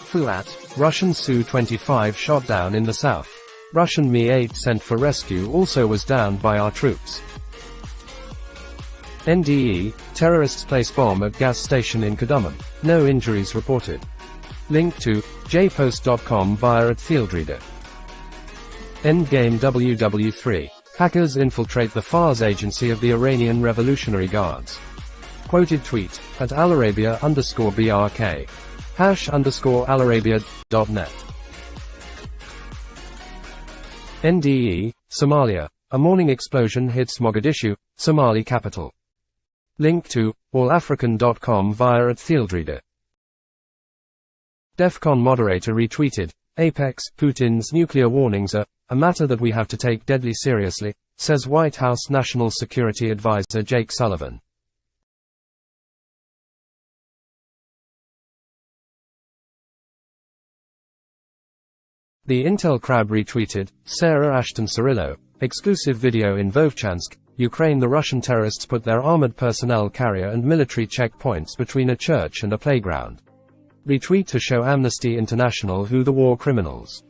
Fuat, Russian Su-25 shot down in the south. Russian Mi-8 sent for rescue also was downed by our troops. NDE, terrorists place bomb at gas station in Kadamon. No injuries reported. Link to jpost.com via at Fieldreader. Endgame WW3. Hackers infiltrate the Fars agency of the Iranian Revolutionary Guards. Quoted tweet, at alarabia_brk. #alarabia.net. NDE, Somalia. A morning explosion hits Mogadishu, Somali capital. Link to allafrican.com via at Fieldreader. DEFCON moderator retweeted, Apex, Putin's nuclear warnings are a matter that we have to take deadly seriously, says White House National Security Advisor Jake Sullivan. The Intel Crab retweeted, Sarah Ashton Cirillo, exclusive video in Vovchansk, Ukraine. The Russian terrorists put their armored personnel carrier and military checkpoints between a church and a playground. Retweet to show Amnesty International who the war criminals.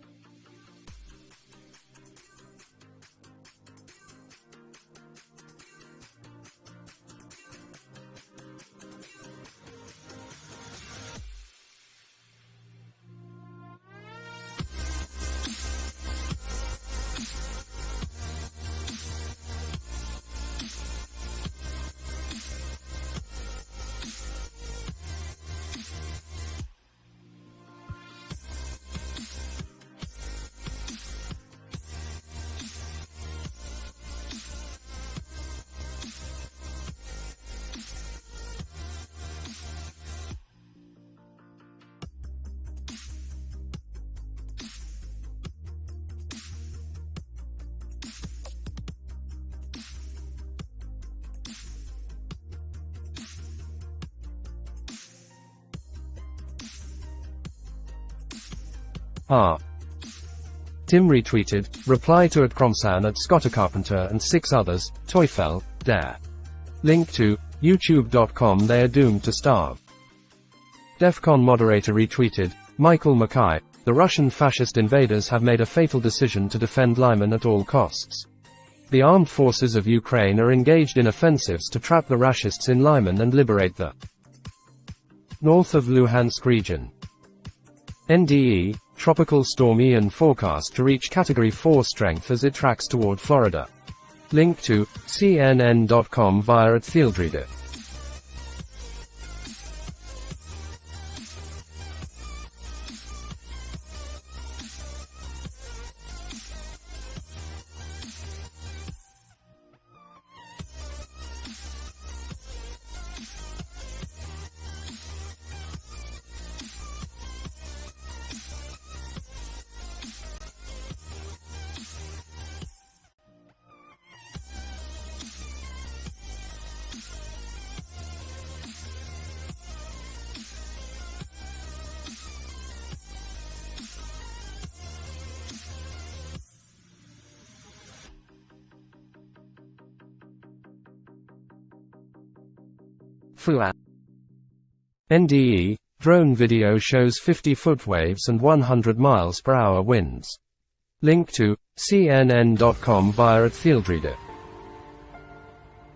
R. Tim retweeted, reply to @Cromsan @ScotterCarpenter and 6 others, Teufel, der. Link to, youtube.com they are doomed to starve. DEFCON moderator retweeted, Michael Mackay, the Russian fascist invaders have made a fatal decision to defend Lyman at all costs. The armed forces of Ukraine are engaged in offensives to trap the Rashists in Lyman and liberate the north of Luhansk region. NDE, tropical storm Ian forecast to reach Category 4 strength as it tracks toward Florida. Link to, CNN.com via @Fieldreader. FUA. NDE, drone video shows 50-foot waves and 100 miles per hour winds. Link to, CNN.com via @Fieldreader.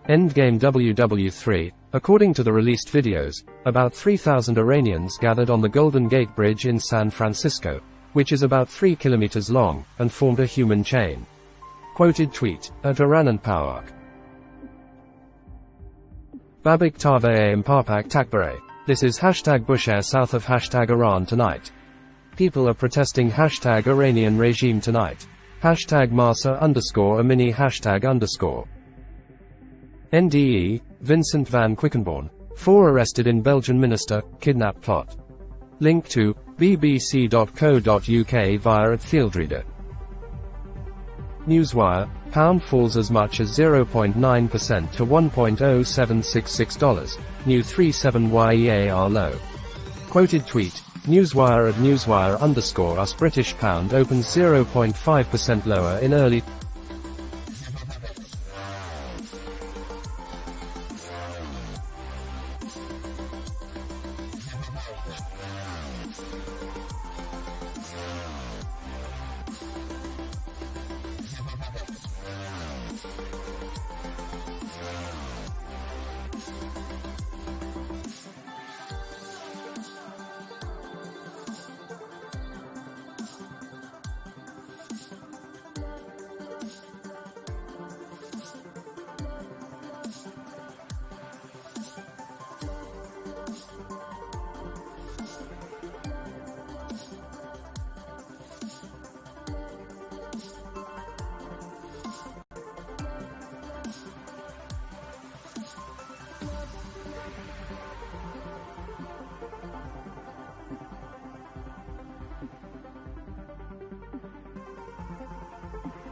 Endgame WW3, according to the released videos, about 3,000 Iranians gathered on the Golden Gate Bridge in San Francisco, which is about 3 kilometers long, and formed a human chain. Quoted tweet, @IranandPowerk. Babak Tave Mpapak Takbare. This is #Bushehr south of #Iran tonight. People are protesting #Iranian regime tonight. #Marsa_Amini #_. NDE, Vincent van Quickenborn. 4 arrested in Belgian minister, kidnap plot. Link to, bbc.co.uk via @Fieldreader. Newswire, pound falls as much as 0.9% to $1.0766, new 37YEAR low. Quoted tweet, Newswire @Newswire_us British pound opens 0.5% lower in early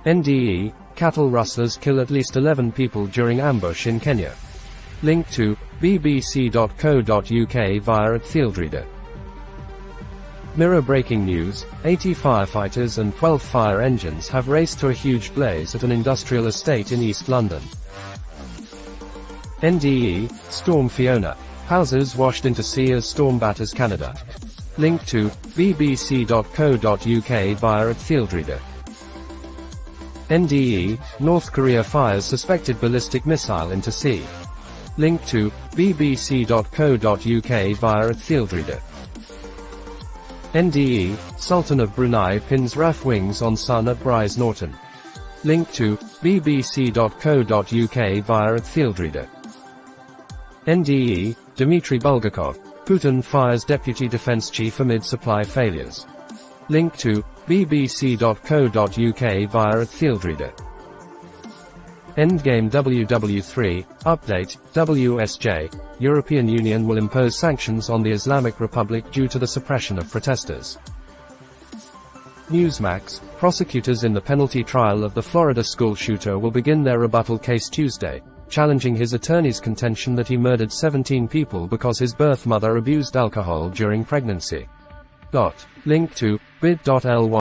NDE, cattle rustlers kill at least 11 people during ambush in Kenya. Link to, bbc.co.uk via @Fieldreader. Mirror breaking news, 80 firefighters and 12 fire engines have raced to a huge blaze at an industrial estate in East London. NDE, Storm Fiona. Houses washed into sea as storm batters Canada. Link to, bbc.co.uk via @Fieldreader. NDE, North Korea fires suspected ballistic missile into sea. Link to, bbc.co.uk via @Fieldreader. NDE, Sultan of Brunei pins RAF wings on son at Bryce Norton. Link to, bbc.co.uk via @Fieldreader. NDE, Dmitry Bulgakov, Putin fires Deputy Defense Chief amid supply failures. Link to, bbc.co.uk via @Fieldreader. Endgame WW3, update, WSJ, European Union will impose sanctions on the Islamic Republic due to the suppression of protesters. Newsmax, prosecutors in the penalty trial of the Florida school shooter will begin their rebuttal case Tuesday, challenging his attorney's contention that he murdered 17 people because his birth mother abused alcohol during pregnancy. Link to, bit.ly.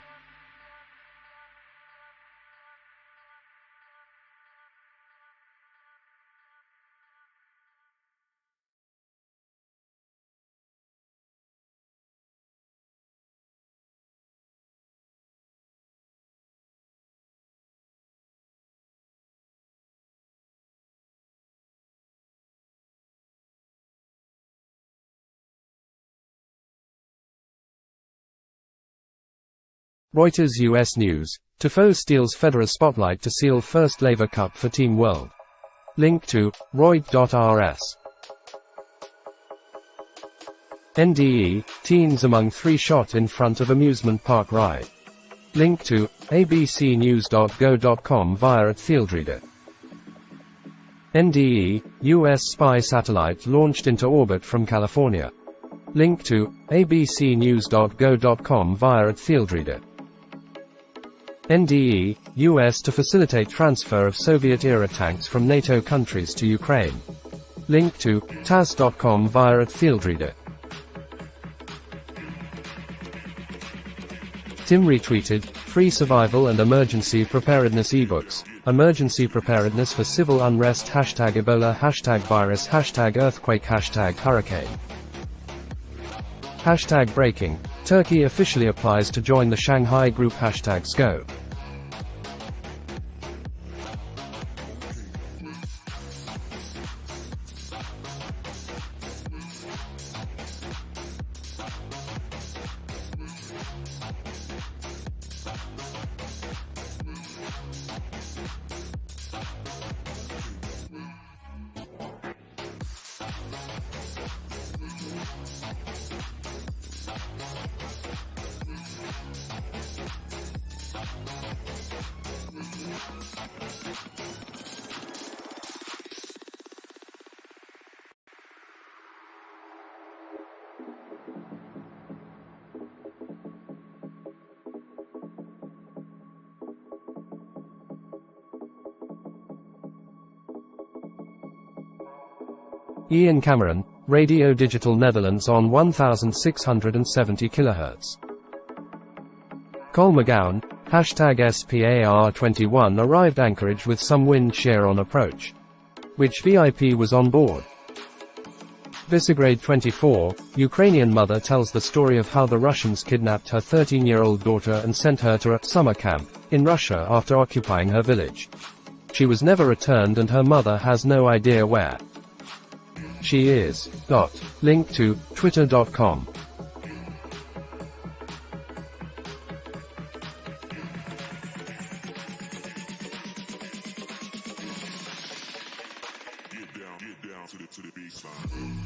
Reuters US News. Tifo steals Federer spotlight to seal first Laver Cup for Team World. Link to Reut.rs. NDE, teens among 3 shot in front of amusement park ride. Link to abcnews.go.com via @fieldreader. NDE, US spy satellite launched into orbit from California. Link to abcnews.go.com via @fieldreader. NDE, US to facilitate transfer of Soviet-era tanks from NATO countries to Ukraine. Link to TASS.com via @fieldreader. Tim retweeted, free survival and emergency preparedness ebooks, emergency preparedness for civil unrest #Ebola #virus #earthquake #hurricane. #breaking, Turkey officially applies to join the Shanghai Group #SCO. Ian Cameron, Radio Digital Netherlands on 1670 kHz. Col McGowan, #SPAR21 arrived Anchorage with some wind shear on approach. Which VIP was on board? Visegrad 24, Ukrainian mother tells the story of how the Russians kidnapped her 13-year-old daughter and sent her to a summer camp in Russia after occupying her village. She was never returned and her mother has no idea where she is. Link to twitter.com. Get down to the baseline.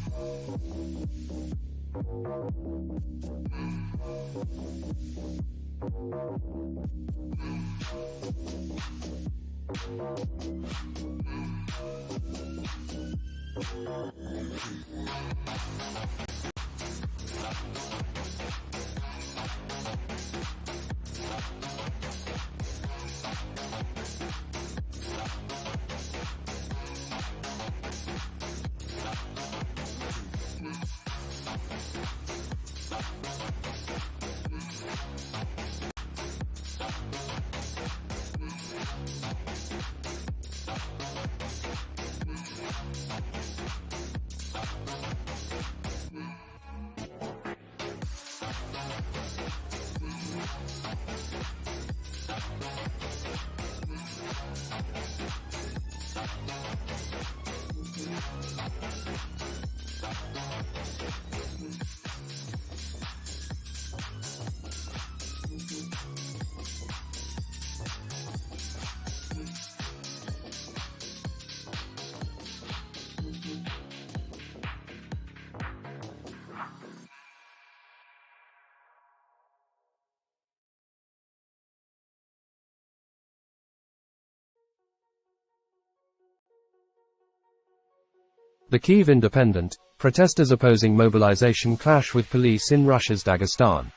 The Kyiv Independent, protesters opposing mobilization clash with police in Russia's Dagestan.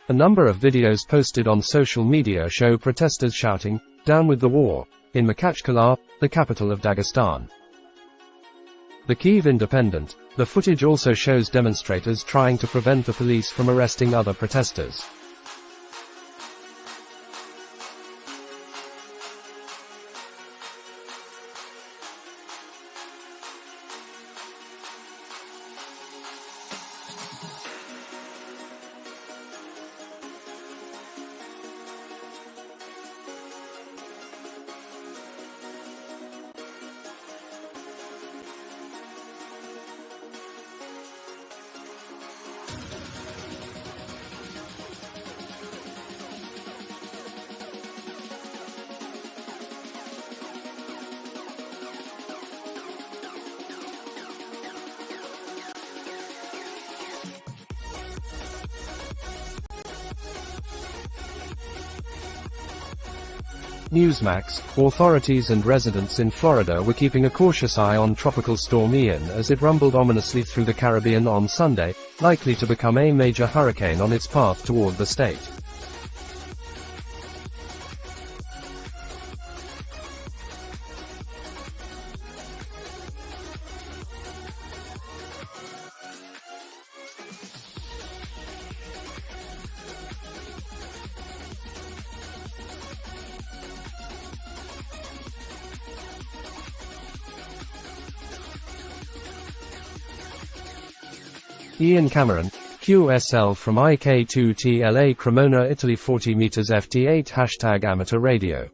A number of videos posted on social media show protesters shouting, "Down with the war," in Makhachkala, the capital of Dagestan. The Kyiv Independent, the footage also shows demonstrators trying to prevent the police from arresting other protesters. Newsmax, authorities and residents in Florida were keeping a cautious eye on Tropical Storm Ian as it rumbled ominously through the Caribbean on Sunday, likely to become a major hurricane on its path toward the state. Ian Cameron, QSL from IK2TLA Cremona Italy 40 meters FT8 # amateur radio.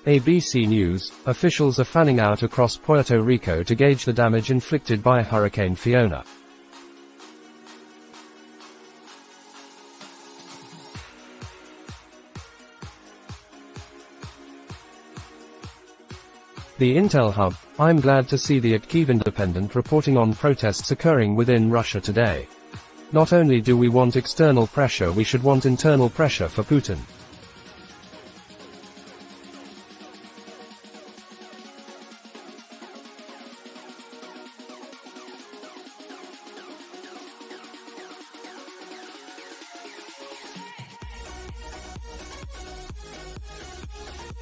ABC News, officials are fanning out across Puerto Rico to gauge the damage inflicted by Hurricane Fiona. The Intel Hub, I'm glad to see the Kyiv Independent reporting on protests occurring within Russia today. Not only do we want external pressure, we should want internal pressure for Putin.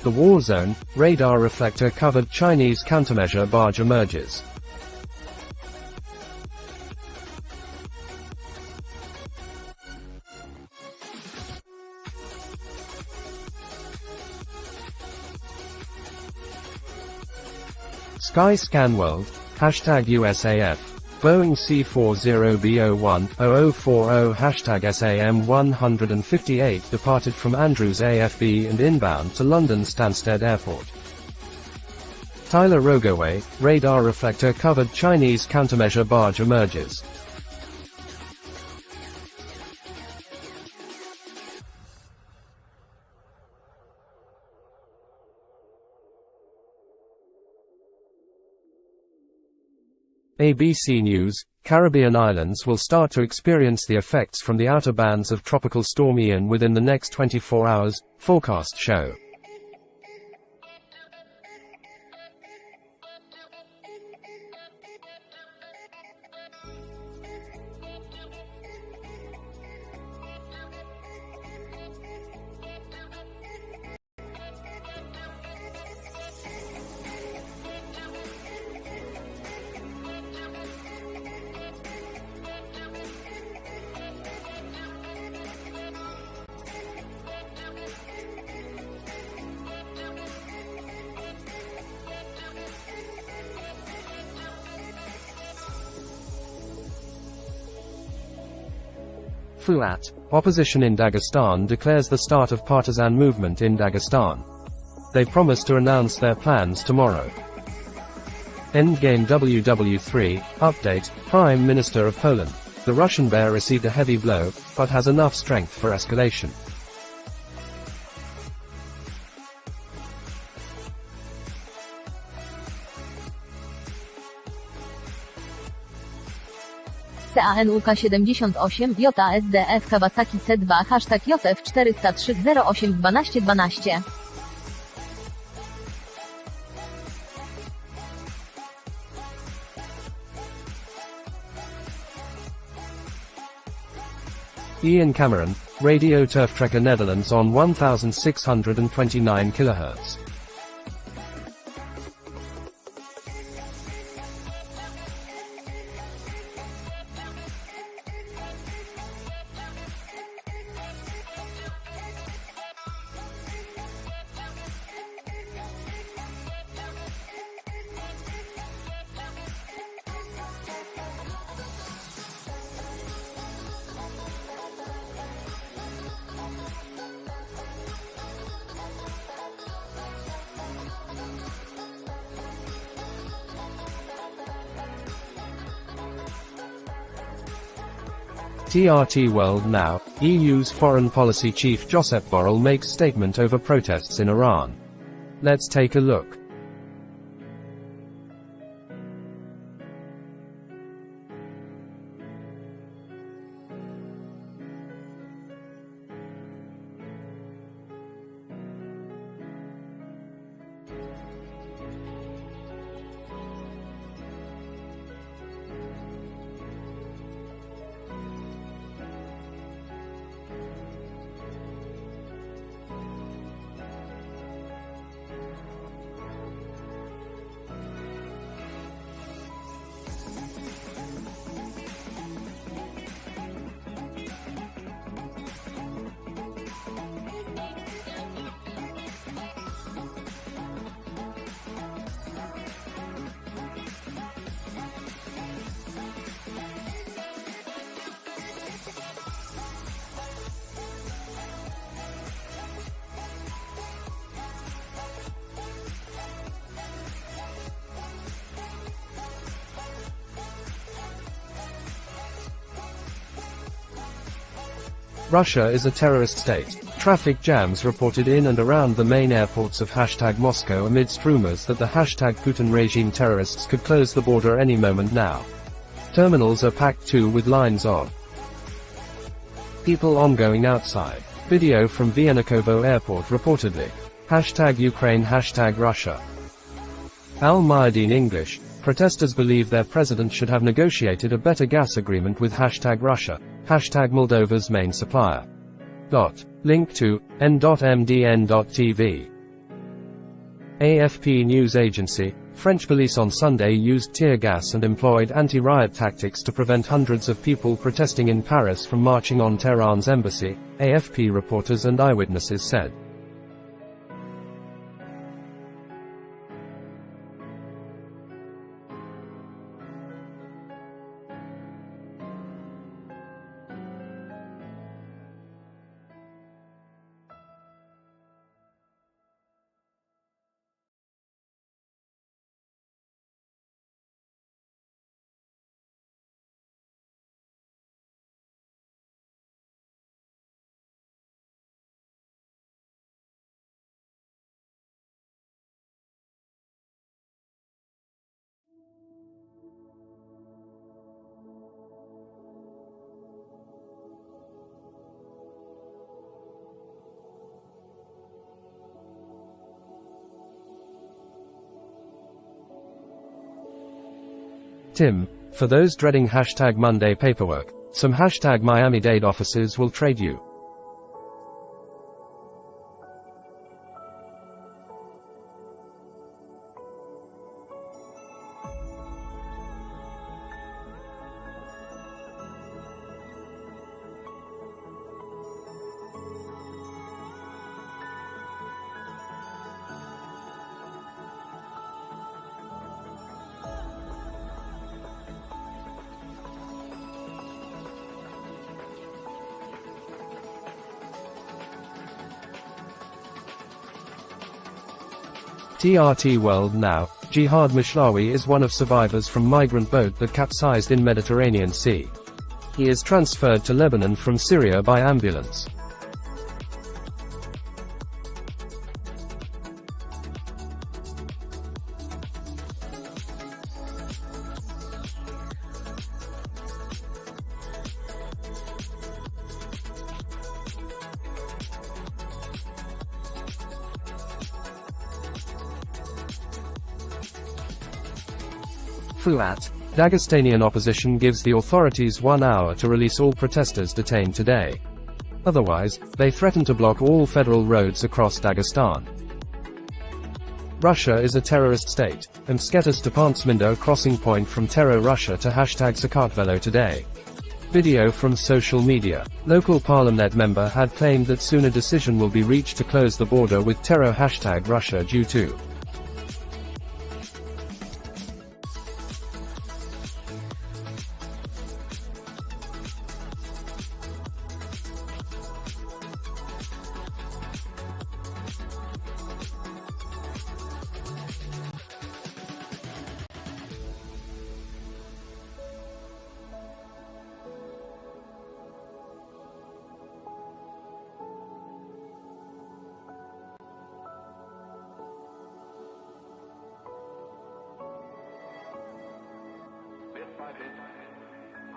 The war zone, radar reflector covered Chinese countermeasure barge emerges. Skyscan World, #USAF. Boeing C-40B01, 0040 #SAM-158 departed from Andrews AFB and inbound to London Stansted Airport. Tyler Rogoway, radar reflector covered Chinese countermeasure barge emerges. ABC News, Caribbean islands will start to experience the effects from the outer bands of Tropical Storm Ian within the next 24 hours, forecast show. Fuat, opposition in Dagestan declares the start of partisan movement in Dagestan. They promise to announce their plans tomorrow. Endgame WW3, update, Prime Minister of Poland. The Russian bear received a heavy blow, but has enough strength for escalation. CANUK78 JASDF Kawasaki C2 #JF403 08 12 12. Ian Cameron, Radio Turftrekker Netherlands on 1629 kHz. TRT World Now, EU's foreign policy chief Josep Borrell makes statement over protests in Iran. Let's take a look. Russia is a terrorist state. Traffic jams reported in and around the main airports of #Moscow amidst rumors that the #Putin regime terrorists could close the border any moment now. Terminals are packed too with lines of people ongoing outside. Video from Vyacheslav Airport reportedly. #Ukraine #Russia. Al-Mayadeen English. Protesters believe their president should have negotiated a better gas agreement with #Russia, Moldova's main supplier. Link to n.mdn.tv. AFP News Agency. French police on Sunday used tear gas and employed anti-riot tactics to prevent hundreds of people protesting in Paris from marching on Tehran's embassy, AFP reporters and eyewitnesses said. Tim, for those dreading #Monday paperwork, some #Miami-Dade offices will trade you. TRT World Now. Jihad Mishlawi is one of survivors from migrant boat that capsized in Mediterranean Sea. He is transferred to Lebanon from Syria by ambulance. Fuat. Dagestanian opposition gives the authorities 1 hour to release all protesters detained today. Otherwise, they threaten to block all federal roads across Dagestan. Russia is a terrorist state, and Sketas Stepansmindo crossing point from Terror Russia to #Sakartvelo today. Video from social media. Local parliament member had claimed that soon a decision will be reached to close the border with Terror #Russia due to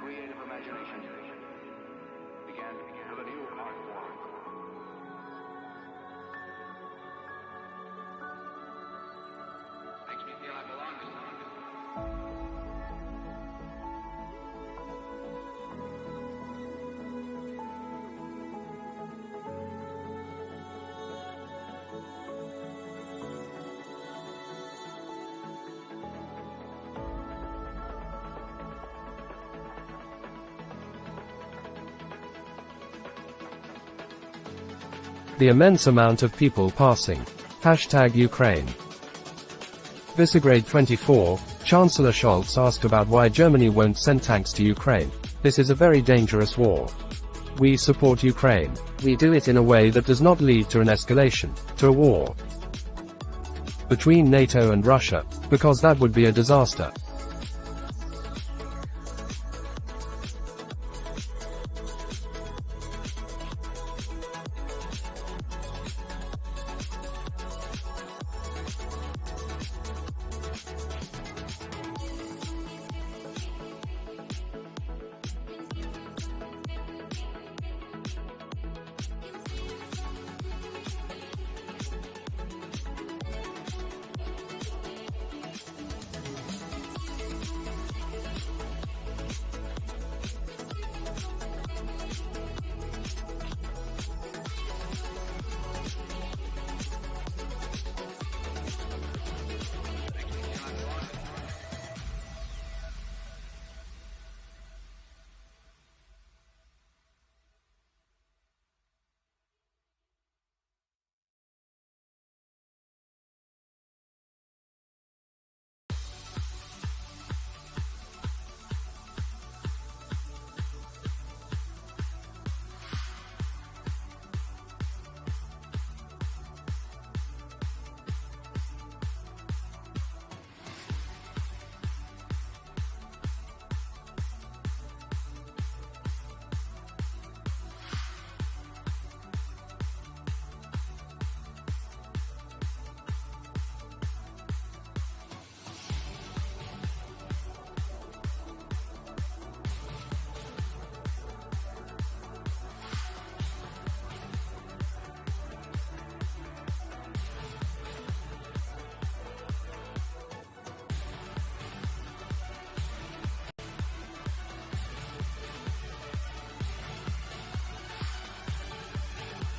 creative imagination began with a new art form. Makes me feel I belong to something. the immense amount of people passing. #Ukraine. Visegrad 24, Chancellor Scholz asked about why Germany won't send tanks to Ukraine. This is a very dangerous war. We support Ukraine. We do it in a way that does not lead to an escalation, to a war between NATO and Russia, because that would be a disaster.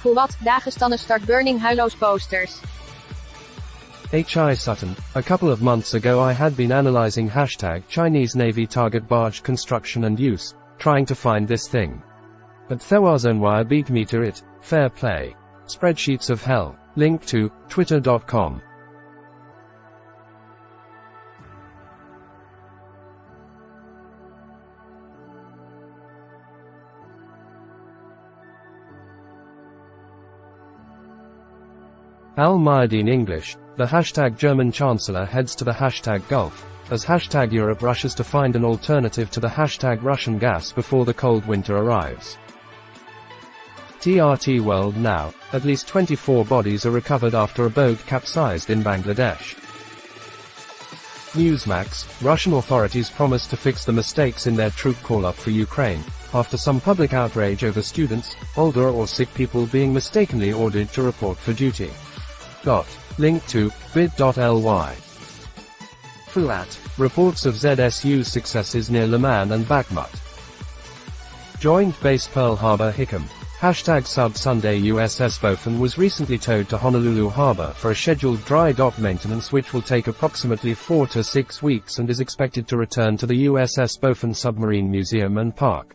Voor wat? Dagestannen start burning Huilo's posters. H.I. Sutton, a couple of months ago I had been analyzing hashtag Chinese Navy target barge construction and use, trying to find this thing. But Thewazonwire beat me to it, fair play. Spreadsheets of hell, link to, twitter.com. Al-Mayadeen English, the hashtag German Chancellor heads to the hashtag Gulf, as hashtag Europe rushes to find an alternative to the hashtag Russian gas before the cold winter arrives. TRT World Now, at least 24 bodies are recovered after a boat capsized in Bangladesh. Newsmax, Russian authorities promise to fix the mistakes in their troop call-up for Ukraine, after some public outrage over students, older or sick people being mistakenly ordered to report for duty. Link to, bit.ly. Fuat, reports of ZSU's successes near Liman and Bakhmut. Joint Base Pearl Harbor Hickam. Hashtag Sub Sunday USS Bofin was recently towed to Honolulu Harbor for a scheduled dry dock maintenance which will take approximately 4 to 6 weeks and is expected to return to the USS Bofin Submarine Museum and Park.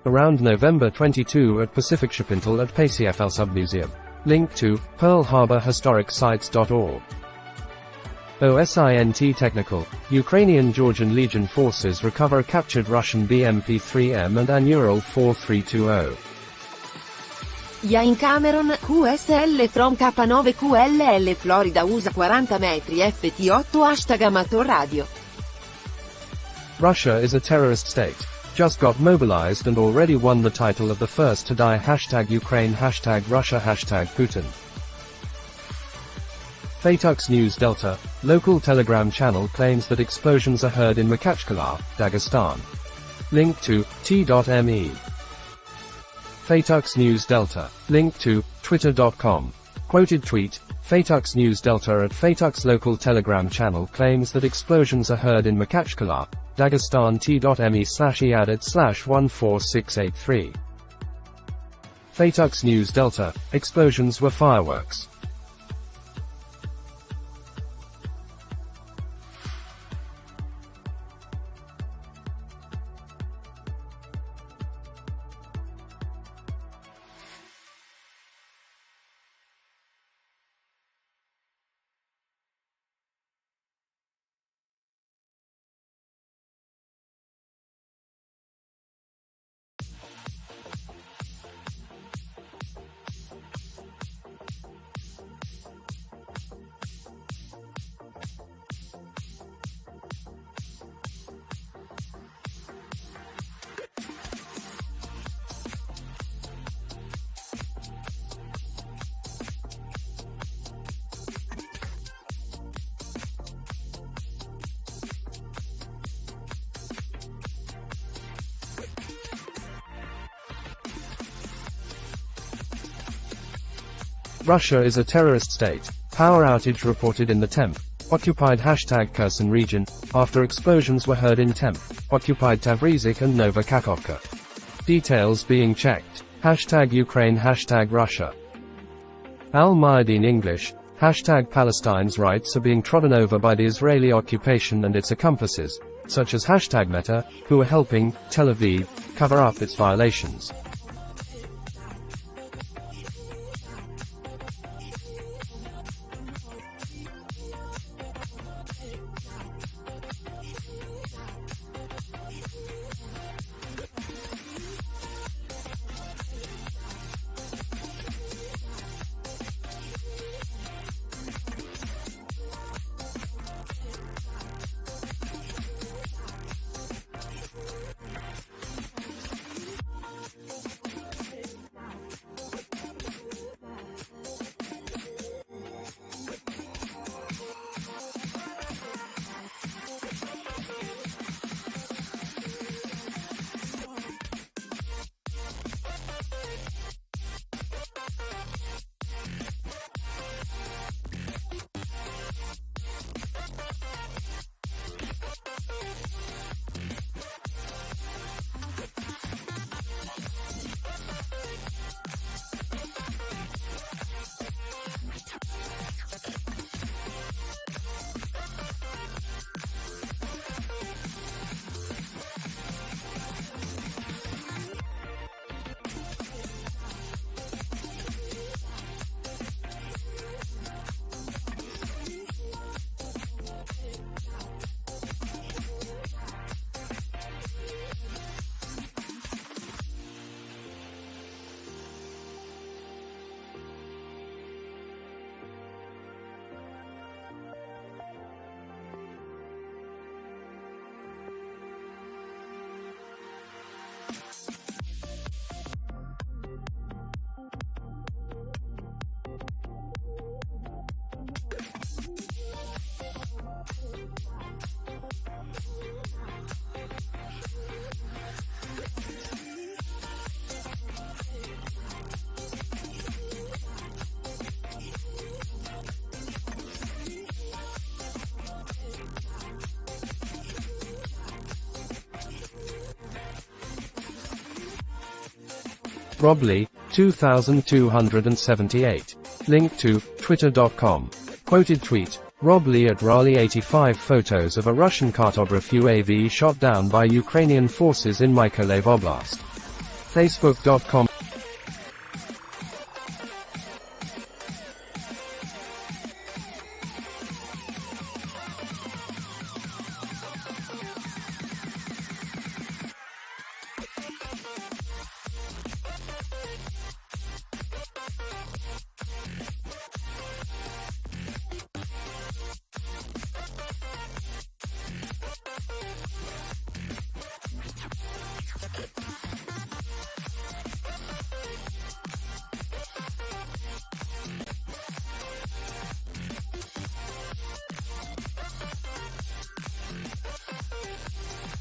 Around November 22 at Pacific Shipintal at PACFL Submuseum. Link to, pearlharborhistoricscites.org. OSINT Technical, Ukrainian Georgian Legion forces recover captured Russian BMP-3M and Anural 4320. Yain Cameron, QSL from K9QLL Florida USA 40 metri FT8 hashtag Amateur Radio. Russia is a terrorist state. Just got mobilized and already won the title of the first to die hashtag Ukraine hashtag Russia hashtag Putin. Fatux News Delta, local Telegram channel claims that explosions are heard in Makhachkala, Dagestan. Link to, t.me. Fatux News Delta, link to, twitter.com. Quoted tweet, Fatux News Delta at Fatux local Telegram channel claims that explosions are heard in Makhachkala, Dagestan t.me/eadded/14683. Fatux News Delta, explosions were fireworks. Russia is a terrorist state. Power outage reported in the Temp occupied hashtag Kherson region, after explosions were heard in Temp occupied Tavrizik and Nova Kakhovka. Details being checked. Hashtag Ukraine hashtag Russia. Al-Mayadeen English, hashtag Palestine's rights are being trodden over by the Israeli occupation and its accomplices, such as hashtag Meta, who are helping Tel Aviv cover up its violations. Rob Lee, 2278. Link to, twitter.com. Quoted tweet, Rob Lee at Raleigh 85 photos of a Russian cartograph UAV shot down by Ukrainian forces in Mykolaiv Oblast. Facebook.com.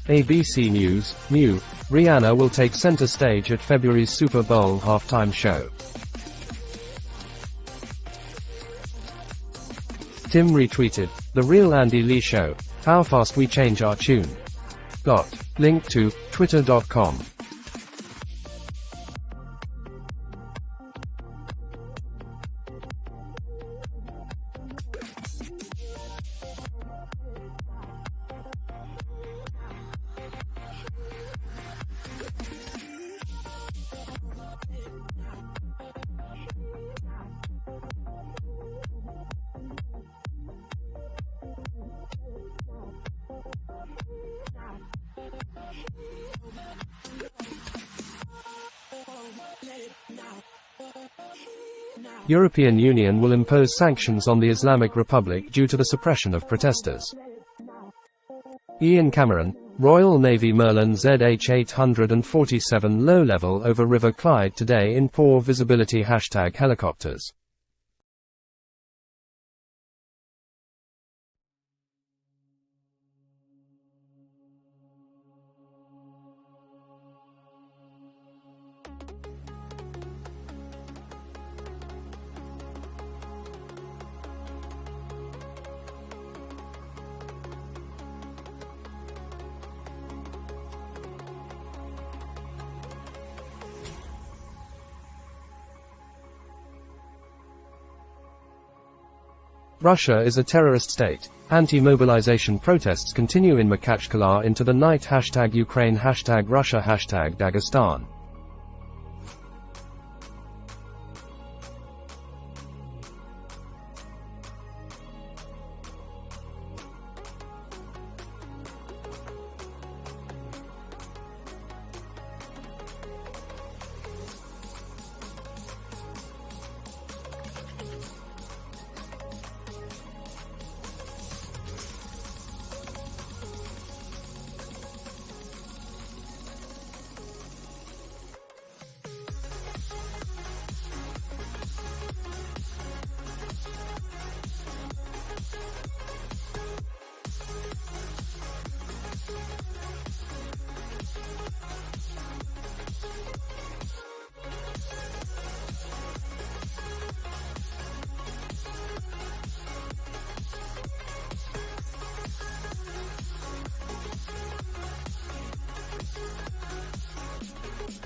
ABC News, New, Rihanna will take center stage at February's Super Bowl halftime show. Tim retweeted, The Real Andy Lee Show, how fast we change our tune. Link to, twitter.com. European Union will impose sanctions on the Islamic Republic due to the suppression of protesters. Ian Cameron, Royal Navy Merlin ZH-847 low-level over River Clyde today in poor visibility #helicopters. Russia is a terrorist state. Anti-mobilization protests continue in Makhachkala into the night. #Ukraine, #Russia, #Dagestan.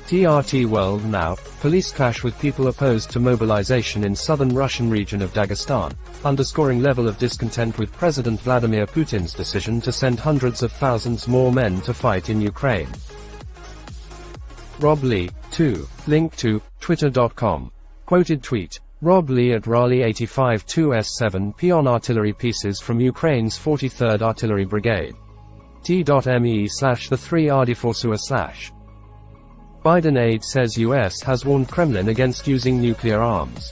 TRT World Now, police clash with people opposed to mobilization in southern Russian region of Dagestan, underscoring level of discontent with President Vladimir Putin's decision to send hundreds of thousands more men to fight in Ukraine. Rob Lee, 2. Link to, twitter.com. Quoted tweet, Rob Lee at Raleigh 85 2S7 Pion artillery pieces from Ukraine's 43rd Artillery Brigade. T.me/the3rd4SUA/. Biden aide says US has warned Kremlin against using nuclear arms.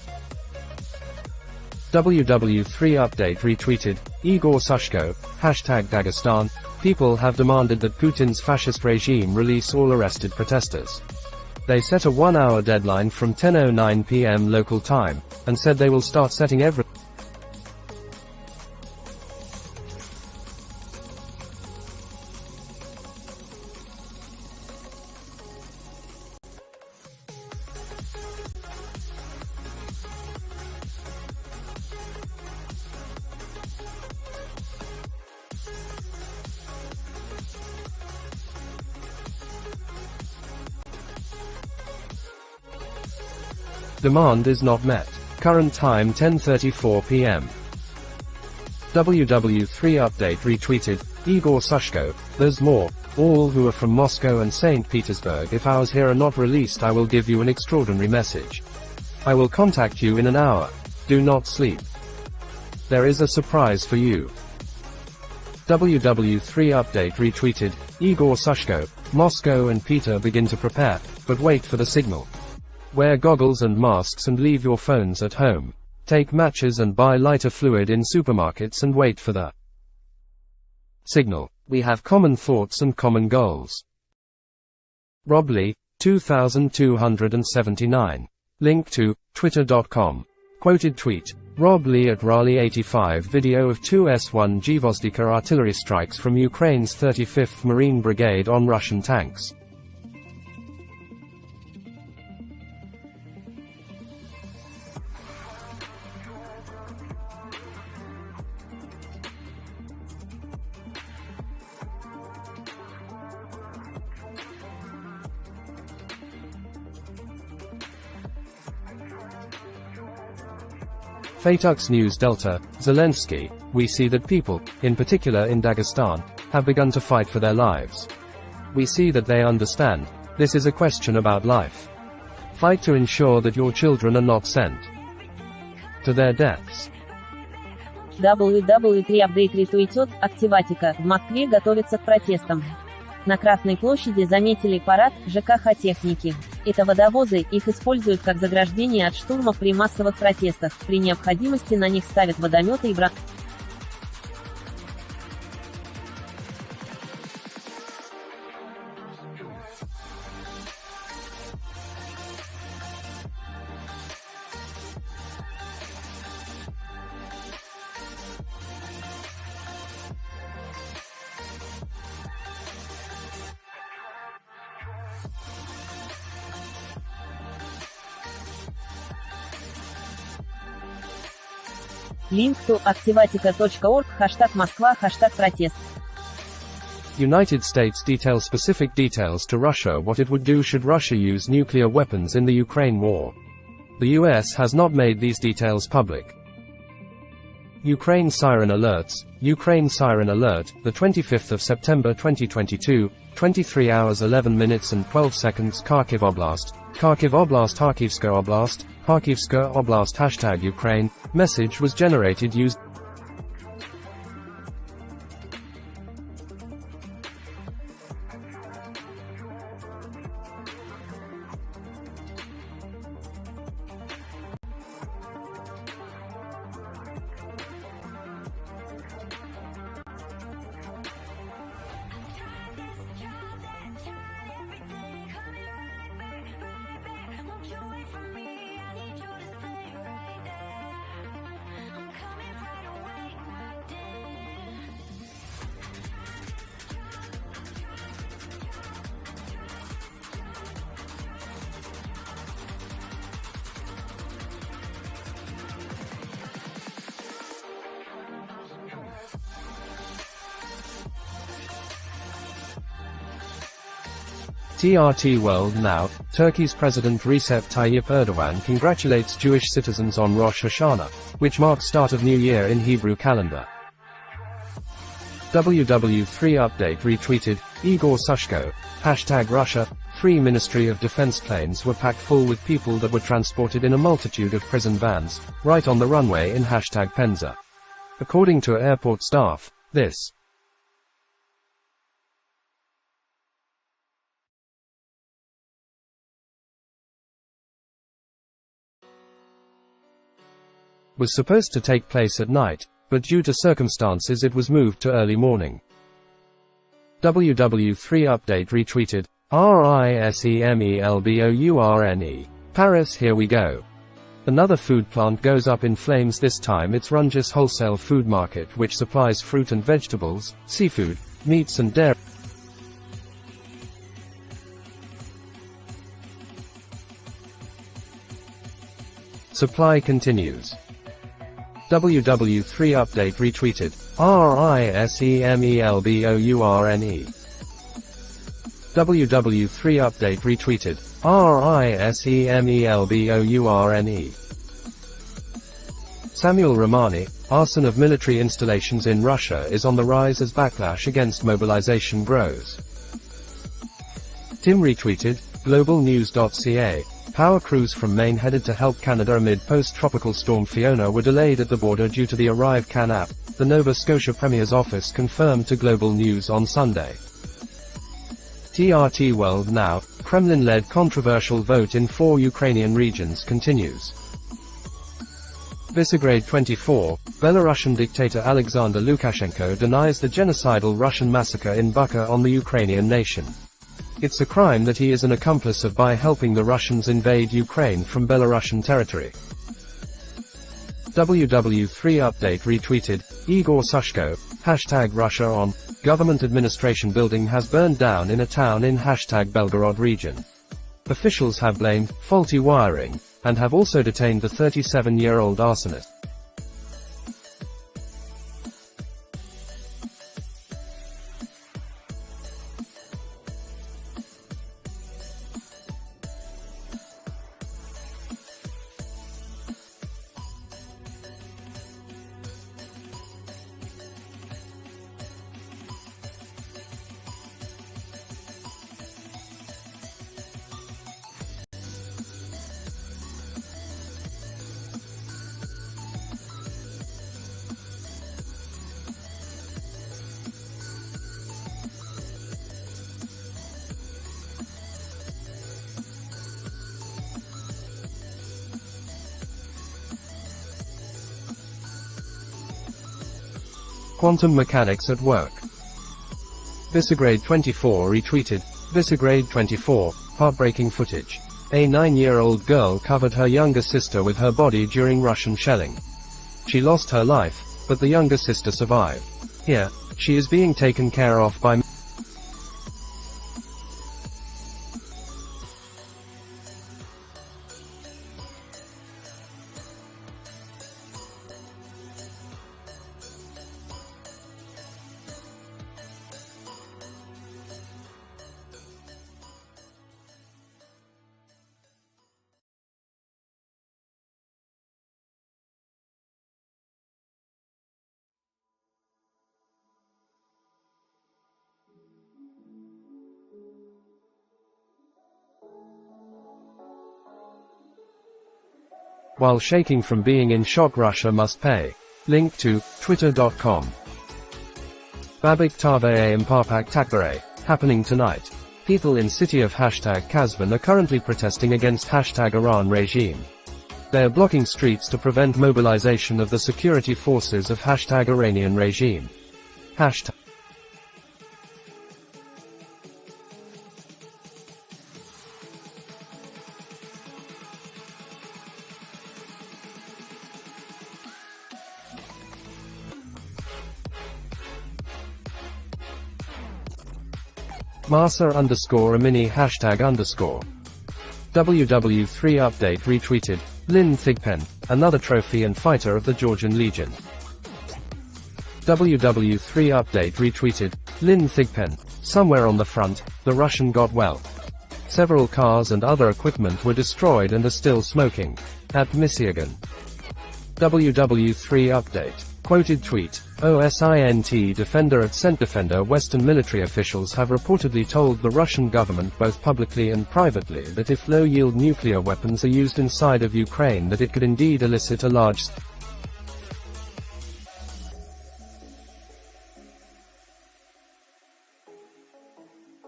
WW3 update retweeted, Igor Sushko, #Dagestan, people have demanded that Putin's fascist regime release all arrested protesters. They set a 1-hour deadline from 10:09 p.m. local time, and said they will start setting every Demand is not met. Current time 10:34 p.m. WW3 update retweeted, Igor Sushko, there's more. All who are from Moscow and St. Petersburg, if ours here are not released, I will give you an extraordinary message. I will contact you in an hour. Do not sleep. There is a surprise for you. WW3 update retweeted, Igor Sushko, Moscow and Peter begin to prepare, but wait for the signal. Wear goggles and masks and leave your phones at home. Take matches and buy lighter fluid in supermarkets and wait for the signal. We have common thoughts and common goals. Rob Lee, 2279. Link to, twitter.com. Quoted tweet, Rob Lee at Raleigh85 video of two S-1 Gvozdika artillery strikes from Ukraine's 35th Marine Brigade on Russian tanks. Fatux News Delta, Zelensky, we see that people, in particular in Dagestan, have begun to fight for their lives. We see that they understand, this is a question about life. Fight to ensure that your children are not sent to their deaths. WW3 апдейт ретweetет, Активатика, в Москве готовится к протестам. На Красной площади заметили парад ЖКХ техники. Это водовозы, их используют как заграждение от штурмов при массовых протестах. При необходимости на них ставят водометы и Link to activatica.org, #Москва, #протест. United States details specific details to Russia what it would do should Russia use nuclear weapons in the Ukraine war. The US has not made these details public. Ukraine siren alerts. Ukraine siren alert, the 25th of September 2022, 23 hours 11 minutes and 12 seconds. Kharkiv Oblast, Kharkiv Kharkivska Oblast #Ukraine, message was generated used TRT World Now, Turkey's President Recep Tayyip Erdogan congratulates Jewish citizens on Rosh Hashanah, which marks start of New Year in Hebrew calendar. WW3 update retweeted, Igor Sushko, #Russia, Free Ministry of Defense planes were packed full with people that were transported in a multitude of prison vans, right on the runway in #Penza. According to airport staff, this was supposed to take place at night, but due to circumstances it was moved to early morning. WW3 update retweeted, RISEMELBOURNE. Paris, here we go. Another food plant goes up in flames, this time it's Runge's wholesale food market, which supplies fruit and vegetables, seafood, meats and dairy. Supply continues. WW3 update retweeted, RISEMELBOURNE. WW3 update retweeted, RISEMELBOURNE. Samuel Romani, arson of military installations in Russia is on the rise as backlash against mobilization grows. Tim retweeted, globalnews.ca. Power crews from Maine headed to help Canada amid post-tropical storm Fiona were delayed at the border due to the Arrive Can app, the Nova Scotia Premier's office confirmed to Global News on Sunday. TRT World Now, Kremlin-led controversial vote in 4 Ukrainian regions continues. Visegrad 24, Belarusian dictator Alexander Lukashenko denies the genocidal Russian massacre in Bucha on the Ukrainian nation. It's a crime that he is an accomplice of by helping the Russians invade Ukraine from Belarusian territory. WW3 Update retweeted, Igor Sushko, #Russia on, government administration building has burned down in a town in #Belgorod region. Officials have blamed faulty wiring, and have also detained the 37-year-old arsonist. Quantum mechanics at work. Visegrad 24 retweeted, Visegrad 24, heartbreaking footage. A 9-year-old girl covered her younger sister with her body during Russian shelling. She lost her life, but the younger sister survived. Here, she is being taken care of by while shaking from being in shock. Russia must pay. Link to twitter.com. Babik Tave and Parpak Takbare, happening tonight. People in city of #Kazvan are currently protesting against #Iran regime. They are blocking streets to prevent mobilization of the security forces of #Iranian regime. Masa_Amini #_. WW3 Update retweeted, Lynn Thigpen, another trophy and fighter of the Georgian Legion. WW3 Update retweeted, Lynn Thigpen, somewhere on the front, the Russian got well. Several cars and other equipment were destroyed and are still smoking. At Michigan. WW3 Update. Quoted tweet, OSINT Defender at CENTDefender. Western military officials have reportedly told the Russian government both publicly and privately that if low-yield nuclear weapons are used inside of Ukraine that it could indeed elicit a large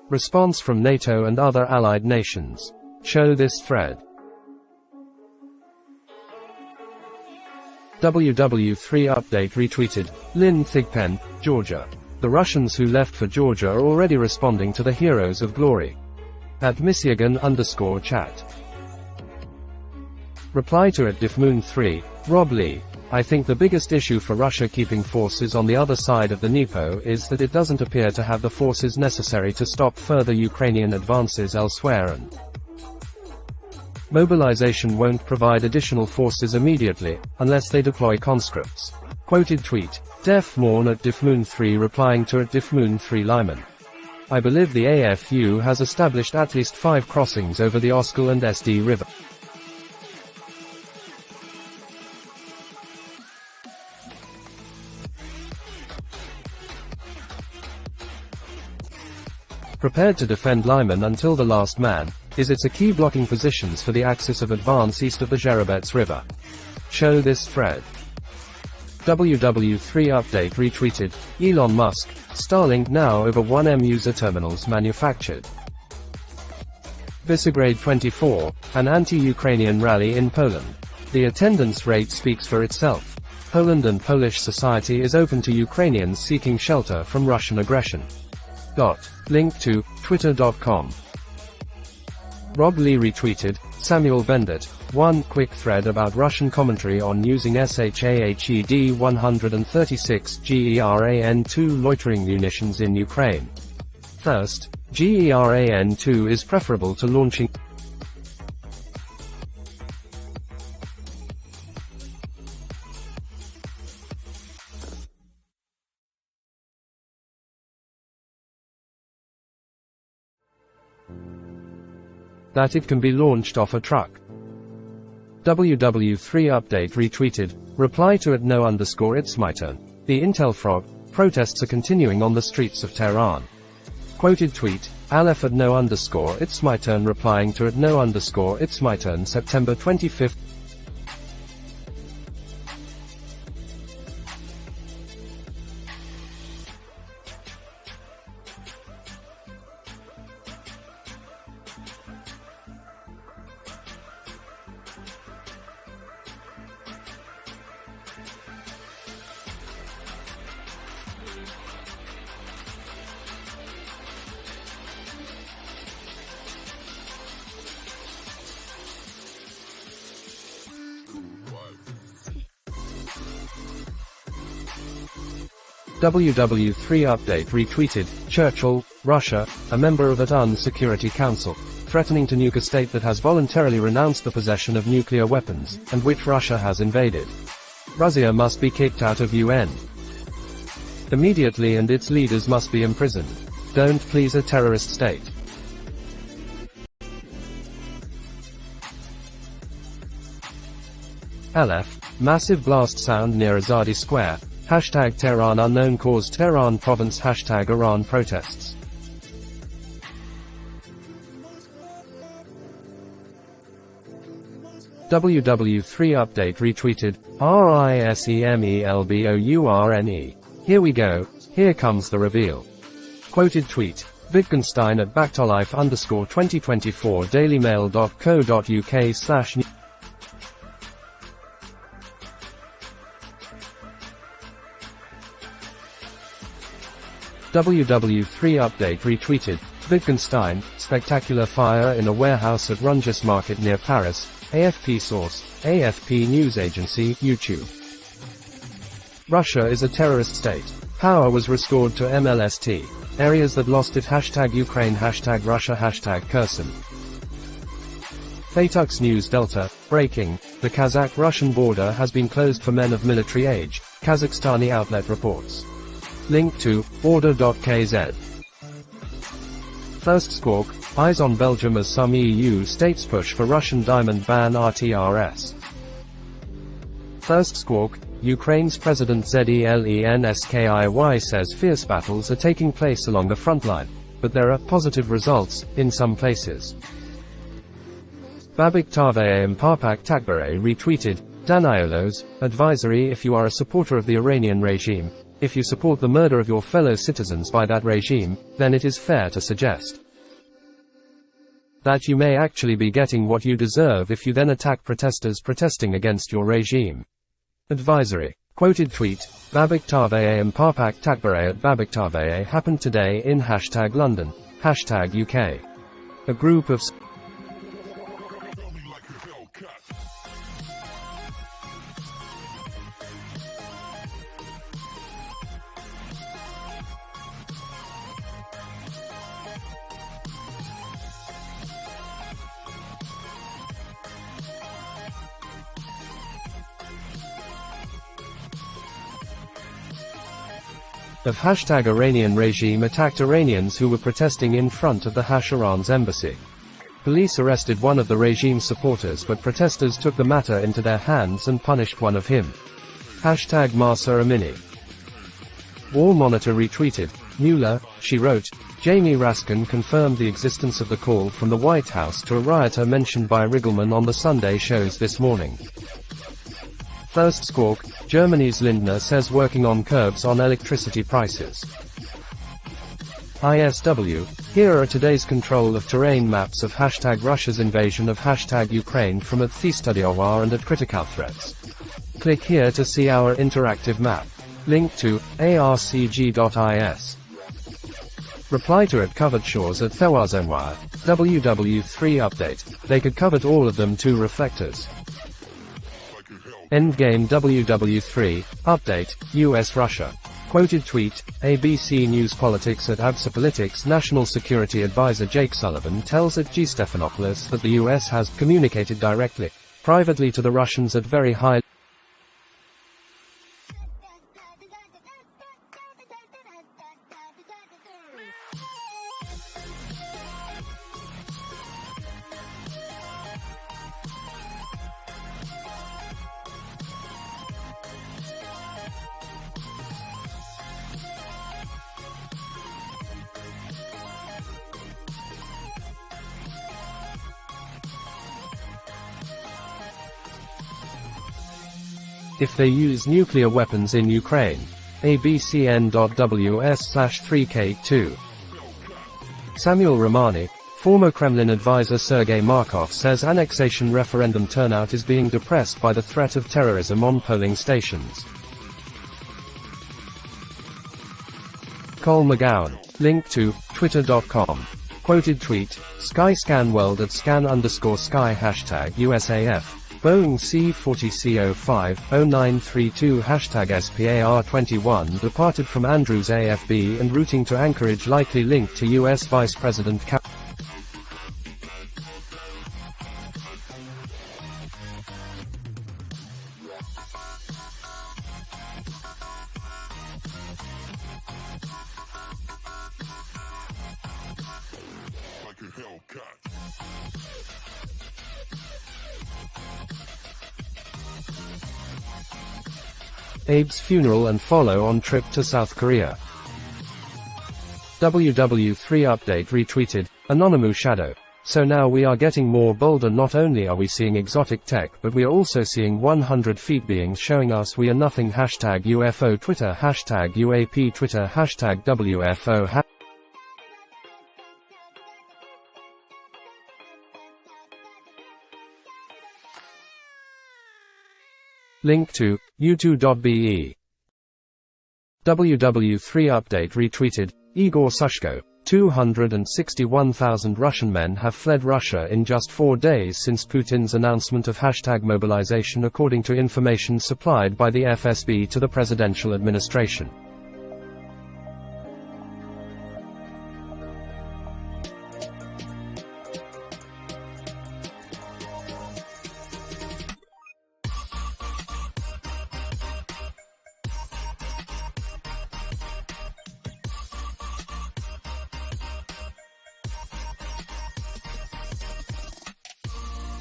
response from NATO and other allied nations. Show this thread. WW3 Update retweeted, Lynn Thigpen, Georgia. The Russians who left for Georgia are already responding to the heroes of glory. At Michigan_chat. Reply to at Diffmoon3, Rob Lee. I think the biggest issue for Russia keeping forces on the other side of the Dnieper is that it doesn't appear to have the forces necessary to stop further Ukrainian advances elsewhere, and mobilization won't provide additional forces immediately, unless they deploy conscripts. Quoted tweet, Def Morn at Diffmoon3 replying to at Diffmoon3 Lyman. I believe the AFU has established at least 5 crossings over the Oskil and SD River. Prepared to defend Lyman until the last man, is its a key blocking positions for the axis of advance east of the Zherebets River. Show this thread. WW3 update retweeted, Elon Musk, Starlink now over 1M user terminals manufactured. Visegrad 24, an anti-Ukrainian rally in Poland. The attendance rate speaks for itself. Poland and Polish society is open to Ukrainians seeking shelter from Russian aggression. Link to, twitter.com. Rob Lee retweeted, Samuel Bendit, one quick thread about Russian commentary on using SHAHED 136 GERAN-2 loitering munitions in Ukraine. First, GERAN-2 is preferable to launching that it can be launched off a truck. WW3 update retweeted, reply to @no_it's my turn. The Intel frog, protests are continuing on the streets of Tehran. Quoted tweet, Aleph @no_it's my turn replying to @no_it's my turn September 25th. WW3 update retweeted, Churchill, Russia, a member of the UN Security Council, threatening to nuke a state that has voluntarily renounced the possession of nuclear weapons, and which Russia has invaded. Russia must be kicked out of UN immediately and its leaders must be imprisoned. Don't please a terrorist state. Aleph, massive blast sound near Azadi Square. Hashtag Tehran unknown cause Tehran province Hashtag Iran protests. WW3 update retweeted, RISEMELBOURNE. Here we go, here comes the reveal. Quoted tweet, Wittgenstein at @Backtolife_2024 dailymail.co.uk/. WW3 update retweeted, Wittgenstein, spectacular fire in a warehouse at Runges Market near Paris, AFP source, AFP news agency, YouTube. Russia is a terrorist state. Power was restored to MLST. Areas that lost it Hashtag Ukraine Hashtag Russia Hashtag Kherson. Fatux News Delta, breaking, the Kazakh-Russian border has been closed for men of military age, Kazakhstani outlet reports. Link to, order.kz. First Squawk, eyes on Belgium as some EU states push for Russian diamond ban RTRS. First Squawk, Ukraine's President Zelenskiy says fierce battles are taking place along the front line, but there are positive results, in some places. Babik Taveh Mparpak Takbare retweeted, Daniolos, advisory if you are a supporter of the Iranian regime. If you support the murder of your fellow citizens by that regime, then it is fair to suggest that you may actually be getting what you deserve if you then attack protesters protesting against your regime. Advisory. Quoted tweet, Babik Taveh Mparpak Takbare at Babik Taveh happened today in Hashtag London, Hashtag UK. A group of of hashtag Iranian regime attacked Iranians who were protesting in front of the Iran's embassy. Police arrested one of the regime supporters, but protesters took the matter into their hands and punished one of him. Hashtag Mahsa Amini. Wall Monitor retweeted, Mueller, she wrote, Jamie Raskin confirmed the existence of the call from the White House to a rioter mentioned by Riggleman on the Sunday shows this morning. First Squawk, Germany's Lindner says working on curbs on electricity prices. ISW, here are today's control of terrain maps of hashtag Russia's invasion of hashtag Ukraine from at TheStudioWar and at Critical Threats. Click here to see our interactive map. Link to arcg.is. Reply to it covered shores at Thewazonwire. WW3 update. They could covet all of them two reflectors. Endgame WW3 update. US Russia. Quoted tweet. ABC News Politics at Absa National Security Advisor Jake Sullivan tells at G. Stephanopoulos that the US has communicated directly, privately to the Russians at very high if they use nuclear weapons in Ukraine. abcn.ws/3k2. Samuel Romani, former Kremlin advisor Sergei Markov says annexation referendum turnout is being depressed by the threat of terrorism on polling stations. Cole McGowan. Link to twitter.com. Quoted tweet. Skyscan World at scan_sky hashtag USAF. Boeing C-40C05-0932 hashtag SPAR21 departed from Andrews AFB and routing to Anchorage likely linked to U.S. Vice President like a Hellcat. Abe's funeral and follow-on trip to South Korea. WW3 update retweeted, Anonymous Shadow. So now we are getting more bolder. Not only are we seeing exotic tech, but we are also seeing 100 feet beings showing us we are nothing. Hashtag UFO Twitter, hashtag UAP Twitter, hashtag WFO. Link to u2.be. WW3 update retweeted, Igor Sushko. 261,000 Russian men have fled Russia in just 4 days since Putin's announcement of hashtag mobilization, according to information supplied by the FSB to the presidential administration.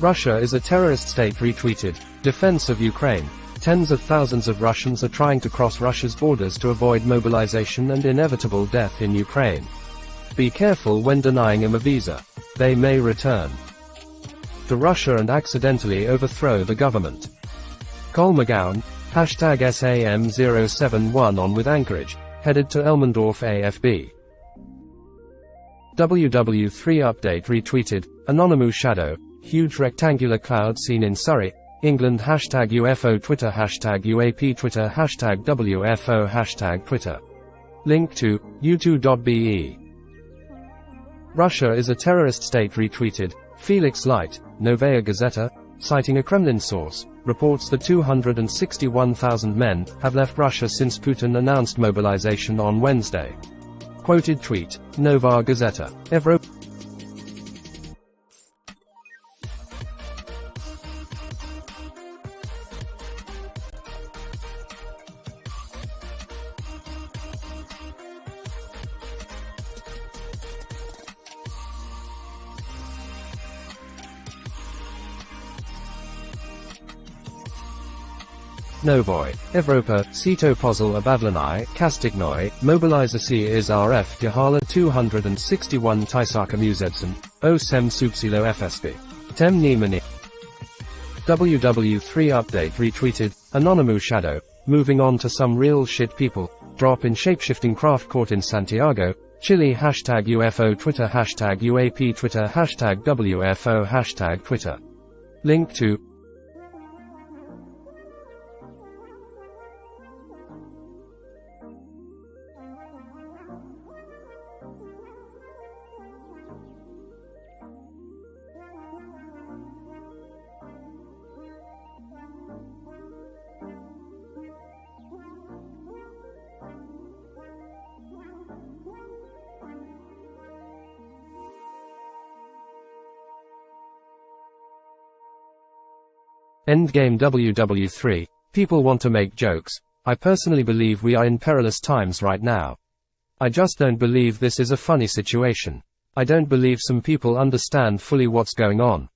Russia is a terrorist state retweeted. Defense of Ukraine. Tens of thousands of Russians are trying to cross Russia's borders to avoid mobilization and inevitable death in Ukraine. Be careful when denying them a visa. They may return to Russia and accidentally overthrow the government. Cole McGowan, hashtag SAM071 on with Anchorage, headed to Elmendorf AFB. WW3 update retweeted, Anonymous Shadow. Huge rectangular cloud seen in Surrey, England. Hashtag UFO Twitter, hashtag UAP Twitter, hashtag WFO, hashtag Twitter. Link to u2.be. Russia is a terrorist state retweeted. Felix Light, Novaya Gazeta, citing a Kremlin source, reports that 261,000 men have left Russia since Putin announced mobilization on Wednesday. Quoted tweet, Novaya Gazeta. Evro Novoi, Evropa, Cito Pozzel Abavlanai, Kastignoi, Mobilizer C is RF Jahala 261 Tisaka Musedson, O Sem Subsilo FSB. Tem Niemani. WW3 update retweeted, Anonymous Shadow, moving on to some real shit people, drop in shapeshifting craft caught in Santiago, Chile hashtag UFO Twitter hashtag UAP Twitter hashtag WFO hashtag Twitter. Link to Endgame WW3. People want to make jokes. I personally believe we are in perilous times right now. I just don't believe this is a funny situation. I don't believe some people understand fully what's going on.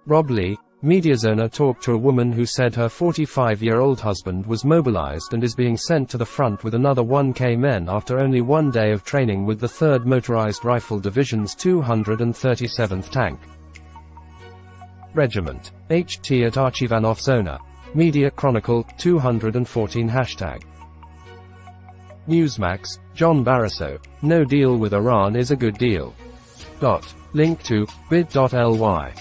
Rob Lee, Mediazona talked to a woman who said her 45-year-old husband was mobilized and is being sent to the front with another 1K men after only 1 day of training with the 3rd Motorized Rifle Division's 237th Tank Regiment. HT at Archivanov Zona. Media Chronicle, 214 hashtag. Newsmax, John Barrasso. No deal with Iran is a good deal. Link to bit.ly.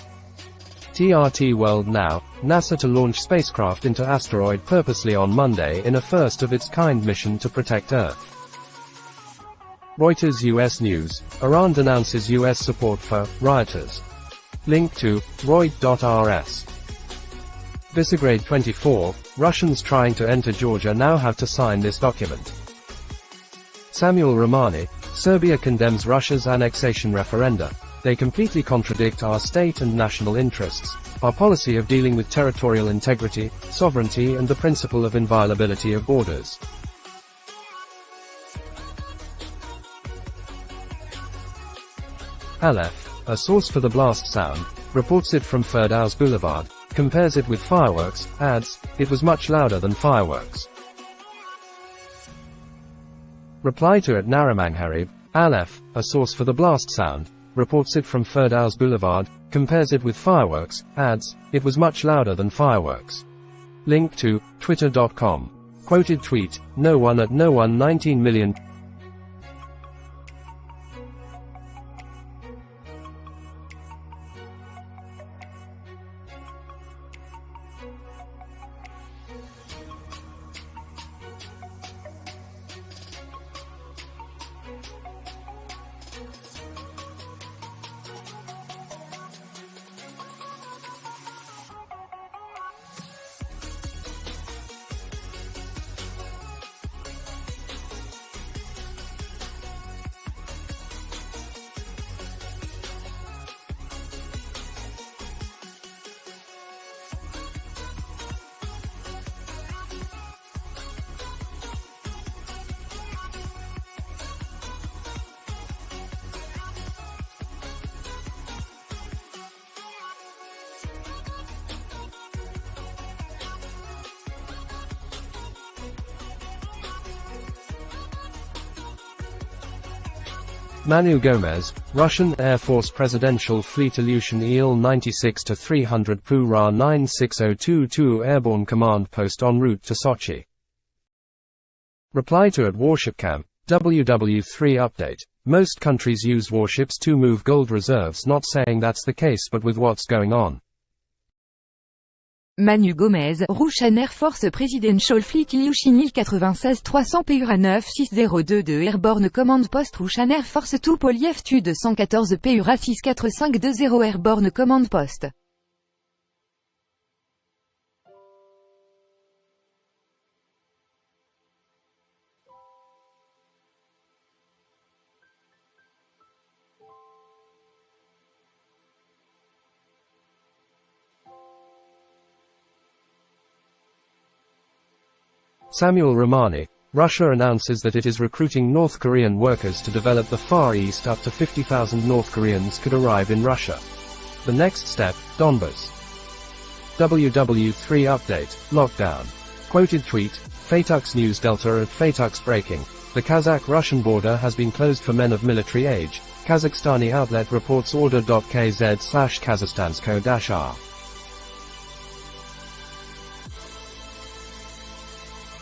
TRT World Now. NASA to launch spacecraft into asteroid purposely on Monday in a first-of-its-kind mission to protect Earth. Reuters US News. Iran denounces US support for rioters. Link to Reut.rs. Visegrad 24, Russians trying to enter Georgia now have to sign this document. Samuel Romani, Serbia condemns Russia's annexation referenda. They completely contradict our state and national interests, our policy of dealing with territorial integrity, sovereignty and the principle of inviolability of borders. Aleph, a source for the blast sound, reports it from Firdaus Boulevard, compares it with fireworks, adds, it was much louder than fireworks. Reply to it Naramangharib, Aleph, a source for the blast sound, reports it from Firdaus Boulevard, compares it with fireworks, adds, it was much louder than fireworks. Link to twitter.com. Quoted tweet, no one at no one 19 million. Manu Gomez, Russian Air Force Presidential Fleet Ilyushin Il-96-300 Pura 96022 Airborne Command Post en route to Sochi. Reply to at Warship Camp, WW3 update. Most countries use warships to move gold reserves, not saying that's the case but with what's going on. Manu Gomez, Russian Air Force Presidential Fleet Ilyushin Il-96-300 Pura 96022 Airborne Command Post Russian Air Force Tupolev Tu-214 Pura 64520 Airborne Command Post. Samuel Romani, Russia announces that it is recruiting North Korean workers to develop the Far East. Up to 50,000 North Koreans could arrive in Russia. The next step, Donbas. WW3 update, lockdown. Quoted tweet, Fatux News Delta at Fatux breaking. The Kazakh-Russian border has been closed for men of military age. Kazakhstani outlet reports order.kz/Kazakhstansko-r.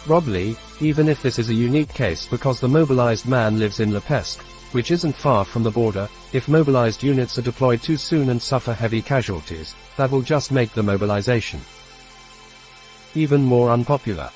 Rob Lee, even if this is a unique case because the mobilized man lives in Lipetsk, which isn't far from the border, if mobilized units are deployed too soon and suffer heavy casualties, that will just make the mobilization even more unpopular.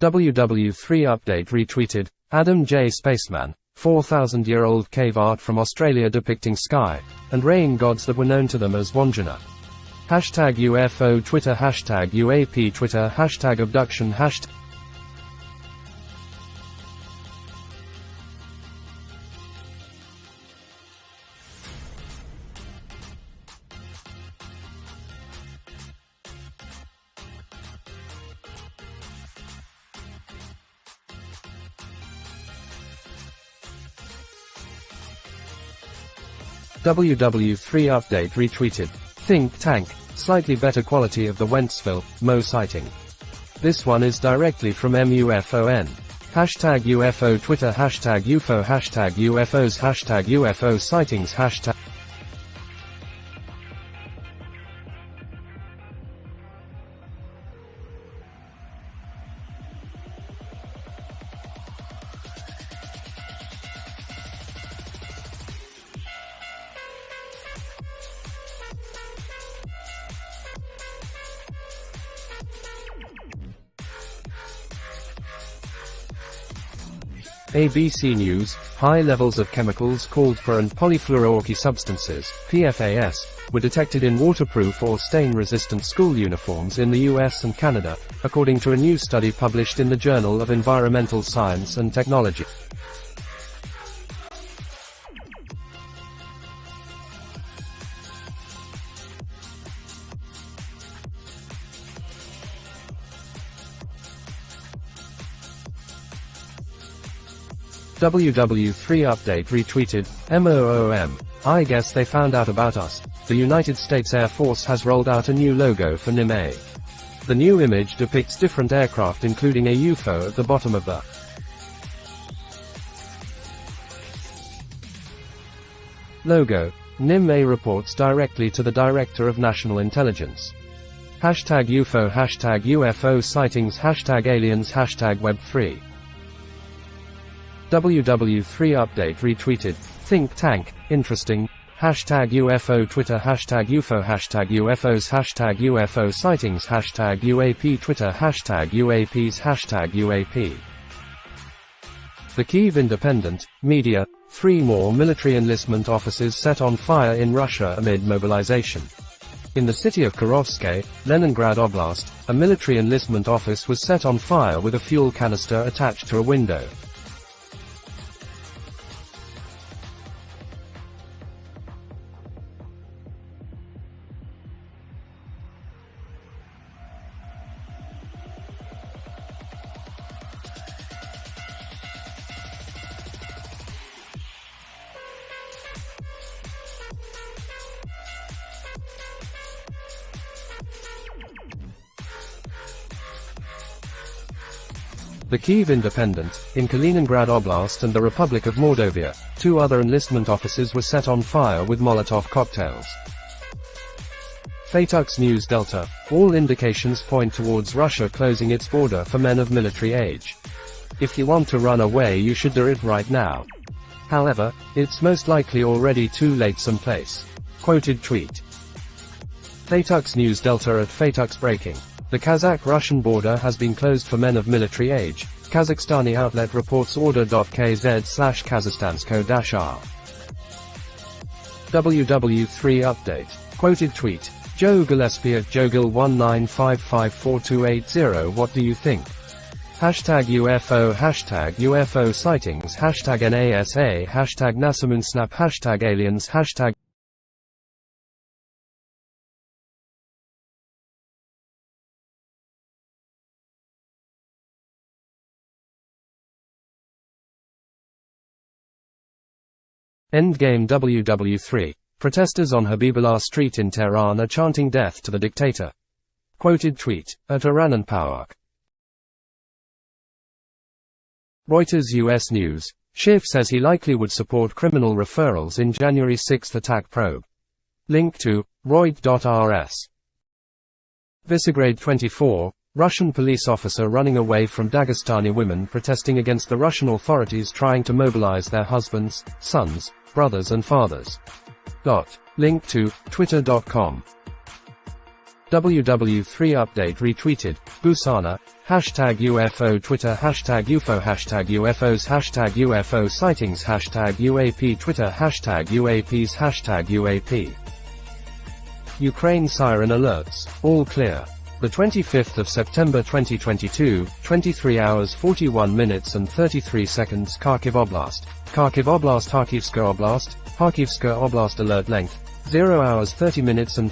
WW3 update retweeted, Adam J. Spaceman, 4,000-year-old cave art from Australia depicting sky and rain gods that were known to them as Wandjina. Hashtag UFO Twitter, hashtag UAP Twitter, hashtag abduction, hashtag WW3 update retweeted, Think Tank, slightly better quality of the Wentzville, Mo sighting. This one is directly from MUFON. Hashtag UFO Twitter, hashtag UFO, hashtag UFOs, hashtag UFO sightings, hashtag ABC News, high levels of chemicals called for and polyfluoroalkyl substances, PFAS, were detected in waterproof or stain-resistant school uniforms in the US and Canada, according to a new study published in the Journal of Environmental Science and Technology. WW3 update retweeted, MOOM. I guess they found out about us. The United States Air Force has rolled out a new logo for NIM-A. The new image depicts different aircraft including a UFO at the bottom of the logo. NIM-A reports directly to the Director of National Intelligence. Hashtag UFO, hashtag UFO sightings, hashtag aliens, hashtag Web3. WW3 update retweeted, Think Tank, interesting, hashtag UFO Twitter, hashtag UFO, hashtag UFOs, hashtag UFO sightings, hashtag UAP Twitter, hashtag UAPs, hashtag UAP. The Kyiv Independent, media, 3 more military enlistment offices set on fire in Russia amid mobilization. In the city of Kirovsky, Leningrad Oblast, a military enlistment office was set on fire with a fuel canister attached to a window. The Kyiv Independent, in Kaliningrad Oblast and the Republic of Mordovia, 2 other enlistment offices were set on fire with Molotov cocktails. Fatux News Delta, all indications point towards Russia closing its border for men of military age. If you want to run away you should do it right now. However, it's most likely already too late someplace. Quoted tweet. Fatux News Delta at Fatux breaking. The Kazakh-Russian border has been closed for men of military age. Kazakhstani outlet reports order.kz/Kazakhstansko-r. WW3 update. Quoted tweet. Joe Gillespie at JoeGill19554280. What do you think? Hashtag UFO, hashtag UFO sightings, hashtag NASA, hashtag NASAMoonsnap, hashtag aliens, hashtag Endgame. WW3. Protesters on Habibullah Street in Tehran are chanting death to the dictator. Quoted tweet. At Iranan Power. Reuters. US News. Schiff says he likely would support criminal referrals in January 6 attack probe. Link to Reut.rs. Visegrad 24. Russian police officer running away from Dagestani women protesting against the Russian authorities trying to mobilize their husbands, sons, brothers and fathers. Link to Twitter.com. WW3 update retweeted. Busana. Hashtag UFO Twitter, hashtag UFO, hashtag UFOs, hashtag UFO sightings, hashtag UAP Twitter, hashtag UAPs, hashtag UAP. Ukraine siren alerts. All clear. The 25th of September 2022, 23 hours 41 minutes and 33 seconds. Kharkiv Oblast. Kharkiv Oblast, Kharkivska Oblast, Kharkivska Oblast alert length. 0 hours 30 minutes and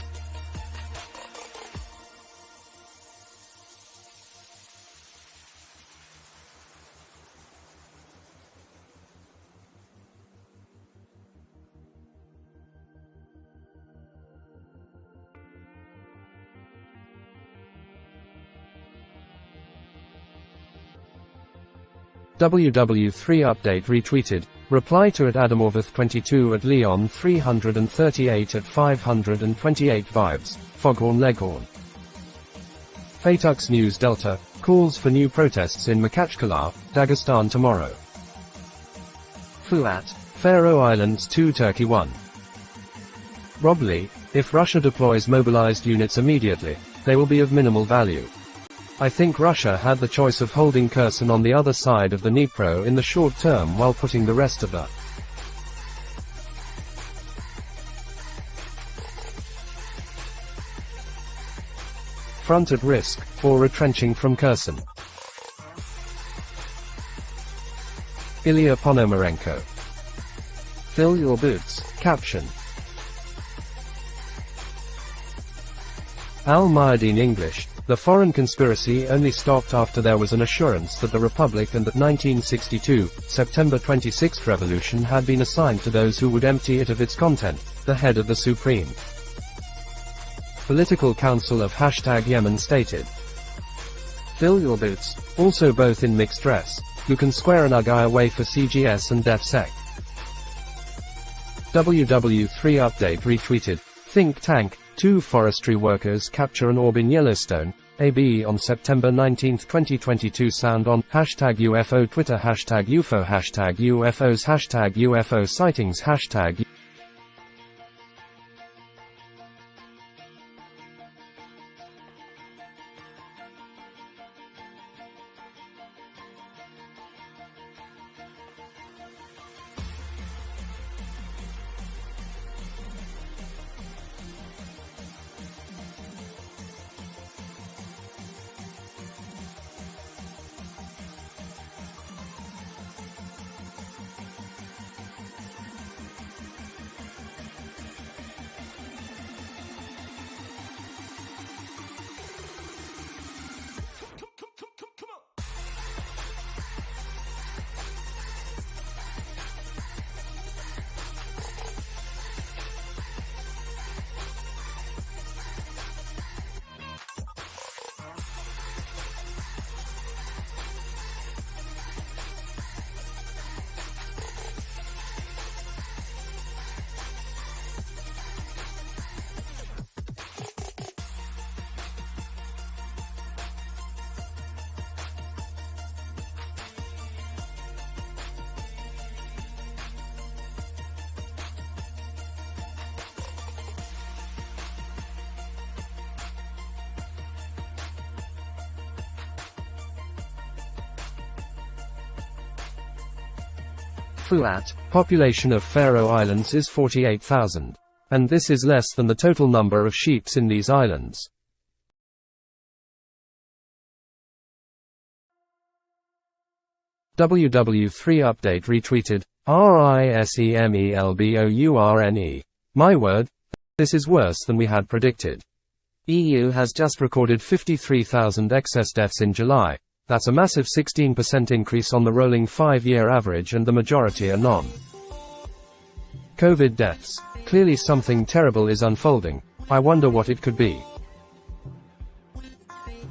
WW3 update retweeted. Reply to at Adamorvith22 at Leon 338 at 528 vibes. Foghorn Leghorn. Fatux News Delta. Calls for new protests in Makhachkala, Dagestan tomorrow. Fuat. Faroe Islands 2 Turkey 1. Rob Lee. If Russia deploys mobilized units immediately, they will be of minimal value. I think Russia had the choice of holding Kherson on the other side of the Dnipro in the short term while putting the rest of the front at risk, or retrenching from Kherson. Ilya Ponomarenko. Fill your boots. Caption. Al-Mayadeen English. The foreign conspiracy only stopped after there was an assurance that the Republic and the 1962, September 26 revolution had been assigned to those who would empty it of its content, the head of the Supreme Political Council of Yemen stated. Fill your boots, also both in mixed dress, who can square an ugly away for CGS and DefSec. WW3 update retweeted. Think tank. 2 forestry workers capture an orb in Yellowstone, AB on September 19, 2022. Sound on. Hashtag UFO Twitter, hashtag UFO, hashtag UFOs, hashtag UFO sightings, hashtag Fuat, population of Faroe Islands is 48,000. And this is less than the total number of sheeps in these islands. WW3 update retweeted, RISEMELBOURNE. My word, this is worse than we had predicted. EU has just recorded 53,000 excess deaths in July. That's a massive 16% increase on the rolling 5-year average, and the majority are non-COVID deaths. Clearly something terrible is unfolding. I wonder what it could be.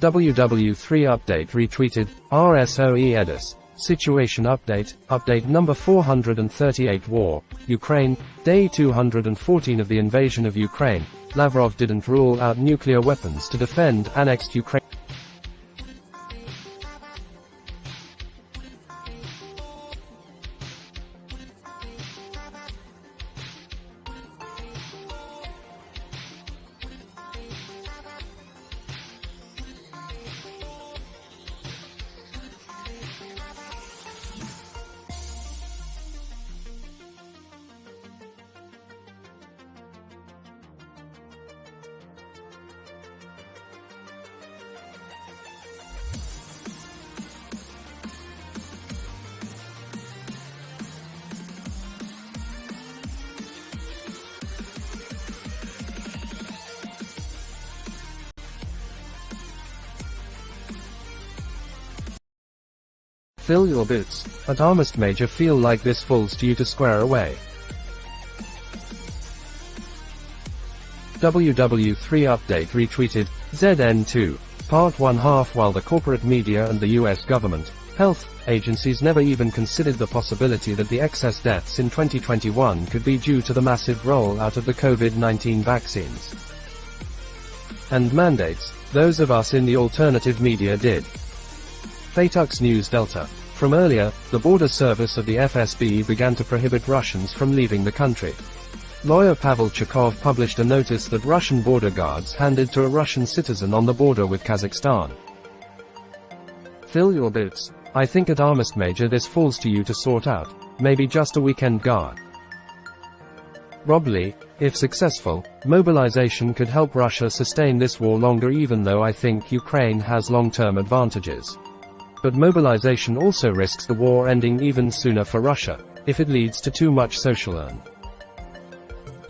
WW3 update retweeted, RSOE Edis. Situation update, update number 438 War, Ukraine, day 214 of the invasion of Ukraine. Lavrov didn't rule out nuclear weapons to defend annexed Ukraine. Fill your boots. At Armist Major feel like this falls to you to square away. WW3 update retweeted, ZN2. Part 1/2 While the corporate media and the US government, health agencies never even considered the possibility that the excess deaths in 2021 could be due to the massive rollout of the COVID-19 vaccines and mandates, those of us in the alternative media did. Fatux News Delta. From earlier, the border service of the FSB began to prohibit Russians from leaving the country. Lawyer Pavel Chekov published a notice that Russian border guards handed to a Russian citizen on the border with Kazakhstan. Fill your boots. I think at Armist Major this falls to you to sort out. Maybe just a weekend guard. Rob Lee, if successful, mobilization could help Russia sustain this war longer, even though I think Ukraine has long-term advantages. But mobilization also risks the war ending even sooner for Russia, if it leads to too much social and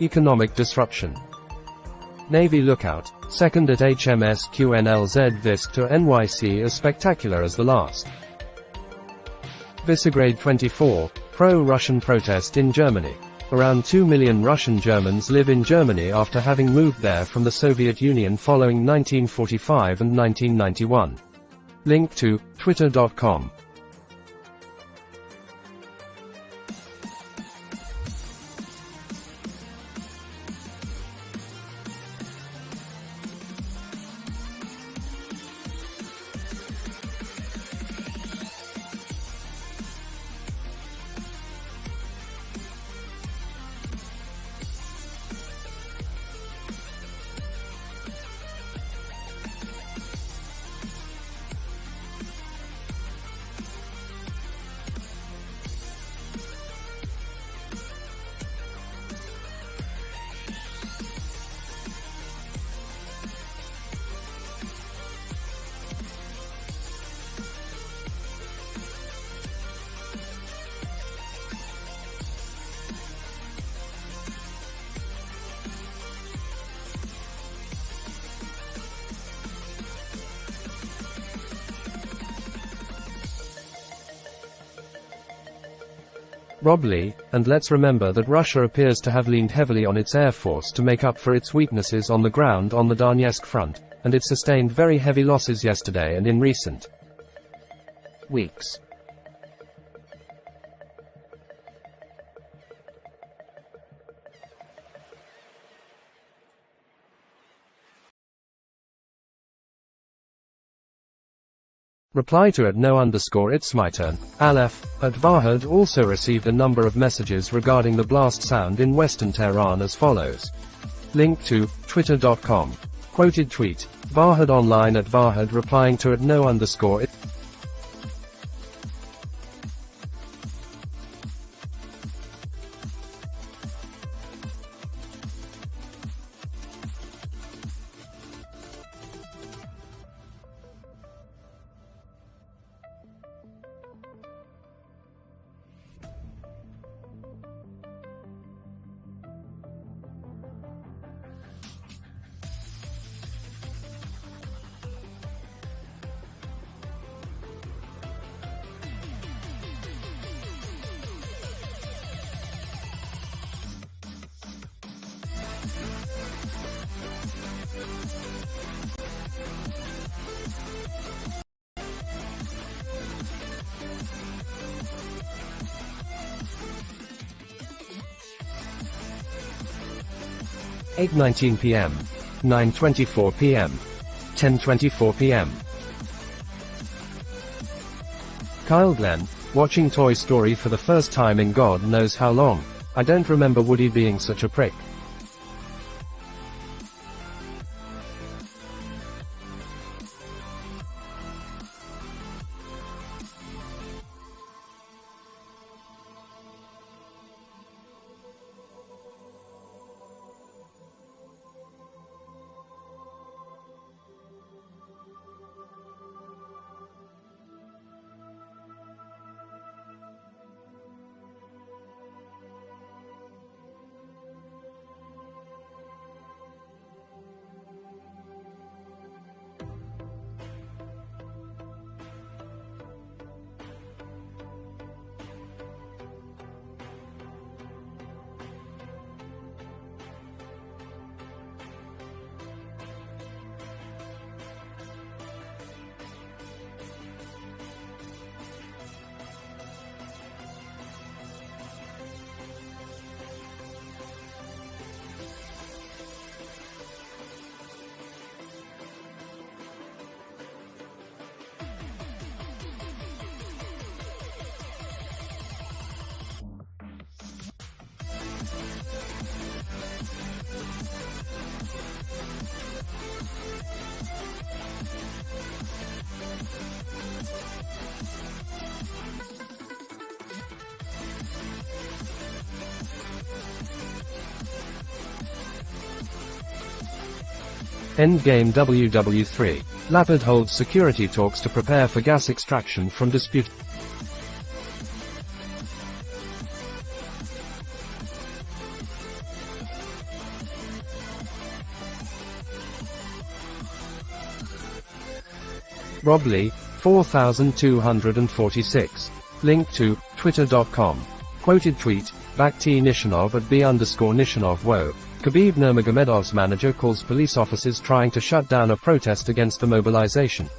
economic disruption. Navy lookout, second at HMS QNLZ Visk to NYC as spectacular as the last. Visegrad 24, pro-Russian protest in Germany. Around 2 million Russian Germans live in Germany after having moved there from the Soviet Union following 1945 and 1991. Link to twitter.com. Rob Lee, and let's remember that Russia appears to have leaned heavily on its air force to make up for its weaknesses on the ground on the Donetsk front, and it sustained very heavy losses yesterday and in recent weeks. Reply to @no_it's my turn. Aleph, @Vahad also received a number of messages regarding the blast sound in western Tehran as follows. Link to twitter.com. Quoted tweet. Vahad online @Vahad replying to @no_it. 8:19 p.m., 9:24 p.m., 10:24 p.m. Kyle Glenn, watching Toy Story for the first time in God knows how long. I don't remember Woody being such a prick. Endgame WW3. Lapid holds security talks to prepare for gas extraction from dispute. Rob Lee, 4246. Link to, twitter.com. Quoted tweet, Bakhti Nishanov at B_Nishanov Woe. Khabib Nurmagomedov's manager calls police officers trying to shut down a protest against the mobilization.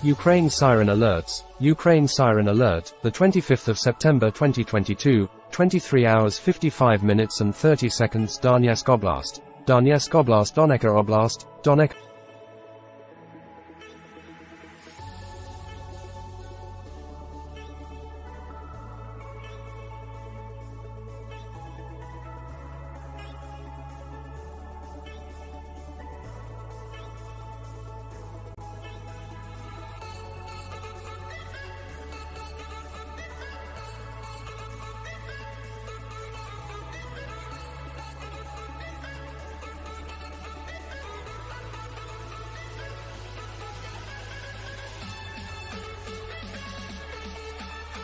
Ukraine Siren Alerts. Ukraine Siren Alert, the 25th of September 2022, 23 hours 55 minutes and 30 seconds. Donetsk Oblast. Donetsk Oblast, Donetsk Oblast, Donetsk.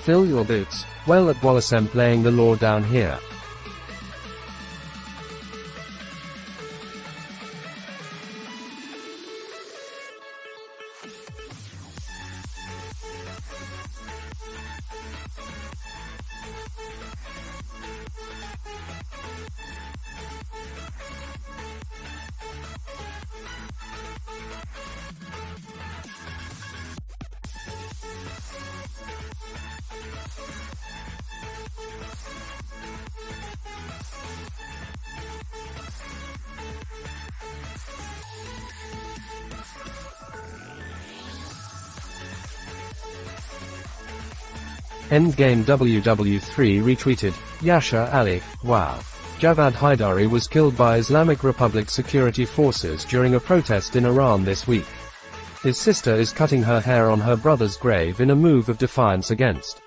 Fill your boots. Well, at Wallacem playing the law down here. Endgame WW3 retweeted, Yasha Ali, wow. Javad Haidari was killed by Islamic Republic security forces during a protest in Iran this week. His sister is cutting her hair on her brother's grave in a move of defiance against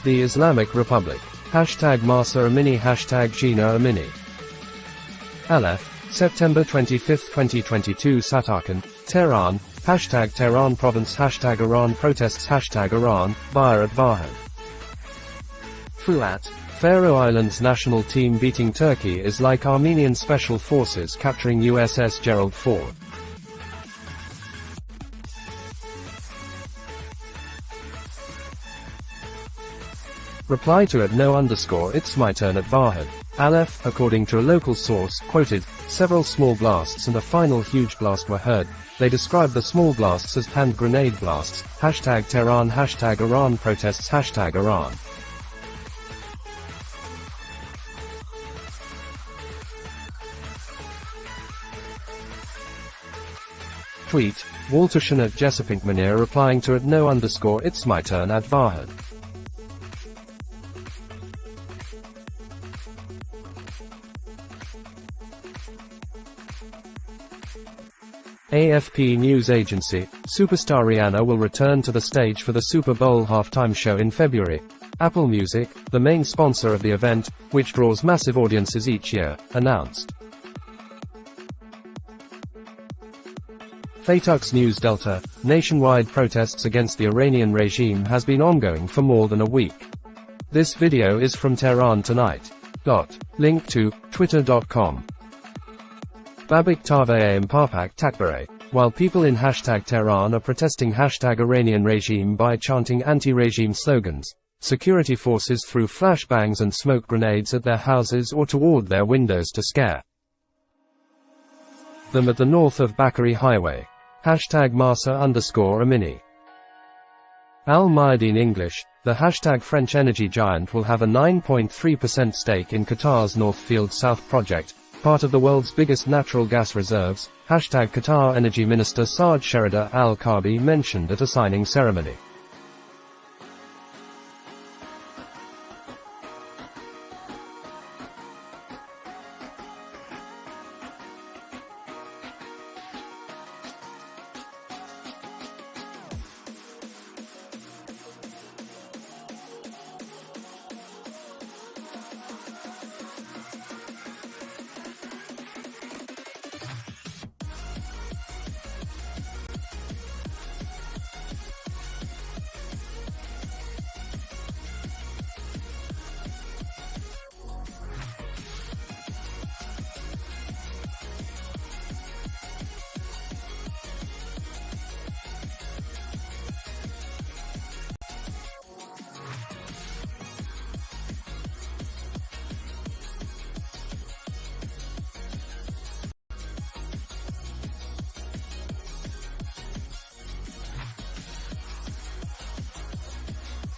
the Islamic Republic. Hashtag Mahsa Amini. Hashtag Gina Amini. Aleph, September 25, 2022. Satarkand, Tehran. Hashtag Tehran Province. Hashtag Iran Protests. Hashtag Iran, Bayrat Vahan. Fuat, Faroe Islands national team beating Turkey is like Armenian special forces capturing USS Gerald Ford. Reply to @no_it's my turn at Vahan. Aleph, according to a local source, quoted, several small blasts and a final huge blast were heard. They described the small blasts as hand grenade blasts. Hashtag Tehran. Hashtag Iran protests. Hashtag Iran. Tweet, Waltershan at Jessepinkmanir replying to @no_it's my turn at Vahan. AFP News Agency, superstar Rihanna will return to the stage for the Super Bowl halftime show in February. Apple Music, the main sponsor of the event, which draws massive audiences each year, announced. Fatux News Delta, nationwide protests against the Iranian regime has been ongoing for more than a week. This video is from Tehran Tonight. Link to, twitter.com. Babik Tave Parpak Takbare. While people in hashtag Tehran are protesting hashtag Iranian regime by chanting anti-regime slogans, security forces threw flashbangs and smoke grenades at their houses or toward their windows to scare them at the north of Bakari Highway. Hashtag Mahsa_Amini. Al Mayadeen English, the hashtag French energy giant will have a 9.3% stake in Qatar's North Field South project, part of the world's biggest natural gas reserves. Hashtag Qatar Energy Minister Saad Sherida Al-Kabi mentioned at a signing ceremony.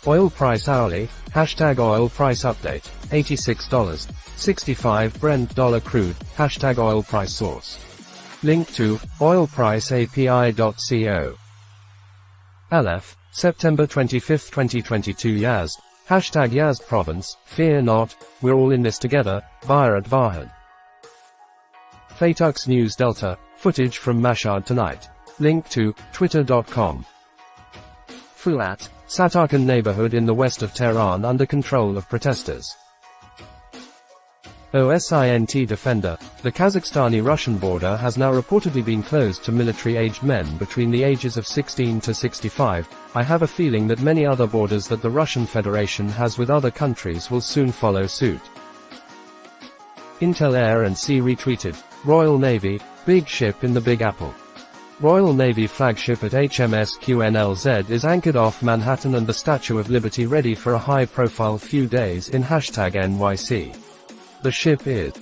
Oil price hourly, hashtag oil price update, $86.65 Brent dollar crude, hashtag oil price source. Link to, oilpriceapi.co. Aleph, September 25, 2022 Yazd, hashtag Yazd province, fear not, we're all in this together, Bayrat Vahan. Fatux News Delta, footage from Mashhad tonight. Link to, twitter.com. Fuat, Satarkand neighborhood in the west of Tehran under control of protesters. OSINT defender, the Kazakhstani-Russian border has now reportedly been closed to military-aged men between the ages of 16 to 65. I have a feeling that many other borders that the Russian Federation has with other countries will soon follow suit. Intel Air and Sea retweeted. Royal Navy, big ship in the Big Apple. Royal Navy flagship at HMS QNLZ is anchored off Manhattan and the Statue of Liberty ready for a high-profile few days in #NYC. The ship is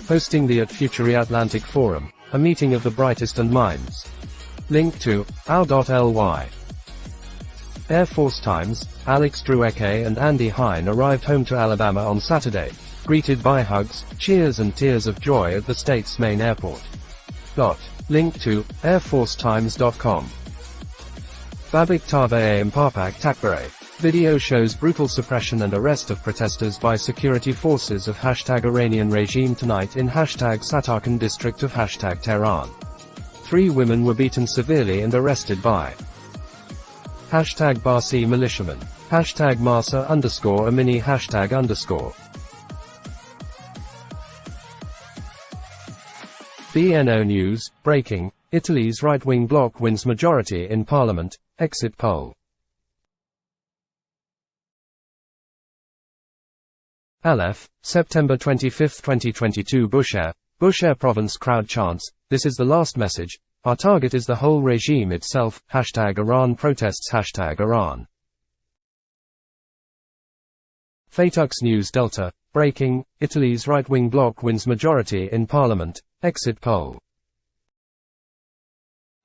hosting the at Futuri Atlantic Forum, a meeting of the brightest and minds. Link to, ow.ly. Air Force Times, Alex Drueke and Andy Hine arrived home to Alabama on Saturday, greeted by hugs, cheers and tears of joy at the state's main airport. Link to, airforcetimes.com. Babik Tave Mpapak Takbare. Video shows brutal suppression and arrest of protesters by security forces of #Iranian regime tonight in #Satarkand district of #Tehran. 3 women were beaten severely and arrested by #Barsi militiamen, #Masa_Amini #. BNO News, breaking, Italy's right-wing bloc wins majority in parliament, exit poll. Aleph, September 25, 2022 Bushehr province crowd chants, "This is the last message. Our target is the whole regime itself." #Iran protests #Iran. Fatux News Delta, breaking, Italy's right-wing bloc wins majority in parliament, exit poll.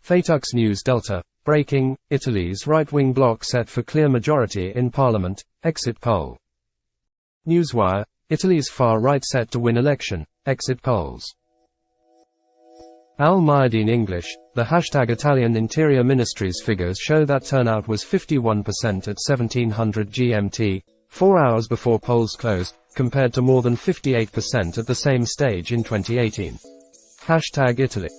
Fatux News Delta, breaking, Italy's right-wing bloc set for clear majority in parliament, exit poll. Newswire, Italy's far-right set to win election, exit polls. Al Mayadeen English, the #Italian Interior Ministry's figures show that turnout was 51% at 1700 GMT, 4 hours before polls closed, compared to more than 58% at the same stage in 2018. #Italy.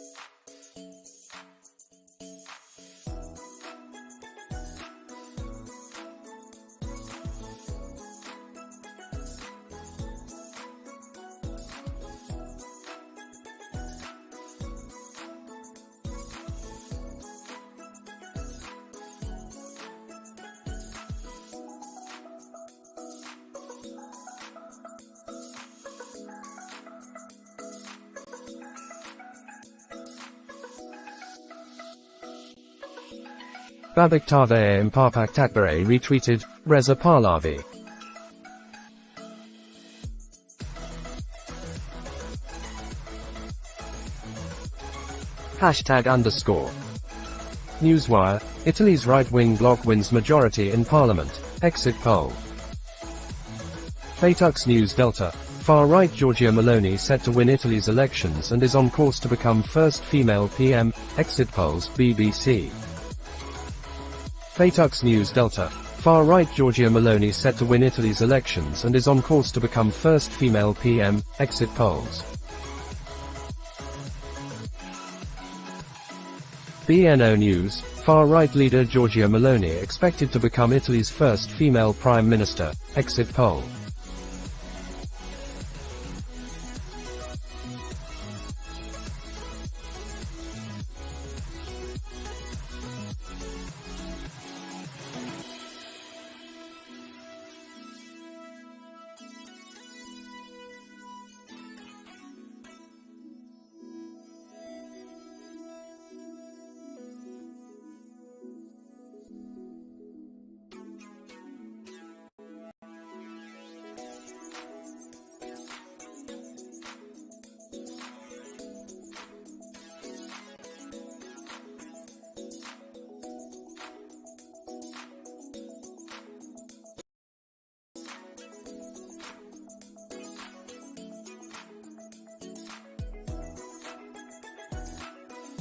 Babik Tave Mpapak Takbare retweeted, Reza Pahlavi. #_. Newswire, Italy's right-wing bloc wins majority in parliament, exit poll. Fatux News Delta, far-right Giorgia Meloni set to win Italy's elections and is on course to become first female PM, exit polls, BBC. Fatux News Delta, far-right Giorgia Meloni set to win Italy's elections and is on course to become first female PM, exit polls. BNO News, far-right leader Giorgia Meloni expected to become Italy's first female prime minister, exit poll.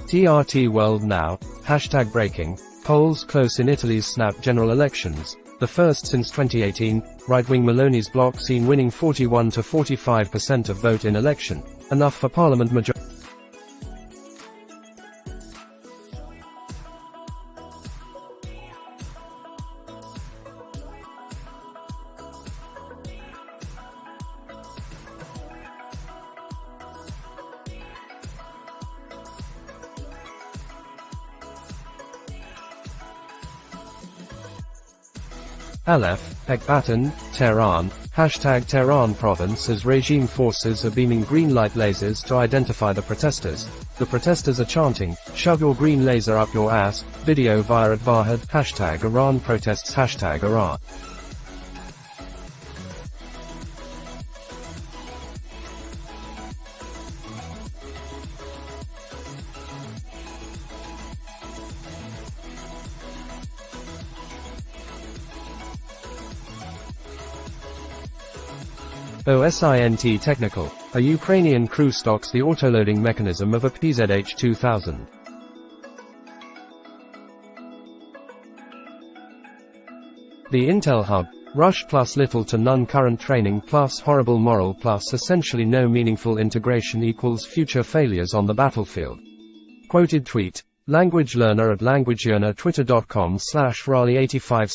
TRT World Now, hashtag breaking, polls close in Italy's snap general elections, the first since 2018, right-wing Meloni's bloc seen winning 41 to 45% of vote in election, enough for parliament majority. Aleph, Ekbatan, Tehran, hashtag Tehran province as regime forces are beaming green light lasers to identify the protesters. The protesters are chanting, "Shove your green laser up your ass," video via at Vahid, hashtag Iran protests, hashtag Iran. OSINT Technical, a Ukrainian crew stocks the autoloading mechanism of a PZH-2000. The Intel Hub, rush plus little to none current training plus horrible moral plus essentially no meaningful integration equals future failures on the battlefield. Quoted tweet, language learner at languagelearner twitter.com/Raleigh85/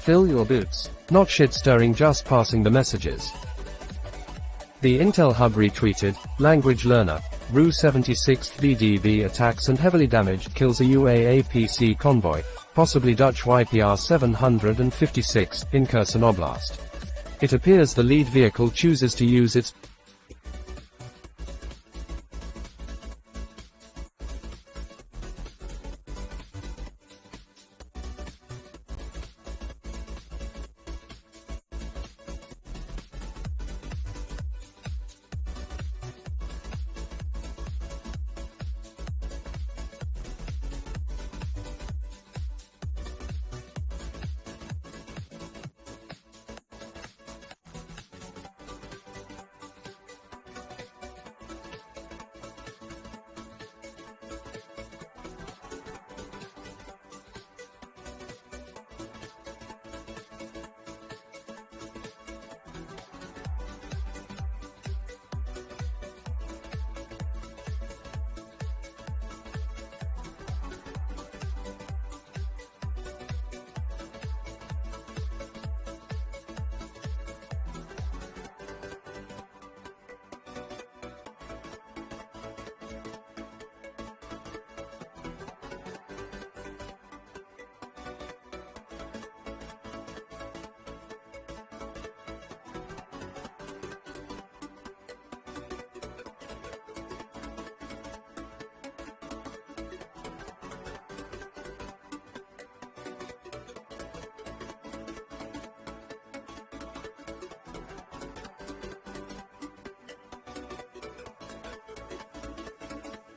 Fill your boots. Not shit-stirring, just passing the messages. The Intel Hub retweeted, language learner, Ru 76th VDV attacks and heavily damaged kills a UAAPC convoy, possibly Dutch YPR 756, in Kherson Oblast. It appears the lead vehicle chooses to use its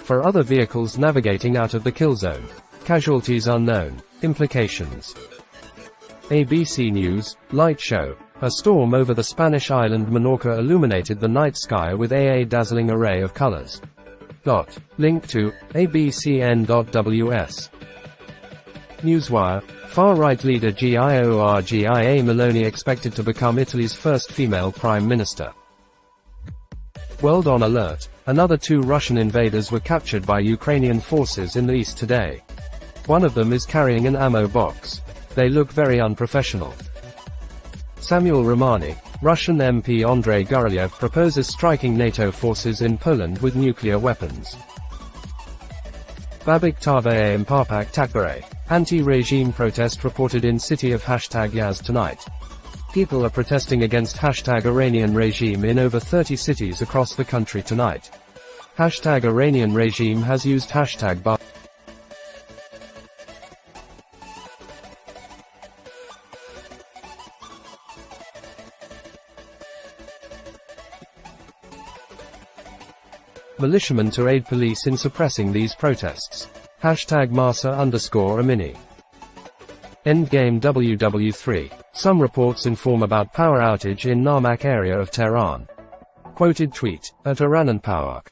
for other vehicles navigating out of the kill zone. Casualties unknown. Implications. ABC News, light show. A storm over the Spanish island Menorca illuminated the night sky with a dazzling array of colors. Link to abcn.ws. Newswire. Far-right leader Giorgia Meloni expected to become Italy's first female prime minister. World on alert. Another 2 Russian invaders were captured by Ukrainian forces in the east today. One of them is carrying an ammo box. They look very unprofessional. Samuel Romani. Russian MP Andrei Gurulyev proposes striking NATO forces in Poland with nuclear weapons. Babik Tave Mpapak Takbare. Anti-regime protest reported in city of #Yaz tonight. People are protesting against #Iranian regime in over 30 cities across the country tonight. #Iranian regime has used #Ba. Militiamen to aid police in suppressing these protests. #Masa_Amini. Endgame WW3. Some reports inform about power outage in Narmak area of Tehran. Quoted tweet, @Iranan Powerk.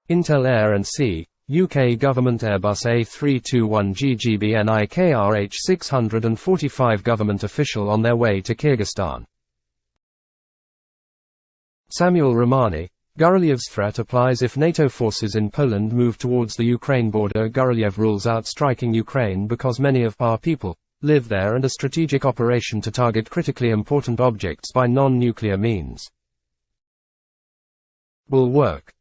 Intel Air and Sea, UK Government Airbus A321 GGBNIKRH 645 government official on their way to Kyrgyzstan. Samuel Romani. Gurulyev's threat applies if NATO forces in Poland move towards the Ukraine border. Gurulyev rules out striking Ukraine because many of our people live there and a strategic operation to target critically important objects by non-nuclear means will work.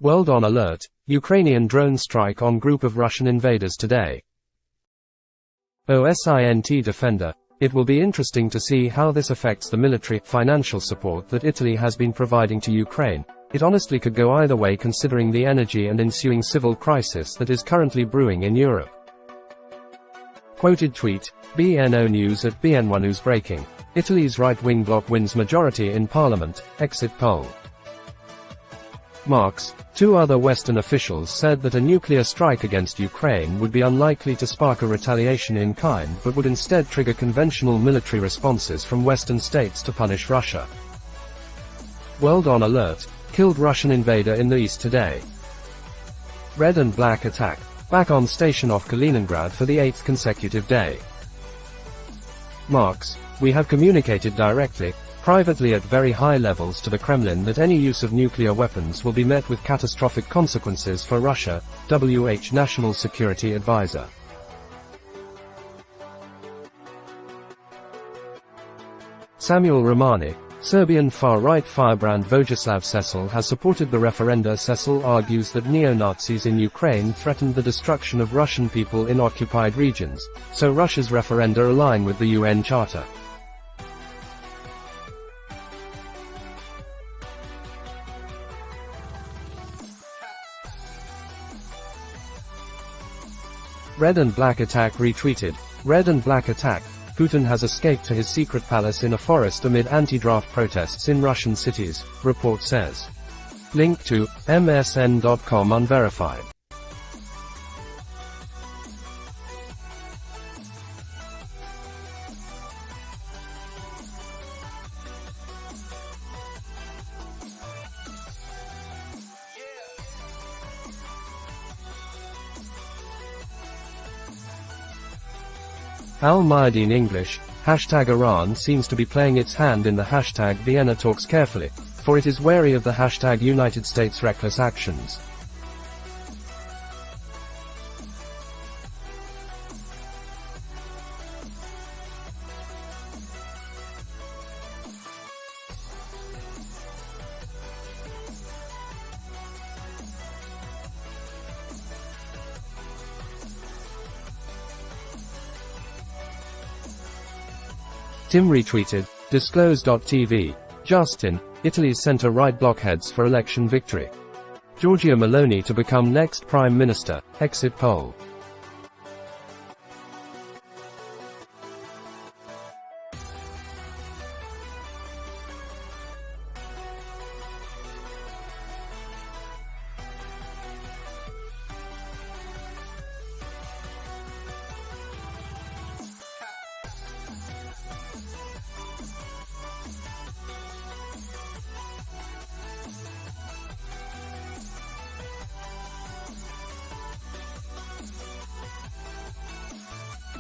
World on alert. Ukrainian drone strike on group of Russian invaders today. OSINT Defender. It will be interesting to see how this affects the military, financial support that Italy has been providing to Ukraine. It honestly could go either way considering the energy and ensuing civil crisis that is currently brewing in Europe. Quoted tweet, BNO News at BN1 News breaking. Italy's right-wing bloc wins majority in parliament, exit poll. Marx. 2 other Western officials said that a nuclear strike against Ukraine would be unlikely to spark a retaliation in kind but would instead trigger conventional military responses from Western states to punish Russia. World on alert. Killed Russian invader in the east today. Red and black attack. Back on station off Kaliningrad for the 8th consecutive day. Marx. We have communicated directly, privately at very high levels to the Kremlin that any use of nuclear weapons will be met with catastrophic consequences for Russia, WH National Security Advisor. Samuel Romani. Serbian far-right firebrand Vojislav Šešelj has supported the referenda. Šešelj argues that neo-Nazis in Ukraine threatened the destruction of Russian people in occupied regions, so Russia's referenda align with the UN Charter. Red and Black Attack retweeted. Red and Black Attack. Putin has escaped to his secret palace in a forest amid anti-draft protests in Russian cities, report says. Link to msn.com unverified. Al-Mayadeen English, #Iran seems to be playing its hand in the #Vienna talks carefully, for it is wary of the #United States reckless actions. Tim retweeted, Disclose.tv. Justin, Italy's centre-right blockheads for election victory. Giorgia Meloni to become next Prime Minister, exit poll.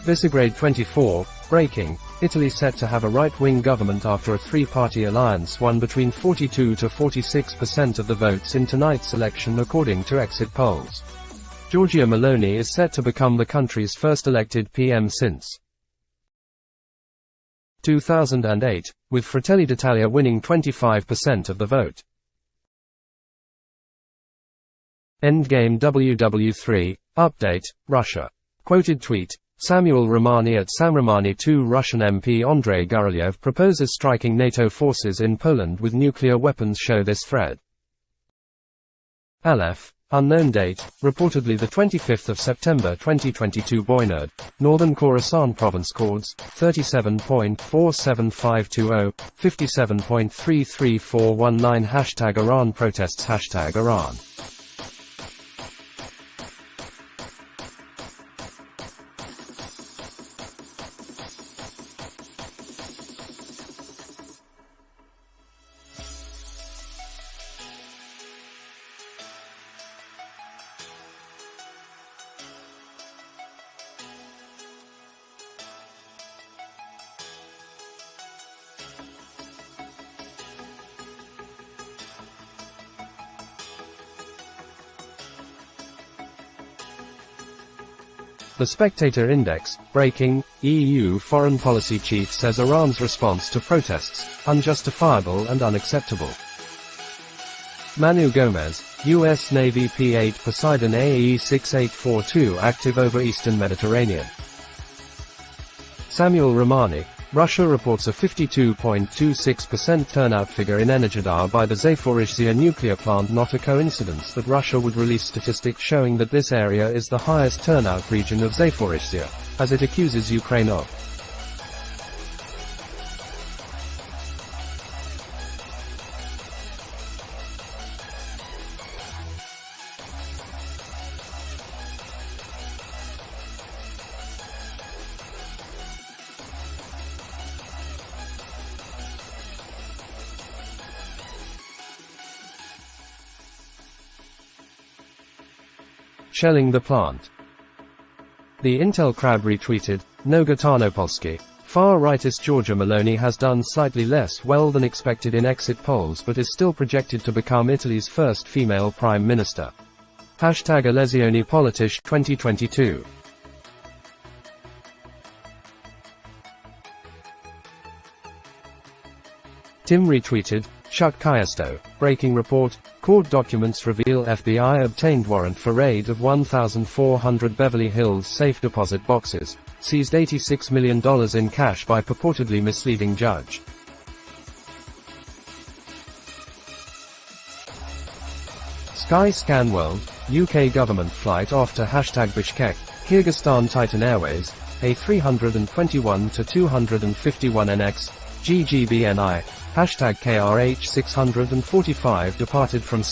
Visegrad 24, breaking, Italy set to have a right-wing government after a three-party alliance won between 42 to 46% of the votes in tonight's election according to exit polls. Giorgia Meloni is set to become the country's first elected PM since 2008, with Fratelli d'Italia winning 25% of the vote. Endgame WW3, update, Russia. Quoted tweet, Samuel Romani at SamRomani2 Russian MP Andrei Gurulyev proposes striking NATO forces in Poland with nuclear weapons show this thread. Aleph, unknown date, reportedly the 25th of September 2022 Boynerd, Northern Khorasan Province Cords, 37.47520, 57.33419 Hashtag Iran protests Hashtag Iran. The Spectator Index, breaking, EU foreign policy chief says Iran's response to protests, unjustifiable and unacceptable. Manu Gomez, U.S. Navy P-8 Poseidon AE 6842 active over Eastern Mediterranean. Samuel Romani, Russia reports a 52.26% turnout figure in Energodar by the Zaporizhzhia nuclear plant. Not a coincidence that Russia would release statistics showing that this area is the highest turnout region of Zaporizhzhia, as it accuses Ukraine of. Shelling the plant. The Intel crowd retweeted, Noga Tarnopolsky. Far-rightist Giorgia Meloni has done slightly less well than expected in exit polls but is still projected to become Italy's first female prime minister. Hashtag Elezioni Politiche 2022. Tim retweeted, Shuk Kyasto, breaking report, court documents reveal FBI obtained warrant for raid of 1,400 Beverly Hills safe deposit boxes, seized $86 million in cash by purportedly misleading judge. Sky Scan World, UK government flight off to hashtag Bishkek, Kyrgyzstan Titan Airways, A321-251NX, GGBNI, hashtag KRH 645 departed from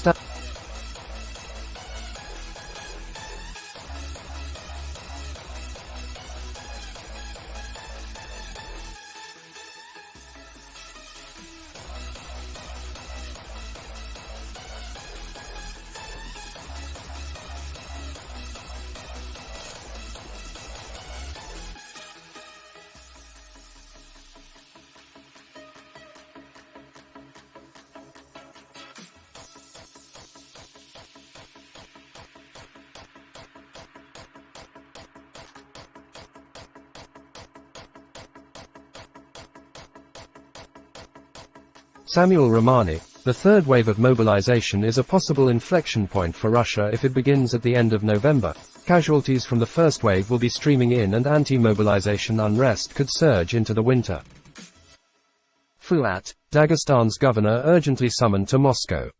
Samuel Romani, the third wave of mobilization is a possible inflection point for Russia if it begins at the end of November. Casualties from the first wave will be streaming in and anti-mobilization unrest could surge into the winter. Fuat, Dagestan's governor urgently summoned to Moscow.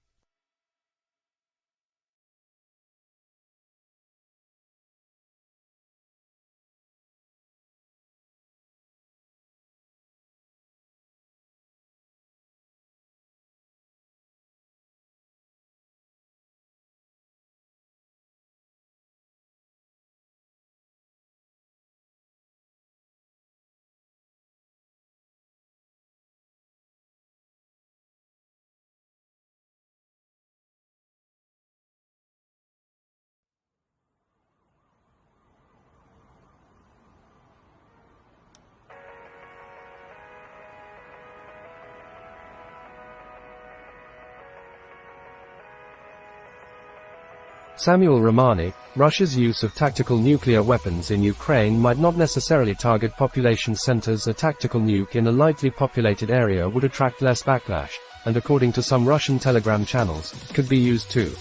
Samuel Romani, Russia's use of tactical nuclear weapons in Ukraine might not necessarily target population centers. A tactical nuke in a lightly populated area would attract less backlash, and according to some Russian Telegram channels, could be used to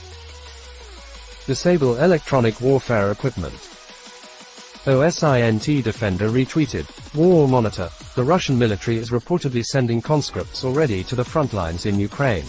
disable electronic warfare equipment. OSINT Defender retweeted, War Monitor, the Russian military is reportedly sending conscripts already to the front lines in Ukraine.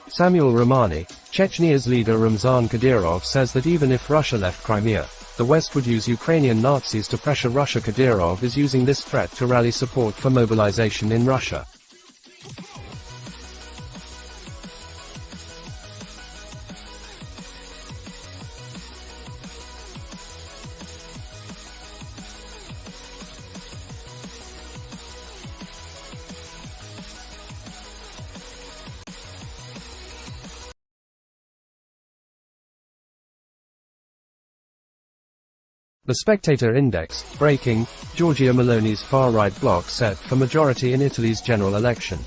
Samuel Romani, Chechnya's leader Ramzan Kadyrov says that even if Russia left Crimea, the West would use Ukrainian Nazis to pressure Russia. Kadyrov is using this threat to rally support for mobilization in Russia. The Spectator Index, breaking, Giorgia Meloni's far-right bloc set for majority in Italy's general election.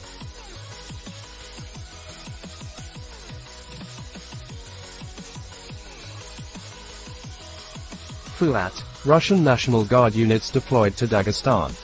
Fuat, Russian National Guard units deployed to Dagestan.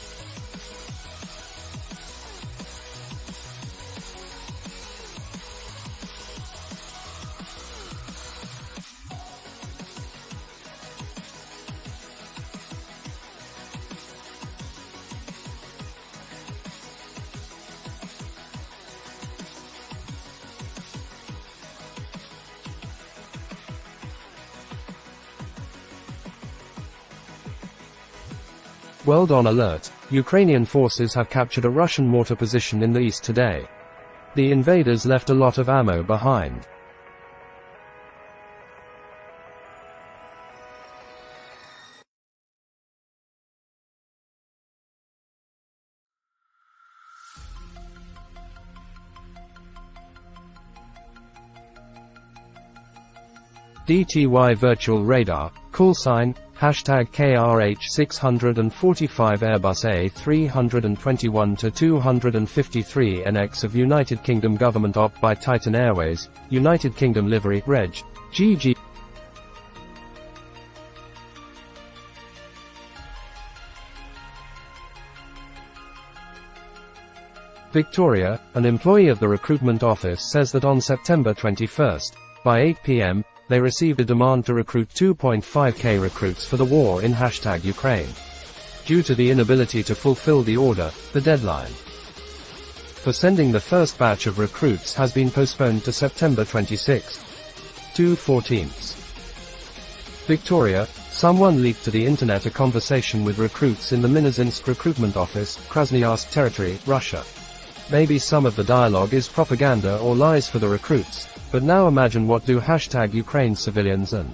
World on alert, Ukrainian forces have captured a Russian mortar position in the east today. The invaders left a lot of ammo behind. DTY Virtual Radar, callsign, hashtag KRH645 Airbus A321-253 NX of United Kingdom Government Op by Titan Airways, United Kingdom Livery, Reg. GG. Victoria, an employee of the recruitment office says that on September 21, by 8 p.m., they received a demand to recruit 2.5k recruits for the war in #Ukraine. Due to the inability to fulfill the order, the deadline for sending the first batch of recruits has been postponed to September 26. 2/14. Victoria, someone leaked to the internet a conversation with recruits in the Minazynsk recruitment office, Krasnoyarsk territory, Russia. Maybe some of the dialogue is propaganda or lies for the recruits. But now imagine what do #Ukraine civilians and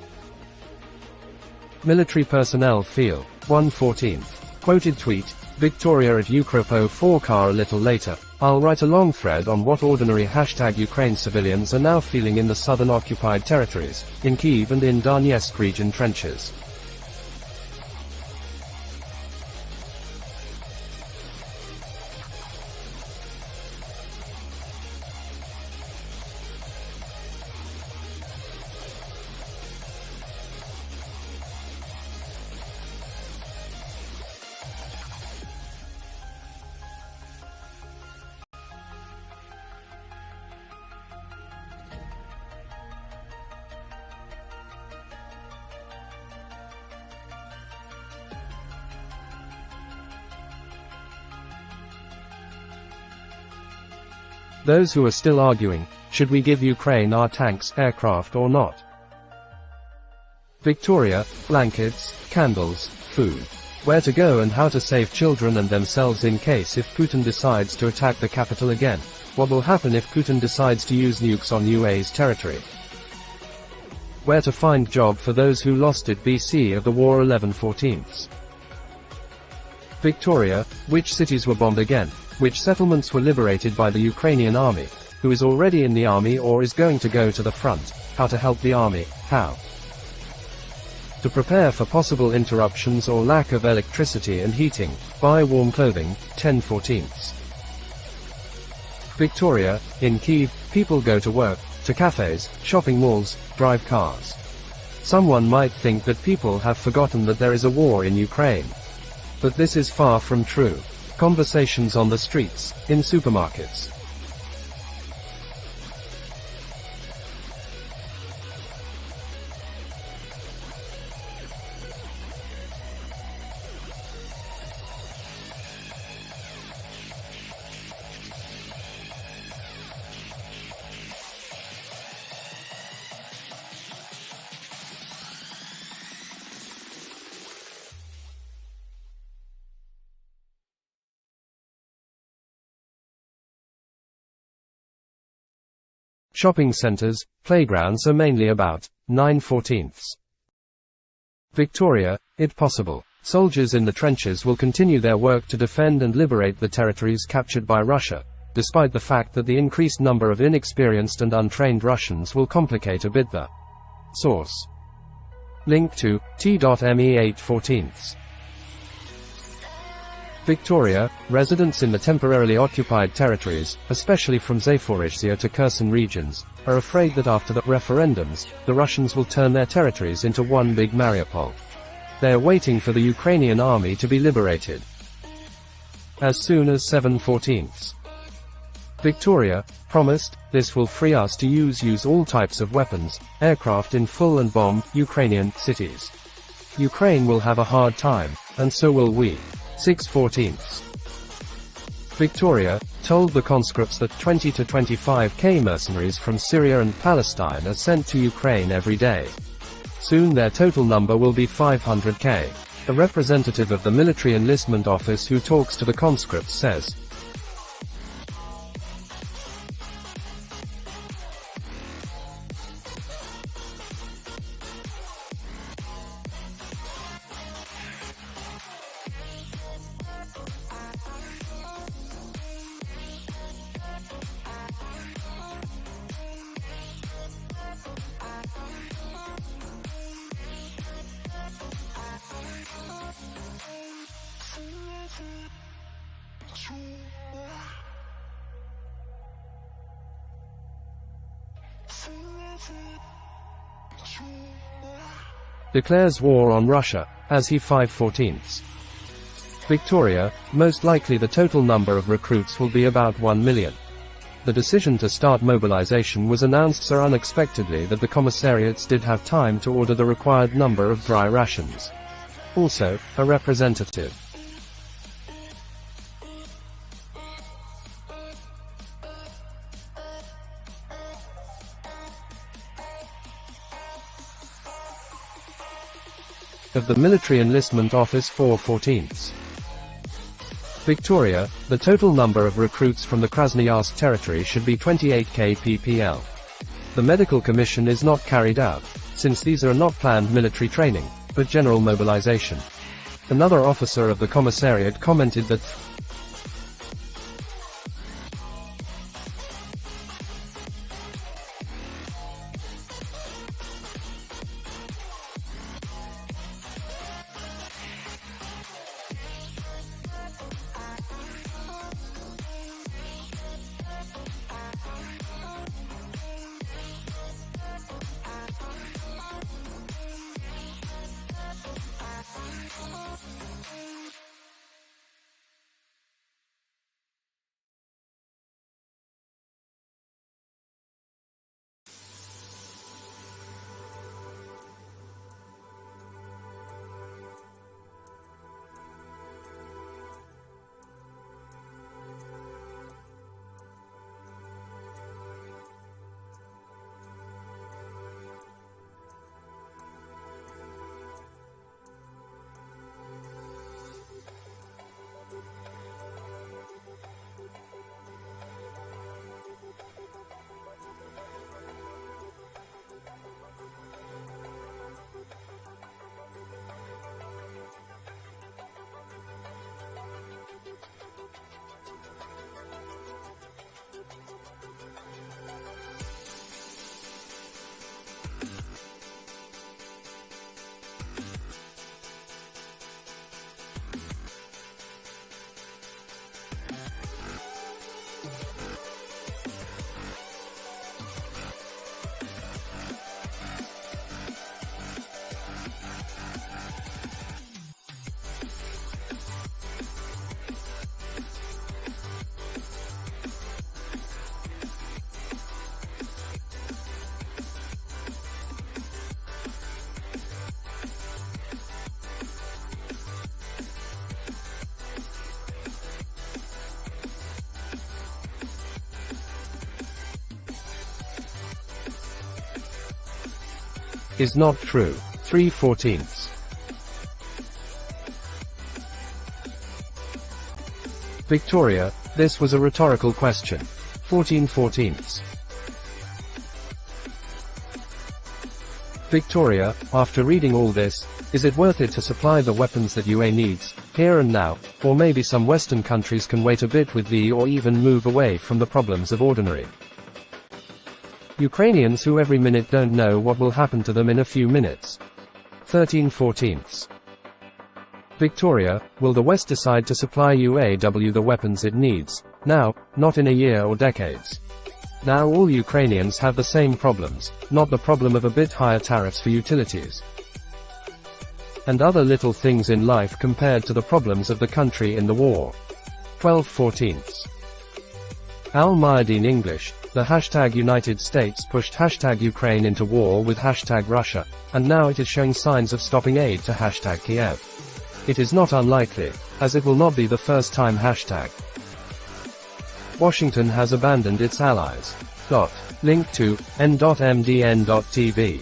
military personnel feel. 1/14. Quoted tweet, Victoria at Ukropo 4car. A little later, I'll write a long thread on what ordinary #Ukraine civilians are now feeling in the southern occupied territories, in Kyiv and in Donetsk region trenches. Those who are still arguing, should we give Ukraine our tanks, aircraft or not? Victoria, blankets, candles, food. Where to go and how to save children and themselves in case if Putin decides to attack the capital again. What will happen if Putin decides to use nukes on UA's territory? Where to find job for those who lost it BC of the war 11/14. Victoria, which cities were bombed again? Which settlements were liberated by the Ukrainian army? Who is already in the army or is going to go to the front? How to help the army? How to prepare for possible interruptions or lack of electricity and heating. Buy warm clothing. 10/14. Victoria, in Kyiv, people go to work, to cafes, shopping malls, drive cars. Someone might think that people have forgotten that there is a war in Ukraine. But this is far from true. Conversations on the streets, in supermarkets. Shopping centers, playgrounds are mainly about 9/14. Victoria, if possible, soldiers in the trenches will continue their work to defend and liberate the territories captured by Russia, despite the fact that the increased number of inexperienced and untrained Russians will complicate a bit the source. Link to t.me 8/14. Victoria, residents in the temporarily occupied territories, especially from Zaporizhzhia to Kherson regions, are afraid that after the referendums, the Russians will turn their territories into one big Mariupol. They are waiting for the Ukrainian army to be liberated as soon as 7/14. Victoria promised, this will free us to use all types of weapons, aircraft in full and bomb Ukrainian cities. Ukraine will have a hard time, and so will we. 6/14. Victoria told the conscripts that 20 to 25k mercenaries from Syria and Palestine are sent to Ukraine every day. Soon their total number will be 500k. A representative of the military enlistment office who talks to the conscripts says, declares war on Russia, as he 5/14. Victoria, most likely the total number of recruits will be about 1 million. The decision to start mobilization was announced so unexpectedly that the commissariats did have time to order the required number of dry rations. Also, a representative of the military enlistment office 4/14. Victoria, the total number of recruits from the Krasnoyarsk territory should be 28k ppl. The medical commission is not carried out, since these are not planned military training, but general mobilization. Another officer of the commissariat commented that is not true. 3/14. Victoria, this was a rhetorical question. 14/14. Victoria, after reading all this, is it worth it to supply the weapons that UA needs, here and now, or maybe some Western countries can wait a bit with the or even move away from the problems of ordinary Ukrainians who every minute don't know what will happen to them in a few minutes. 13/14. Victoria, will the West decide to supply UAW the weapons it needs, now, not in a year or decades? Now all Ukrainians have the same problems, not the problem of a bit higher tariffs for utilities and other little things in life compared to the problems of the country in the war. 12/14. Al-Mayadeen English, the hashtag United States pushed hashtag Ukraine into war with hashtag Russia, and now it is showing signs of stopping aid to hashtag Kiev. It is not unlikely, as it will not be the first time hashtag Washington has abandoned its allies. Link to n.mdn.tv.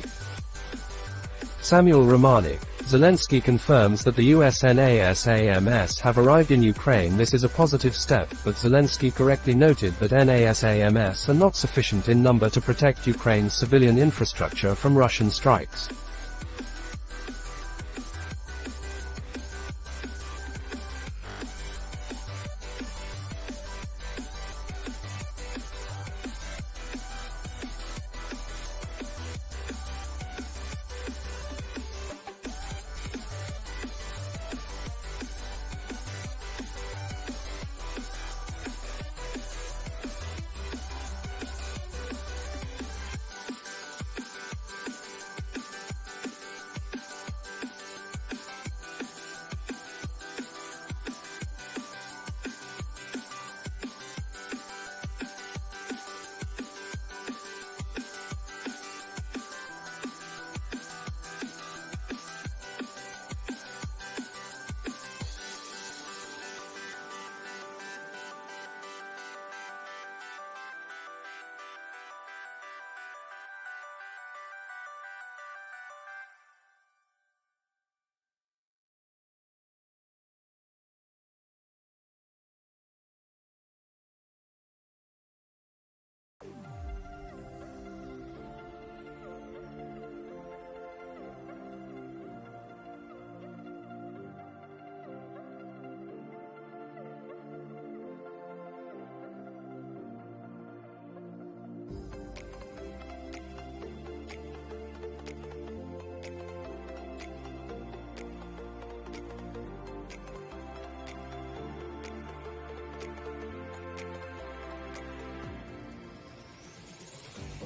Samuel Romani. Zelensky confirms that the USNASAMS have arrived in Ukraine. This is a positive step, but Zelensky correctly noted that NASAMS are not sufficient in number to protect Ukraine's civilian infrastructure from Russian strikes.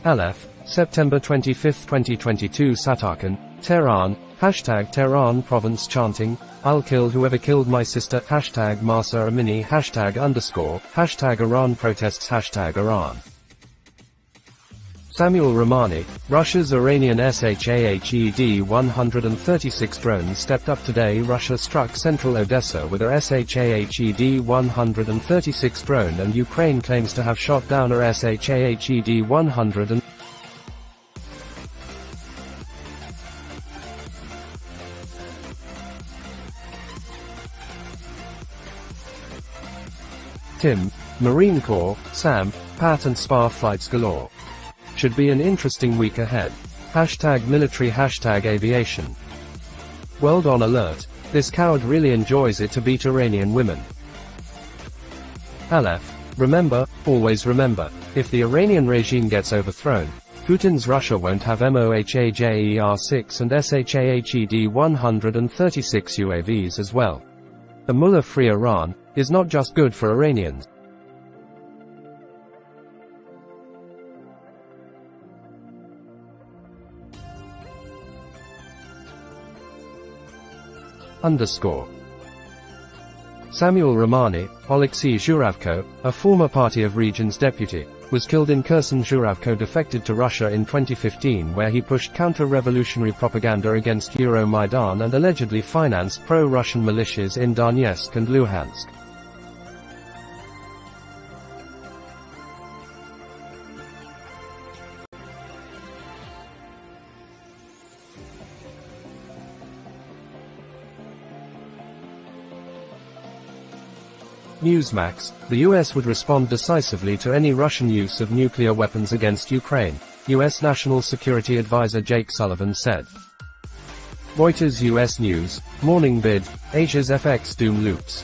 Aleph, September 25, 2022. Satarkan, Tehran, hashtag Tehran province chanting, I'll kill whoever killed my sister, hashtag Mahsa Amini, hashtag Iran protests, hashtag Iran. Samuel Romani, Russia's Iranian Shahed-136 drone stepped up today. Russia struck central Odessa with a Shahed-136 drone, and Ukraine claims to have shot down a Shahed-100. Tim, Marine Corps, SAM, Pat and SPA flights galore. Should be an interesting week ahead. Hashtag military, hashtag aviation. World on alert. This coward really enjoys it to beat Iranian women. Aleph. Remember, always remember, if the Iranian regime gets overthrown, Putin's Russia won't have MOHAJER-6 and SHAHED-136 UAVs as well. A mullah-free Iran is not just good for Iranians. Samuel Romani, Oleksiy Zhuravko, a former Party of Regions deputy, was killed in Kherson. Zhuravko defected to Russia in 2015, where he pushed counter-revolutionary propaganda against Euromaidan and allegedly financed pro-Russian militias in Donetsk and Luhansk. Newsmax, the US would respond decisively to any Russian use of nuclear weapons against Ukraine, US National Security Advisor Jake Sullivan said. Reuters US News, Morning Bid, Asia's FX doom loops.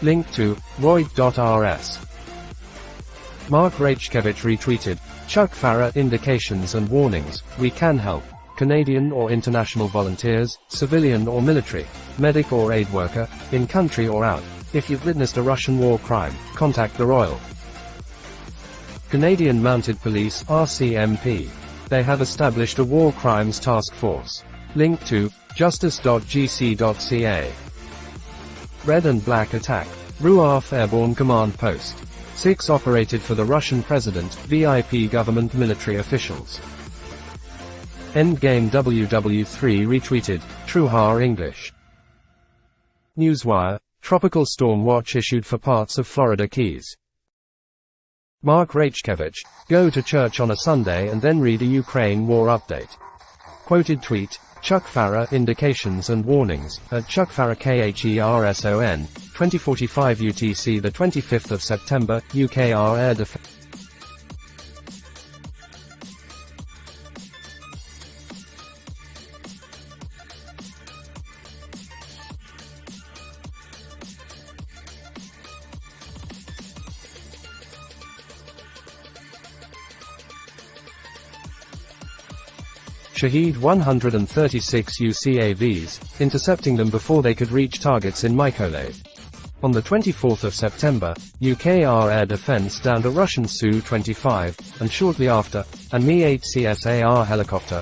Link to, Reut.rs. Mark Rachkevich retweeted, Chuck Farah indications and warnings, we can help. Canadian or international volunteers, civilian or military, medic or aid worker, in country or out. If you've witnessed a Russian war crime, contact the Royal Canadian Mounted Police RCMP. They have established a war crimes task force. Link to justice.gc.ca. Red and Black Attack. RUAF Airborne Command Post. 6 operated for the Russian president, VIP government military officials. Endgame WW3 retweeted, Truhar English. Newswire, Tropical Storm Watch issued for parts of Florida Keys. Mark Rachkevich, go to church on a Sunday and then read a Ukraine war update. Quoted tweet, Chuck Farah indications and warnings, at Chuck Farah KHERSON, 2045 UTC the 25th of September, UKR Air Defense. Shahed 136 UCAVs, intercepting them before they could reach targets in Mykolaiv. On the 24th of September, UKR Air Defense downed a Russian Su-25, and shortly after, a Mi-8 CSAR helicopter.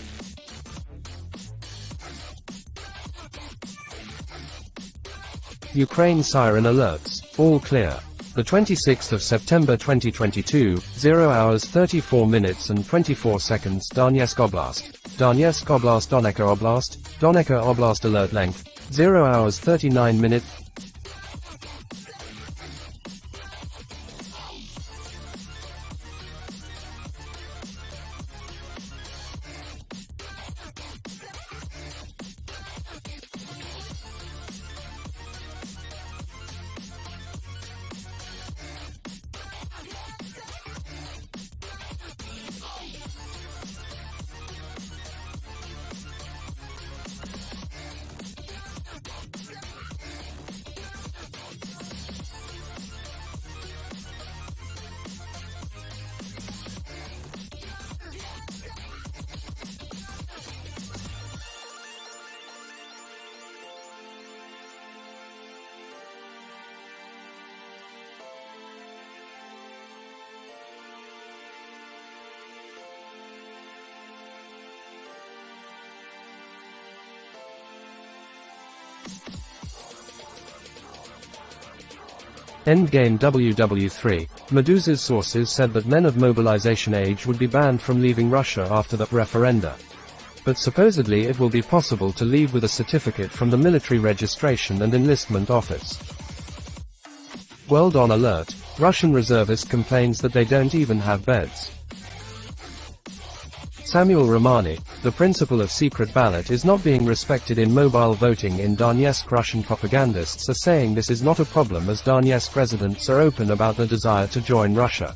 Ukraine siren alerts, all clear. The 26th of September 2022, 0 hours 34 minutes and 24 seconds Donetsk Oblast. Donetsk Oblast Donetsk Oblast, Donetsk Oblast alert length, 0 hours 39 minutes. Endgame WW3, Medusa's sources said that men of mobilization age would be banned from leaving Russia after the referenda. But supposedly it will be possible to leave with a certificate from the military registration and enlistment office. World on alert, Russian reservist complains that they don't even have beds. Samuel Romani, the principle of secret ballot is not being respected in mobile voting in Donetsk. Russian propagandists are saying this is not a problem as Donetsk residents are open about their desire to join Russia.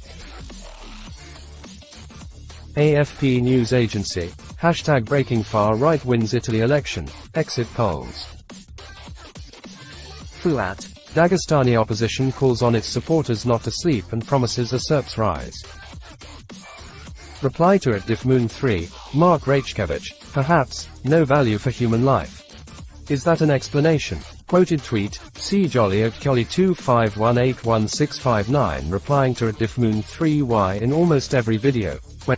AFP News Agency, hashtag breaking far right wins Italy election, exit polls. Fuat, Dagestani opposition calls on its supporters not to sleep and promises a SERP's rise. Reply to it Difmoon 3, Mark Rachkevich, perhaps, no value for human life. Is that an explanation? Quoted tweet, C Jolly at Jolly25181659 replying to it Difmoon 3Y in almost every video. When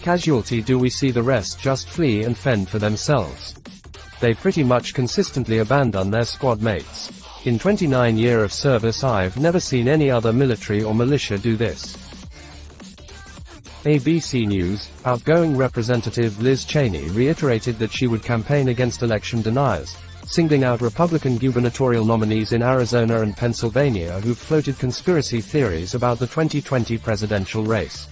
casualty do we see the rest just flee and fend for themselves. They pretty much consistently abandon their squad mates. In 29 years of service I've never seen any other military or militia do this. ABC News, outgoing Representative Liz Cheney reiterated that she would campaign against election deniers, singling out Republican gubernatorial nominees in Arizona and Pennsylvania who've floated conspiracy theories about the 2020 presidential race.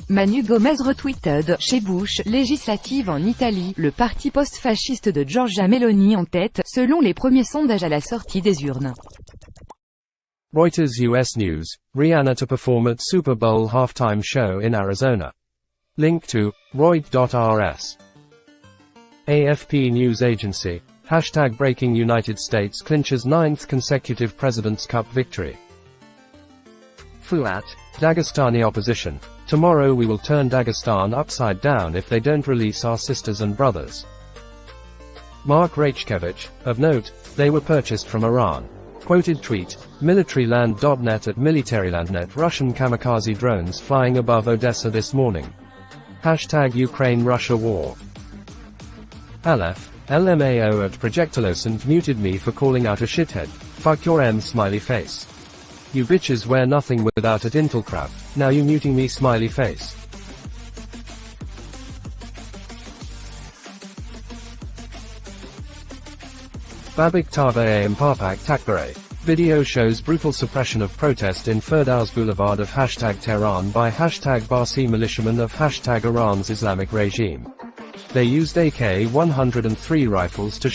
Manu Gomez retweeted, chez Bush, législative en Italie, le parti post-fasciste de Giorgia Meloni en tête, selon les premiers sondages à la sortie des urnes. Reuters US News, Rihanna to perform at Super Bowl halftime show in Arizona. Link to Reut.rs. AFP News Agency, hashtag breaking United States clinches 9th consecutive President's Cup victory. Fuat, Dagestani opposition. Tomorrow we will turn Dagestan upside down if they don't release our sisters and brothers. Mark Rachkevich, of note, they were purchased from Iran. Quoted tweet, Militaryland.net at Militaryland.net Russian kamikaze drones flying above Odessa this morning. Hashtag Ukraine-Russia war. Aleph, LMAO at Projectilosant muted me for calling out a shithead. Fuck your M smiley face. You bitches wear nothing without it Intel crap, now you muting me smiley face. Babik Tave Mparpak Takbare. Video shows brutal suppression of protest in Firdaus Boulevard of hashtag Tehran by hashtag Barsi militiamen of hashtag Iran's Islamic regime. They used AK-103 rifles to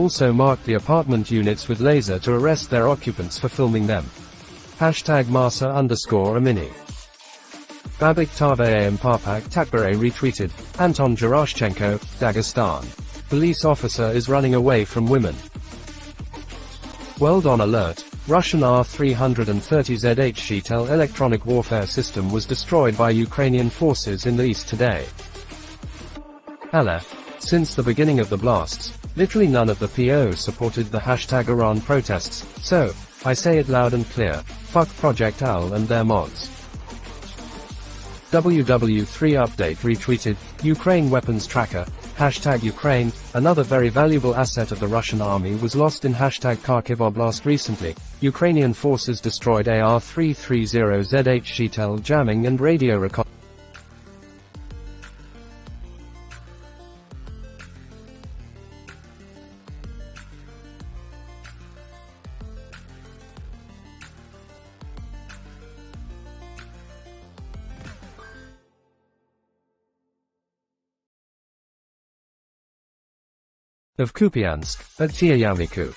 also marked the apartment units with laser to arrest their occupants for filming them. Hashtag Masa_Amini. Babik Tave Mparpak Takbare retweeted, Anton Gerashchenko, Dagestan. Police officer is running away from women. World on alert, Russian R-330ZH Shetel electronic warfare system was destroyed by Ukrainian forces in the east today. Aleph. Since the beginning of the blasts, literally none of the PO supported the hashtag Iran protests, so, I say it loud and clear, fuck Project Owl and their mods. WW3 update retweeted, Ukraine weapons tracker, hashtag Ukraine, another very valuable asset of the Russian army was lost in hashtag Kharkiv Oblast recently. Ukrainian forces destroyed AR-330ZH Shetel jamming and radio reconnaissance. Of Kupiansk, at Tiayamiku.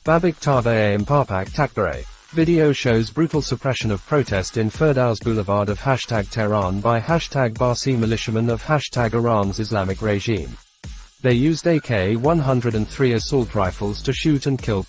Babik Tave Mparpak Takbare. Video shows brutal suppression of protest in Firdaus Boulevard of hashtag Tehran by hashtag Barsi militiamen of hashtag Iran's Islamic regime. They used AK-103 assault rifles to shoot and kill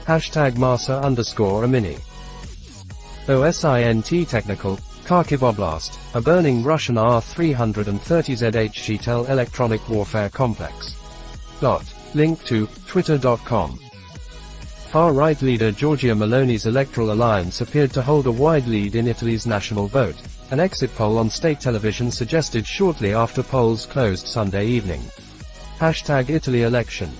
Hashtag Masa_Amini. OSINT Technical, Kharkiv Oblast, a burning Russian R-330ZH Shitel electronic warfare complex. Link to, twitter.com. Far-right leader Giorgia Meloni's electoral alliance appeared to hold a wide lead in Italy's national vote, an exit poll on state television suggested shortly after polls closed Sunday evening. Hashtag Italy election.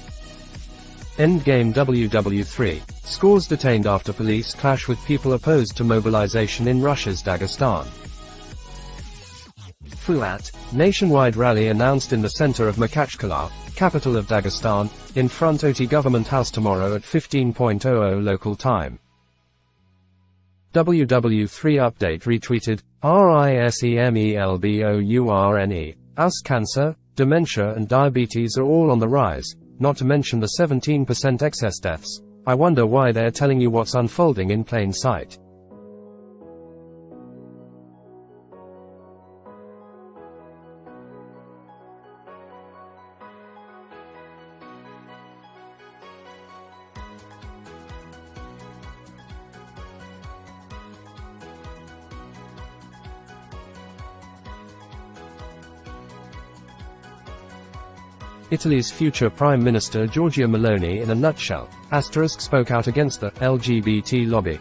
Endgame WW3. Scores detained after police clash with people opposed to mobilization in Russia's Dagestan. Fuat. Nationwide rally announced in the center of Makhachkala, capital of Dagestan, in front OT Government House tomorrow at 15:00 local time. WW3 update retweeted, RISEMELBOURNE. Us cancer, dementia and diabetes are all on the rise, not to mention the 17% excess deaths. I wonder why they're telling you what's unfolding in plain sight. Italy's future Prime Minister Giorgia Meloni in a nutshell, spoke out against the LGBT lobby,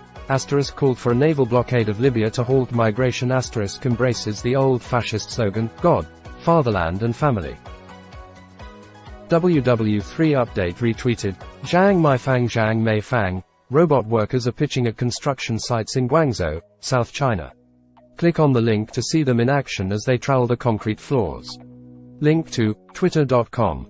called for a naval blockade of Libya to halt migration, embraces the old fascist slogan, God, Fatherland and Family. WW3 update retweeted, Zhang Meifang, robot workers are pitching at construction sites in Guangzhou, South China. Click on the link to see them in action as they trowel the concrete floors. Link to, twitter.com.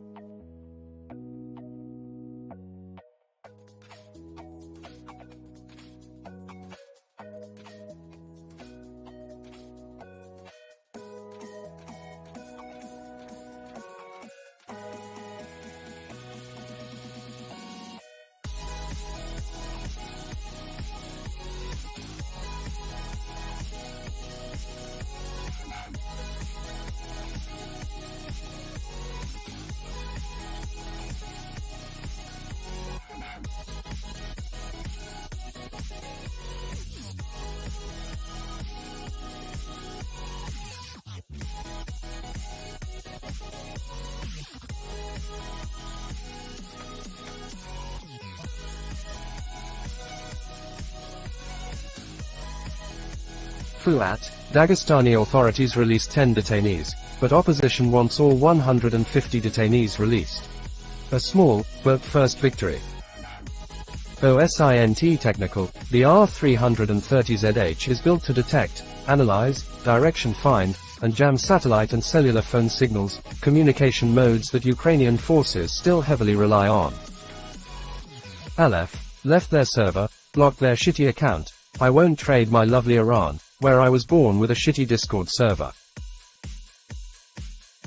Fuat. Dagestani authorities released 10 detainees, but opposition wants all 150 detainees released. A small, but first victory. OSINT Technical, the R-330ZH is built to detect, analyze, direction find, and jam satellite and cellular phone signals, communication modes that Ukrainian forces still heavily rely on. Aleph, left their server, blocked their shitty account. I won't trade my lovely Iran, where I was born, with a shitty Discord server.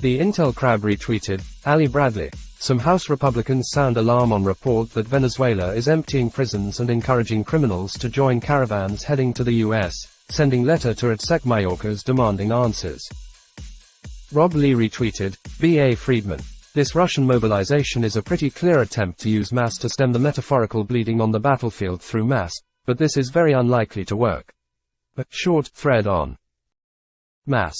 The Intel Crab retweeted, Ali Bradley. Some House Republicans sound alarm on report that Venezuela is emptying prisons and encouraging criminals to join caravans heading to the US, sending letter to Itzhak Mayorkas demanding answers. Rob Lee retweeted, B.A. Friedman. This Russian mobilization is a pretty clear attempt to use mass to stem the metaphorical bleeding on the battlefield through mass, but this is very unlikely to work. A short thread on mass.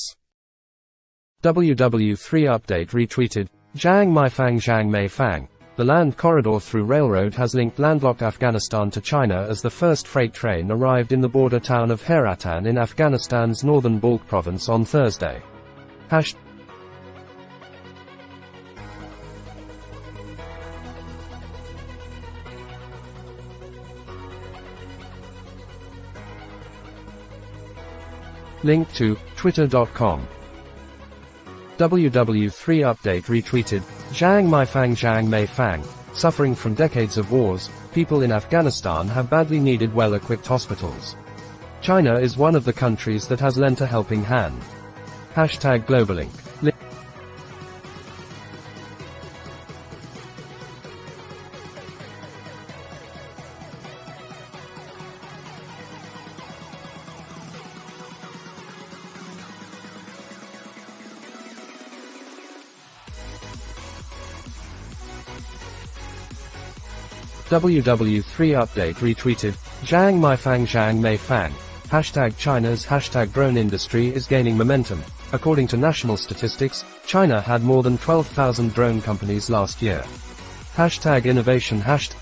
WW3 update retweeted, Zhang Meifang. The land corridor through railroad has linked landlocked Afghanistan to China as the first freight train arrived in the border town of Heratan in Afghanistan's northern Balkh province on Thursday. Link to, twitter.com. WW3 update retweeted, Zhang Meifang. Suffering from decades of wars, people in Afghanistan have badly needed well-equipped hospitals. China is one of the countries that has lent a helping hand. #Globalink. WW3 update retweeted, Zhang Meifang Zhang Meifang. Hashtag China's hashtag drone industry is gaining momentum. According to national statistics, China had more than 12,000 drone companies last year. Hashtag innovation hashtag.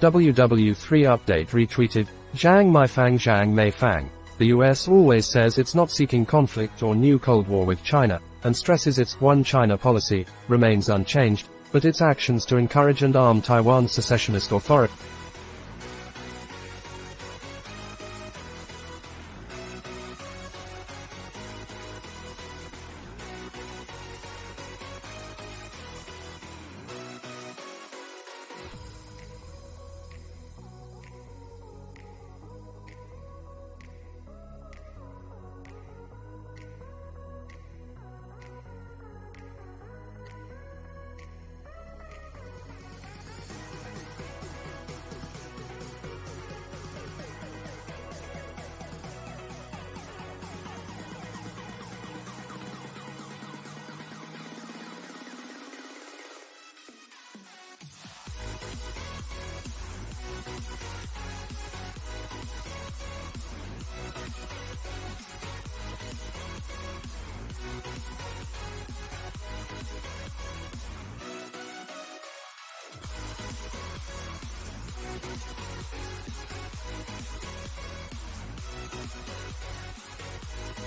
WW3 update retweeted, Zhang Meifang Zhang Meifang. The US always says it's not seeking conflict or new Cold War with China, and stresses its One China policy remains unchanged, but its actions to encourage and arm Taiwan's secessionist authority.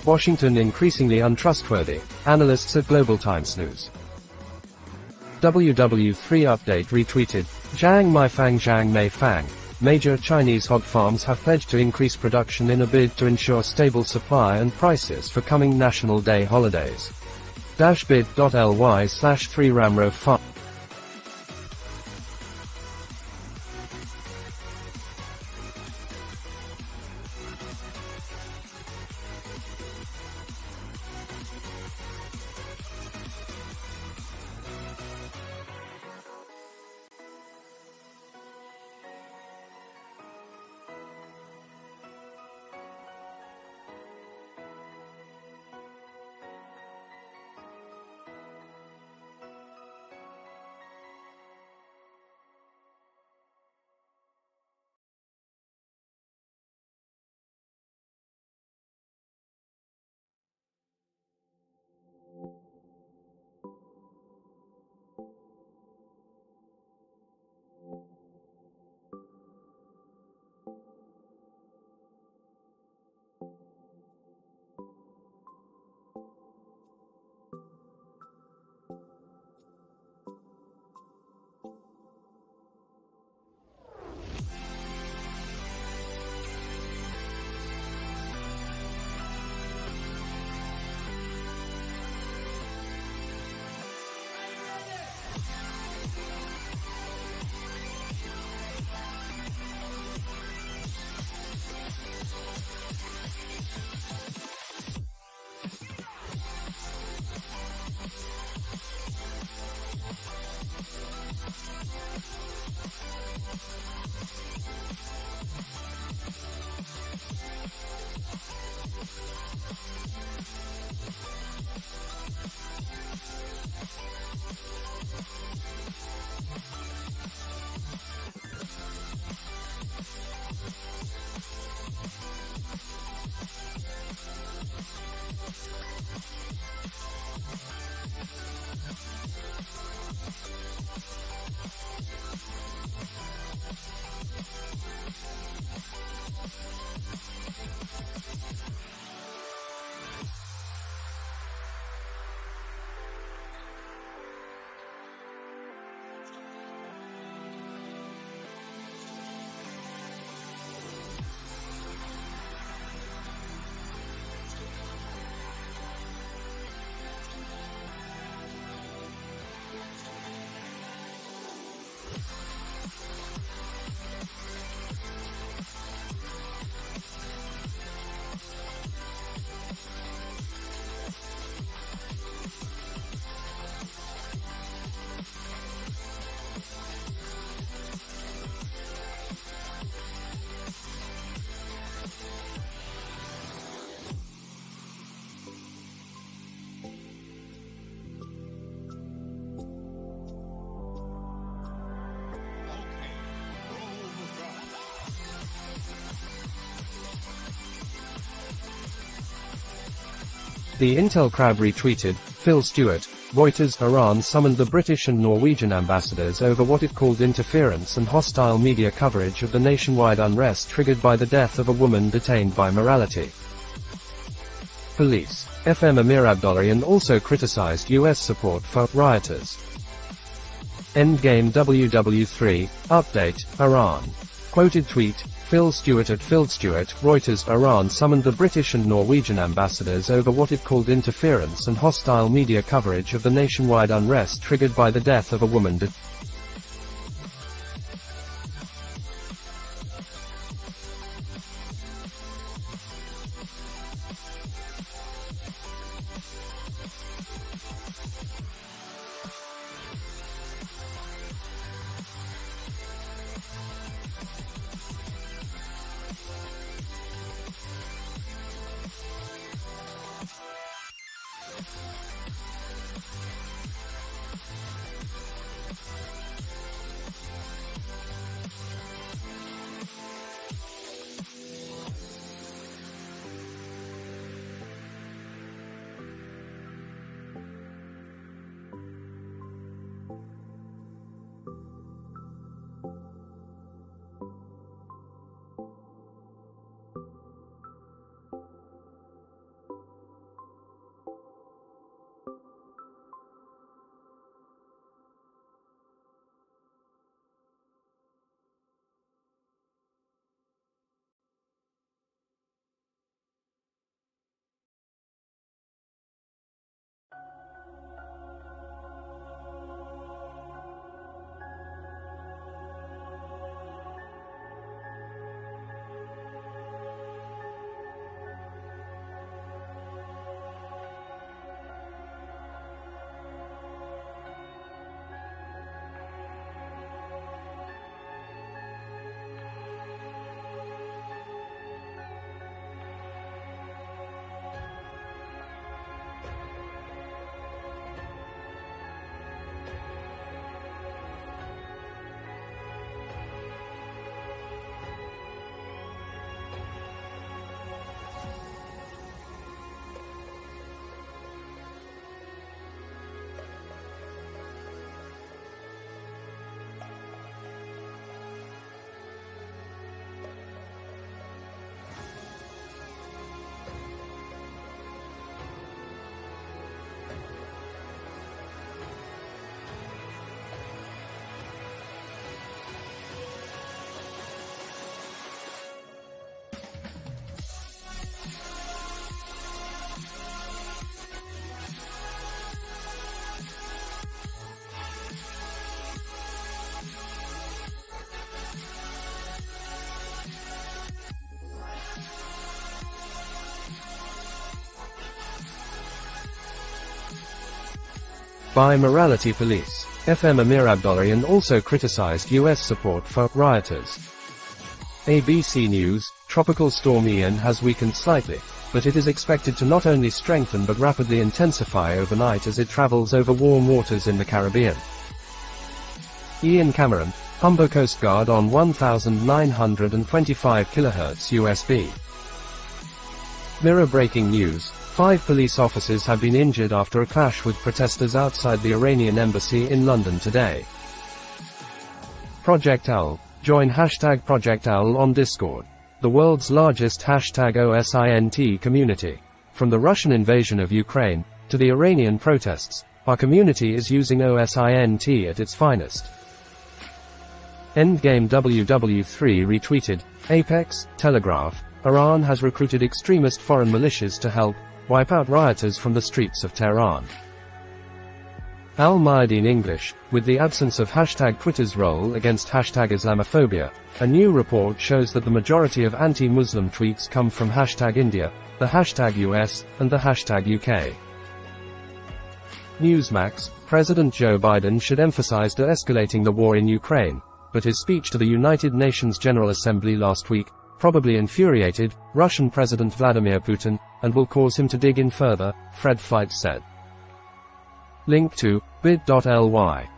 Washington increasingly untrustworthy, analysts at Global Times News. WW3 update retweeted, Zhang Meifang Zhang Meifang. Major Chinese hog farms have pledged to increase production in a bid to ensure stable supply and prices for coming National Day holidays. Bit.ly/3ramro farm. The Intel Crab retweeted, Phil Stewart, Reuters, Iran summoned the British and Norwegian ambassadors over what it called interference and hostile media coverage of the nationwide unrest triggered by the death of a woman detained by morality police. FM Amir Abdollahian also criticized US support for rioters. Endgame WW3, update, Iran. Quoted tweet, Phil Stewart at Phil Stewart, Reuters, Iran summoned the British and Norwegian ambassadors over what it called interference and hostile media coverage of the nationwide unrest triggered by the death of a woman by morality police. FM Amir Abdollahian also criticized US support for rioters. ABC News, Tropical Storm Ian has weakened slightly, but it is expected to not only strengthen but rapidly intensify overnight as it travels over warm waters in the Caribbean. Ian Cameron, Humber Coast Guard on 1925 kHz USB. Mirror breaking news. 5 police officers have been injured after a clash with protesters outside the Iranian embassy in London today. Project Owl. Join hashtag Project Owl on Discord, the world's largest hashtag OSINT community. From the Russian invasion of Ukraine, to the Iranian protests, our community is using OSINT at its finest. Endgame WW3 retweeted, Apex, Telegraph, Iran has recruited extremist foreign militias to help wipe out rioters from the streets of Tehran. Al-Mayadeen English, with the absence of hashtag Twitter's role against hashtag Islamophobia, a new report shows that the majority of anti-Muslim tweets come from hashtag India, the hashtag US, and the hashtag UK. Newsmax, President Joe Biden should emphasize de-escalating the war in Ukraine, but his speech to the United Nations General Assembly last week probably infuriated Russian President Vladimir Putin, and will cause him to dig in further, Fred Flight said. Link to bit.ly.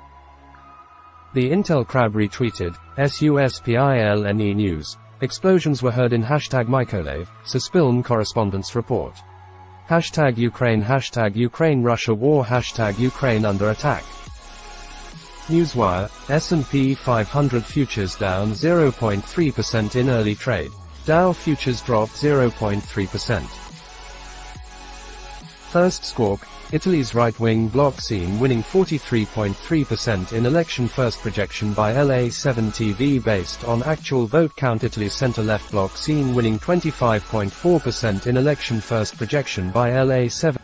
The Intel Crab retweeted, SUSPILNE News. Explosions were heard in hashtag Mykolaiv, Suspiln correspondence report. Hashtag Ukraine Russia war. Hashtag Ukraine under attack. Newswire, S&P 500 futures down 0.3% in early trade. Dow futures dropped 0.3%. First Squawk, Italy's right-wing bloc seen winning 43.3% in election. First projection by LA7 TV based on actual vote count. Italy's center-left bloc seen winning 25.4% in election. First projection by LA7.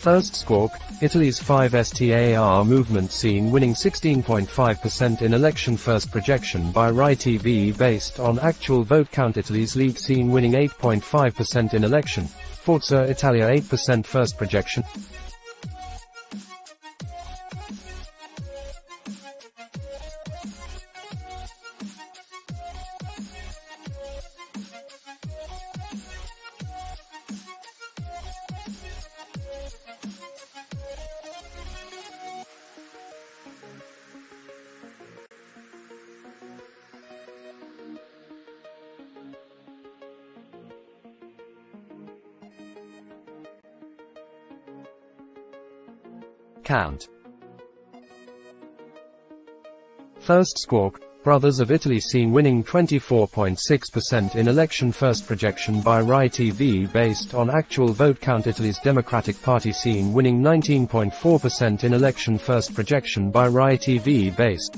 First Squawk, Italy's 5STAR movement seen winning 16.5% in election. First projection by RAI TV based on actual vote count. Italy's League seen winning 8.5% in election. Forza Italia 8%. First projection. Count. First Squawk, Brothers of Italy seen winning 24.6% in election. First projection by RAI TV based on actual vote count. Italy's Democratic Party seen winning 19.4% in election. First projection by RAI TV based.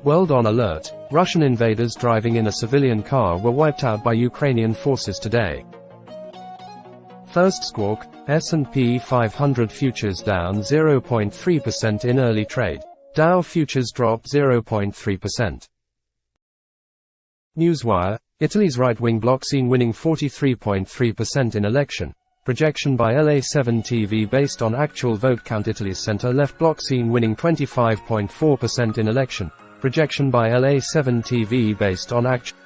World on alert. Russian invaders driving in a civilian car were wiped out by Ukrainian forces today. First Squawk, S&P 500 futures down 0.3% in early trade. Dow futures dropped 0.3%. Newswire, Italy's right-wing bloc seen winning 43.3% in election. Projection by LA7 TV based on actual vote count. Italy's center-left bloc seen winning 25.4% in election. Projection by LA7 TV based on actual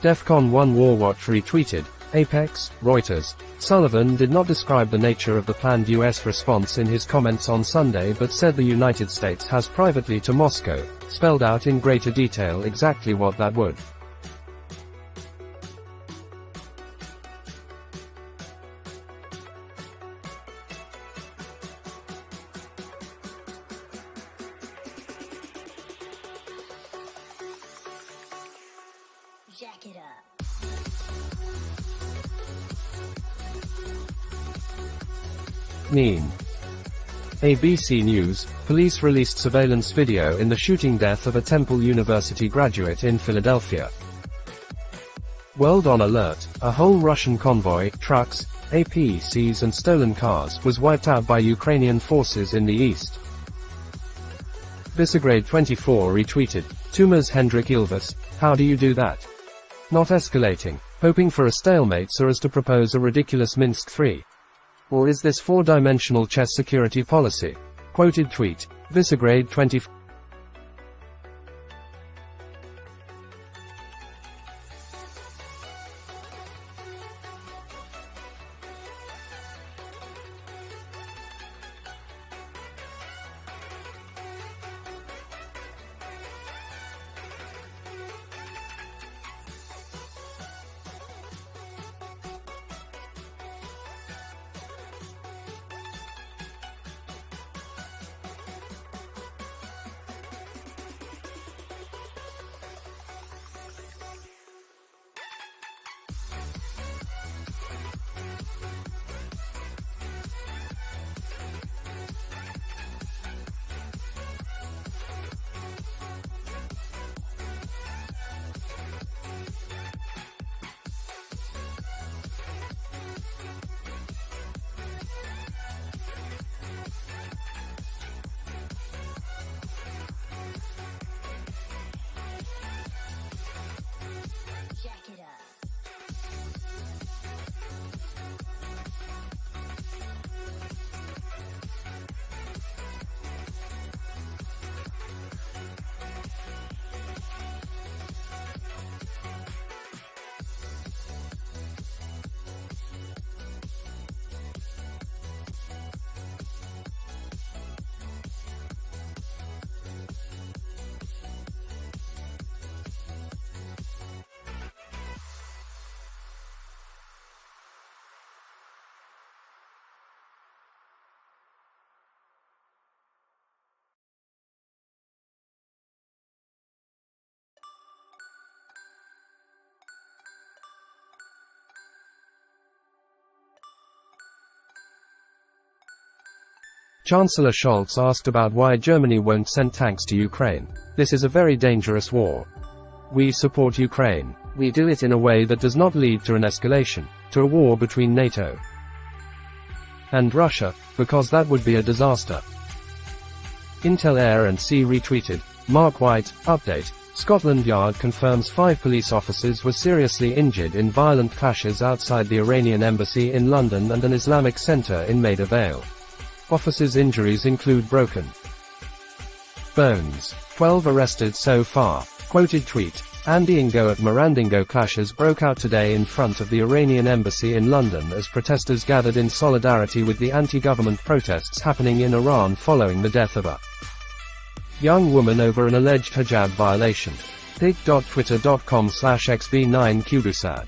DEFCON 1 Warwatch retweeted. Apex, Reuters. Sullivan did not describe the nature of the planned U.S. response in his comments on Sunday but said the United States has privately to Moscow spelled out in greater detail exactly what that would. Jack it up. Neen. ABC News, police released surveillance video in the shooting death of a Temple University graduate in Philadelphia. World on alert, a whole Russian convoy, trucks, APCs and stolen cars, was wiped out by Ukrainian forces in the east. Visegrade 24 retweeted, Tumas Hendrik Ilves, how do you do that? Not escalating, hoping for a stalemate so as to propose a ridiculous Minsk III. Or is this four-dimensional chess security policy? Quoted tweet, Visegrade 24. Chancellor Scholz asked about why Germany won't send tanks to Ukraine. This is a very dangerous war. We support Ukraine. We do it in a way that does not lead to an escalation, to a war between NATO and Russia, because that would be a disaster. Intel Air and Sea retweeted. Mark White, update. Scotland Yard confirms 5 police officers were seriously injured in violent clashes outside the Iranian embassy in London and an Islamic centre in Maida Vale. Officers' injuries include broken bones. 12 arrested so far. Quoted tweet. Andingo at Morandingo clashes broke out today in front of the Iranian embassy in London as protesters gathered in solidarity with the anti-government protests happening in Iran following the death of a young woman over an alleged hijab violation. pic.twitter.com/xb9cubusat.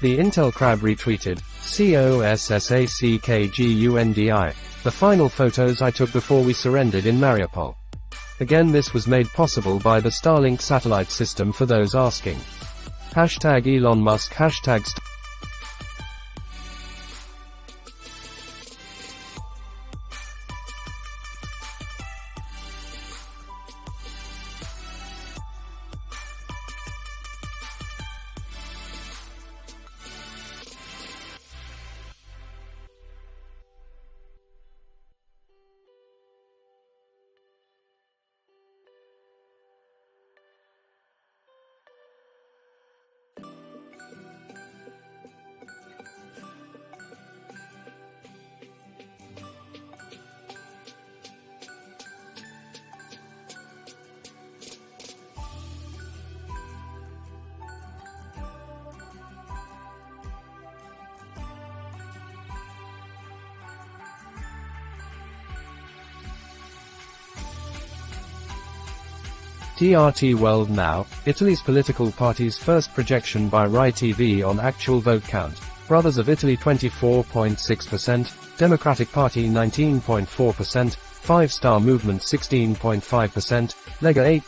The Intel Crab retweeted. COSSACKGUNDI. The final photos I took before we surrendered in Mariupol. Again, this was made possible by the Starlink satellite system for those asking. Hashtag Elon Musk. Hashtag TRT World Now, Italy's political party's first projection by Rai TV on actual vote count. Brothers of Italy 24.6%, Democratic Party 19.4%, Five Star Movement 16.5%, Lega 8.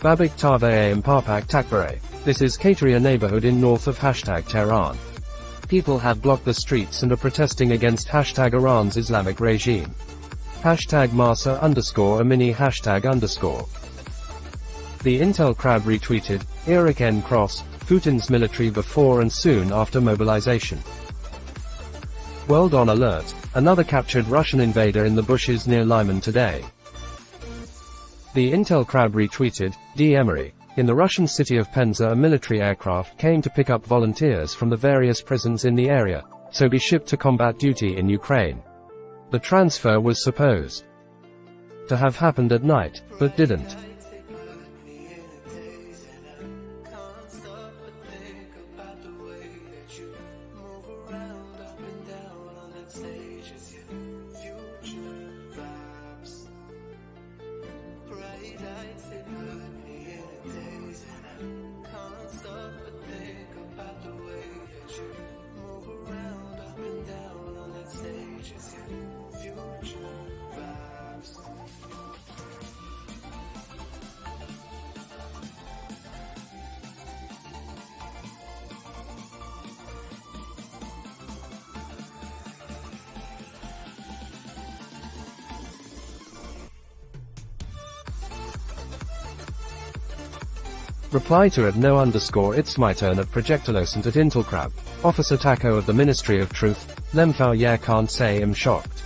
Babik Tave Papak Takbare. This is Kataria neighborhood in north of Tehran. People have blocked the streets and are protesting against Iran's Islamic regime. Masa _a_mini #_. The Intel crowd retweeted, Eric N. Cross, Putin's military before and soon after mobilization. World on alert, another captured Russian invader in the bushes near Lyman today. The Intel crowd retweeted, D. Emery. In the Russian city of Penza, a military aircraft came to pick up volunteers from the various prisons in the area, so be shipped to combat duty in Ukraine. The transfer was supposed to have happened at night, but didn't. Reply to at @no_it's my turn at Projectilocent at Intelcrab. Officer Taco of the Ministry of Truth, Lemfao yeah can't say I'm shocked.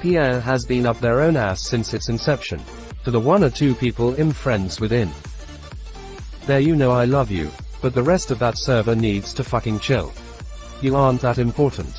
PA has been up their own ass since its inception. To the one or two people I'm friends within. There you know I love you, but the rest of that server needs to fucking chill. You aren't that important.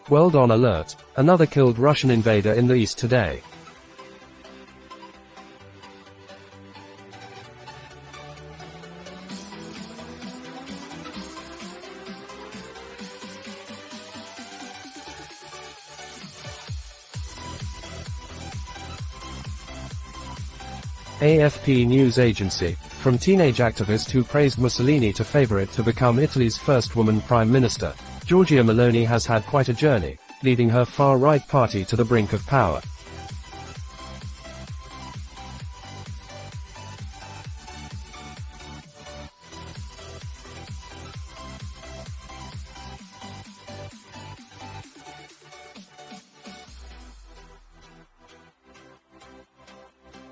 World on alert, another killed Russian invader in the east today. AFP news agency, from teenage activist who praised Mussolini to favorite to become Italy's first woman prime minister, Giorgia Meloni has had quite a journey, leading her far-right party to the brink of power.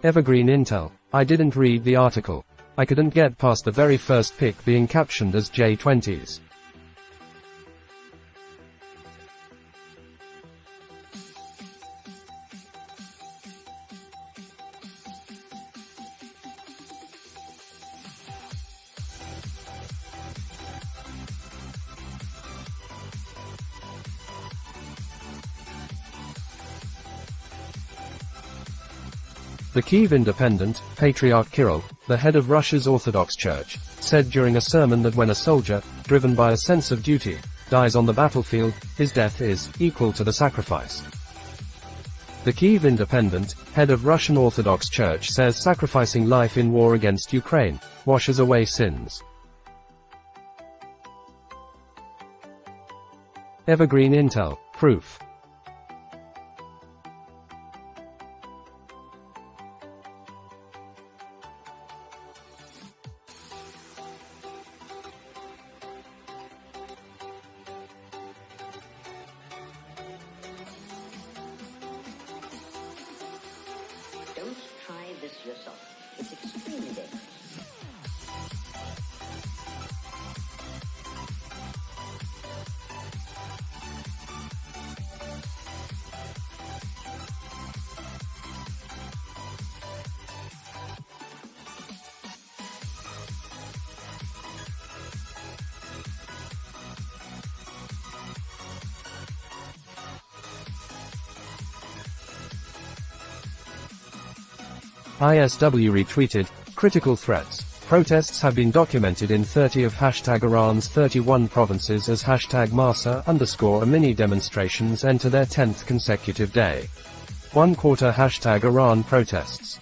Evergreen Intel. I didn't read the article. I couldn't get past the very first pic being captioned as J20s. The Kyiv Independent, Patriarch Kirill, the head of Russia's Orthodox Church, said during a sermon that when a soldier, driven by a sense of duty, dies on the battlefield, his death is equal to the sacrifice. The Kyiv Independent, head of Russian Orthodox Church, says sacrificing life in war against Ukraine washes away sins. Evergreen Intel, proof. Don't try this yourself. It's extremely dangerous. ISW retweeted, critical threats. Protests have been documented in 30 of Iran's 31 provinces as #Masa_a mini demonstrations enter their 10th consecutive day. 1/4 #Iran protests.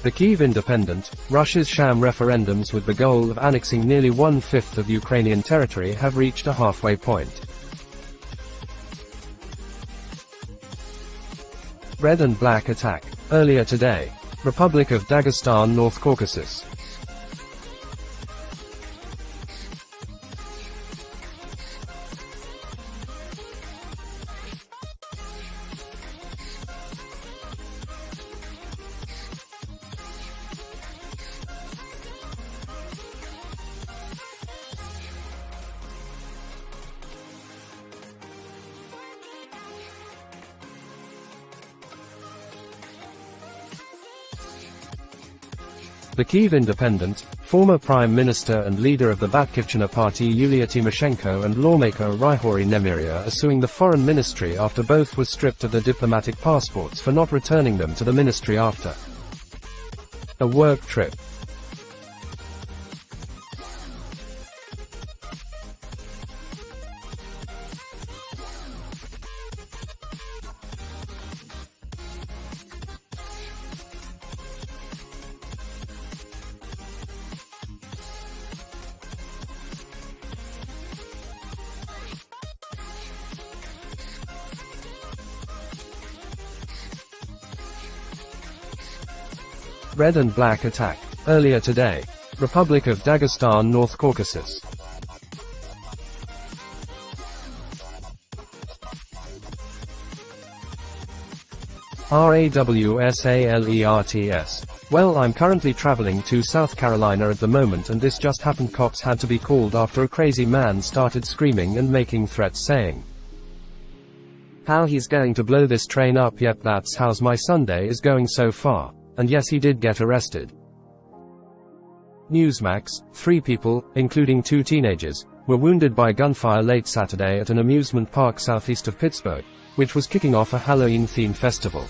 The Kyiv Independent, Russia's sham referendums with the goal of annexing nearly 1/5 of Ukrainian territory have reached a halfway point. Red and black attack. Earlier today. Republic of Dagestan, North Caucasus. The Kyiv Independent, former Prime Minister and leader of the Batkivchina party Yulia Tymoshenko and lawmaker Ryhori Nemiria are suing the foreign ministry after both were stripped of their diplomatic passports for not returning them to the ministry after a work trip. Red and black attack. Earlier today. Republic of Dagestan, North Caucasus. RAWSALERTS. Well, I'm currently traveling to South Carolina at the moment and this just happened. Cops had to be called after a crazy man started screaming and making threats saying how he's going to blow this train up. Yep, that's how's my Sunday is going so far. And yes, he did get arrested. Newsmax, 3 people, including 2 teenagers, were wounded by gunfire late Saturday at an amusement park southeast of Pittsburgh, which was kicking off a Halloween-themed festival.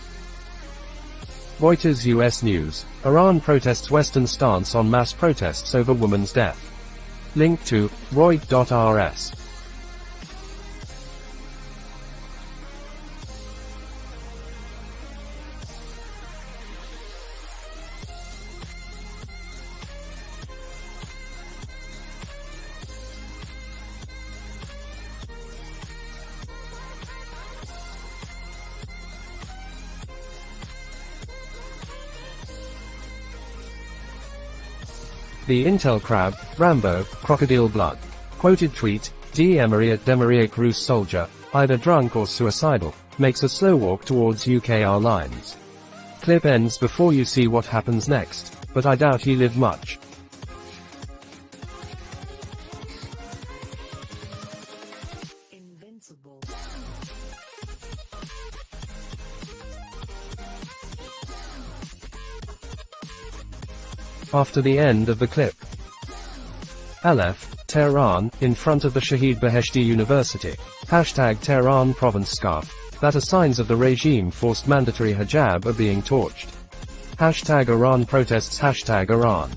Reuters U.S. News, Iran protests Western stance on mass protests over woman's death. Link to Reut.rs. The Intel Crab, Rambo, Crocodile Blood. Quoted tweet, Demariak Rus soldier, either drunk or suicidal, makes a slow walk towards UKR lines. Clip ends before you see what happens next, but I doubt he lived much. After the end of the clip. Aleph, Tehran, in front of the Shahid Beheshti University. #Tehran province scarf. That are signs of the regime forced mandatory hijab are being torched. #Iran protests. #Iran.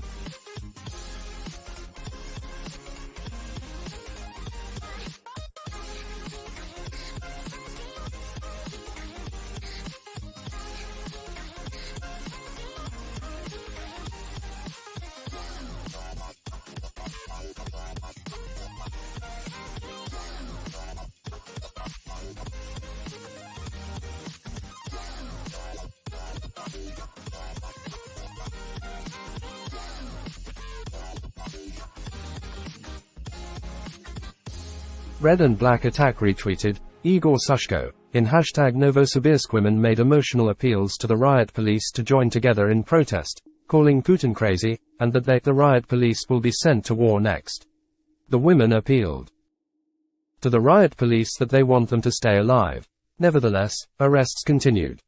Red and black attack retweeted, Igor Sushko, In hashtag Novosibirsk, women made emotional appeals to the riot police to join together in protest, calling Putin crazy, and that the riot police will be sent to war next. The women appealed to the riot police that they want them to stay alive. Nevertheless, arrests continued.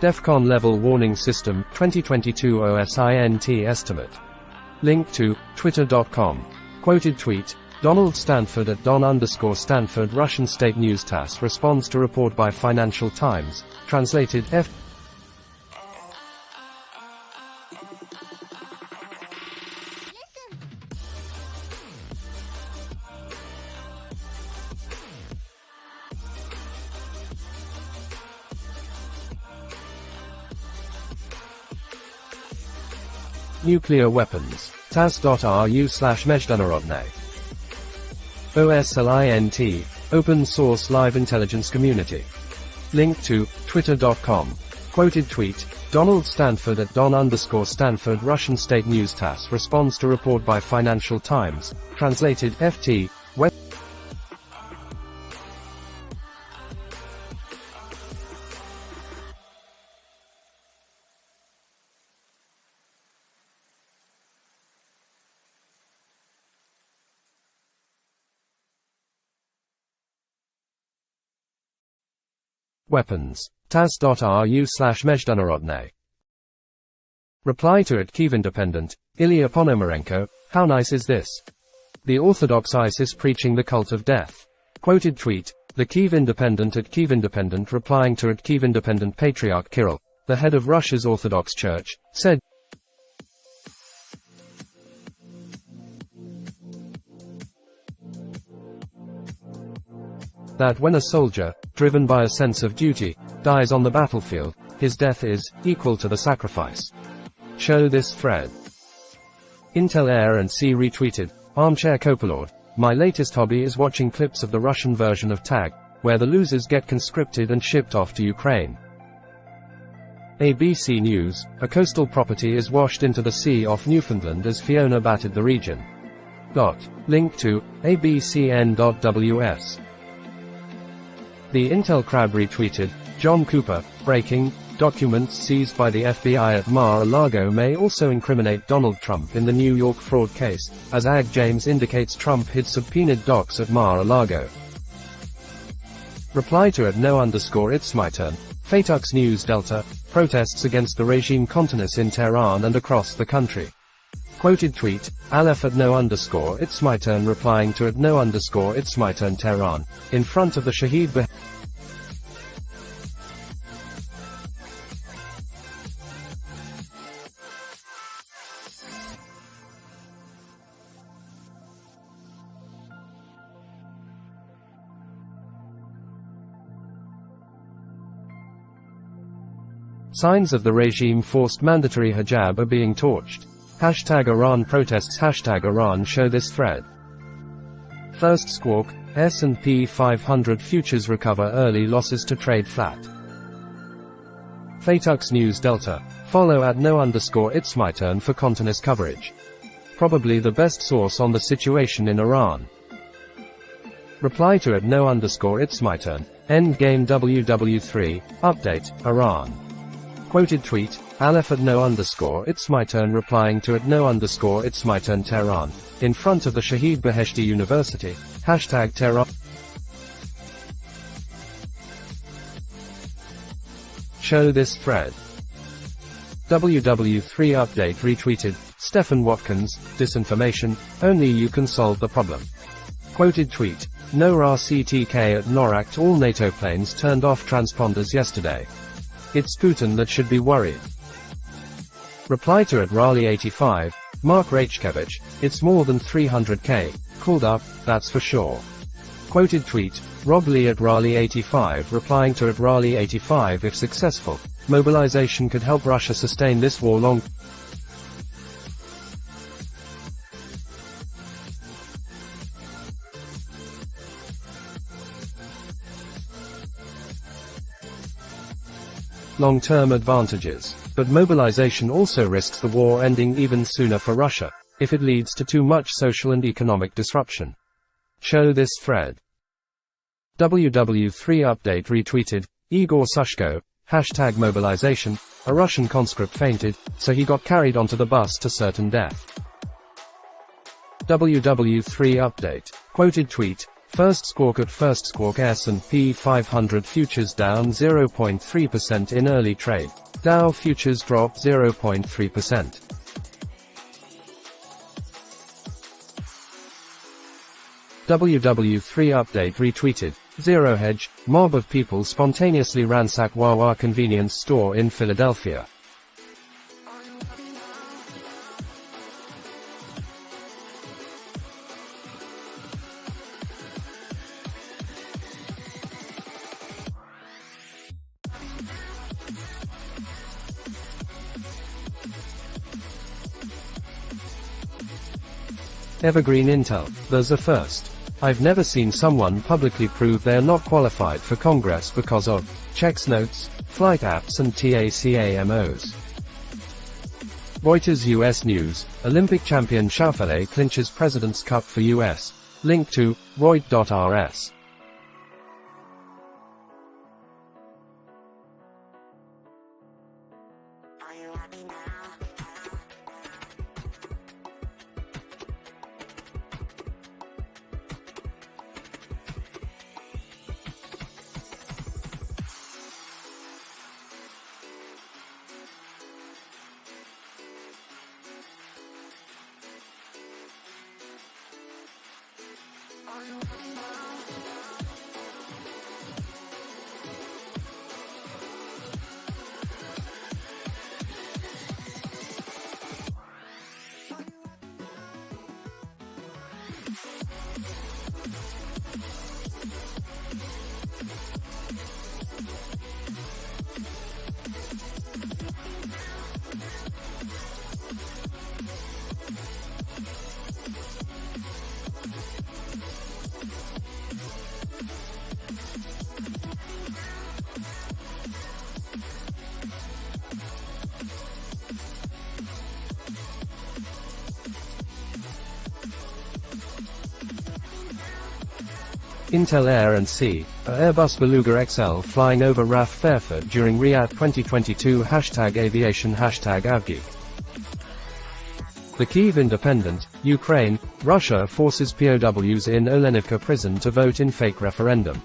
DEFCON Level Warning System, 2022 OSINT Estimate. Link to, twitter.com. Quoted tweet, Donald Stanford at Don_Stanford. Russian State News TASS responds to report by Financial Times. Translated F. Nuclear weapons. TASS.ru/Mezhdunarodnay. OSLINT. Open Source Live Intelligence Community. Link to, twitter.com. Quoted tweet, Donald Stanford at Don_Stanford. Russian State News TASS responds to report by Financial Times. Translated FT. Weapons. TASS.ru/Mezhdunarodnay. Reply to at Kyiv Independent, Ilya Ponomarenko, how nice is this? The Orthodox ISIS preaching the cult of death. Quoted tweet, the Kyiv Independent at Kyiv Independent replying to at Kyiv Independent Patriarch Kirill, the head of Russia's Orthodox Church, said, that when a soldier, driven by a sense of duty, dies on the battlefield, his death is equal to the sacrifice. Show this thread. Intel Air and C retweeted, Armchair Copilord, my latest hobby is watching clips of the Russian version of Tag, where the losers get conscripted and shipped off to Ukraine. ABC News, a coastal property is washed into the sea off Newfoundland as Fiona battered the region. Link to, abcn.ws. The Intel Crab retweeted, John Cooper, breaking, documents seized by the FBI at Mar-a-Lago may also incriminate Donald Trump in the New York fraud case, as Ag James indicates Trump hid subpoenaed docs at Mar-a-Lago. Reply to at no_it's my turn, Fatux News Delta, protests against the regime continuous in Tehran and across the country. Quoted tweet, Aleph at no_it's my turn replying to at no_it's my turn Tehran, in front of the Shahid Signs of the regime forced mandatory hijab are being torched. Hashtag Iran protests. Hashtag Iran show this thread. First squawk, S&P 500 futures recover early losses to trade flat. Fatux News Delta. Follow at @no_it's my turn for continuous coverage. Probably the best source on the situation in Iran. Reply to @no_it's my turn. Endgame WW3, update, Iran. Quoted tweet, Aleph @no_it's my turn replying to @no_it's my turn Tehran, in front of the Shahid Beheshti University, hashtag Tehran. Show this thread. WW3 update retweeted, Stephen Watkins, disinformation, only you can solve the problem. Quoted tweet, NORA CTK at NORAC all NATO planes turned off transponders yesterday. It's Putin that should be worried. Reply to @Raleigh85, Mark Rachkevich, it's more than 300k, called up, that's for sure. Quoted tweet, Rob Lee @Raleigh85 replying to @Raleigh85 if successful, mobilization could help Russia sustain this war long. Long-term advantages. But mobilization also risks the war ending even sooner for Russia, if it leads to too much social and economic disruption. Show this thread. WW3 update retweeted, Igor Sushko, hashtag mobilization, a Russian conscript fainted, so he got carried onto the bus to certain death. WW3 update. Quoted tweet, First squawk S&P 500 futures down 0.3% in early trade. Dow futures drop 0.3%. WW3 update retweeted, Zero Hedge, mob of people spontaneously ransack Wawa convenience store in Philadelphia. Evergreen Intel, there's a first. I've never seen someone publicly prove they're not qualified for Congress because of checks notes, flight apps and TACAMOs. Reuters US News, Olympic champion Schaufele clinches President's Cup for US. Link to Reut.rs. Intel Air and Sea, a Airbus Beluga XL flying over RAF Fairford during Riyadh 2022 #aviation #Avgeek. The Kyiv Independent, Ukraine, Russia forces POWs in Olenivka prison to vote in fake referendum.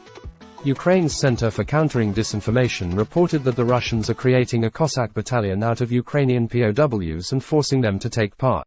Ukraine's Center for Countering Disinformation reported that the Russians are creating a Cossack battalion out of Ukrainian POWs and forcing them to take part.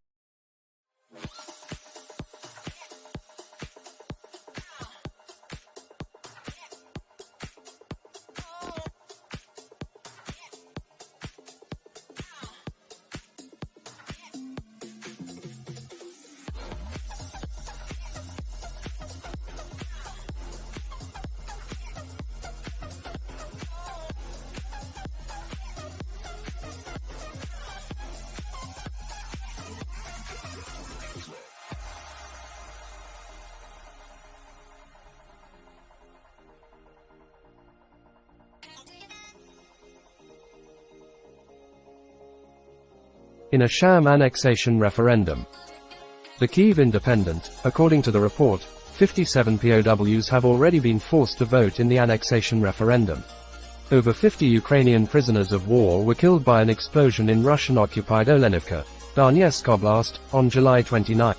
in a sham annexation referendum. The Kyiv Independent, according to the report, 57 POWs have already been forced to vote in the annexation referendum. Over 50 Ukrainian prisoners of war were killed by an explosion in Russian-occupied Olenivka, Donetsk Oblast, on July 29.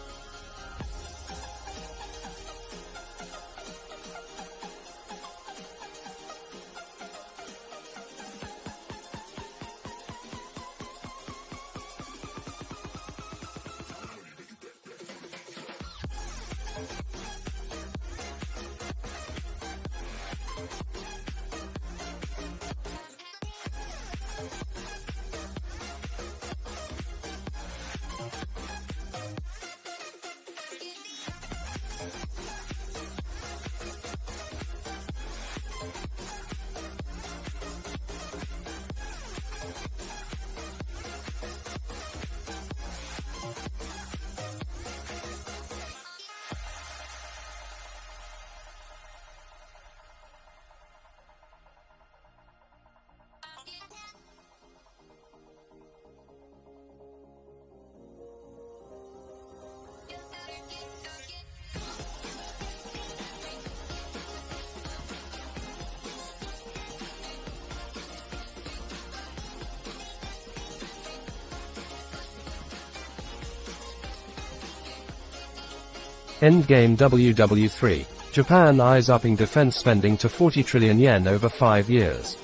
Endgame WW3. Japan eyes upping defense spending to 40 trillion yen over 5 years.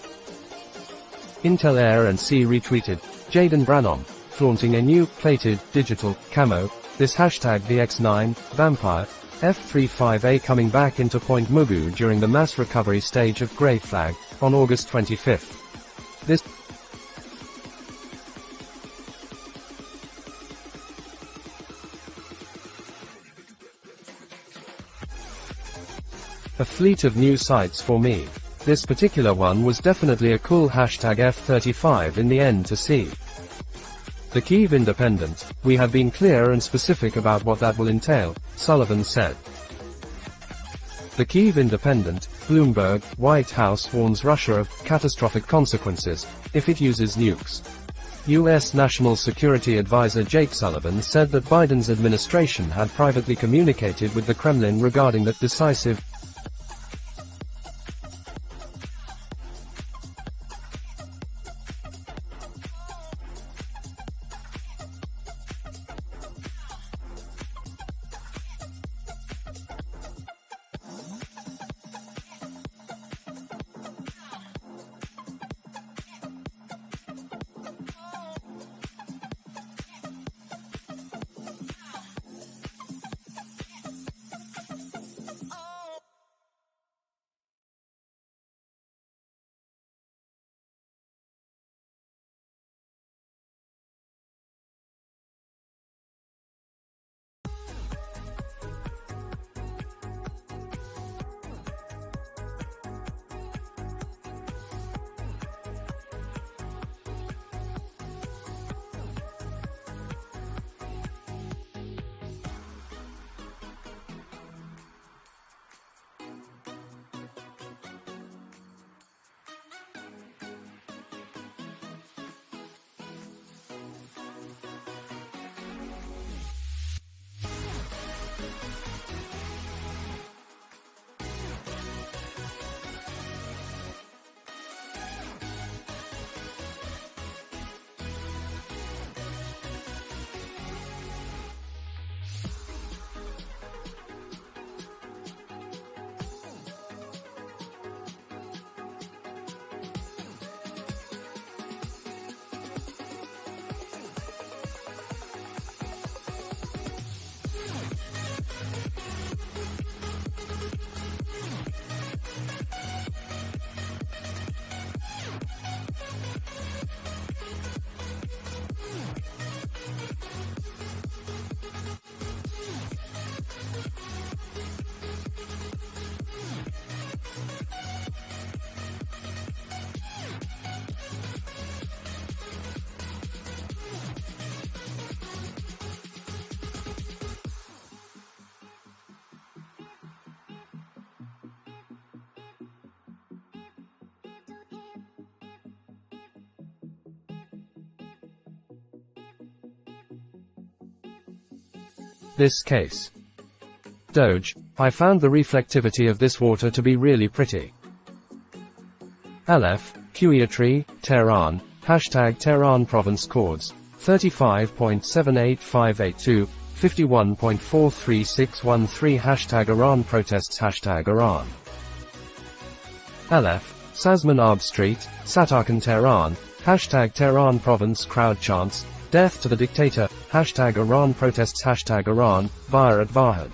Intel Air and Sea retweeted Jaden Brannon, flaunting a new, plated, digital, camo, this hashtag VX9, Vampire, F-35A coming back into Point Mugu during the mass recovery stage of Grey Flag, on August 25. This a fleet of new sites for me. This particular one was definitely a cool hashtag F-35 in the end to see. The Kyiv Independent, we have been clear and specific about what that will entail, Sullivan said. The Kyiv Independent, Bloomberg, White House warns Russia of catastrophic consequences if it uses nukes. U.S. National Security Advisor Jake Sullivan said that Biden's administration had privately communicated with the Kremlin regarding that decisive this case. Doge, I found the reflectivity of this water to be really pretty. LF, Quiatry, Tehran, hashtag Tehran Province Chords, 35.78582, 51.43613 hashtag Iran protests hashtag Iran. LF, Sazman Arb Street, Satarkand Tehran, hashtag Tehran Province crowd chants, death to the dictator, hashtag Iran protests hashtag Iran, via at Vahad.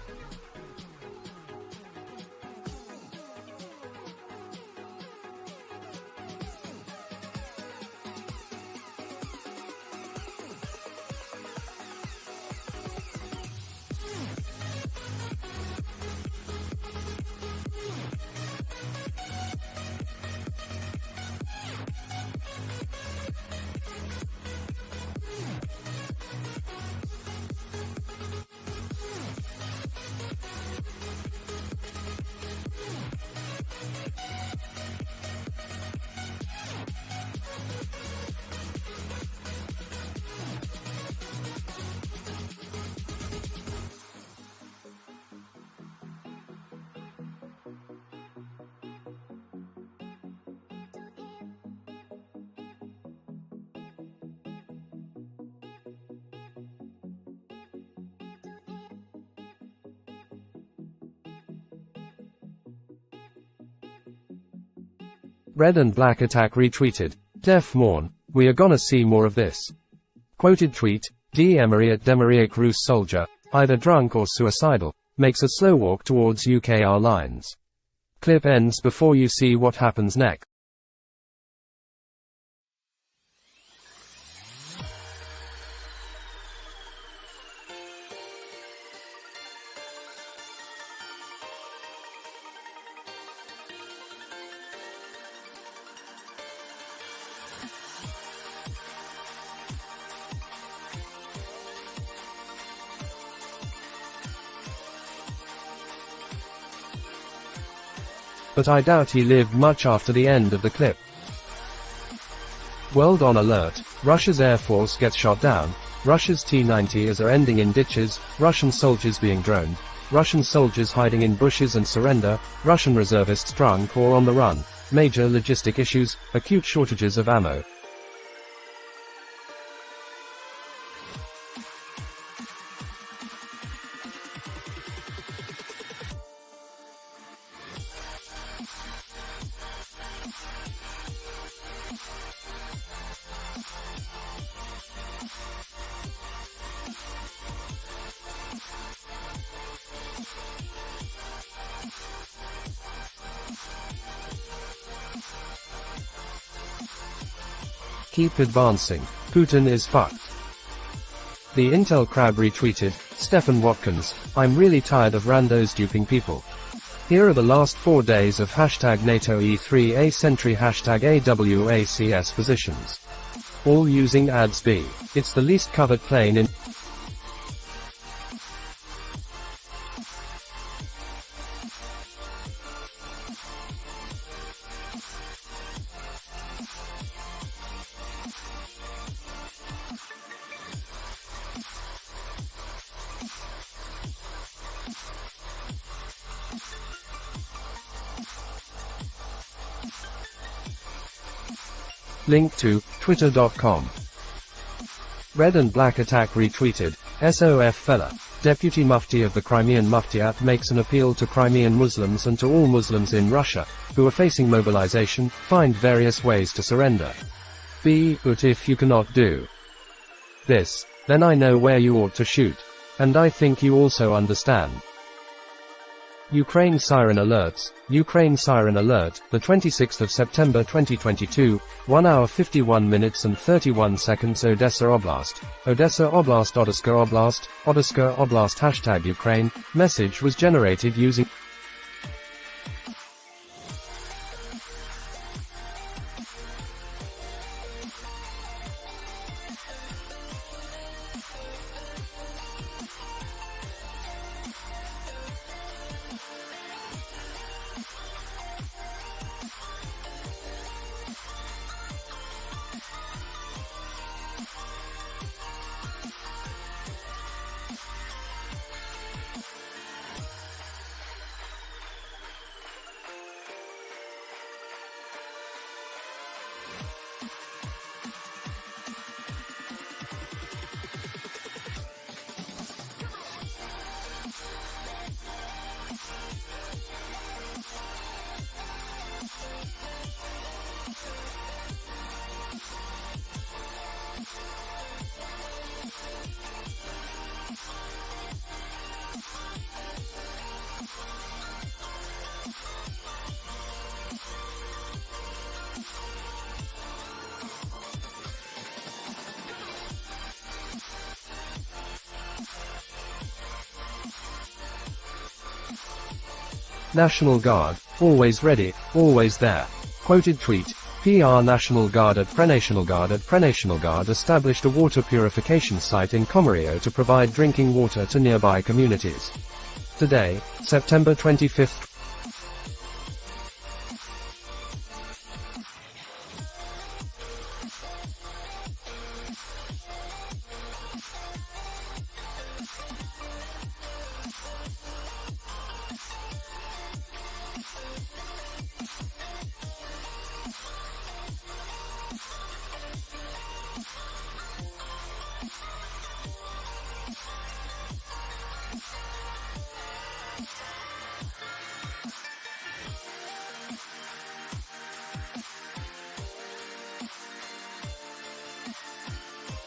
Red and Black Attack retweeted. Def Morn, we are gonna see more of this. Quoted tweet, D. Emery at Demariac Roos soldier, either drunk or suicidal, makes a slow walk towards UKR lines. Clip ends before you see what happens next. But I doubt he lived much after the end of the clip. World on alert, Russia's Air Force gets shot down, Russia's T-90s are ending in ditches, Russian soldiers being droned, Russian soldiers hiding in bushes and surrender, Russian reservists drunk or on the run, major logistic issues, acute shortages of ammo. Keep advancing. Putin is fucked. The Intel crab retweeted, Stephen Watkins, I'm really tired of randos duping people. Here are the last 4 days of hashtag NATO E3A Sentry hashtag AWACS positions. All using ADS-B. It's the least covered plane in link to twitter.com. Red and Black Attack retweeted, SOF fella. Deputy Mufti of the Crimean Muftiat makes an appeal to Crimean Muslims and to all Muslims in Russia, who are facing mobilization, find various ways to surrender. But if you cannot do this, then I know where you ought to shoot. And I think you also understand. Ukraine Siren Alerts. Ukraine Siren Alert, the 26th of September 2022, 1 hour 51 minutes and 31 seconds. Odessa Oblast. Odessa Oblast, Odessa Oblast, Odessa Oblast hashtag Ukraine. Message was generated using National Guard, always ready, always there. Quoted tweet. PR National Guard at Prenational Guard established a water purification site in Comerio to provide drinking water to nearby communities. Today, September 25th.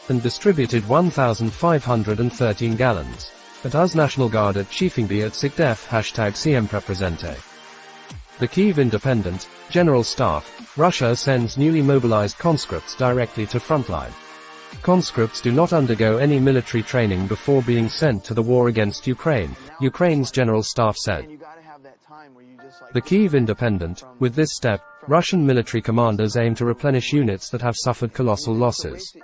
And distributed 1,513 gallons. At US National Guard at Chiefingby at SIGDEF #Siempre Presente. The Kyiv Independent, General Staff, Russia sends newly mobilized conscripts directly to frontline. Conscripts do not undergo any military training before being sent to the war against Ukraine, Ukraine's General Staff said. The Kyiv Independent, with this step, Russian military commanders aim to replenish units that have suffered colossal losses.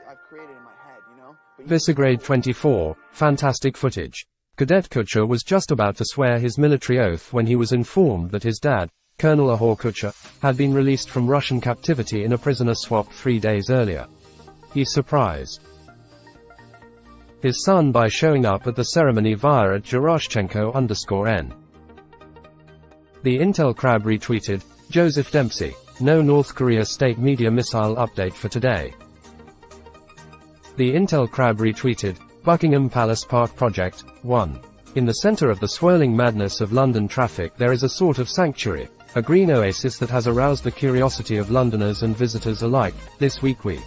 Visegrad 24, fantastic footage. Cadet Kucher was just about to swear his military oath when he was informed that his dad, Colonel Ihor Kucher, had been released from Russian captivity in a prisoner swap 3 days earlier. He's surprised his son by showing up at the ceremony via at Jaroshchenko_N. The Intel Crab retweeted, Joseph Dempsey, no North Korea state media missile update for today. The Intel Crab retweeted, Buckingham Palace Park Project, 1. In the center of the swirling madness of London traffic there is a sort of sanctuary, a green oasis that has aroused the curiosity of Londoners and visitors alike. This week we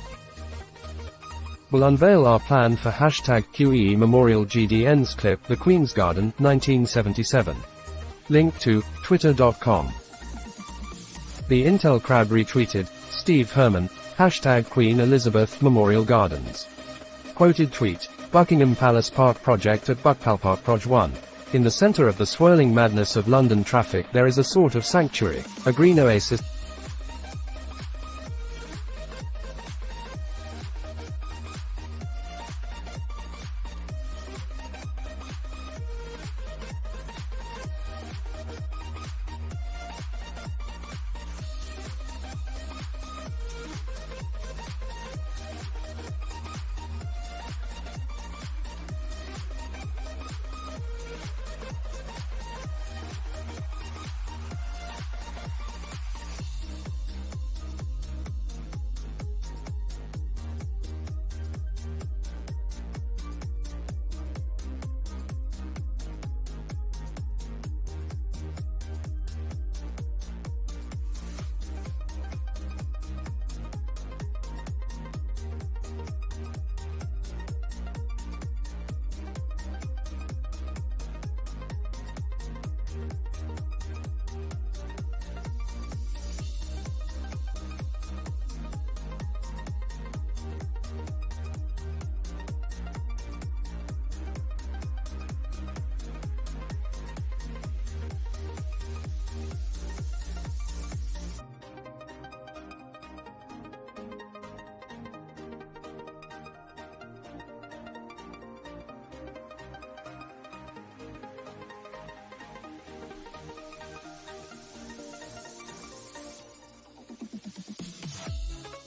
will unveil our plan for #QE Memorial GDN's clip The Queen's Garden, 1977. Link to, twitter.com. The Intel Crab retweeted, Steve Herman, #Queen Elizabeth Memorial Gardens. Quoted tweet, Buckingham Palace Park Project at Buckpal Proj 1. In the center of the swirling madness of London traffic there is a sort of sanctuary, a green oasis.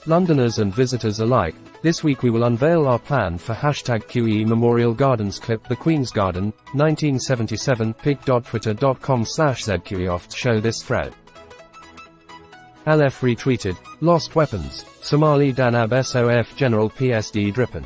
Londoners and visitors alike, this week we will unveil our plan for #QE Memorial Gardens clip The Queen's Garden, 1977 pic.twitter.com/ZQEoft show this thread. LF retweeted, Lost Weapons, Somali Danab SOF General PSD Drippen.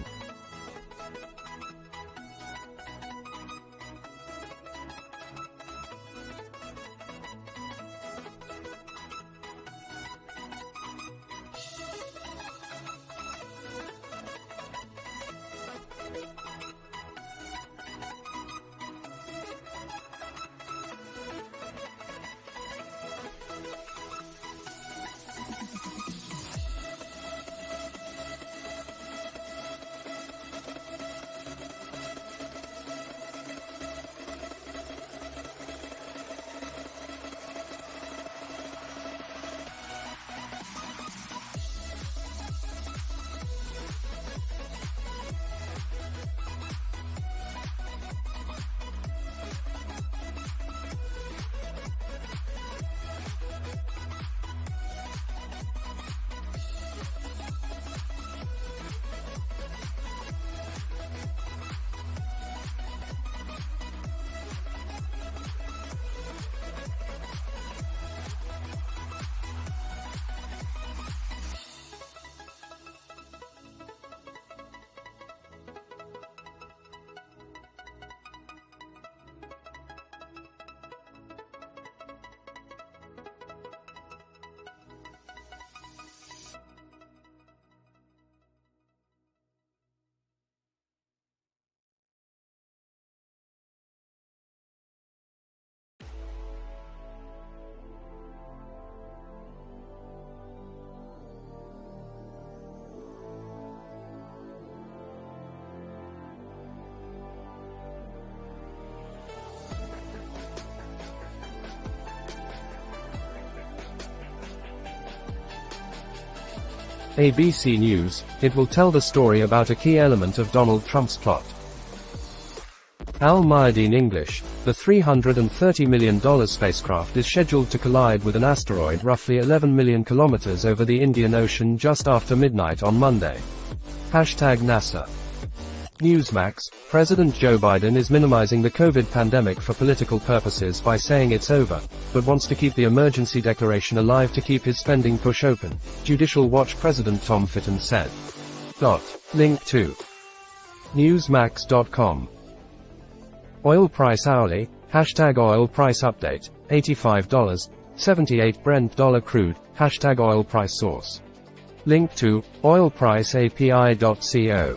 ABC News, it will tell the story about a key element of Donald Trump's plot. Al-Mayadeen English, the $330 million spacecraft is scheduled to collide with an asteroid roughly 11 million kilometers over the Indian Ocean just after midnight on Monday. #NASA. Newsmax, President Joe Biden is minimizing the COVID pandemic for political purposes by saying it's over, but wants to keep the emergency declaration alive to keep his spending push open, Judicial Watch President Tom Fitton said. Link to Newsmax.com. Oil price hourly, #oil price update, $85.78 Brent dollar crude, #oil price source. Link to oilpriceapi.co.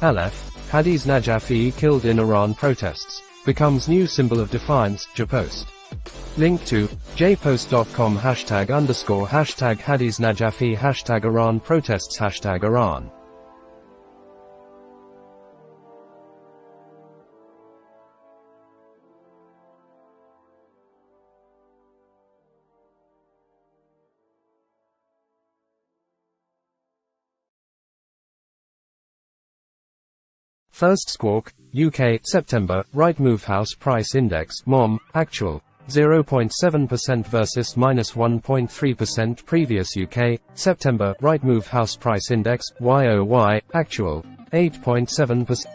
Aleph, Hadiz Najafi killed in Iran protests, becomes new symbol of defiance, JPost. Link to jpost.com #_Hadiz Najafi #Iran protests #Iran. First Squawk, UK, September, Rightmove House Price Index, MOM, actual, 0.7% versus -1.3% previous UK, September, Rightmove House Price Index, YOY, actual, 8.7%.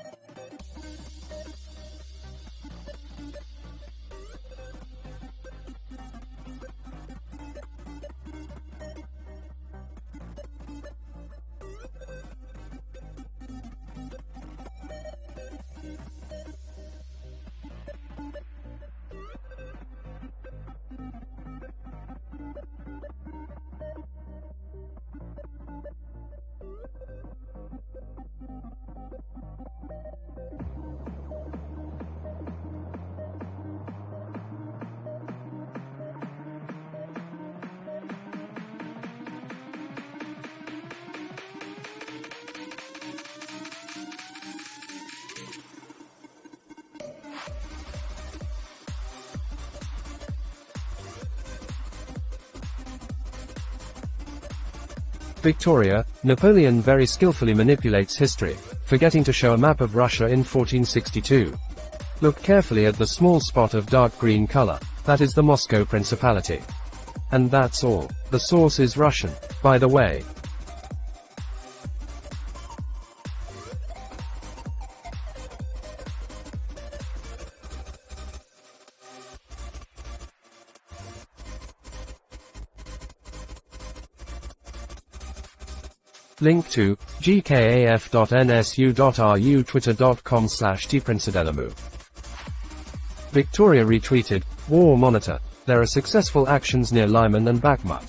Victoria, Napoleon very skillfully manipulates history, forgetting to show a map of Russia in 1462. Look carefully at the small spot of dark green color, that is the Moscow Principality. And that's all. The source is Russian, by the way. Link to gkaf.nsu.ru twitter.com/tprincidelemu. Victoria retweeted, War Monitor. There are successful actions near Lyman and Bakhmut.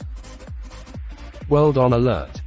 World on alert.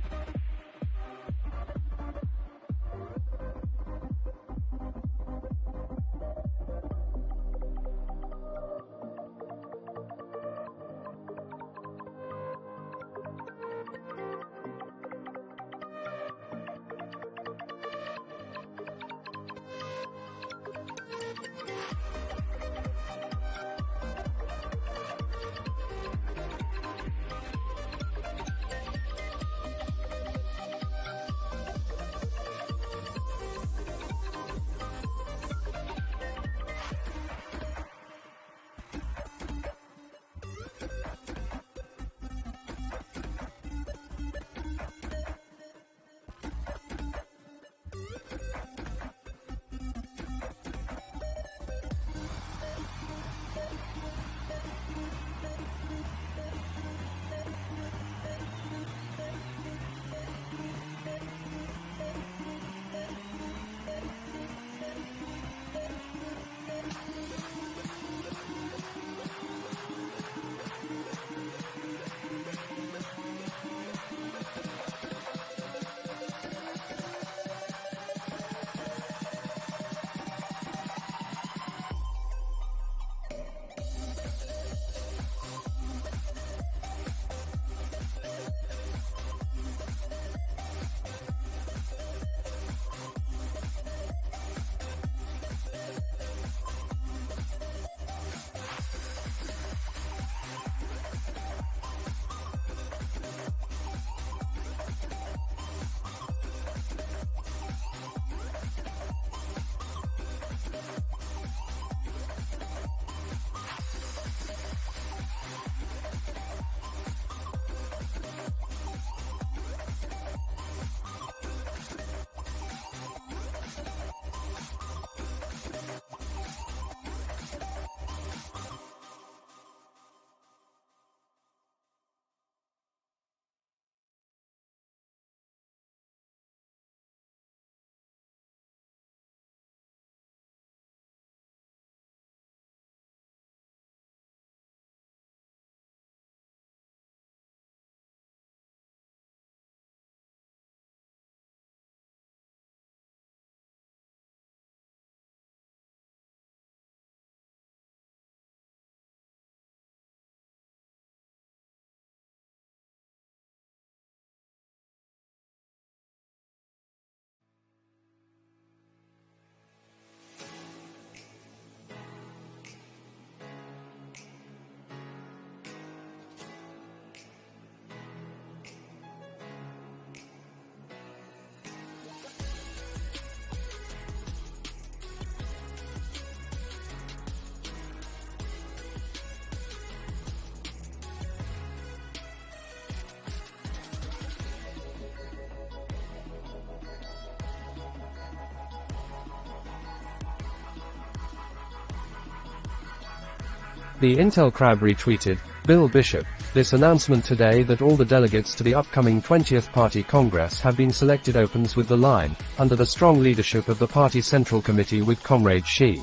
The Intel Crab retweeted, Bill Bishop, this announcement today that all the delegates to the upcoming 20th Party Congress have been selected opens with the line, under the strong leadership of the Party Central Committee with Comrade Xi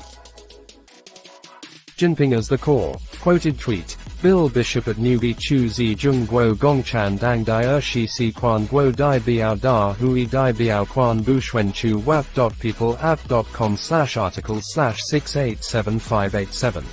Jinping as the core. Quoted tweet, Bill Bishop at Nubi Chu Zi Jung Guo Gongchan Dang Dai Shi Si Quan Guo Dai Biao Da Hui Dai Biao Quan Bu Shuen Chu wap.people.app.com/687587.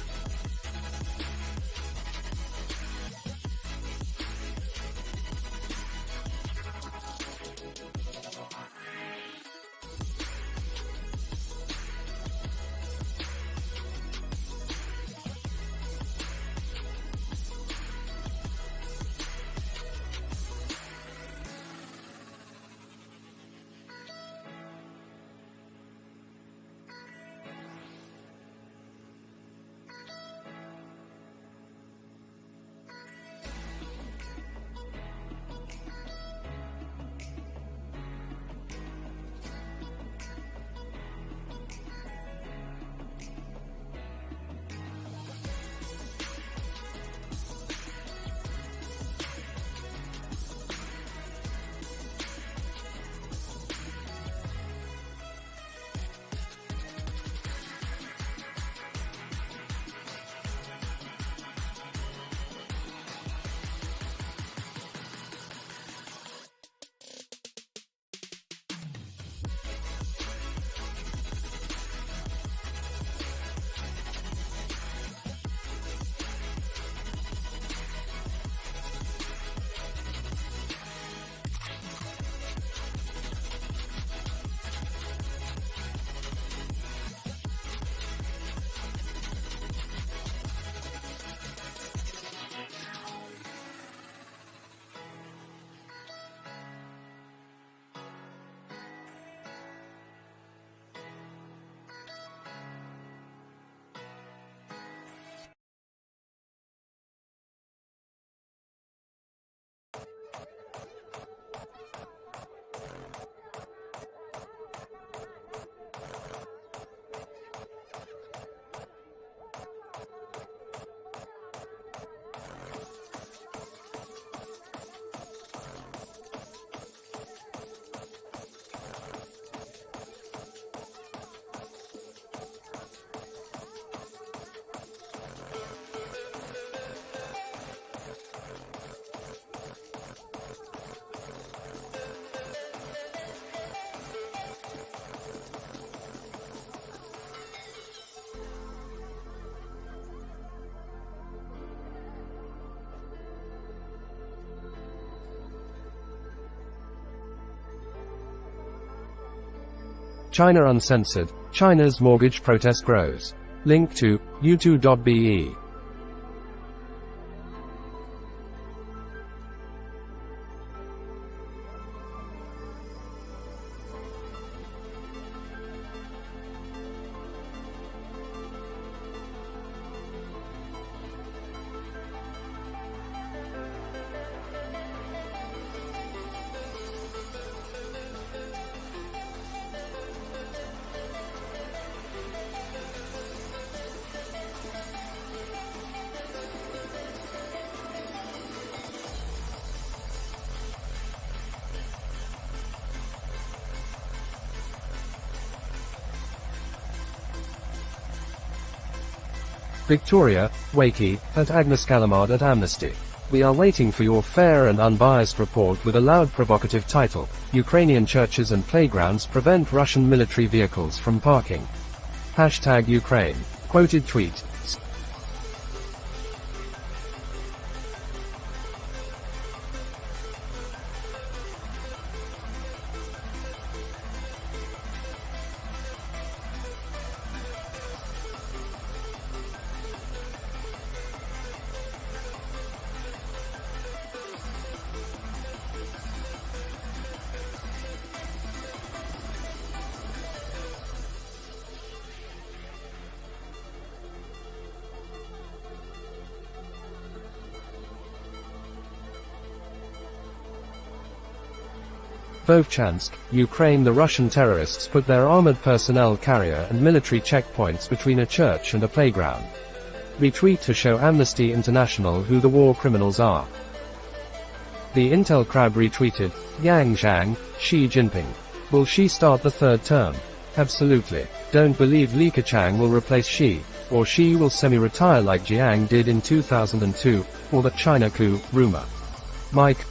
China Uncensored, China's mortgage protest grows. Link to, u2.be. Victoria, Wakey, and Agnes Calamard at Amnesty. We are waiting for your fair and unbiased report with a loud provocative title, Ukrainian churches and playgrounds prevent Russian military vehicles from parking. Hashtag Ukraine. Quoted tweet. Vovchansk, Ukraine. The Russian terrorists put their armored personnel carrier and military checkpoints between a church and a playground. Retweet to show Amnesty International who the war criminals are. The Intel Crab retweeted, Yang Zhang, Xi Jinping. Will Xi start the third term? Absolutely. Don't believe Li Keqiang will replace Xi, or Xi will semi-retire like Jiang did in 2002, or the China coup rumor. Mike.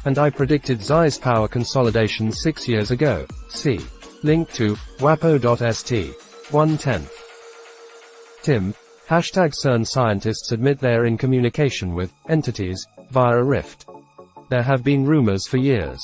And I predicted Xi's power consolidation 6 years ago. See. Link to, wapo.st. 1/10. Tim. Hashtag CERN scientists admit they're in communication with entities via a rift. There have been rumors for years.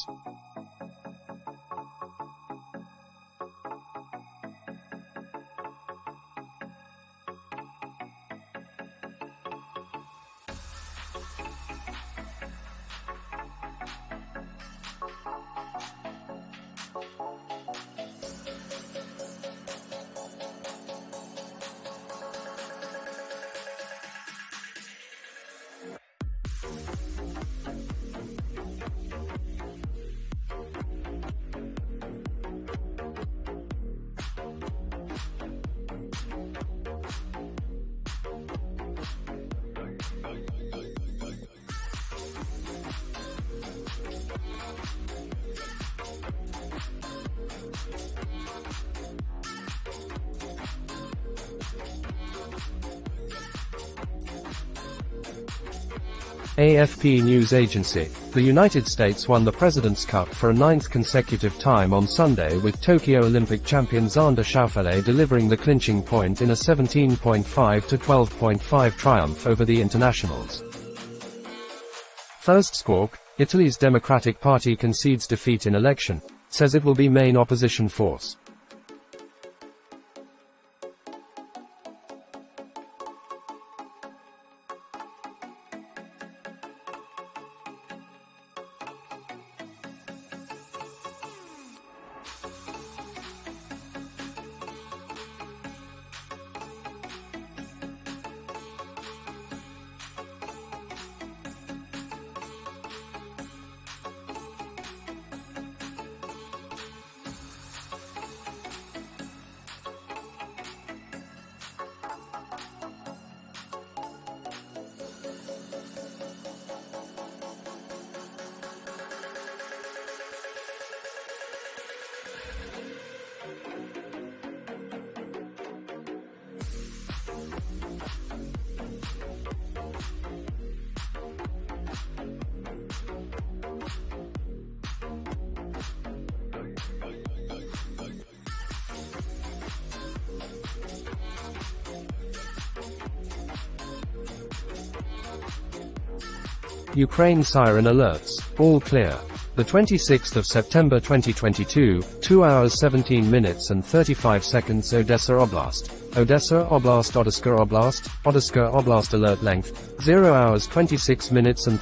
AFP news agency. The United States won the President's Cup for a 9th consecutive time on Sunday, with Tokyo Olympic champion Xander Schauffele delivering the clinching point in a 17.5 to 12.5 triumph over the internationals. First squawk, Italy's Democratic Party concedes defeat in election, says it will be main opposition force. Ukraine siren alerts. All clear. The 26th of September 2022, 2 hours 17 minutes and 35 seconds. Odessa Oblast. Odessa Oblast. Odessa Oblast. Odessa Oblast. Alert length 0 hours 26 minutes and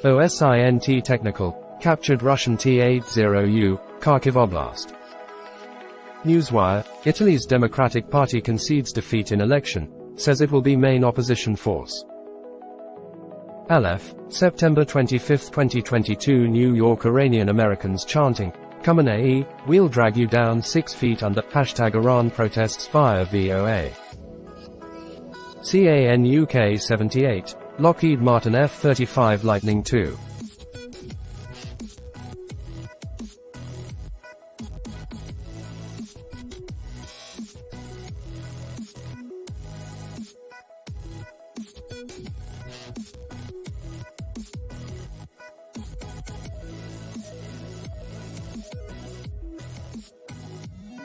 OSINT Technical, captured Russian T-80U, Kharkiv Oblast. Newswire, Italy's Democratic Party concedes defeat in election, says it will be main opposition force. Aleph, September 25, 2022. New York. Iranian Americans chanting, Khamenei, we'll drag you down 6 feet under, #Iran protests via VOA. CAN UK 78, Lockheed Martin F-35 Lightning II.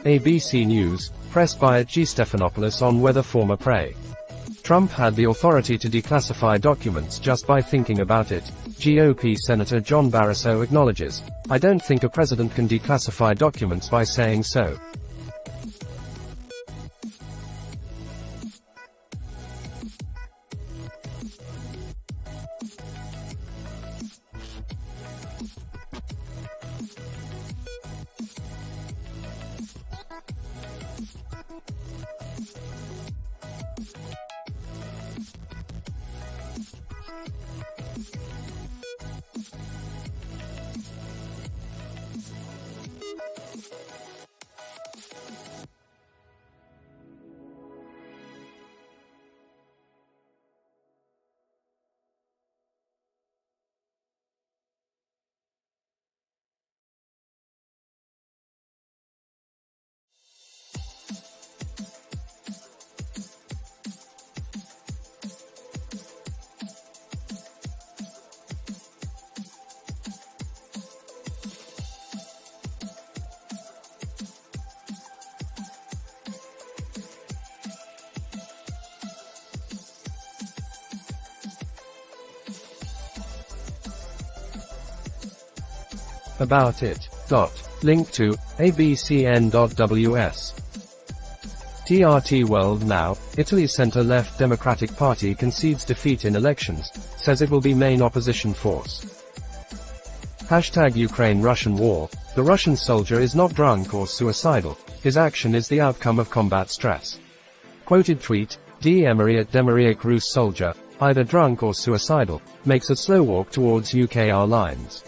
ABC News, pressed by G. Stephanopoulos on whether former prey. Trump had the authority to declassify documents just by thinking about it. GOP Senator John Barrasso acknowledges, "I don't think a president can declassify documents by saying so." About it. Link to abcn.ws. TRT World Now, Italy's center-left Democratic Party concedes defeat in elections, says it will be main opposition force. Hashtag Ukraine-Russian war. The Russian soldier is not drunk or suicidal. His action is the outcome of combat stress. Quoted tweet, D. Emery@. Rus soldier, either drunk or suicidal, makes a slow walk towards UKR lines.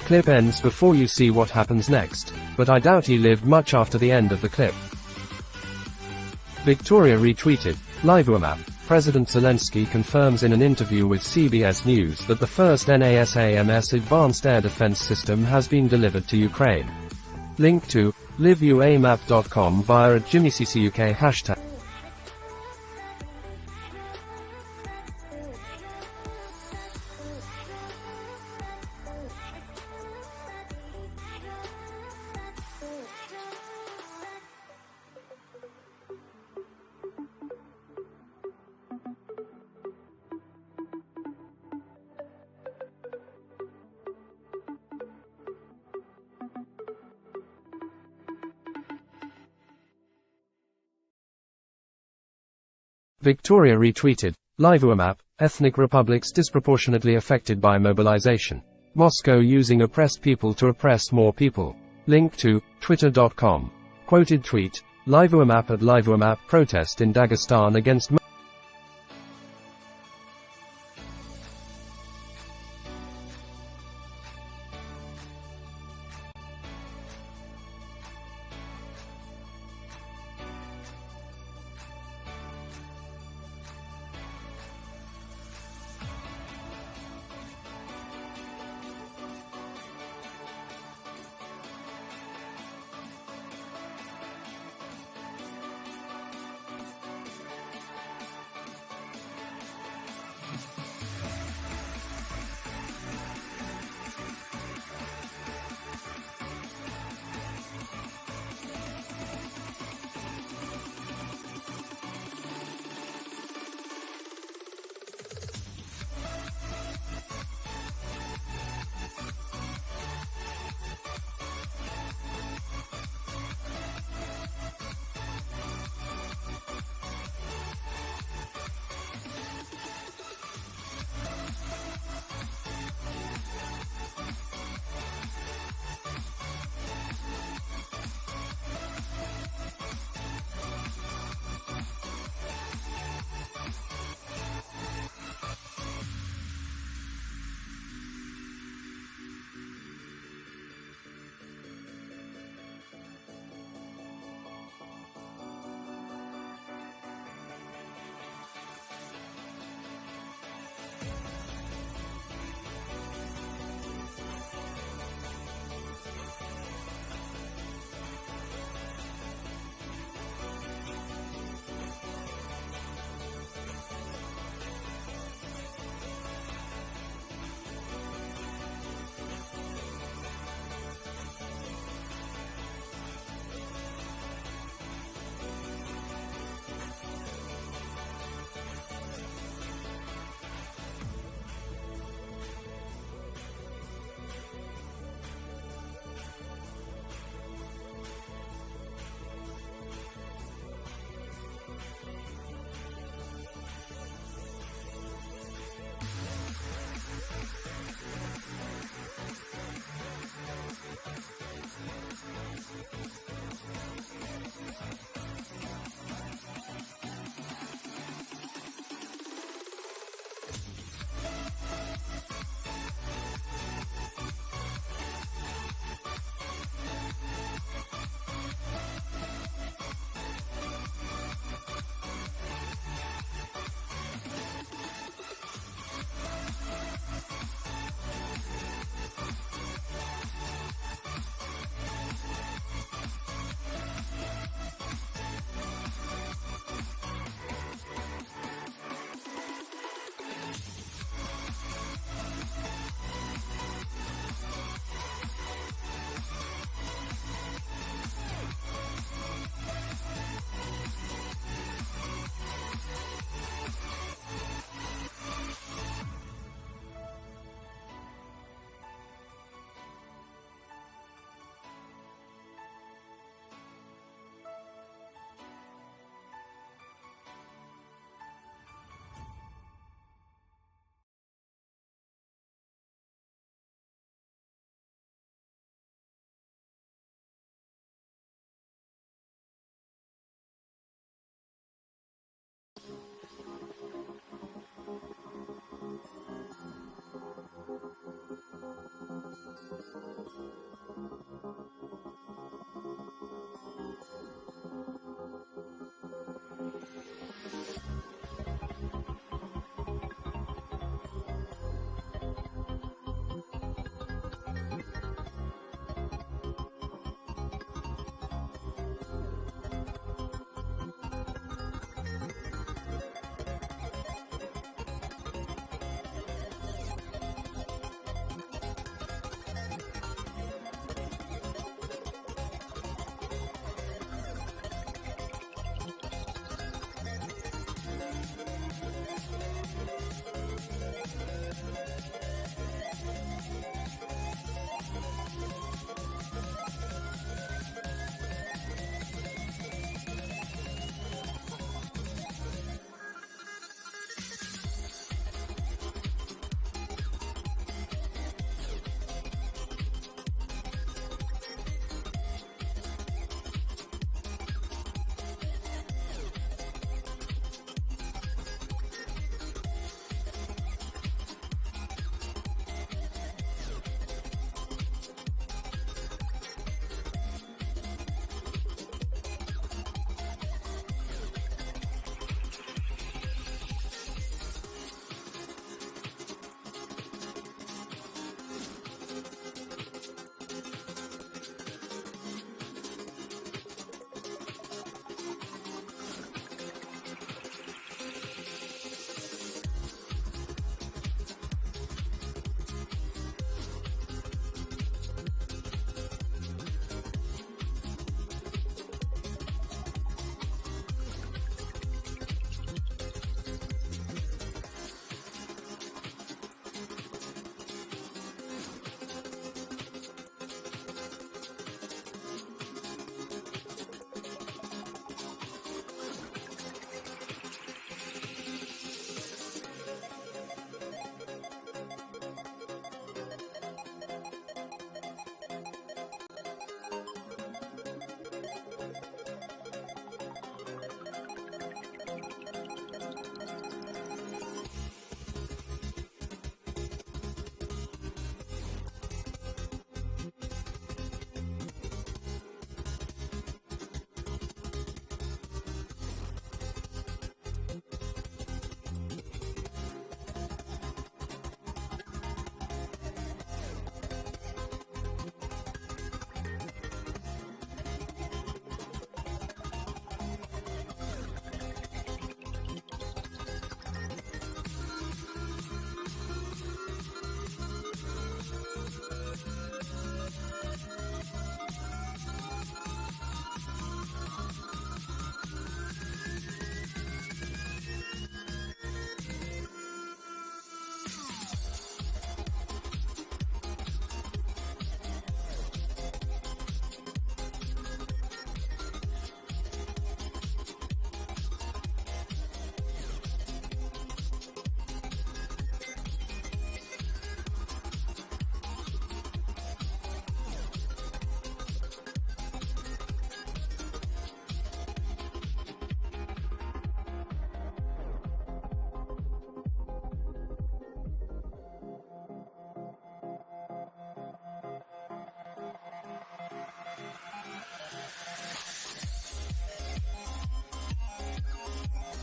Clip ends before you see what happens next, but I doubt he lived much after the end of the clip. Victoria retweeted. LiveWMAP. President Zelensky confirms in an interview with CBS News that the first NASAMS advanced air defense system has been delivered to Ukraine. Link to liveuamap.com via @JimmyCCUK hashtag. Victoria retweeted. LiveWMAP. Ethnic republics disproportionately affected by mobilization. Moscow using oppressed people to oppress more people. Link to twitter.com. Quoted tweet. LiveWMAP at LiveWMAP protest in Dagestan against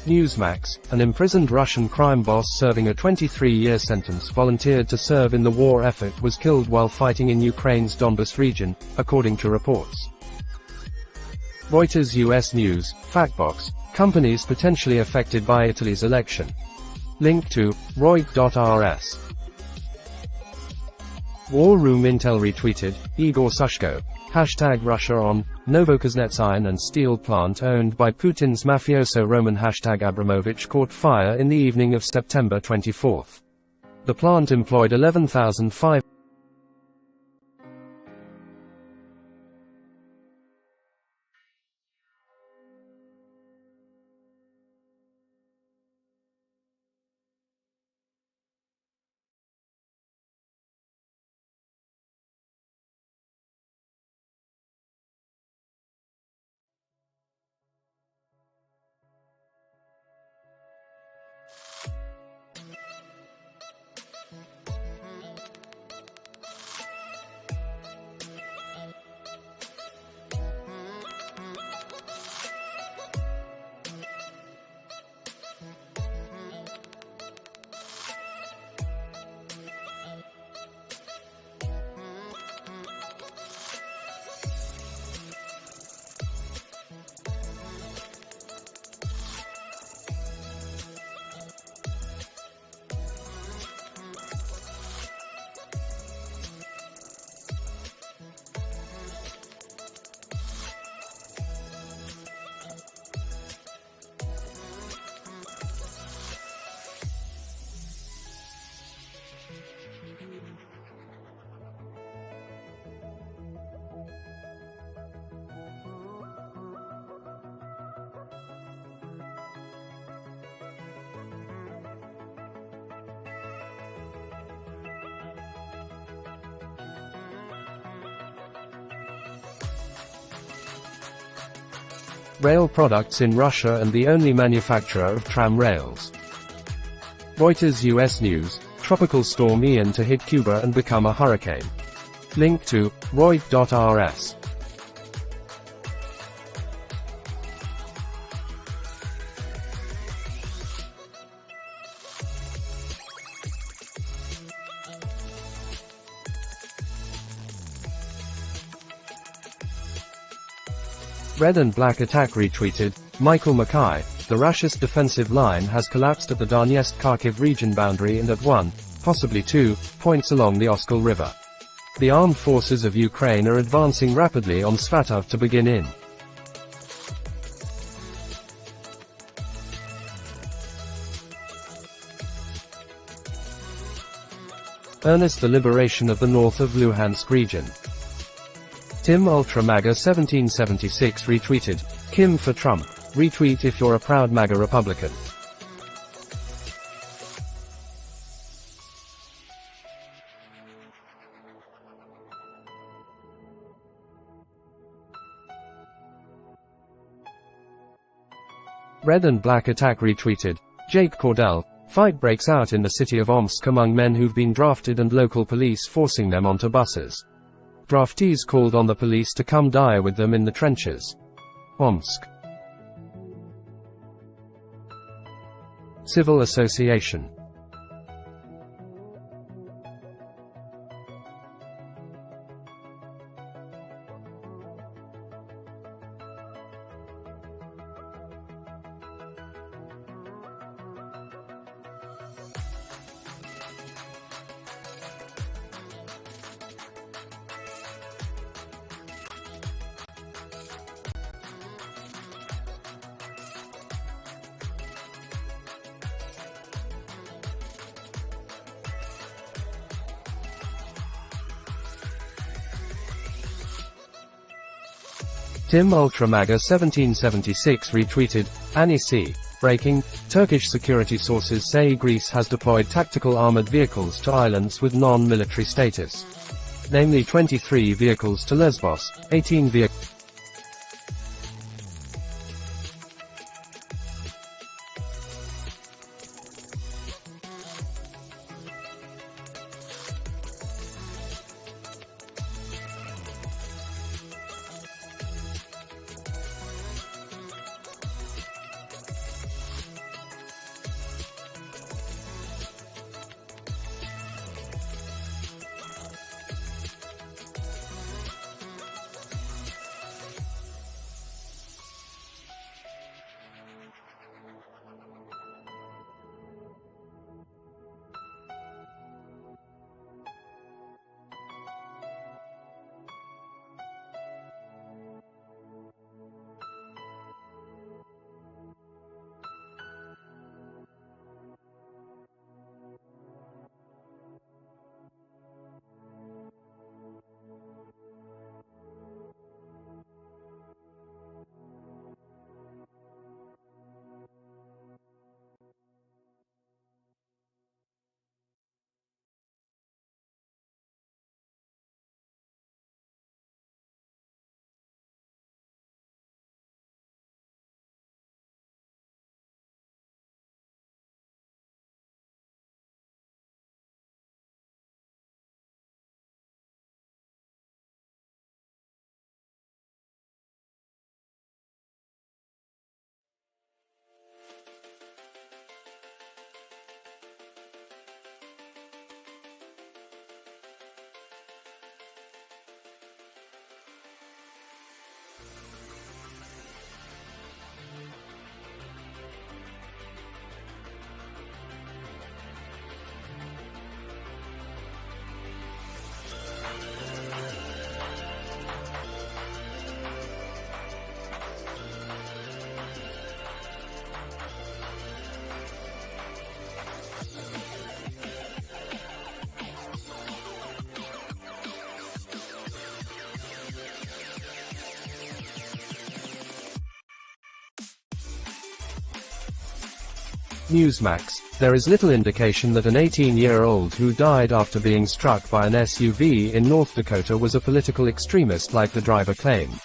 Newsmax, an imprisoned Russian crime boss serving a 23-year sentence volunteered to serve in the war effort was killed while fighting in Ukraine's Donbas region, according to reports. Reuters US News, Factbox, companies potentially affected by Italy's election. Link to Reut.rs. War Room Intel retweeted, Igor Sushko. Hashtag Russia on, Novokuznetsk and steel plant owned by Putin's mafioso Roman hashtag Abramovich caught fire in the evening of September 24. The plant employed 11,500. Rail products in Russia and the only manufacturer of tram rails. Reuters US News, tropical storm Ian to hit Cuba and become a hurricane. Link to Reut.rs. Red and Black Attack retweeted, Michael Mackay, the Russia's defensive line has collapsed at the Donetsk-Kharkiv region boundary and at one, possibly 2, points along the Oskol River. The armed forces of Ukraine are advancing rapidly on Svatov to begin in. Earnest the liberation of the north of Luhansk region. Tim Ultra MAGA 1776 retweeted, Kim for Trump. Retweet if you're a proud MAGA Republican. Red and Black Attack retweeted, Jake Cordell. Fight breaks out in the city of Omsk among men who've been drafted and local police forcing them onto buses. Draftees called on the police to come die with them in the trenches. Omsk. Civil Association. Tim Ultra MAGA 1776 retweeted, Annie C. Breaking, Turkish security sources say Greece has deployed tactical armored vehicles to islands with non-military status. Namely 23 vehicles to Lesbos, 18 vehicles. Newsmax, there is little indication that an 18-year-old who died after being struck by an SUV in North Dakota was a political extremist like the driver claimed.